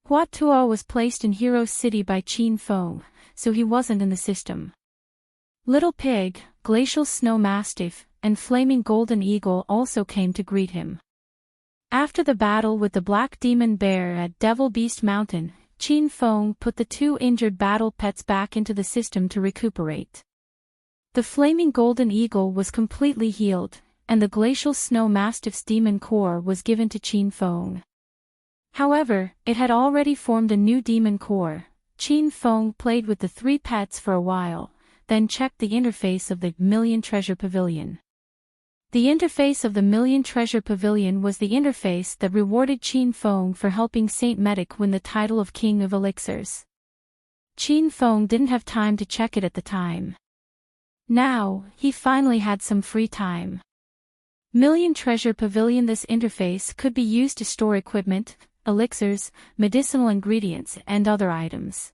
[SPEAKER 1] Hua Tuo was placed in Hero City by Qin Feng, so he wasn't in the system. Little Pig, Glacial Snow Mastiff, and Flaming Golden Eagle also came to greet him. After the battle with the Black Demon Bear at Devil Beast Mountain, Qin Feng put the 2 injured battle pets back into the system to recuperate. The Flaming Golden Eagle was completely healed, and the Glacial Snow Mastiff's demon core was given to Qin Feng. However, it had already formed a new demon core. Qin Feng played with the 3 pets for a while, then checked the interface of the Million Treasure Pavilion. The interface of the Million Treasure Pavilion was the interface that rewarded Qin Feng for helping Saint Medic win the title of King of Elixirs. Qin Feng didn't have time to check it at the time. Now, he finally had some free time. Million Treasure Pavilion. This interface could be used to store equipment, elixirs, medicinal ingredients, and other items.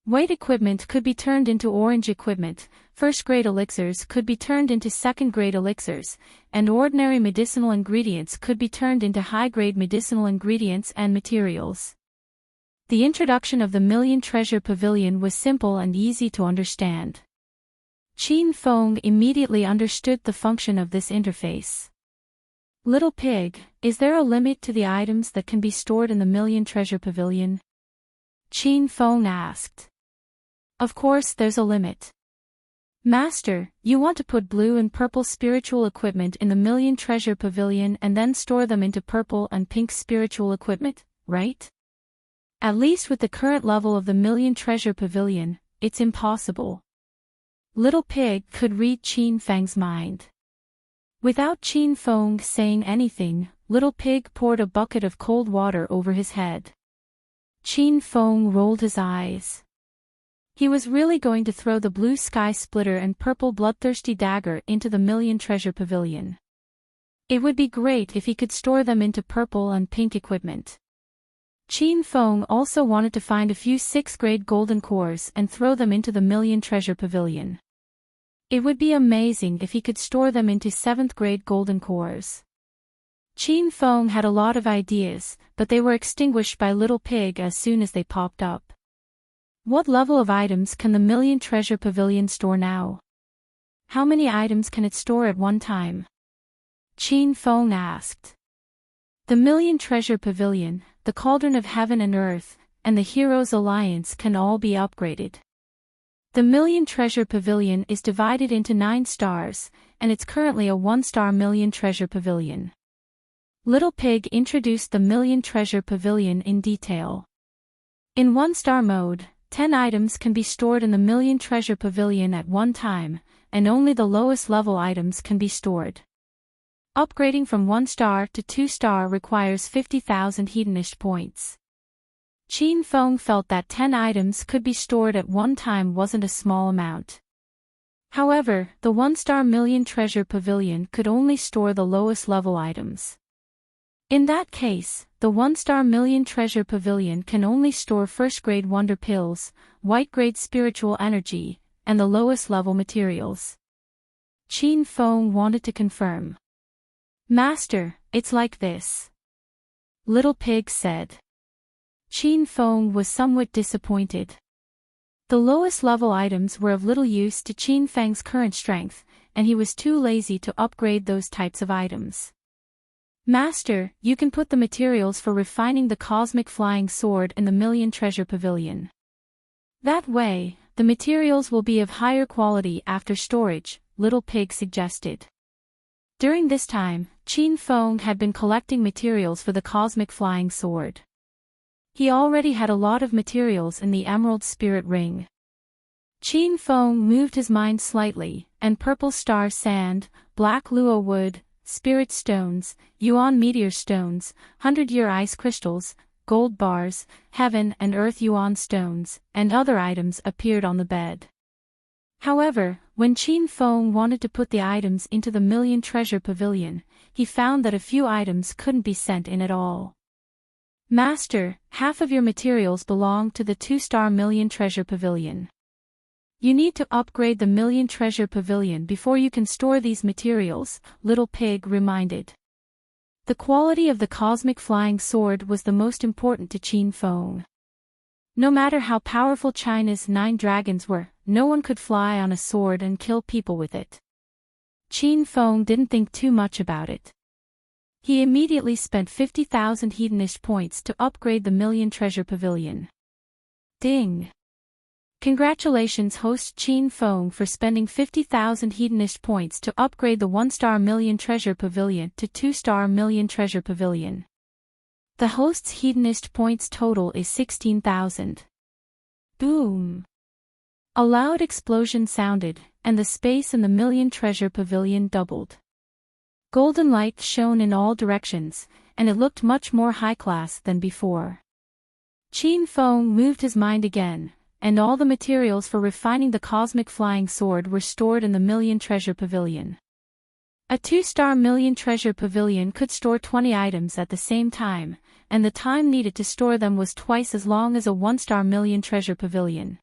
[SPEAKER 1] White equipment could be turned into orange equipment, first-grade elixirs could be turned into second-grade elixirs, and ordinary medicinal ingredients could be turned into high-grade medicinal ingredients and materials. The introduction of the Million Treasure Pavilion was simple and easy to understand. Qin Feng immediately understood the function of this interface. Little Pig, is there a limit to the items that can be stored in the Million Treasure Pavilion? Qin Feng asked. Of course there's a limit. Master, you want to put blue and purple spiritual equipment in the Million Treasure Pavilion and then store them into purple and pink spiritual equipment, right? At least with the current level of the Million Treasure Pavilion, it's impossible. Little Pig could read Qin Feng's mind. Without Qin Feng saying anything, Little Pig poured a bucket of cold water over his head. Qin Feng rolled his eyes. He was really going to throw the blue sky splitter and purple bloodthirsty dagger into the Million Treasure Pavilion. It would be great if he could store them into purple and pink equipment. Qin Feng also wanted to find a few 6th-grade golden cores and throw them into the Million Treasure Pavilion. It would be amazing if he could store them into 7th-grade golden cores. Chin Feng had a lot of ideas, but they were extinguished by Little Pig as soon as they popped up. What level of items can the Million Treasure Pavilion store now? How many items can it store at one time? Chin Feng asked. The Million Treasure Pavilion, the Cauldron of Heaven and Earth, and the Heroes Alliance can all be upgraded. The Million Treasure Pavilion is divided into 9 stars, and it's currently a 1-star Million Treasure Pavilion. Little Pig introduced the Million Treasure Pavilion in detail. In 1-star mode, 10 items can be stored in the Million Treasure Pavilion at one time, and only the lowest level items can be stored. Upgrading from 1-star to 2-star requires 50,000 Hedonist points. Chin Feng felt that 10 items could be stored at one time wasn't a small amount. However, the 1-star Million Treasure Pavilion could only store the lowest level items. In that case, the 1-star Million Treasure Pavilion can only store first-grade Wonder Pills, white-grade Spiritual Energy, and the lowest level materials. Chin Feng wanted to confirm. Master, it's like this. Little Pig said. Chin Feng was somewhat disappointed. The lowest level items were of little use to Chin Feng's current strength, and he was too lazy to upgrade those types of items. Master, you can put the materials for refining the Cosmic Flying Sword in the Million Treasure Pavilion. That way, the materials will be of higher quality after storage, Little Pig suggested. During this time, Chin Feng had been collecting materials for the Cosmic Flying Sword. He already had a lot of materials in the Emerald Spirit Ring. Chin Feng moved his mind slightly, and Purple Star Sand, Black Luo Wood, Spirit Stones, Yuan Meteor Stones, 100-Year Ice Crystals, Gold Bars, Heaven and Earth Yuan Stones, and other items appeared on the bed. However, when Chin Feng wanted to put the items into the Million Treasure Pavilion, he found that a few items couldn't be sent in at all. Master, half of your materials belong to the 2-star Million Treasure Pavilion. You need to upgrade the Million Treasure Pavilion before you can store these materials, Little Pig reminded. The quality of the Cosmic Flying Sword was the most important to Chin Feng. No matter how powerful China's 9 dragons were, no one could fly on a sword and kill people with it. Chin Feng didn't think too much about it. He immediately spent 50,000 Hedonist points to upgrade the Million Treasure Pavilion. Ding! Congratulations host Chin Feng for spending 50,000 Hedonist points to upgrade the 1-star Million Treasure Pavilion to 2-star Million Treasure Pavilion. The host's Hedonist points total is 16,000. Boom! A loud explosion sounded, and the space in the Million Treasure Pavilion doubled. Golden light shone in all directions, and it looked much more high-class than before. Chin Feng moved his mind again, and all the materials for refining the Cosmic Flying Sword were stored in the Million Treasure Pavilion. A 2-star Million Treasure Pavilion could store 20 items at the same time, and the time needed to store them was twice as long as a 1-star Million Treasure Pavilion.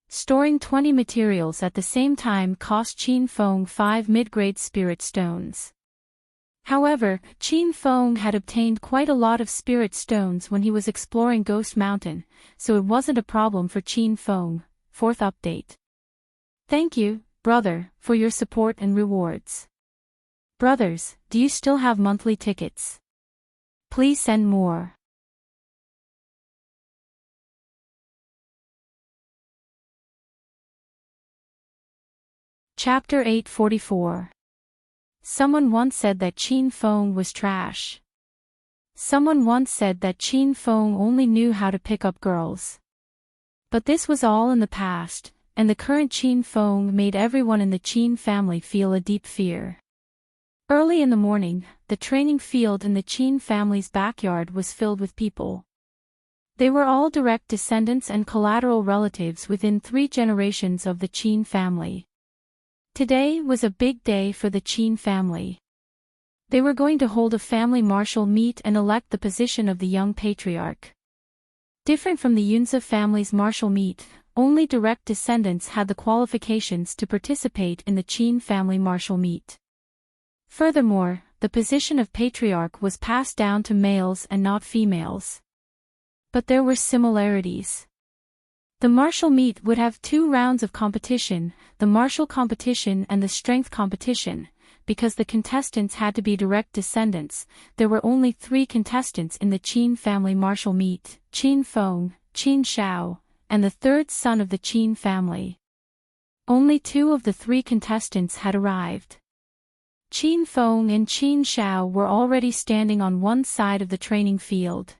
[SPEAKER 1] Storing 20 materials at the same time cost Chin Feng 5 mid-grade Spirit Stones. However, Chin Feng had obtained quite a lot of Spirit Stones when he was exploring Ghost Mountain, so it wasn't a problem for Chin Feng. 4th update. Thank you, brother, for your support and rewards. Brothers, do you still have monthly tickets? Please send more. Chapter 844. Someone once said that Chin Feng was trash. Someone once said that Chin Feng only knew how to pick up girls. But this was all in the past, and the current Chin Feng made everyone in the Chin family feel a deep fear. Early in the morning, the training field in the Chin family's backyard was filled with people. They were all direct descendants and collateral relatives within 3 generations of the Chin family. Today was a big day for the Chin family. They were going to hold a family martial meet and elect the position of the young patriarch. Different from the Yunza family's martial meet, only direct descendants had the qualifications to participate in the Chin family martial meet. Furthermore, the position of patriarch was passed down to males and not females. But there were similarities. The martial meet would have 2 rounds of competition, the martial competition and the strength competition. Because the contestants had to be direct descendants, there were only 3 contestants in the Qin family martial meet, Qin Feng, Qin Shao, and the 3rd son of the Qin family. Only 2 of the 3 contestants had arrived. Qin Feng and Qin Shao were already standing on one side of the training field.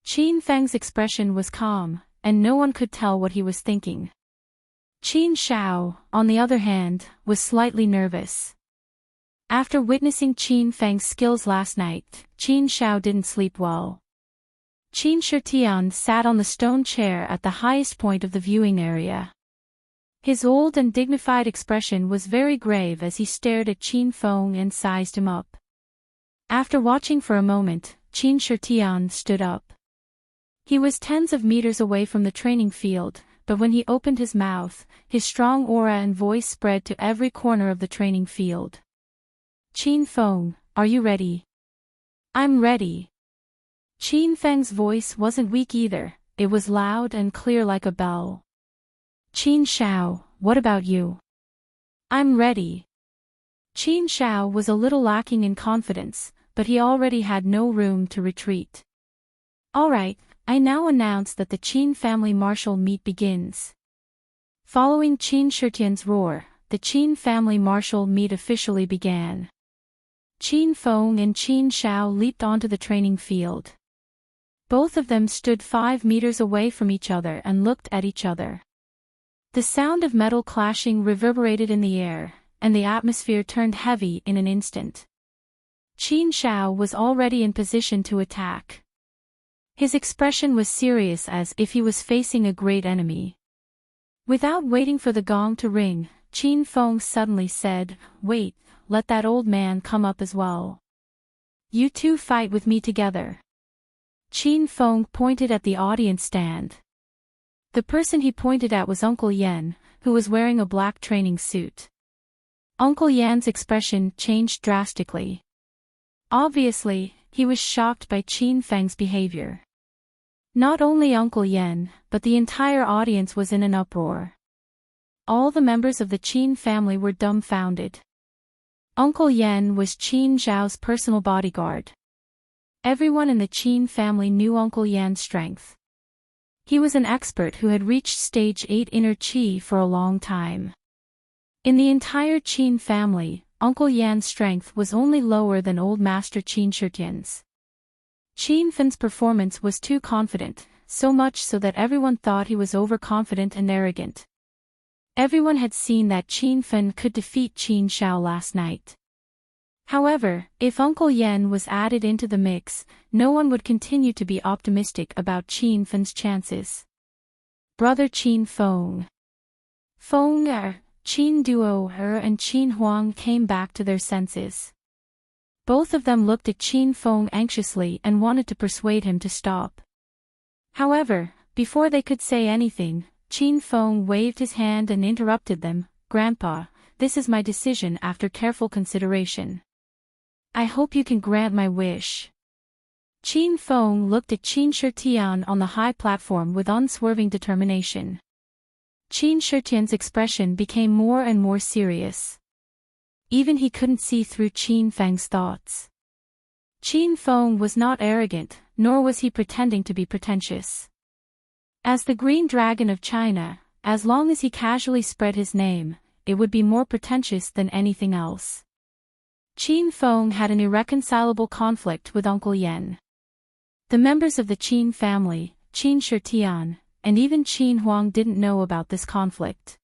[SPEAKER 1] Qin Feng's expression was calm, and no one could tell what he was thinking. Qin Shao, on the other hand, was slightly nervous. After witnessing Qin Feng's skills last night, Qin Shao didn't sleep well. Qin Shitian sat on the stone chair at the highest point of the viewing area. His old and dignified expression was very grave as he stared at Qin Feng and sized him up. After watching for a moment, Qin Shitian stood up. He was tens of meters away from the training field, but when he opened his mouth, his strong aura and voice spread to every corner of the training field. Qin Feng, are you ready? I'm ready. Qin Feng's voice wasn't weak either, it was loud and clear like a bell. Qin Shao, what about you? I'm ready. Qin Shao was a little lacking in confidence, but he already had no room to retreat. Alright, I now announce that the Qin family martial meet begins. Following Qin Shitian's roar, the Qin family martial meet officially began. Qin Feng and Qin Shao leaped onto the training field. Both of them stood 5 meters away from each other and looked at each other. The sound of metal clashing reverberated in the air, and the atmosphere turned heavy in an instant. Qin Shao was already in position to attack. His expression was serious as if he was facing a great enemy. Without waiting for the gong to ring, Qin Feng suddenly said, "Wait, let that old man come up as well. You two fight with me together." Qin Feng pointed at the audience stand. The person he pointed at was Uncle Yan, who was wearing a black training suit. Uncle Yan's expression changed drastically. Obviously, he was shocked by Qin Feng's behavior. Not only Uncle Yan, but the entire audience was in an uproar. All the members of the Qin family were dumbfounded. Uncle Yan was Qin Zhao's personal bodyguard. Everyone in the Qin family knew Uncle Yan's strength. He was an expert who had reached stage 8 inner qi for a long time. In the entire Qin family, Uncle Yan's strength was only lower than old master Qin Shitian's. Qin Feng's performance was too confident, so much so that everyone thought he was overconfident and arrogant. Everyone had seen that Qin Feng could defeat Qin Shao last night. However, if Uncle Yan was added into the mix, no one would continue to be optimistic about Qin Feng's chances. Brother Qin Feng. Feng Qin Duo and Qin Huang came back to their senses. Both of them looked at Qin Feng anxiously and wanted to persuade him to stop. However, before they could say anything, Qin Feng waved his hand and interrupted them. "Grandpa, this is my decision after careful consideration. I hope you can grant my wish." Qin Feng looked at Qin Shitian on the high platform with unswerving determination. Qin Shitian's expression became more and more serious. Even he couldn't see through Qin Feng's thoughts. Qin Feng was not arrogant, nor was he pretending to be pretentious. As the Green Dragon of China, as long as he casually spread his name, it would be more pretentious than anything else. Qin Feng had an irreconcilable conflict with Uncle Yan. The members of the Qin family, Qin Shitian, and even Qin Huang didn't know about this conflict.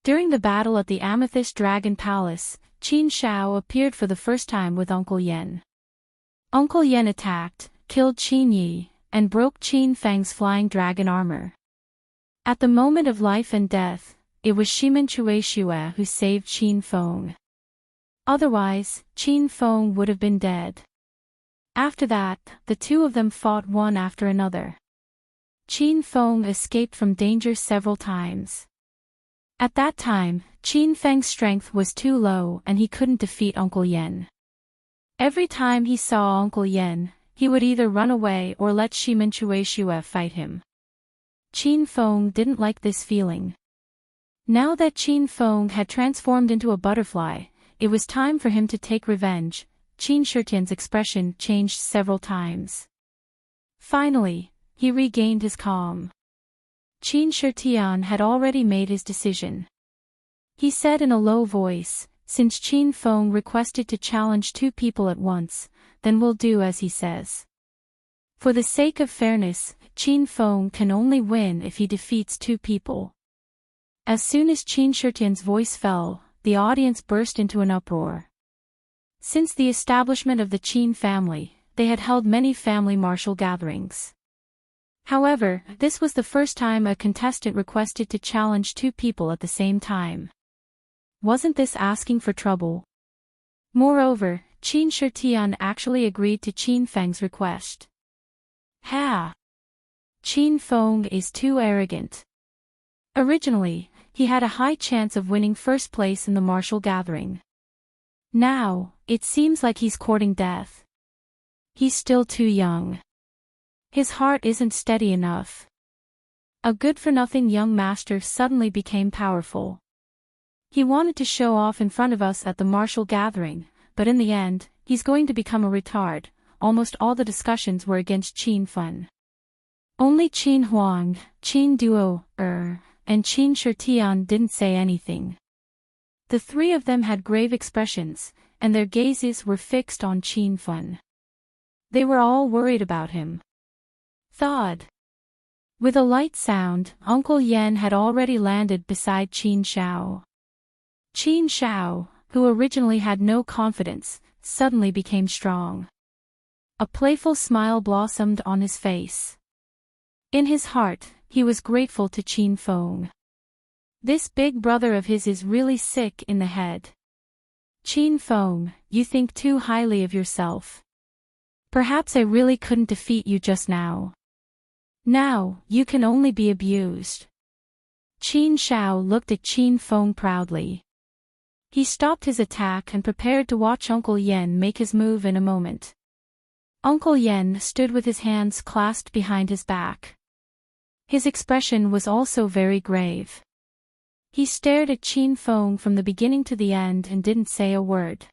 [SPEAKER 1] During the battle at the Amethyst Dragon Palace, Qin Shao appeared for the first time with Uncle Yan. Uncle Yan attacked, killed Qin Yi, and broke Qin Feng's flying dragon armor. At the moment of life and death, it was Shimen Chueshue who saved Qin Feng. Otherwise, Qin Feng would have been dead. After that, the two of them fought one after another. Qin Feng escaped from danger several times. At that time, Qin Feng's strength was too low and he couldn't defeat Uncle Yan. Every time he saw Uncle Yen, he would either run away or let Shimin Chueshue fight him. Qin Feng didn't like this feeling. Now that Qin Feng had transformed into a butterfly, it was time for him to take revenge. Qin Shitian's expression changed several times. Finally, he regained his calm. Qin Shitian had already made his decision. He said in a low voice, "Since Qin Feng requested to challenge two people at once, then we'll do as he says. For the sake of fairness, Qin Feng can only win if he defeats two people." As soon as Qin Shitian's voice fell, the audience burst into an uproar. Since the establishment of the Qin family, they had held many family martial gatherings. However, this was the first time a contestant requested to challenge two people at the same time. Wasn't this asking for trouble? Moreover, Qin Shitian actually agreed to Qin Feng's request. Ha! Qin Feng is too arrogant. Originally, he had a high chance of winning first place in the martial gathering. Now, it seems like he's courting death. He's still too young. His heart isn't steady enough. A good-for-nothing young master suddenly became powerful. He wanted to show off in front of us at the martial gathering, but in the end, he's going to become a retard. Almost all the discussions were against Qin Feng. Only Qin Huang, Qin Duo, and Qin Shitian didn't say anything. The three of them had grave expressions, and their gazes were fixed on Qin Feng. They were all worried about him. Thud. With a light sound, Uncle Yen had already landed beside Qin Shao. Qin Shao, who originally had no confidence, suddenly became strong. A playful smile blossomed on his face. In his heart, he was grateful to Qin Feng. This big brother of his is really sick in the head. Qin Feng, you think too highly of yourself. Perhaps I really couldn't defeat you just now. Now, you can only be abused. Qin Shao looked at Qin Feng proudly. He stopped his attack and prepared to watch Uncle Yen make his move in a moment. Uncle Yen stood with his hands clasped behind his back. His expression was also very grave. He stared at Qin Feng from the beginning to the end and didn't say a word.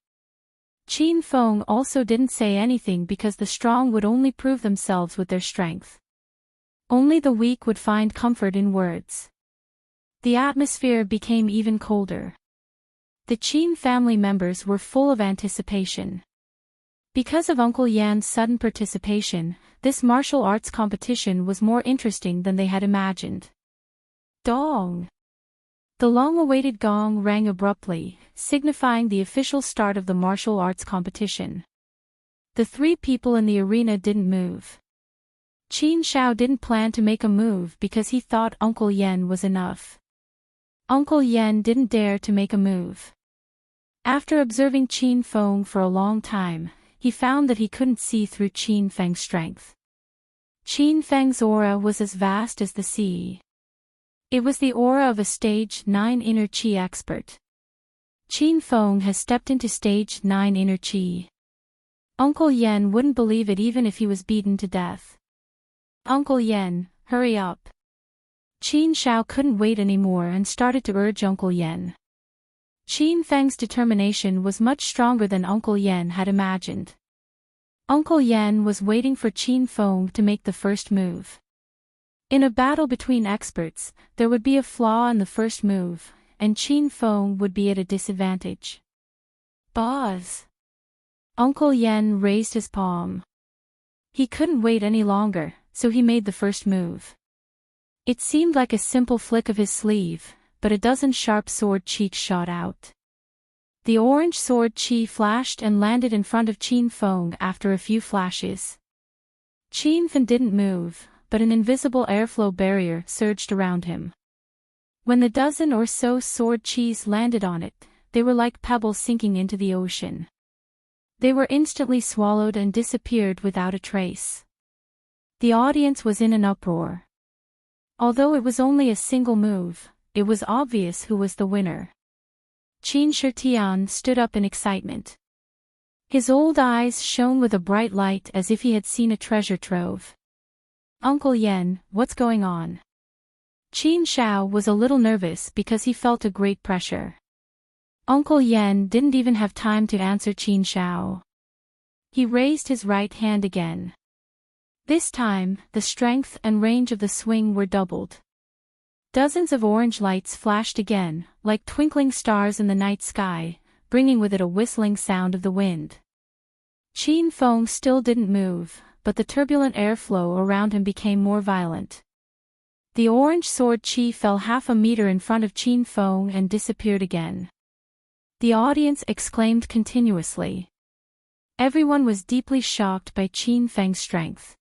[SPEAKER 1] Qin Feng also didn't say anything because the strong would only prove themselves with their strength. Only the weak would find comfort in words. The atmosphere became even colder. The Qin family members were full of anticipation. Because of Uncle Yan's sudden participation, this martial arts competition was more interesting than they had imagined. Dong! The long-awaited gong rang abruptly, signifying the official start of the martial arts competition. The three people in the arena didn't move. Qin Shao didn't plan to make a move because he thought Uncle Yen was enough. Uncle Yen didn't dare to make a move. After observing Qin Feng for a long time, he found that he couldn't see through Qin Feng's strength. Qin Feng's aura was as vast as the sea. It was the aura of a Stage 9 Inner Qi expert. Qin Feng has stepped into Stage 9 Inner Qi. Uncle Yen wouldn't believe it even if he was beaten to death. Uncle Yen, hurry up. Qin Shao couldn't wait anymore and started to urge Uncle Yen. Qin Feng's determination was much stronger than Uncle Yen had imagined. Uncle Yen was waiting for Qin Feng to make the first move. In a battle between experts, there would be a flaw in the first move, and Qin Feng would be at a disadvantage. Buzz! Uncle Yen raised his palm. He couldn't wait any longer, so he made the first move. It seemed like a simple flick of his sleeve, but a dozen sharp sword cheeks shot out. The orange sword chi flashed and landed in front of Qin Feng after a few flashes. Qin Feng didn't move, but an invisible airflow barrier surged around him. When the dozen or so sword chis landed on it, they were like pebbles sinking into the ocean. They were instantly swallowed and disappeared without a trace. The audience was in an uproar. Although it was only a single move, it was obvious who was the winner. Qin Shitian stood up in excitement. His old eyes shone with a bright light as if he had seen a treasure trove. Uncle Yen, what's going on? Qin Shao was a little nervous because he felt a great pressure. Uncle Yen didn't even have time to answer Qin Shao. He raised his right hand again. This time, the strength and range of the swing were doubled. Dozens of orange lights flashed again, like twinkling stars in the night sky, bringing with it a whistling sound of the wind. Qin Feng still didn't move, but the turbulent airflow around him became more violent. The orange sword qi fell half a meter in front of Qin Feng and disappeared again. The audience exclaimed continuously. Everyone was deeply shocked by Qin Feng's strength.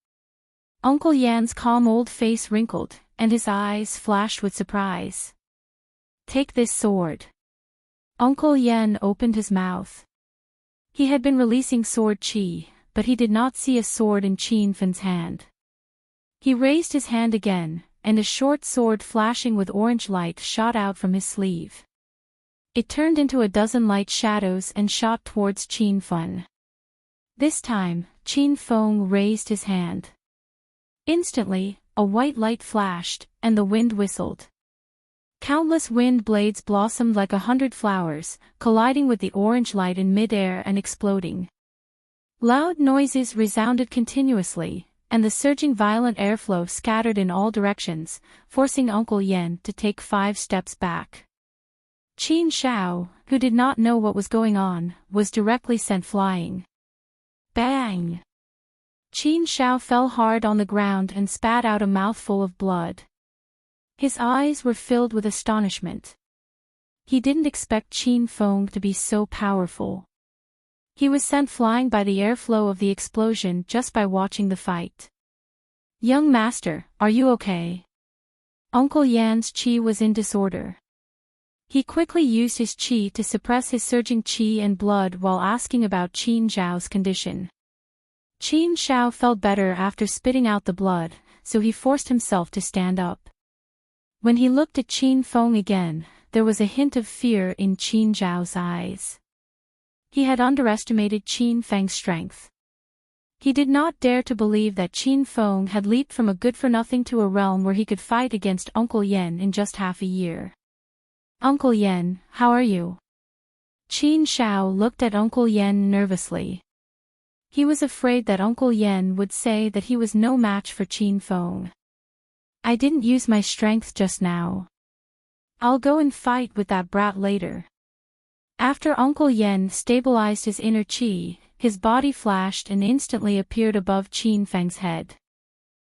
[SPEAKER 1] Uncle Yan's calm old face wrinkled, and his eyes flashed with surprise. Take this sword. Uncle Yan opened his mouth. He had been releasing sword qi, but he did not see a sword in Qin Feng's hand. He raised his hand again, and a short sword flashing with orange light shot out from his sleeve. It turned into a dozen light shadows and shot towards Qin Feng. This time, Qin Feng raised his hand. Instantly, a white light flashed, and the wind whistled. Countless wind blades blossomed like 100 flowers, colliding with the orange light in mid-air and exploding. Loud noises resounded continuously, and the surging violent airflow scattered in all directions, forcing Uncle Yen to take 5 steps back. Qin Shao, who did not know what was going on, was directly sent flying. Bang! Qin Shao fell hard on the ground and spat out a mouthful of blood. His eyes were filled with astonishment. He didn't expect Qin Feng to be so powerful. He was sent flying by the airflow of the explosion just by watching the fight. Young master, are you okay? Uncle Yan's qi was in disorder. He quickly used his qi to suppress his surging qi and blood while asking about Qin Zhao's condition. Qin Shao felt better after spitting out the blood, so he forced himself to stand up. When he looked at Qin Feng again, there was a hint of fear in Qin Zhao's eyes. He had underestimated Qin Feng's strength. He did not dare to believe that Qin Feng had leaped from a good-for-nothing to a realm where he could fight against Uncle Yen in just half a year. Uncle Yen, how are you? Qin Shao looked at Uncle Yen nervously. He was afraid that Uncle Yen would say that he was no match for Qin Feng. I didn't use my strength just now. I'll go and fight with that brat later. After Uncle Yen stabilized his inner qi, his body flashed and instantly appeared above Qin Feng's head.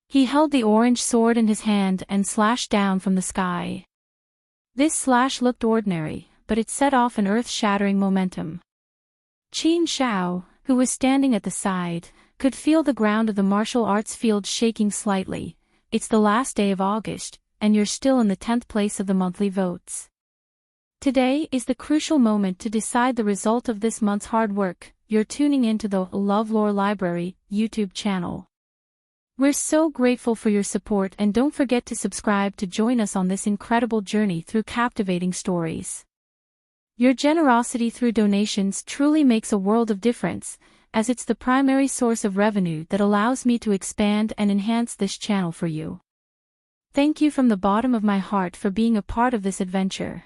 [SPEAKER 1] He held the orange sword in his hand and slashed down from the sky. This slash looked ordinary, but it set off an earth-shattering momentum. Qin Shao, who was standing at the side, could feel the ground of the martial arts field shaking slightly. It's the last day of August, and you're still in the 10th place of the monthly votes. Today is the crucial moment to decide the result of this month's hard work. You're tuning into the LoveLore Library YouTube channel. We're so grateful for your support, and don't forget to subscribe to join us on this incredible journey through captivating stories. Your generosity through donations truly makes a world of difference, as it's the primary source of revenue that allows me to expand and enhance this channel for you. Thank you from the bottom of my heart for being a part of this adventure.